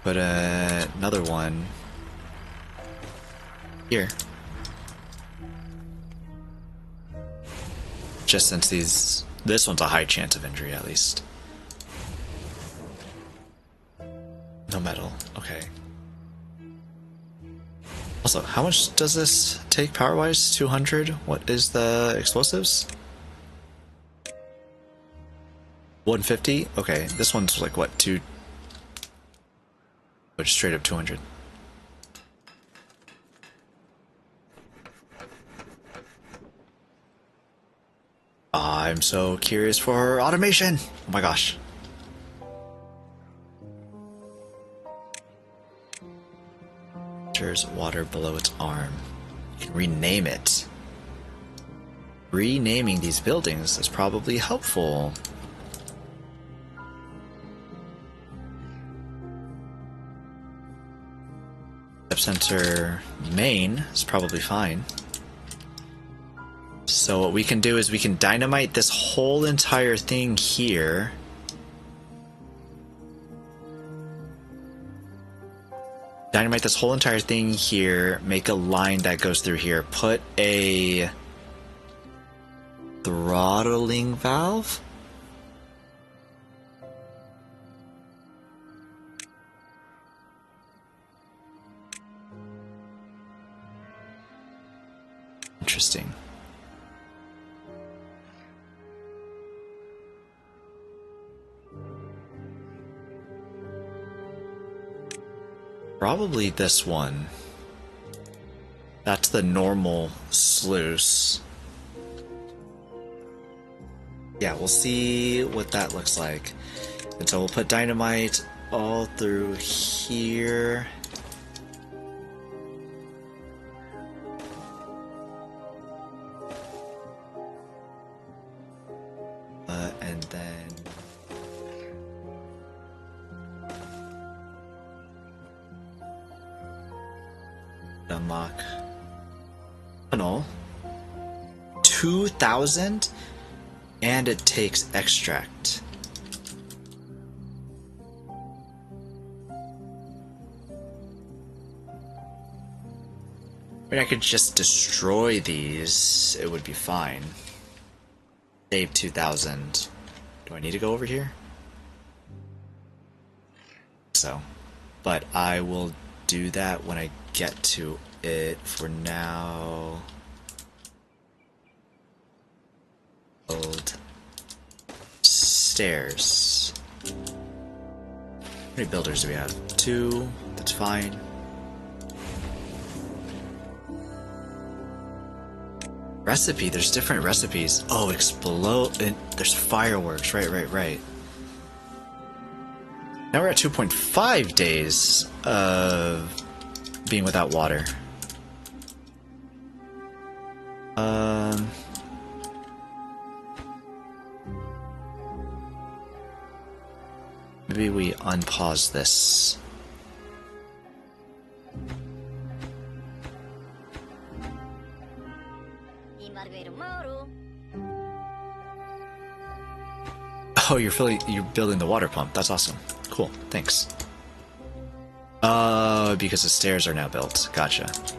Put another one here. Just since this one's a high chance of injury, at least. No metal. Okay. Also, how much does this take power-wise? 200? What is the explosives? 150? Okay, this one's like what, 2... Which straight up 200. I'm so curious for automation! Oh my gosh. There's water below its arm. You can rename it. Renaming these buildings is probably helpful. Epicenter main is probably fine. So what we can do is we can dynamite this whole entire thing here. Dynamite this whole entire thing here, make a line that goes through here, put a throttling valve? Interesting. Probably this one. That's the normal sluice. Yeah, we'll see what that looks like. And so we'll put dynamite all through here. And then unlock tunnel 2,000 and it takes extract. I mean, I could just destroy these, it would be fine. Save 2,000. Do I need to go over here? So, but I will do that when I get to it. For now, build stairs. How many builders do we have? 2. That's fine. Recipe, there's different recipes. Oh, explode, and there's fireworks, right. Now we're at 2.5 days of being without water. Maybe we unpause this. Oh, you're building the water pump. That's awesome. Cool. Thanks. Because the stairs are now built. Gotcha. Still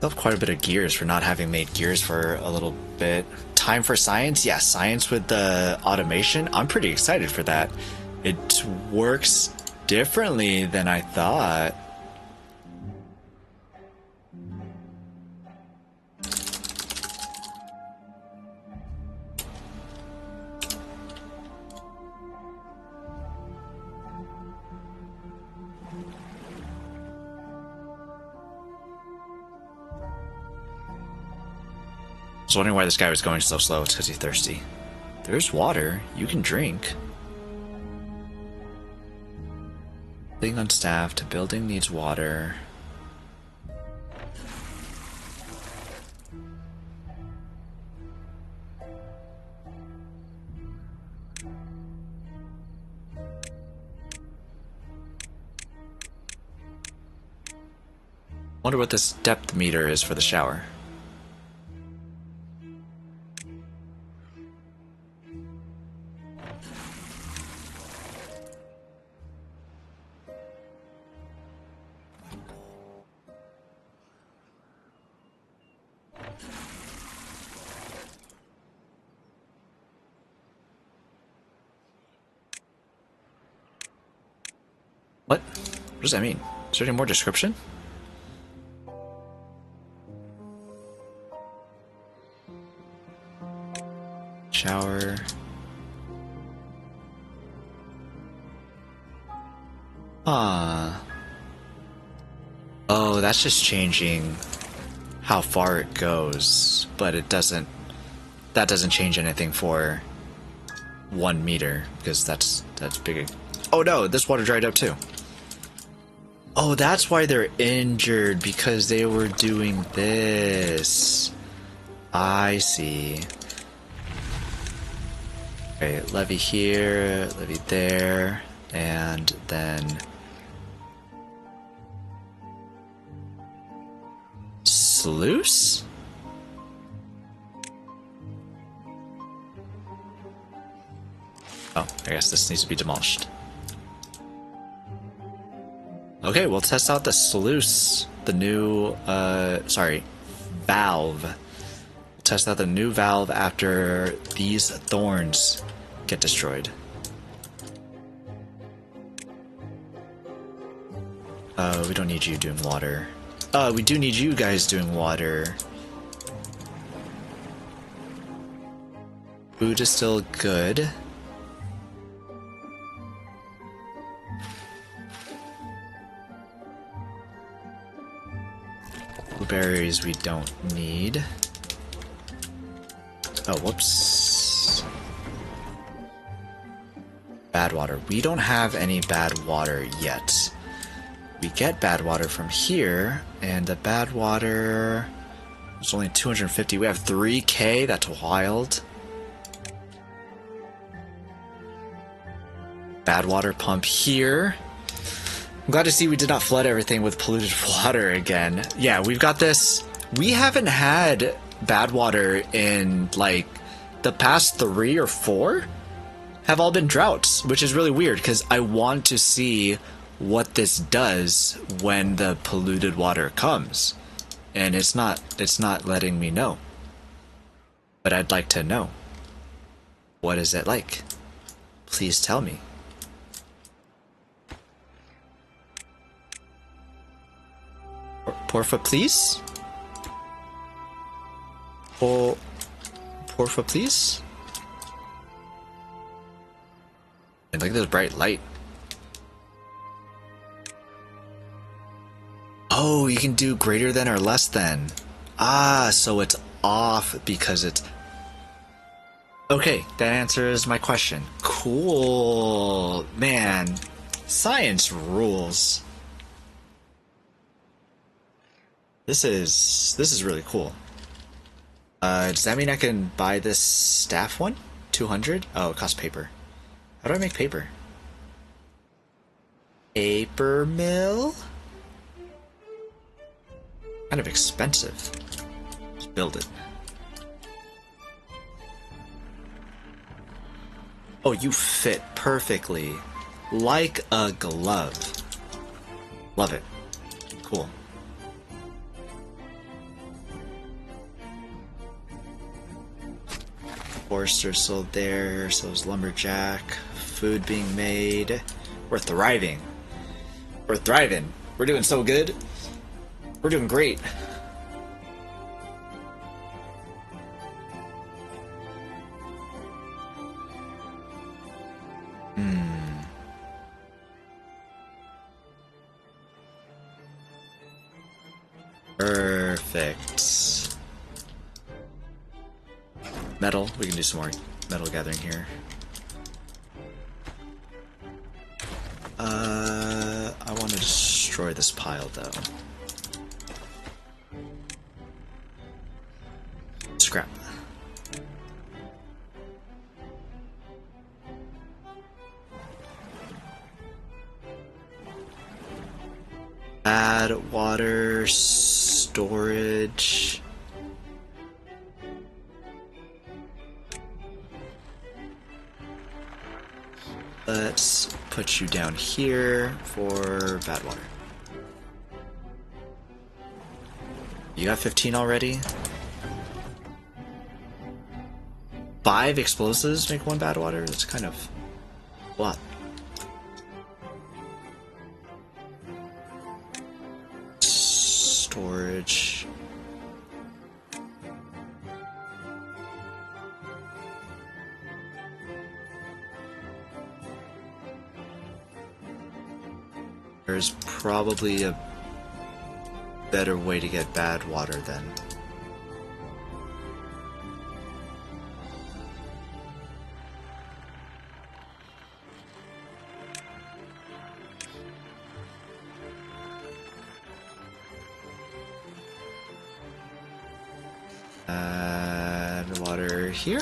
have quite a bit of gears for not having made gears for a little bit. Time for science? Yeah, science with the automation. I'm pretty excited for that. It works differently than I thought. I was wondering why this guy was going so slow. It's because he's thirsty. There's water. You can drink. Being unstaffed. Building needs water. Wonder what this depth meter is for the shower. What? What does that mean? Is there any more description? Shower. Ah. Oh, that's just changing how far it goes, but it doesn't. That doesn't change anything for 1 meter because that's big. Oh no, this water dried up too. Oh, that's why they're injured, because they were doing this. I see. Okay, levee here, levee there, and then sluice? Oh, I guess this needs to be demolished. Okay, we'll test out the sluice, the new, valve. Test out the new valve after these thorns get destroyed. We don't need you doing water. We do need you guys doing water. Food is still good. Blueberries we don't need. Oh, whoops. Bad water. We don't have any bad water yet. We get bad water from here, and the bad water is only 250. We have 3K. That's wild. Bad water pump here. I'm glad to see we did not flood everything with polluted water again. Yeah, we've got this. We haven't had bad water in like the past 3 or 4 have all been droughts, which is really weird because I want to see what this does when the polluted water comes, and it's not letting me know. But I'd like to know. What is it like? Please tell me. Porfa, please? Oh, porfa, please? And look at this bright light. Oh, you can do greater than or less than. Ah, so it's off because it's... Okay, that answers my question. Cool. Man, science rules. This is really cool. Does that mean I can buy this staff one? 200? Oh, it costs paper. How do I make paper? Paper mill? Kind of expensive. Let's build it. Oh, you fit perfectly. Like a glove. Love it. Cool. Forester sold there, so is lumberjack. Food being made. We're thriving. We're thriving. We're doing so good. We're doing great. Perfect. Metal. We can do some more metal gathering here. I want to destroy this pile though. Scrap. Add water storage. Let's put you down here for bad water. You got 15 already? 5 explosives make 1 bad water? That's kind of a lot. Storage. There's probably a better way to get bad water then. Add water here.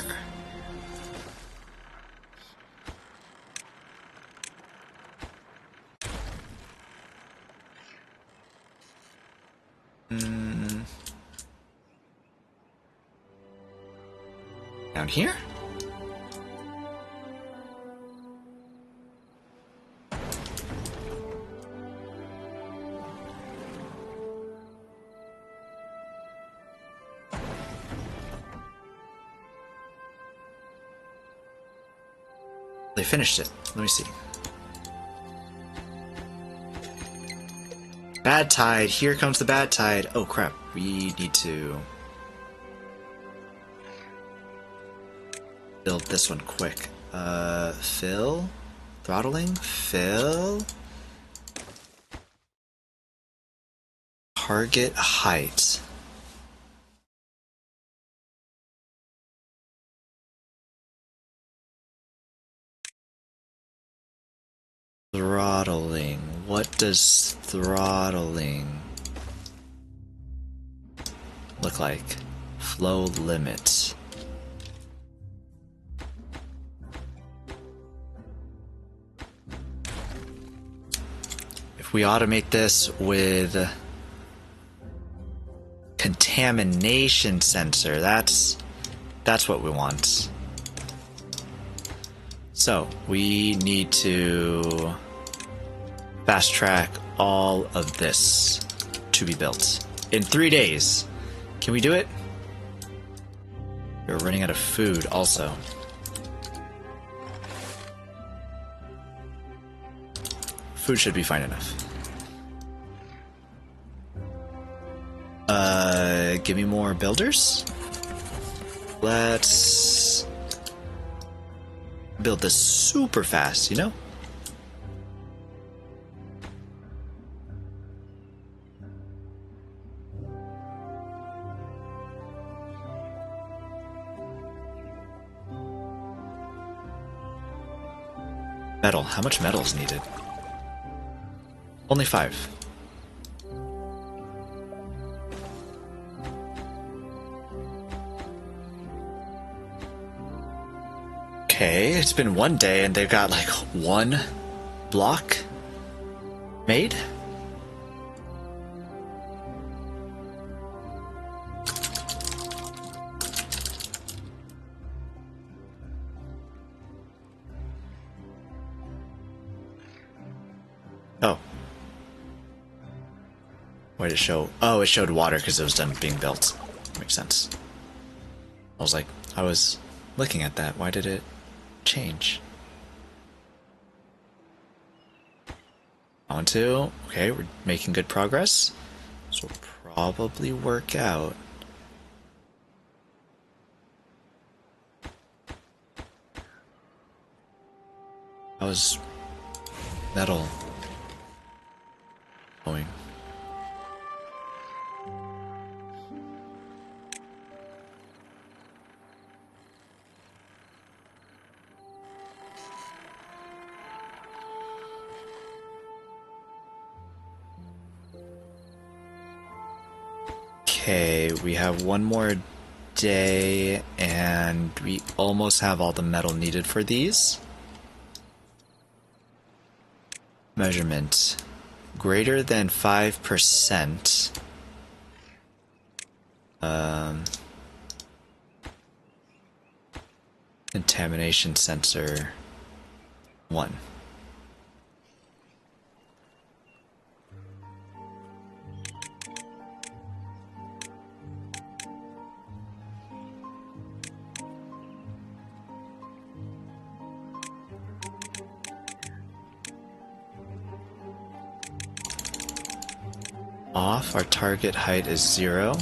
Down here? They finished it. Let me see. Bad tide. Here comes the bad tide. Oh crap. We need to build this one quick. Fill? Throttling? Fill? Target height. Throttling. What does throttling look like? Flow limit. If we automate this with contamination sensor, that's what we want. So we need to fast track all of this to be built in 3 days. Can we do it? We're running out of food also. Food should be fine enough. Give me more builders. Let's build this super fast, you know? Metal. How much metal is needed? Only 5. Okay, it's been 1 day and they've got like 1 block made? Oh. Why did it show? Oh, it showed water because it was done being built. Makes sense. I was looking at that. Why did it change? On to. Okay, we're making good progress. This will probably work out. How's metal going? Okay, we have 1 more day, and we almost have all the metal needed for these. Measurement. Greater than 5%. Contamination sensor 1. Off, our target height is 0.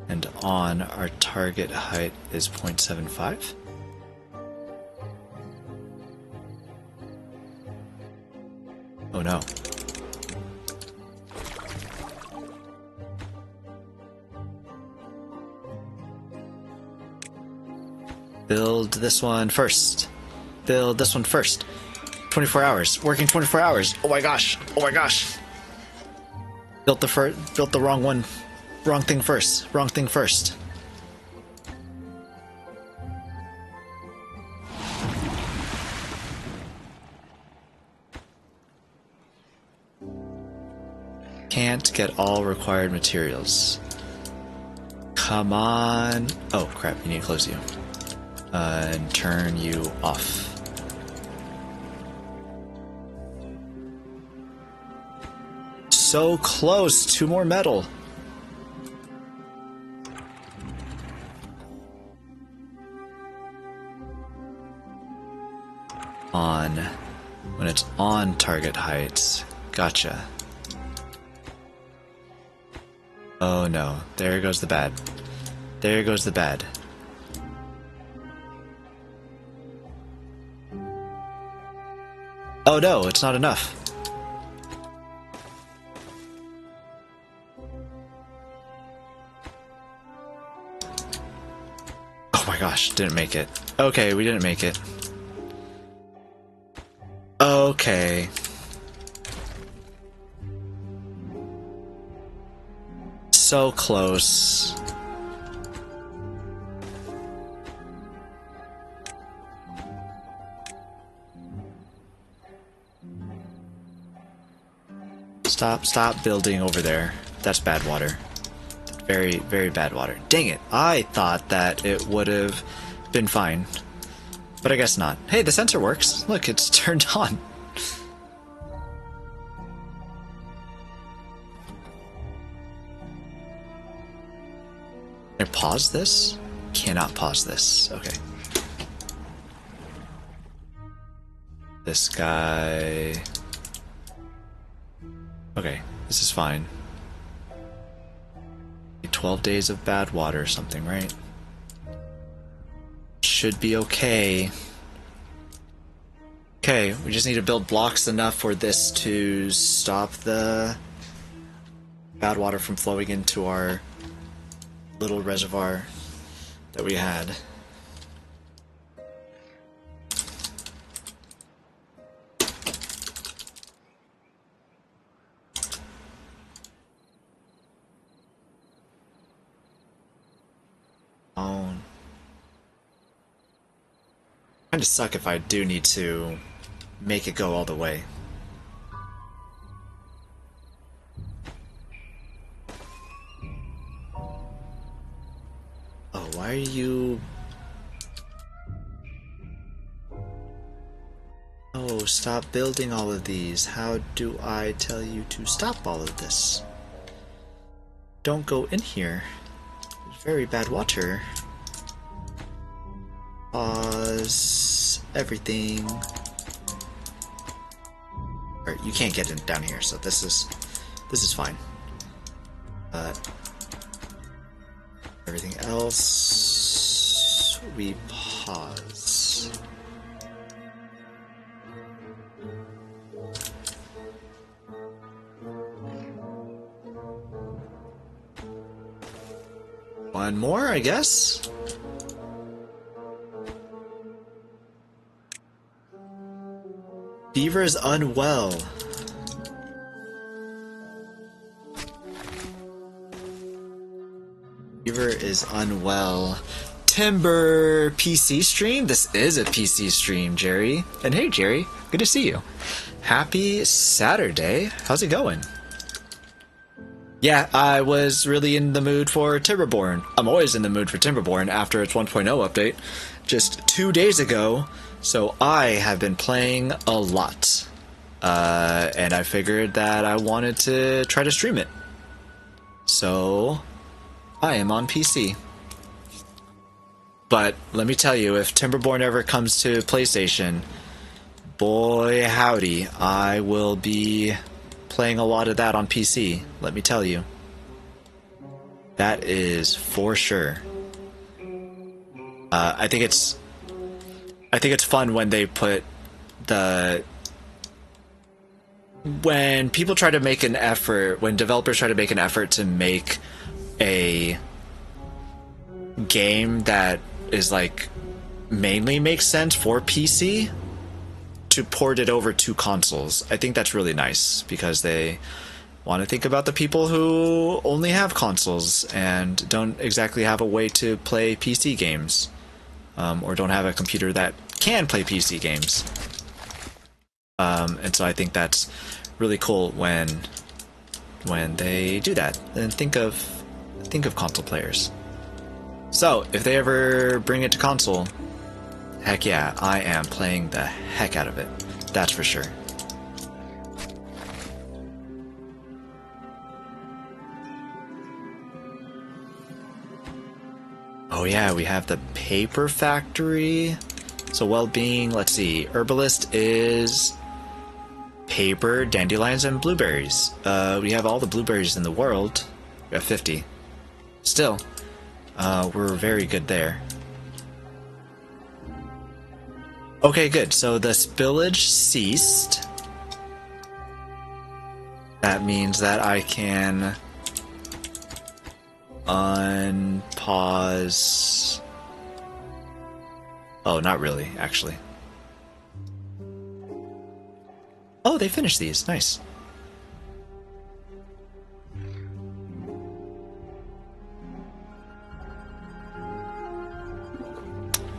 And on, our target height is 0.75. Oh no. Build this one first. Build this one first. 24 hours. Working 24 hours. Oh my gosh. Oh my gosh. Built the wrong one. Wrong thing first. Wrong thing first. Can't get all required materials. Come on. Oh crap, you need to close you. And turn you off. So close. 2 more metal. On. When it's on target height. Gotcha. Oh no. There goes the bad. There goes the bad. Oh no, it's not enough. Oh my gosh, didn't make it. Okay, we didn't make it. Okay. So close. Stop building over there. That's bad water. Very, very bad water. Dang it. I thought that it would have been fine. But I guess not. Hey, the sensor works. Look, it's turned on. Can I pause this? Cannot pause this. Okay. This guy... Okay, this is fine. 12 days of bad water or something, right? Should be okay. Okay, we just need to build blocks enough for this to stop the bad water from flowing into our little reservoir that we had. Kinda suck if I do need to make it go all the way. Oh, why are you... Oh, stop building all of these. How do I tell you to stop all of this? Don't go in here. There's very bad water. Pause everything. Alright, you can't get in down here, so this is fine. Everything else we pause. One more, I guess. Beaver is unwell. Beaver is unwell. Timber PC stream? This is a PC stream, Jerry. And hey, Jerry, good to see you. Happy Saturday. How's it going? Yeah, I was really in the mood for Timberborn. I'm always in the mood for Timberborn after its 1.0 update. Just 2 days ago, so I have been playing a lot. And I figured that I wanted to try to stream it. So, I am on PC. But let me tell you, if Timberborn ever comes to PlayStation, boy howdy, I will be playing a lot of that on PC, let me tell you. That is for sure. I think it's fun when they put when people try to make an effort, when developers try to make an effort to make a game that is like mainly makes sense for PC, to port it over to consoles. I think that's really nice because they want to think about the people who only have consoles and don't exactly have a way to play PC games, or don't have a computer that can play PC games. And so I think that's really cool when they do that and think of console players. So if they ever bring it to console, heck yeah, I am playing the heck out of it. That's for sure. Oh yeah, we have the paper factory. So well-being, let's see. Herbalist is paper, dandelions, and blueberries. We have all the blueberries in the world. We have 50. Still, we're very good there. Okay, good. So the spillage ceased. That means that I can unpause. Oh, not really, actually. Oh, they finished these. Nice.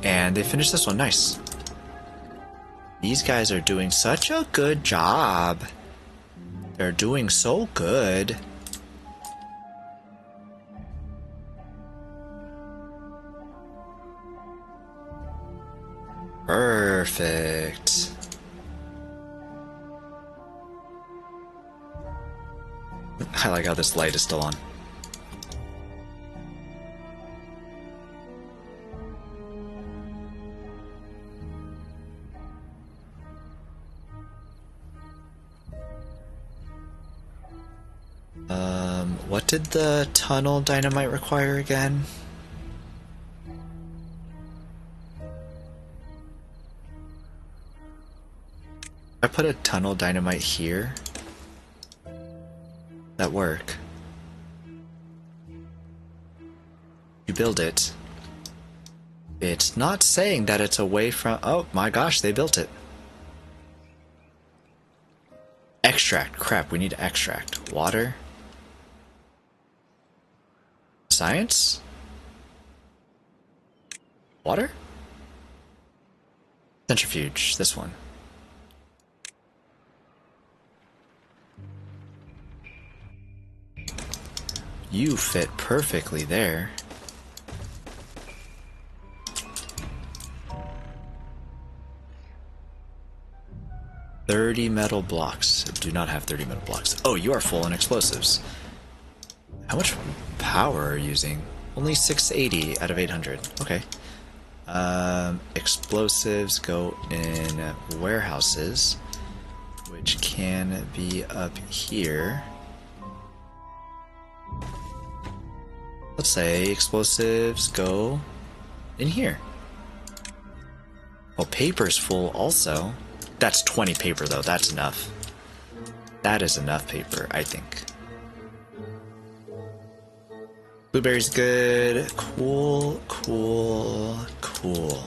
And they finished this one. Nice. These guys are doing such a good job. They're doing so good. Perfect. I like how this light is still on. What did the tunnel dynamite require again? I put a tunnel dynamite here. That work? You build it. It's not saying that it's away from... Oh my gosh, they built it. Extract. Crap, we need extract. Water. Science? Water? Centrifuge, this one. You fit perfectly there. $30 metal blocks. I do not have 30 metal blocks. Oh, you are full on explosives. How much power are you using? Only 680 out of 800. Okay. Explosives go in warehouses, which can be up here. Let's say explosives go in here. Oh, paper's full also. That's 20 paper though, that's enough. That is enough paper, I think. Blueberry's good. Cool, cool, cool.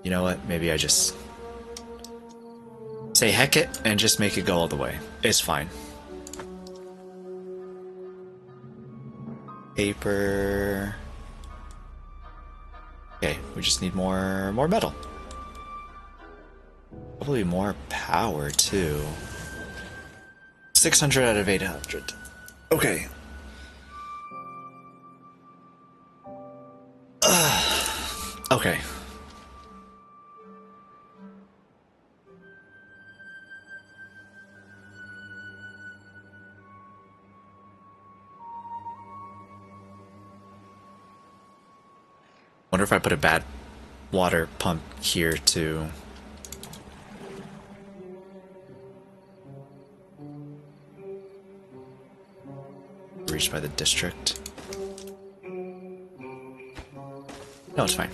You know what? Maybe I just say heck it and just make it go all the way. It's fine. Paper. Okay, we just need more metal. Probably more power too. 600 out of 800. Okay. Okay. Wonder if I put a bad water pump here too. Reached by the district. No, it's fine.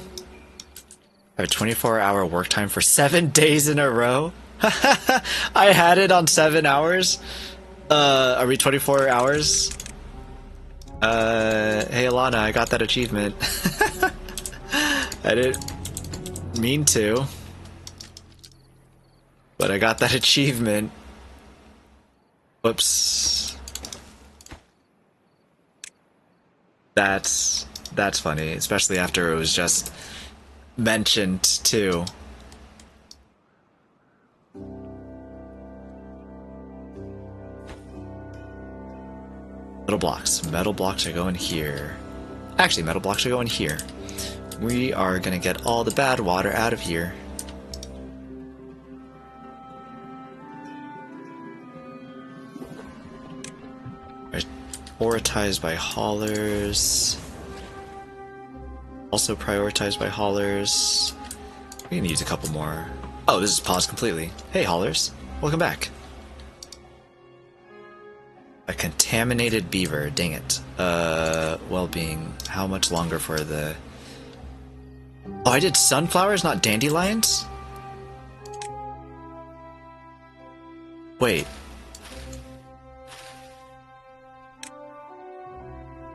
I have a 24-hour work time for 7 days in a row. I had it on 7 hours. Are we 24 hours? Hey Alana, I got that achievement. I didn't mean to, but I got that achievement. Whoops. That's funny, especially after it was just mentioned too. Metal blocks. Metal blocks are going here. Actually, metal blocks are going here. We are gonna get all the bad water out of here. Prioritized by haulers. Also prioritized by haulers. We can use a couple more. Oh, this is paused completely. Hey, haulers. Welcome back. A contaminated beaver. Dang it. Well-being. How much longer for the... Oh, I did sunflowers, not dandelions? Wait.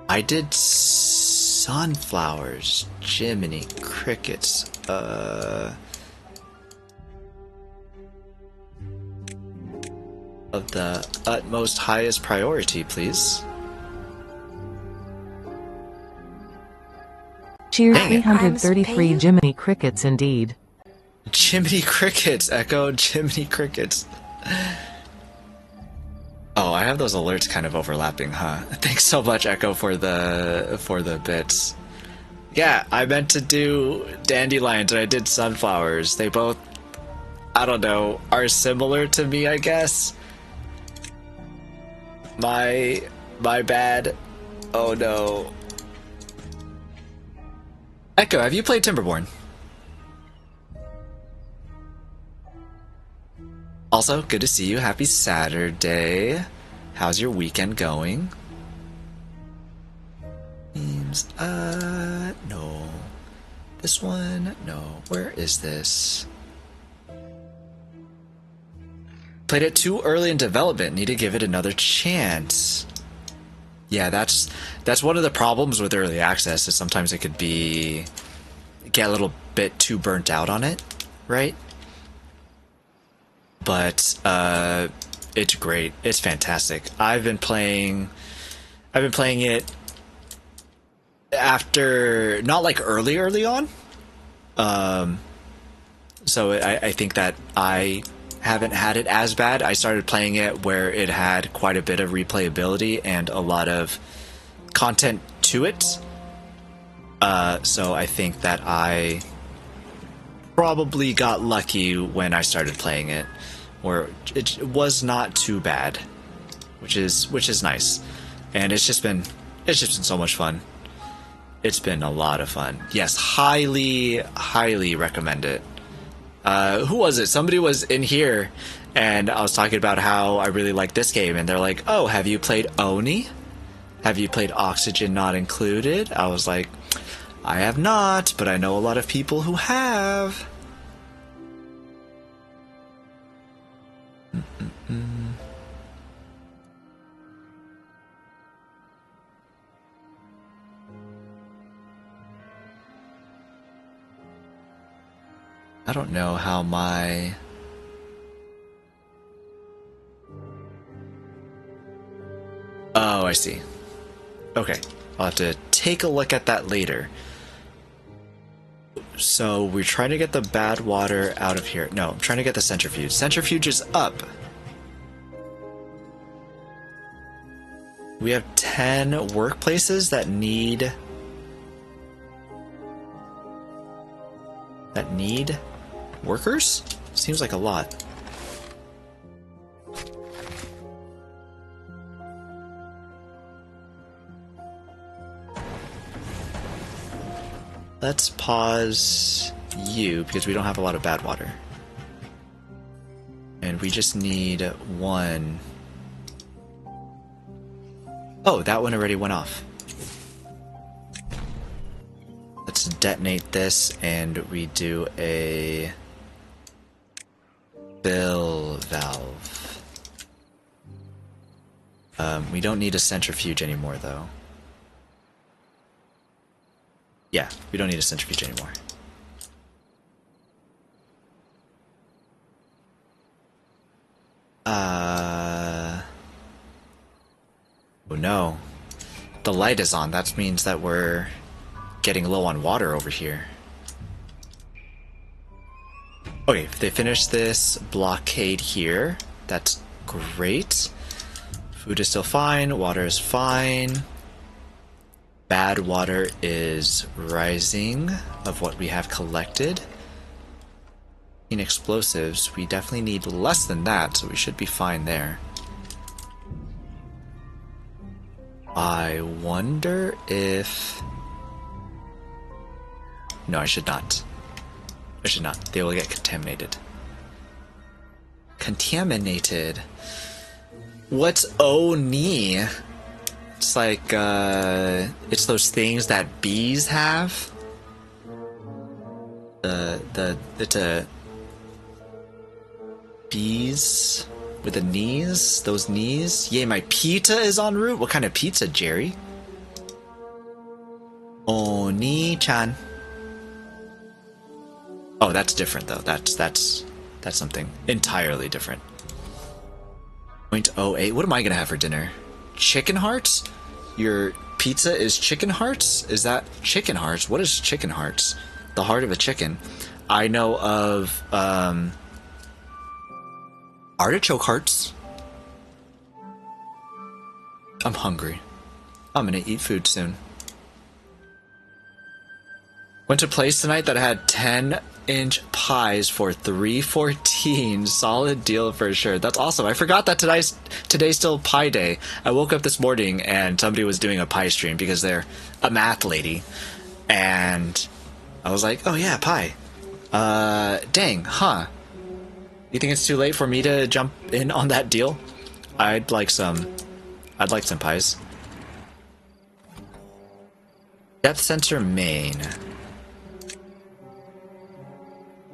I did sunflowers. Jiminy crickets. Of the utmost highest priority, please. Cheer Dang it. 333 Jiminy Crickets indeed. Jiminy Crickets, Echo, Jiminy Crickets. Oh, I have those alerts kind of overlapping, huh? Thanks so much, Echo, for the bits. Yeah, I meant to do dandelions and I did sunflowers. They both, I don't know, are similar to me, I guess. My bad. Oh no. Echo, have you played Timberborn? Also, good to see you. Happy Saturday. How's your weekend going? Memes, no. This one, no. Where is this? Played it too early in development. Need to give it another chance. Yeah, that's one of the problems with early access, is sometimes it could get a little bit too burnt out on it, right? But it's great. It's fantastic. I've been playing it after, not like early on. So I think that I haven't had it as bad. I started playing it where it had quite a bit of replayability and a lot of content to it. So I think that I probably got lucky when I started playing it, where it was not too bad, which is nice. And it's just been so much fun. It's been a lot of fun. Yes, highly recommend it. Who was it? Somebody was in here, and I was talking about how I really like this game, and they're like, "Oh, have you played Oni? Have you played Oxygen Not Included?" I was like, "I have not, but I know a lot of people who have." I don't know how my... Oh, I see. Okay, I'll have to take a look at that later. So we're trying to get the bad water out of here. No, I'm trying to get the centrifuge. Centrifuge is up. We have 10 workplaces that need workers? Seems like a lot. Let's pause you because we don't have a lot of bad water. And we just need one. Oh, that one already went off. Let's detonate this and we do a fill valve. We don't need a centrifuge anymore though. Yeah, we don't need a centrifuge anymore. Oh no. The light is on. That means that we're getting low on water over here. Okay, if they finish this blockade here, that's great. Food is still fine. Water is fine. Bad water is rising of what we have collected. In explosives, we definitely need less than that, so we should be fine there. I wonder if... No, I should not. I should not. They will get contaminated. Contaminated? What's Oni? It's like, it's those things that bees have. It's a... Bees with the knees? Those knees? Yay, my pizza is en route? What kind of pizza, Jerry? Oni-chan. Oh, that's different though. That's something entirely different. 0.08. What am I gonna have for dinner? Chicken hearts? Your pizza is chicken hearts? Is that chicken hearts? What is chicken hearts? The heart of a chicken. I know of artichoke hearts. I'm hungry. I'm gonna eat food soon. Went to a place tonight that had 10-inch pies for $3.14. Solid deal for sure. That's awesome. I forgot that today's still pie day. I woke up this morning and somebody was doing a pie stream because they're a math lady. And I was like, oh yeah, pie. Dang, huh? You think it's too late for me to jump in on that deal? I'd like some pies. Depth sensor main.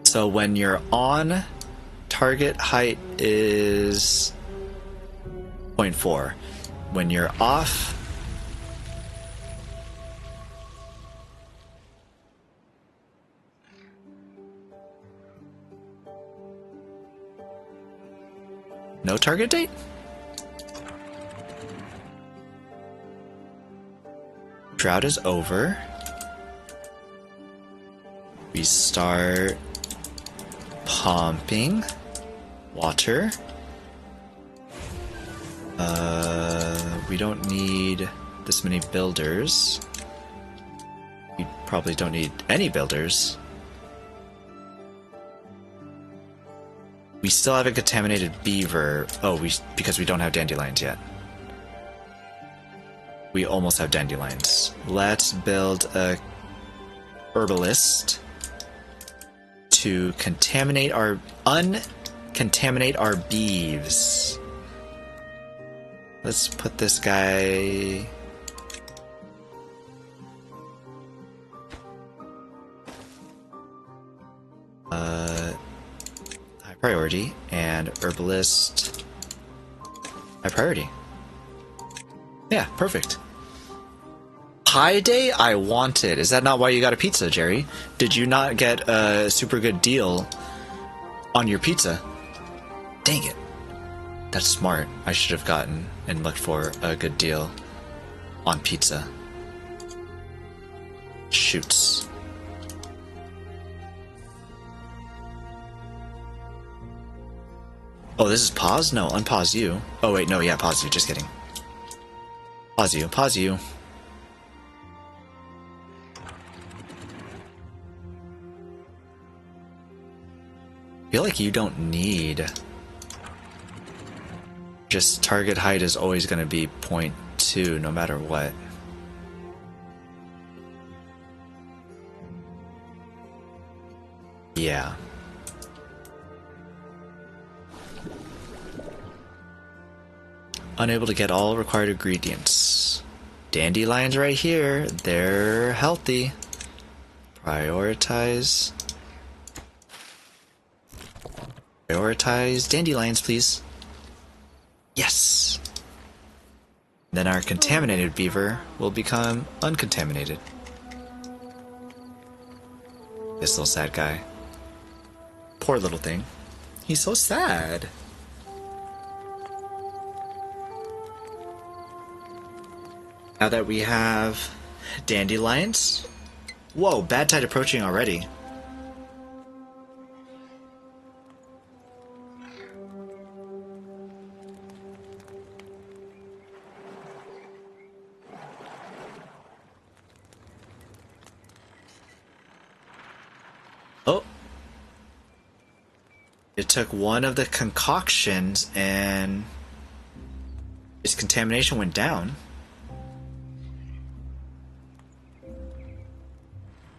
So when you're on, target height is 0.4. When you're off, no target date? Drought is over. We start pumping water. We don't need this many builders. We probably don't need any builders. We still have a contaminated beaver. Oh, because we don't have dandelions yet. We almost have dandelions. Let's build a herbalist to contaminate our uncontaminate our beeves. Let's put this guy. High priority, and herbalist high priority. Yeah, perfect. Pie day I wanted. Is that not why you got a pizza, Jerry? Did you not get a super good deal on your pizza? Dang it. That's smart. I should have gotten and looked for a good deal on pizza. Shoots. Oh, this is pause? No, unpause you. Oh wait, no, yeah, pause you. Just kidding. Pause you. Pause you. I feel like you don't need. Just target height is always going to be 0.2 no matter what. Yeah. Unable to get all required ingredients. Dandelions right here. They're healthy. Prioritize. Prioritize dandelions, please. Yes. Then our contaminated beaver will become uncontaminated. This little sad guy. Poor little thing. He's so sad. Now that we have dandelions. Whoa, bad tide approaching already. Oh. It took one of the concoctions and its contamination went down.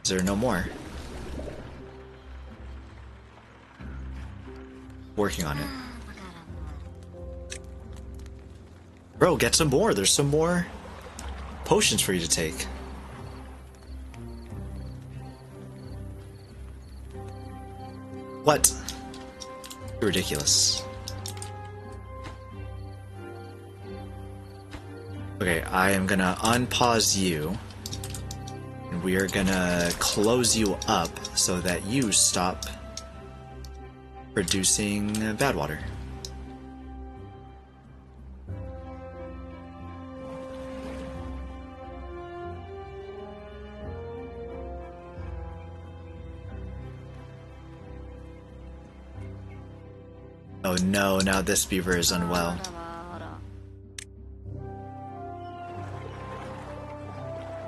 Is there no more? Working on it. Bro, get some more. There's some more potions for you to take. What? You're ridiculous. Okay, I am gonna unpause you. And we are gonna close you up so that you stop producing bad water. Oh no, now this beaver is unwell.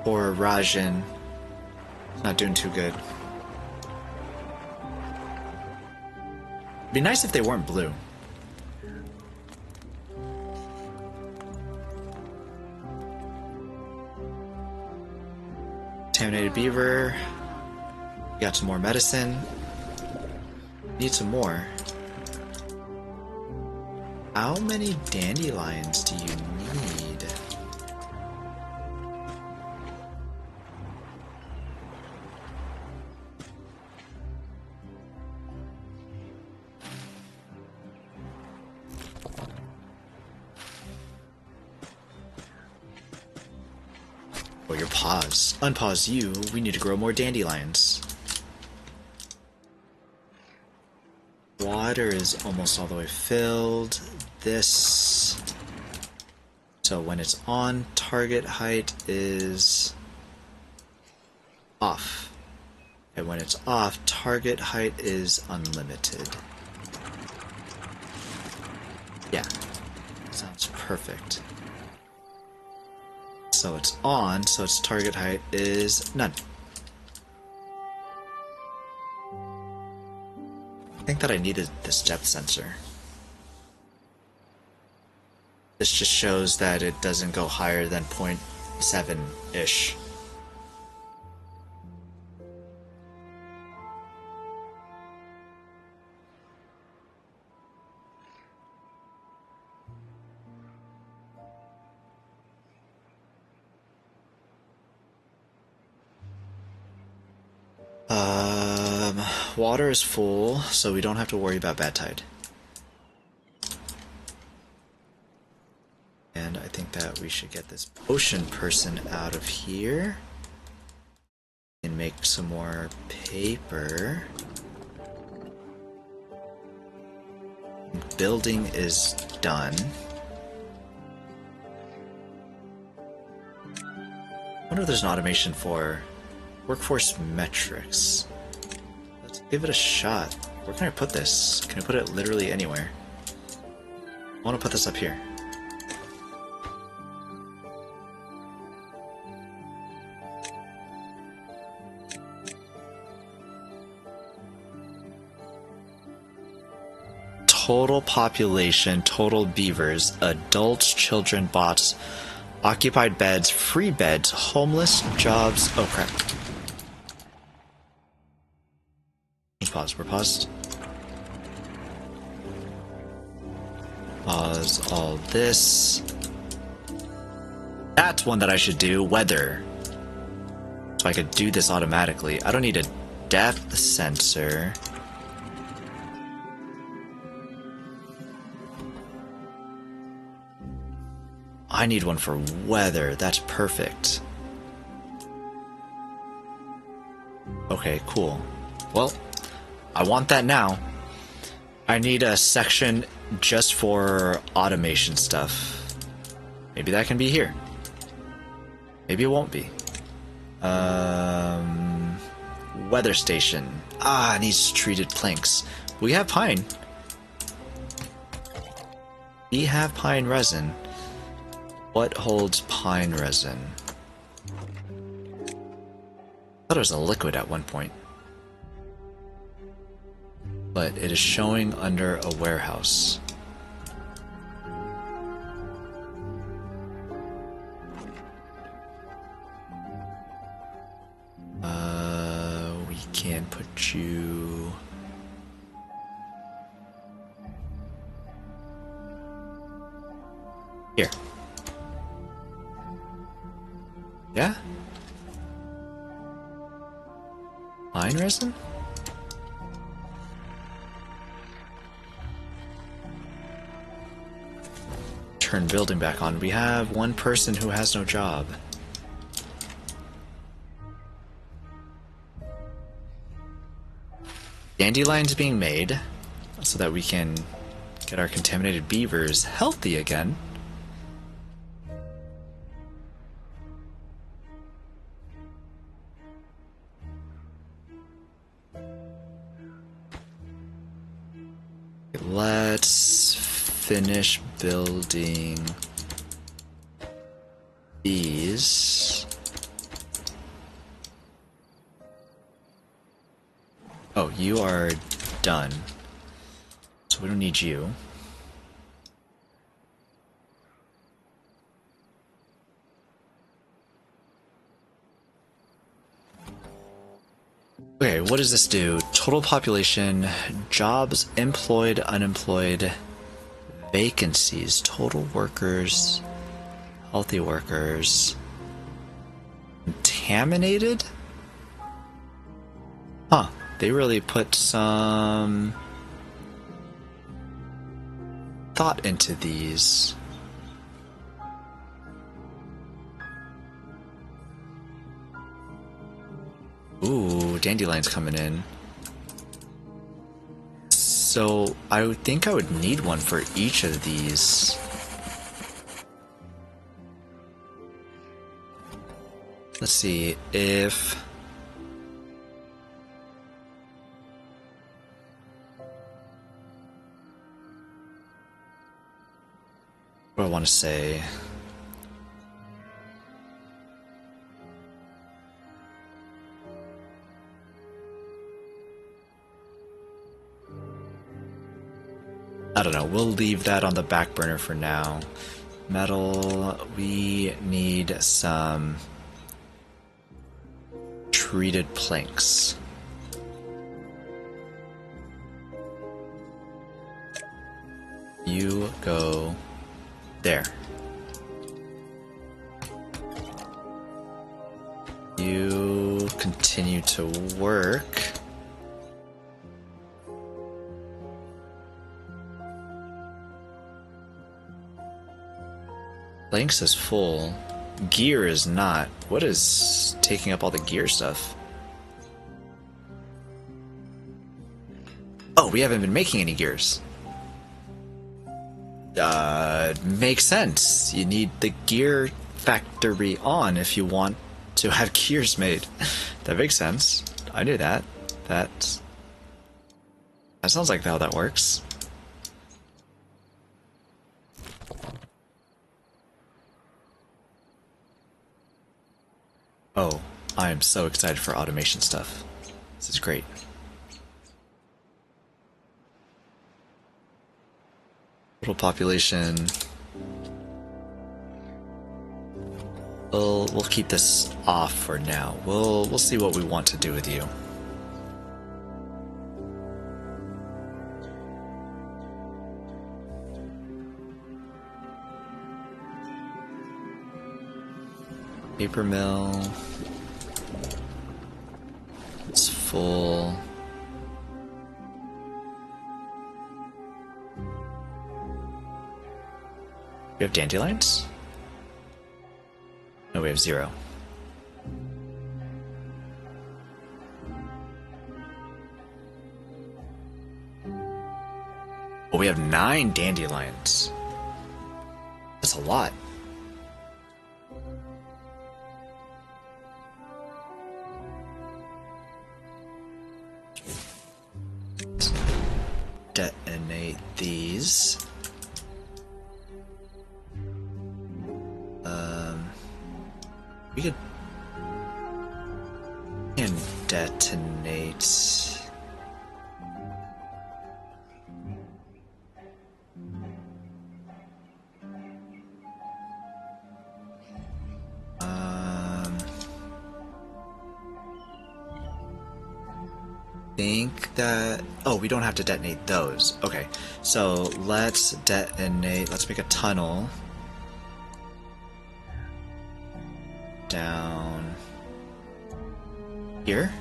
Or Rajan. Not doing too good. It'd be nice if they weren't blue. Contaminated beaver. Got some more medicine. Need some more. How many dandelions do you need? Oh, your pause. Unpause you. We need to grow more dandelions. Water is almost all the way filled. This. So when it's on, target height is off. And when it's off, target height is unlimited. Yeah, sounds perfect. So it's on, so its target height is none. I think that I needed this depth sensor. This just shows that it doesn't go higher than 0.7-ish. Water is full, so we don't have to worry about bad tide. And I think that we should get this potion person out of here. And make some more paper. Building is done. I wonder if there's an automation for workforce metrics. Let's give it a shot. Where can I put this? Can I put it literally anywhere? I want to put this up here. Total population, total beavers, adults, children, bots, occupied beds, free beds, homeless, jobs. Oh crap. Pause. We're paused. Pause all this. That's one that I should do. Weather. So I could do this automatically. I don't need a depth sensor. I need one for weather. That's perfect. Okay, cool. Well, I want that now. I need a section just for automation stuff. Maybe that can be here. Maybe it won't be. Weather station. Ah, it needs treated planks. We have pine. We have pine resin. What holds pine resin? I thought it was a liquid at one point. But it is showing under a warehouse. We can put you... here. Yeah? Pine resin? Turn building back on. We have one person who has no job. Dandelions being made so that we can get our contaminated beavers healthy again. Let's finish building these. Oh, you are done. So we don't need you. Okay, what does this do? Total population, jobs, employed, unemployed, vacancies, total workers, healthy workers, contaminated? Huh, they really put some thought into these. Ooh, dandelions coming in. So I would think I would need one for each of these. Let's see if What do I want to say? I don't know, we'll leave that on the back burner for now. Metal, we need some treated planks. You go there. You continue to work. Planks is full. Gear is not. What is taking up all the gear stuff? Oh, we haven't been making any gears. Makes sense. You need the gear factory on if you want to have gears made. That makes sense. I knew that. That sounds like how that works. Oh, I am so excited for automation stuff. This is great. Total population. We'll keep this off for now. We'll see what we want to do with you. Paper mill. It's full. We have dandelions? No, we have 0. Oh, we have 9 dandelions. That's a lot. Detonate these. We could and detonate. Think that, oh, we don't have to detonate those. Okay, so let's detonate. Let's make a tunnel. Down here.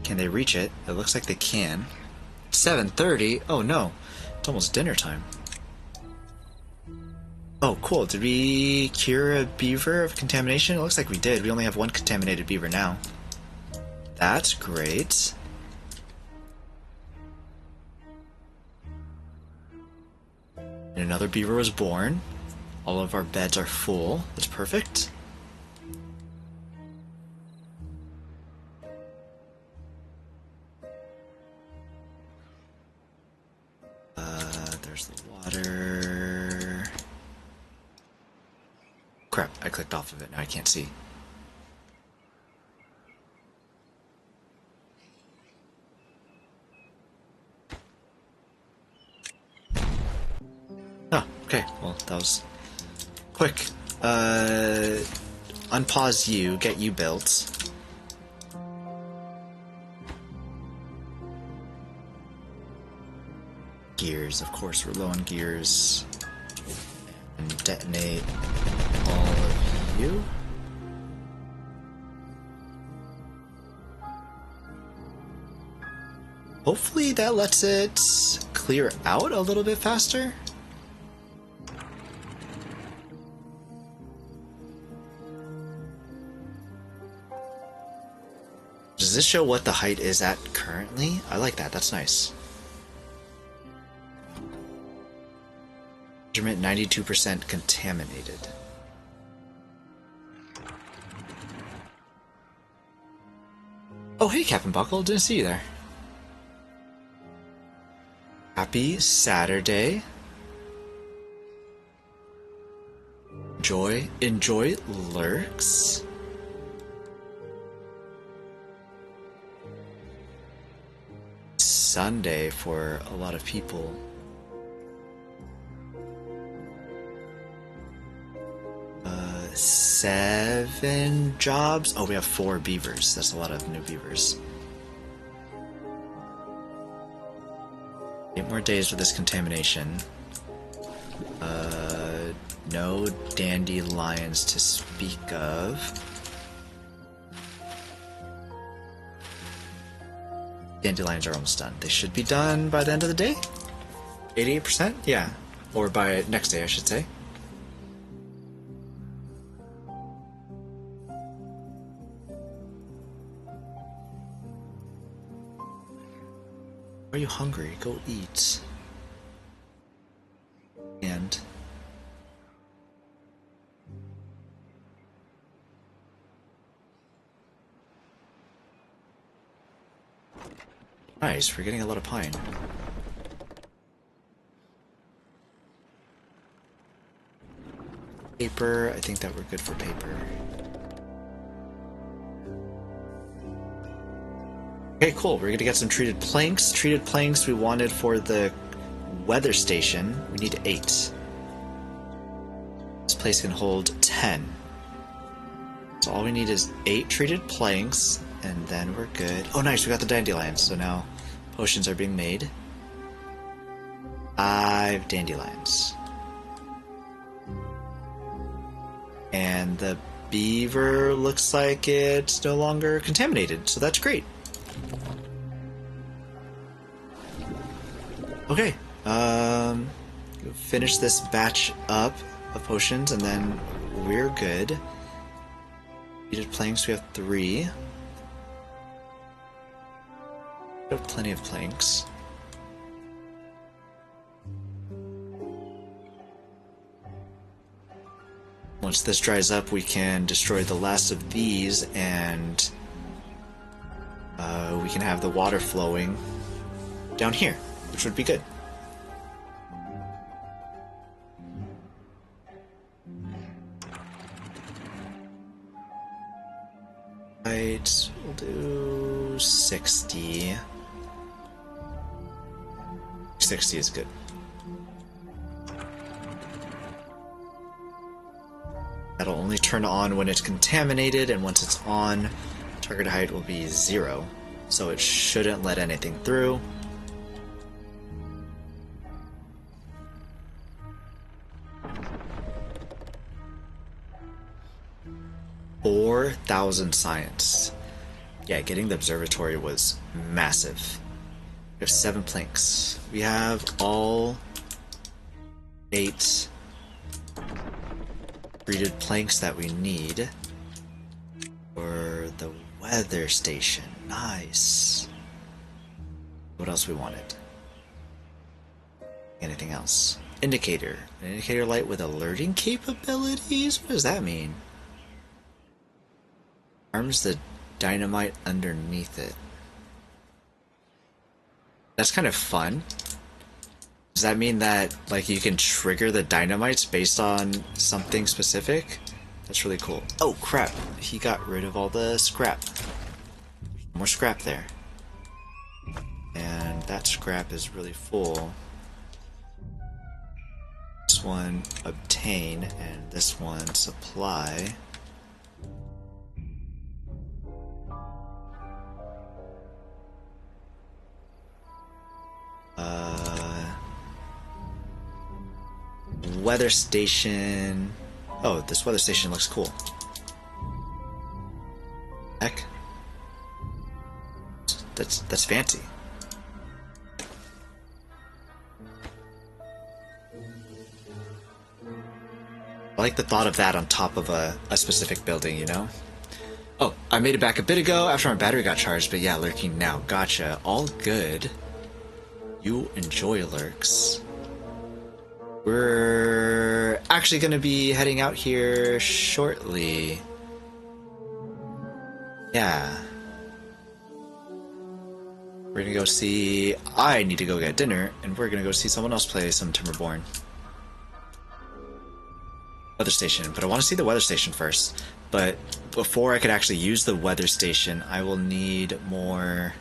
Can they reach it? It looks like they can. 7:30. Oh no, it's almost dinner time. Oh cool, did we cure a beaver of contamination? It looks like we did. We only have 1 contaminated beaver now. That's great. And another beaver was born. All of our beds are full. That's perfect. There's the water. Crap, I clicked off of it. Now I can't see. Oh, okay. Well, that was quick. Unpause you, get you built. Gears, of course, we're low on gears. And detonate all of you. Hopefully that lets it clear out a little bit faster. Does this show what the height is at currently? I like that, that's nice. Measurement 92% contaminated. Oh, hey, Captain Buckle. Didn't see you there. Happy Saturday. Enjoy lurks. Sunday for a lot of people. Uh, 7 jobs. Oh, we have 4 beavers. That's a lot of new beavers. 8 more days with this contamination. No dandelions to speak of. Dandelions are almost done. They should be done by the end of the day? 88%? Yeah. Or by next day, I should say. Are you hungry? Go eat. And... nice, we're getting a lot of pine. Paper, I think that we're good for paper. Okay, cool. We're gonna get some treated planks. Treated planks we wanted for the weather station. We need 8. This place can hold 10. So all we need is 8 treated planks, and then we're good. Oh nice, we got the dandelions, so now potions are being made. 5 dandelions. And the beaver looks like it's no longer contaminated, so that's great. Okay, finish this batch up of potions, and then we're good. Treated planks, we have 3. We have plenty of planks. Once this dries up, we can destroy the last of these, and we can have the water flowing down here, which would be good. Right, we'll do 60. 60 is good. That'll only turn on when it's contaminated, and once it's on, target height will be 0. So it shouldn't let anything through. $4,000 science. Yeah, getting the observatory was massive. We have 7 planks. We have all 8 treated planks that we need for the weather station. Nice. What else we wanted? Anything else? Indicator. An indicator light with alerting capabilities? What does that mean? Arms the dynamite underneath it. That's kind of fun. Does that mean that, like, you can trigger the dynamites based on something specific? That's really cool. Oh, crap. He got rid of all the scrap. More scrap there. And that scrap is really full. This one, obtain, and this one, supply. Weather station. Oh, this weather station looks cool. Heck. That's fancy. I like the thought of that on top of a specific building, you know? Oh, I made it back a bit ago after my battery got charged, but yeah, lurking now. Gotcha. All good. You enjoy lurks. We're actually going to be heading out here shortly. Yeah. We're going to go see... I need to go get dinner, and we're going to go see someone else play some Timberborn. weather station, but I want to see the weather station first. But before I could actually use the weather station, I will need more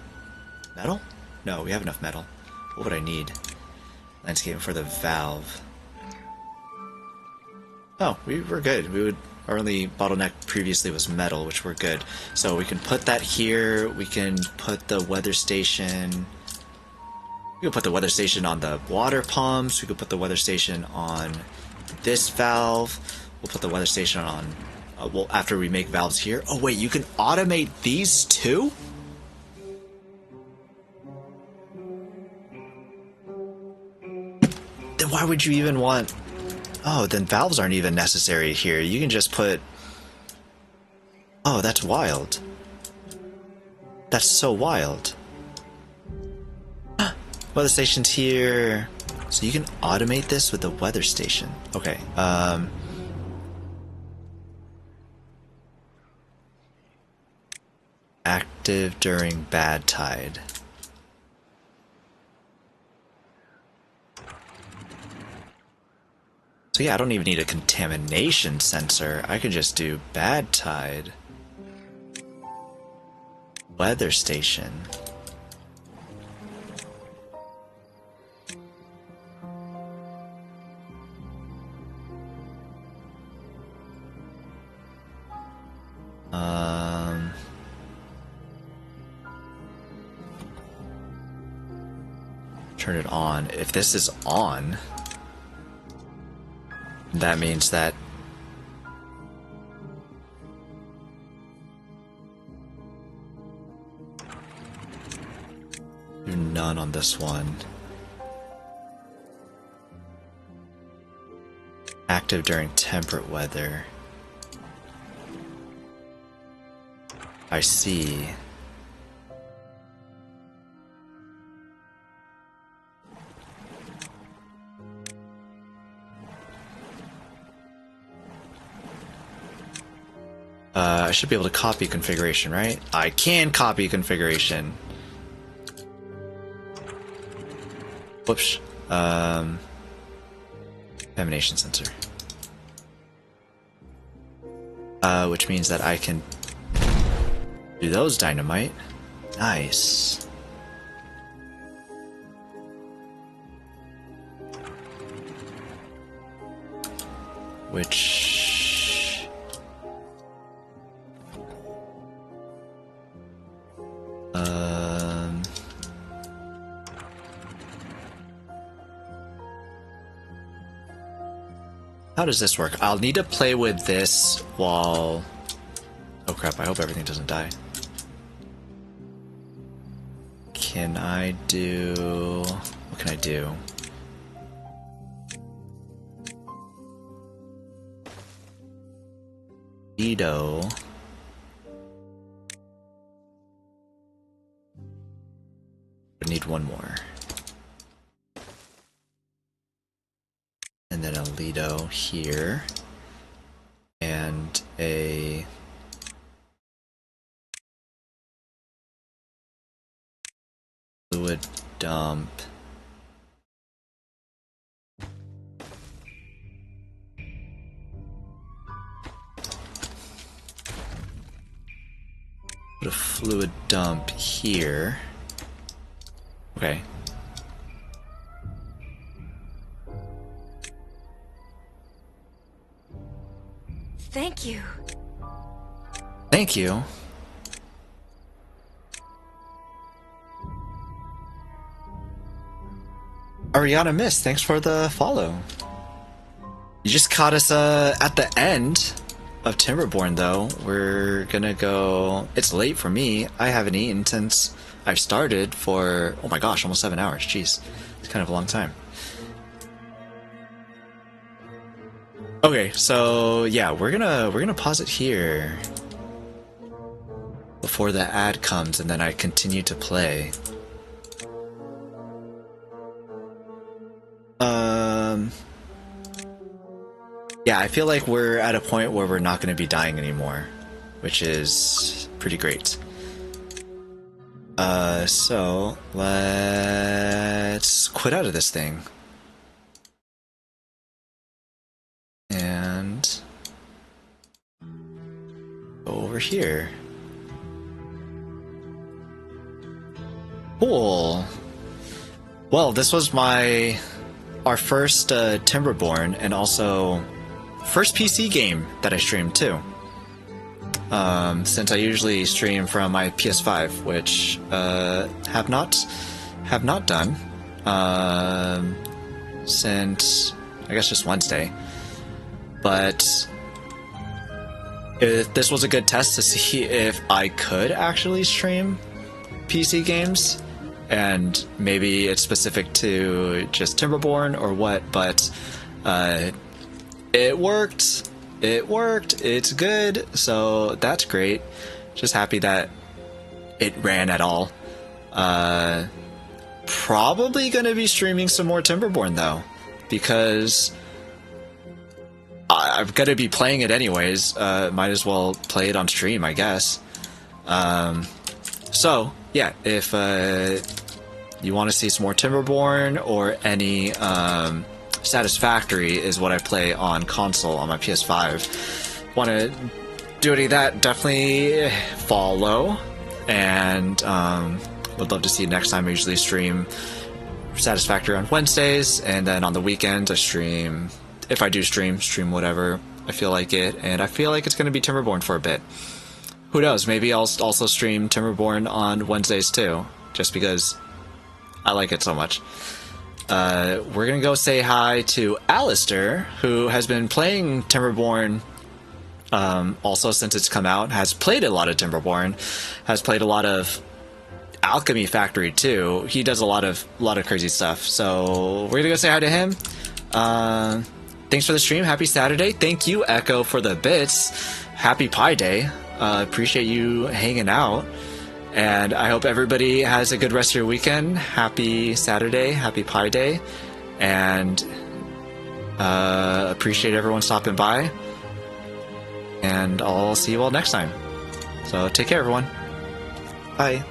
metal? No, we have enough metal. What would I need? Landscaping for the valve. Oh, we're good. Our only bottleneck previously was metal, which we're good. So we can put that here. We can put the weather station. We can put the weather station on the water pumps. We could put the weather station on this valve. We'll put the weather station on. Well, after we make valves here. Oh wait, you can automate these too? Then why would you even want... Oh, then valves aren't even necessary here. You can just put... Oh, that's wild. That's so wild. Weather station's here. So you can automate this with the weather station. Okay, active during bad tide. So yeah, I don't even need a contamination sensor. I could just do bad tide. Weather station. Turn it on. If this is on, that means that do none on this one. Active during temperate weather. I see. I should be able to copy configuration, right? I can copy configuration. Whoops. Contamination sensor. Which means that I can do those dynamite. Nice. Which... How does this work? I'll need to play with this while... Oh crap, I hope everything doesn't die. Can I do... What can I do? Veto. I need one more. And then a Lido here. And a... fluid dump. Put a fluid dump here. Okay. Thank you. Thank you. Ariana Miss, thanks for the follow. You just caught us at the end of Timberborn, though. We're gonna go... It's late for me. I haven't eaten since I've started for... Oh my gosh, almost 7 hours. Jeez. It's kind of a long time. Okay, so yeah, we're gonna pause it here before the ad comes, and then I continue to play. Yeah, I feel like we're at a point where we're not going to be dying anymore, which is pretty great. So let's quit out of this thing. And over here. Cool. Well, this was our first Timberborn, and also first PC game that I streamed too. Since I usually stream from my PS5, which have not done since I guess just Wednesday. But this was a good test to see if I could actually stream PC games. And maybe it's specific to just Timberborn or what, but it worked. It worked. It's good. So that's great. Just happy that it ran at all. Probably going to be streaming some more Timberborn though, because I'm going to be playing it anyways. Might as well play it on stream, I guess. So yeah, if you want to see some more Timberborn or any Satisfactory is what I play on console on my PS5. Want to do any of that, definitely follow. And would love to see next time. I usually stream Satisfactory on Wednesdays, and then on the weekends I stream, if I do stream whatever I feel like it. And I feel like it's going to be Timberborn for a bit. Who knows, maybe I'll also stream Timberborn on Wednesdays too, just because I like it so much. We're gonna go say hi to Alistair, who has been playing Timberborn also since it's come out, has played a lot of Timberborn, has played a lot of Alchemy Factory too. He does a lot of crazy stuff. So we're gonna go say hi to him. Thanks for the stream. Happy Saturday. Thank you, Echo, for the bits. Happy Pi Day. Appreciate you hanging out. And I hope everybody has a good rest of your weekend. Happy Saturday, happy Pi Day, and appreciate everyone stopping by. And I'll see you all next time. So take care, everyone. Bye.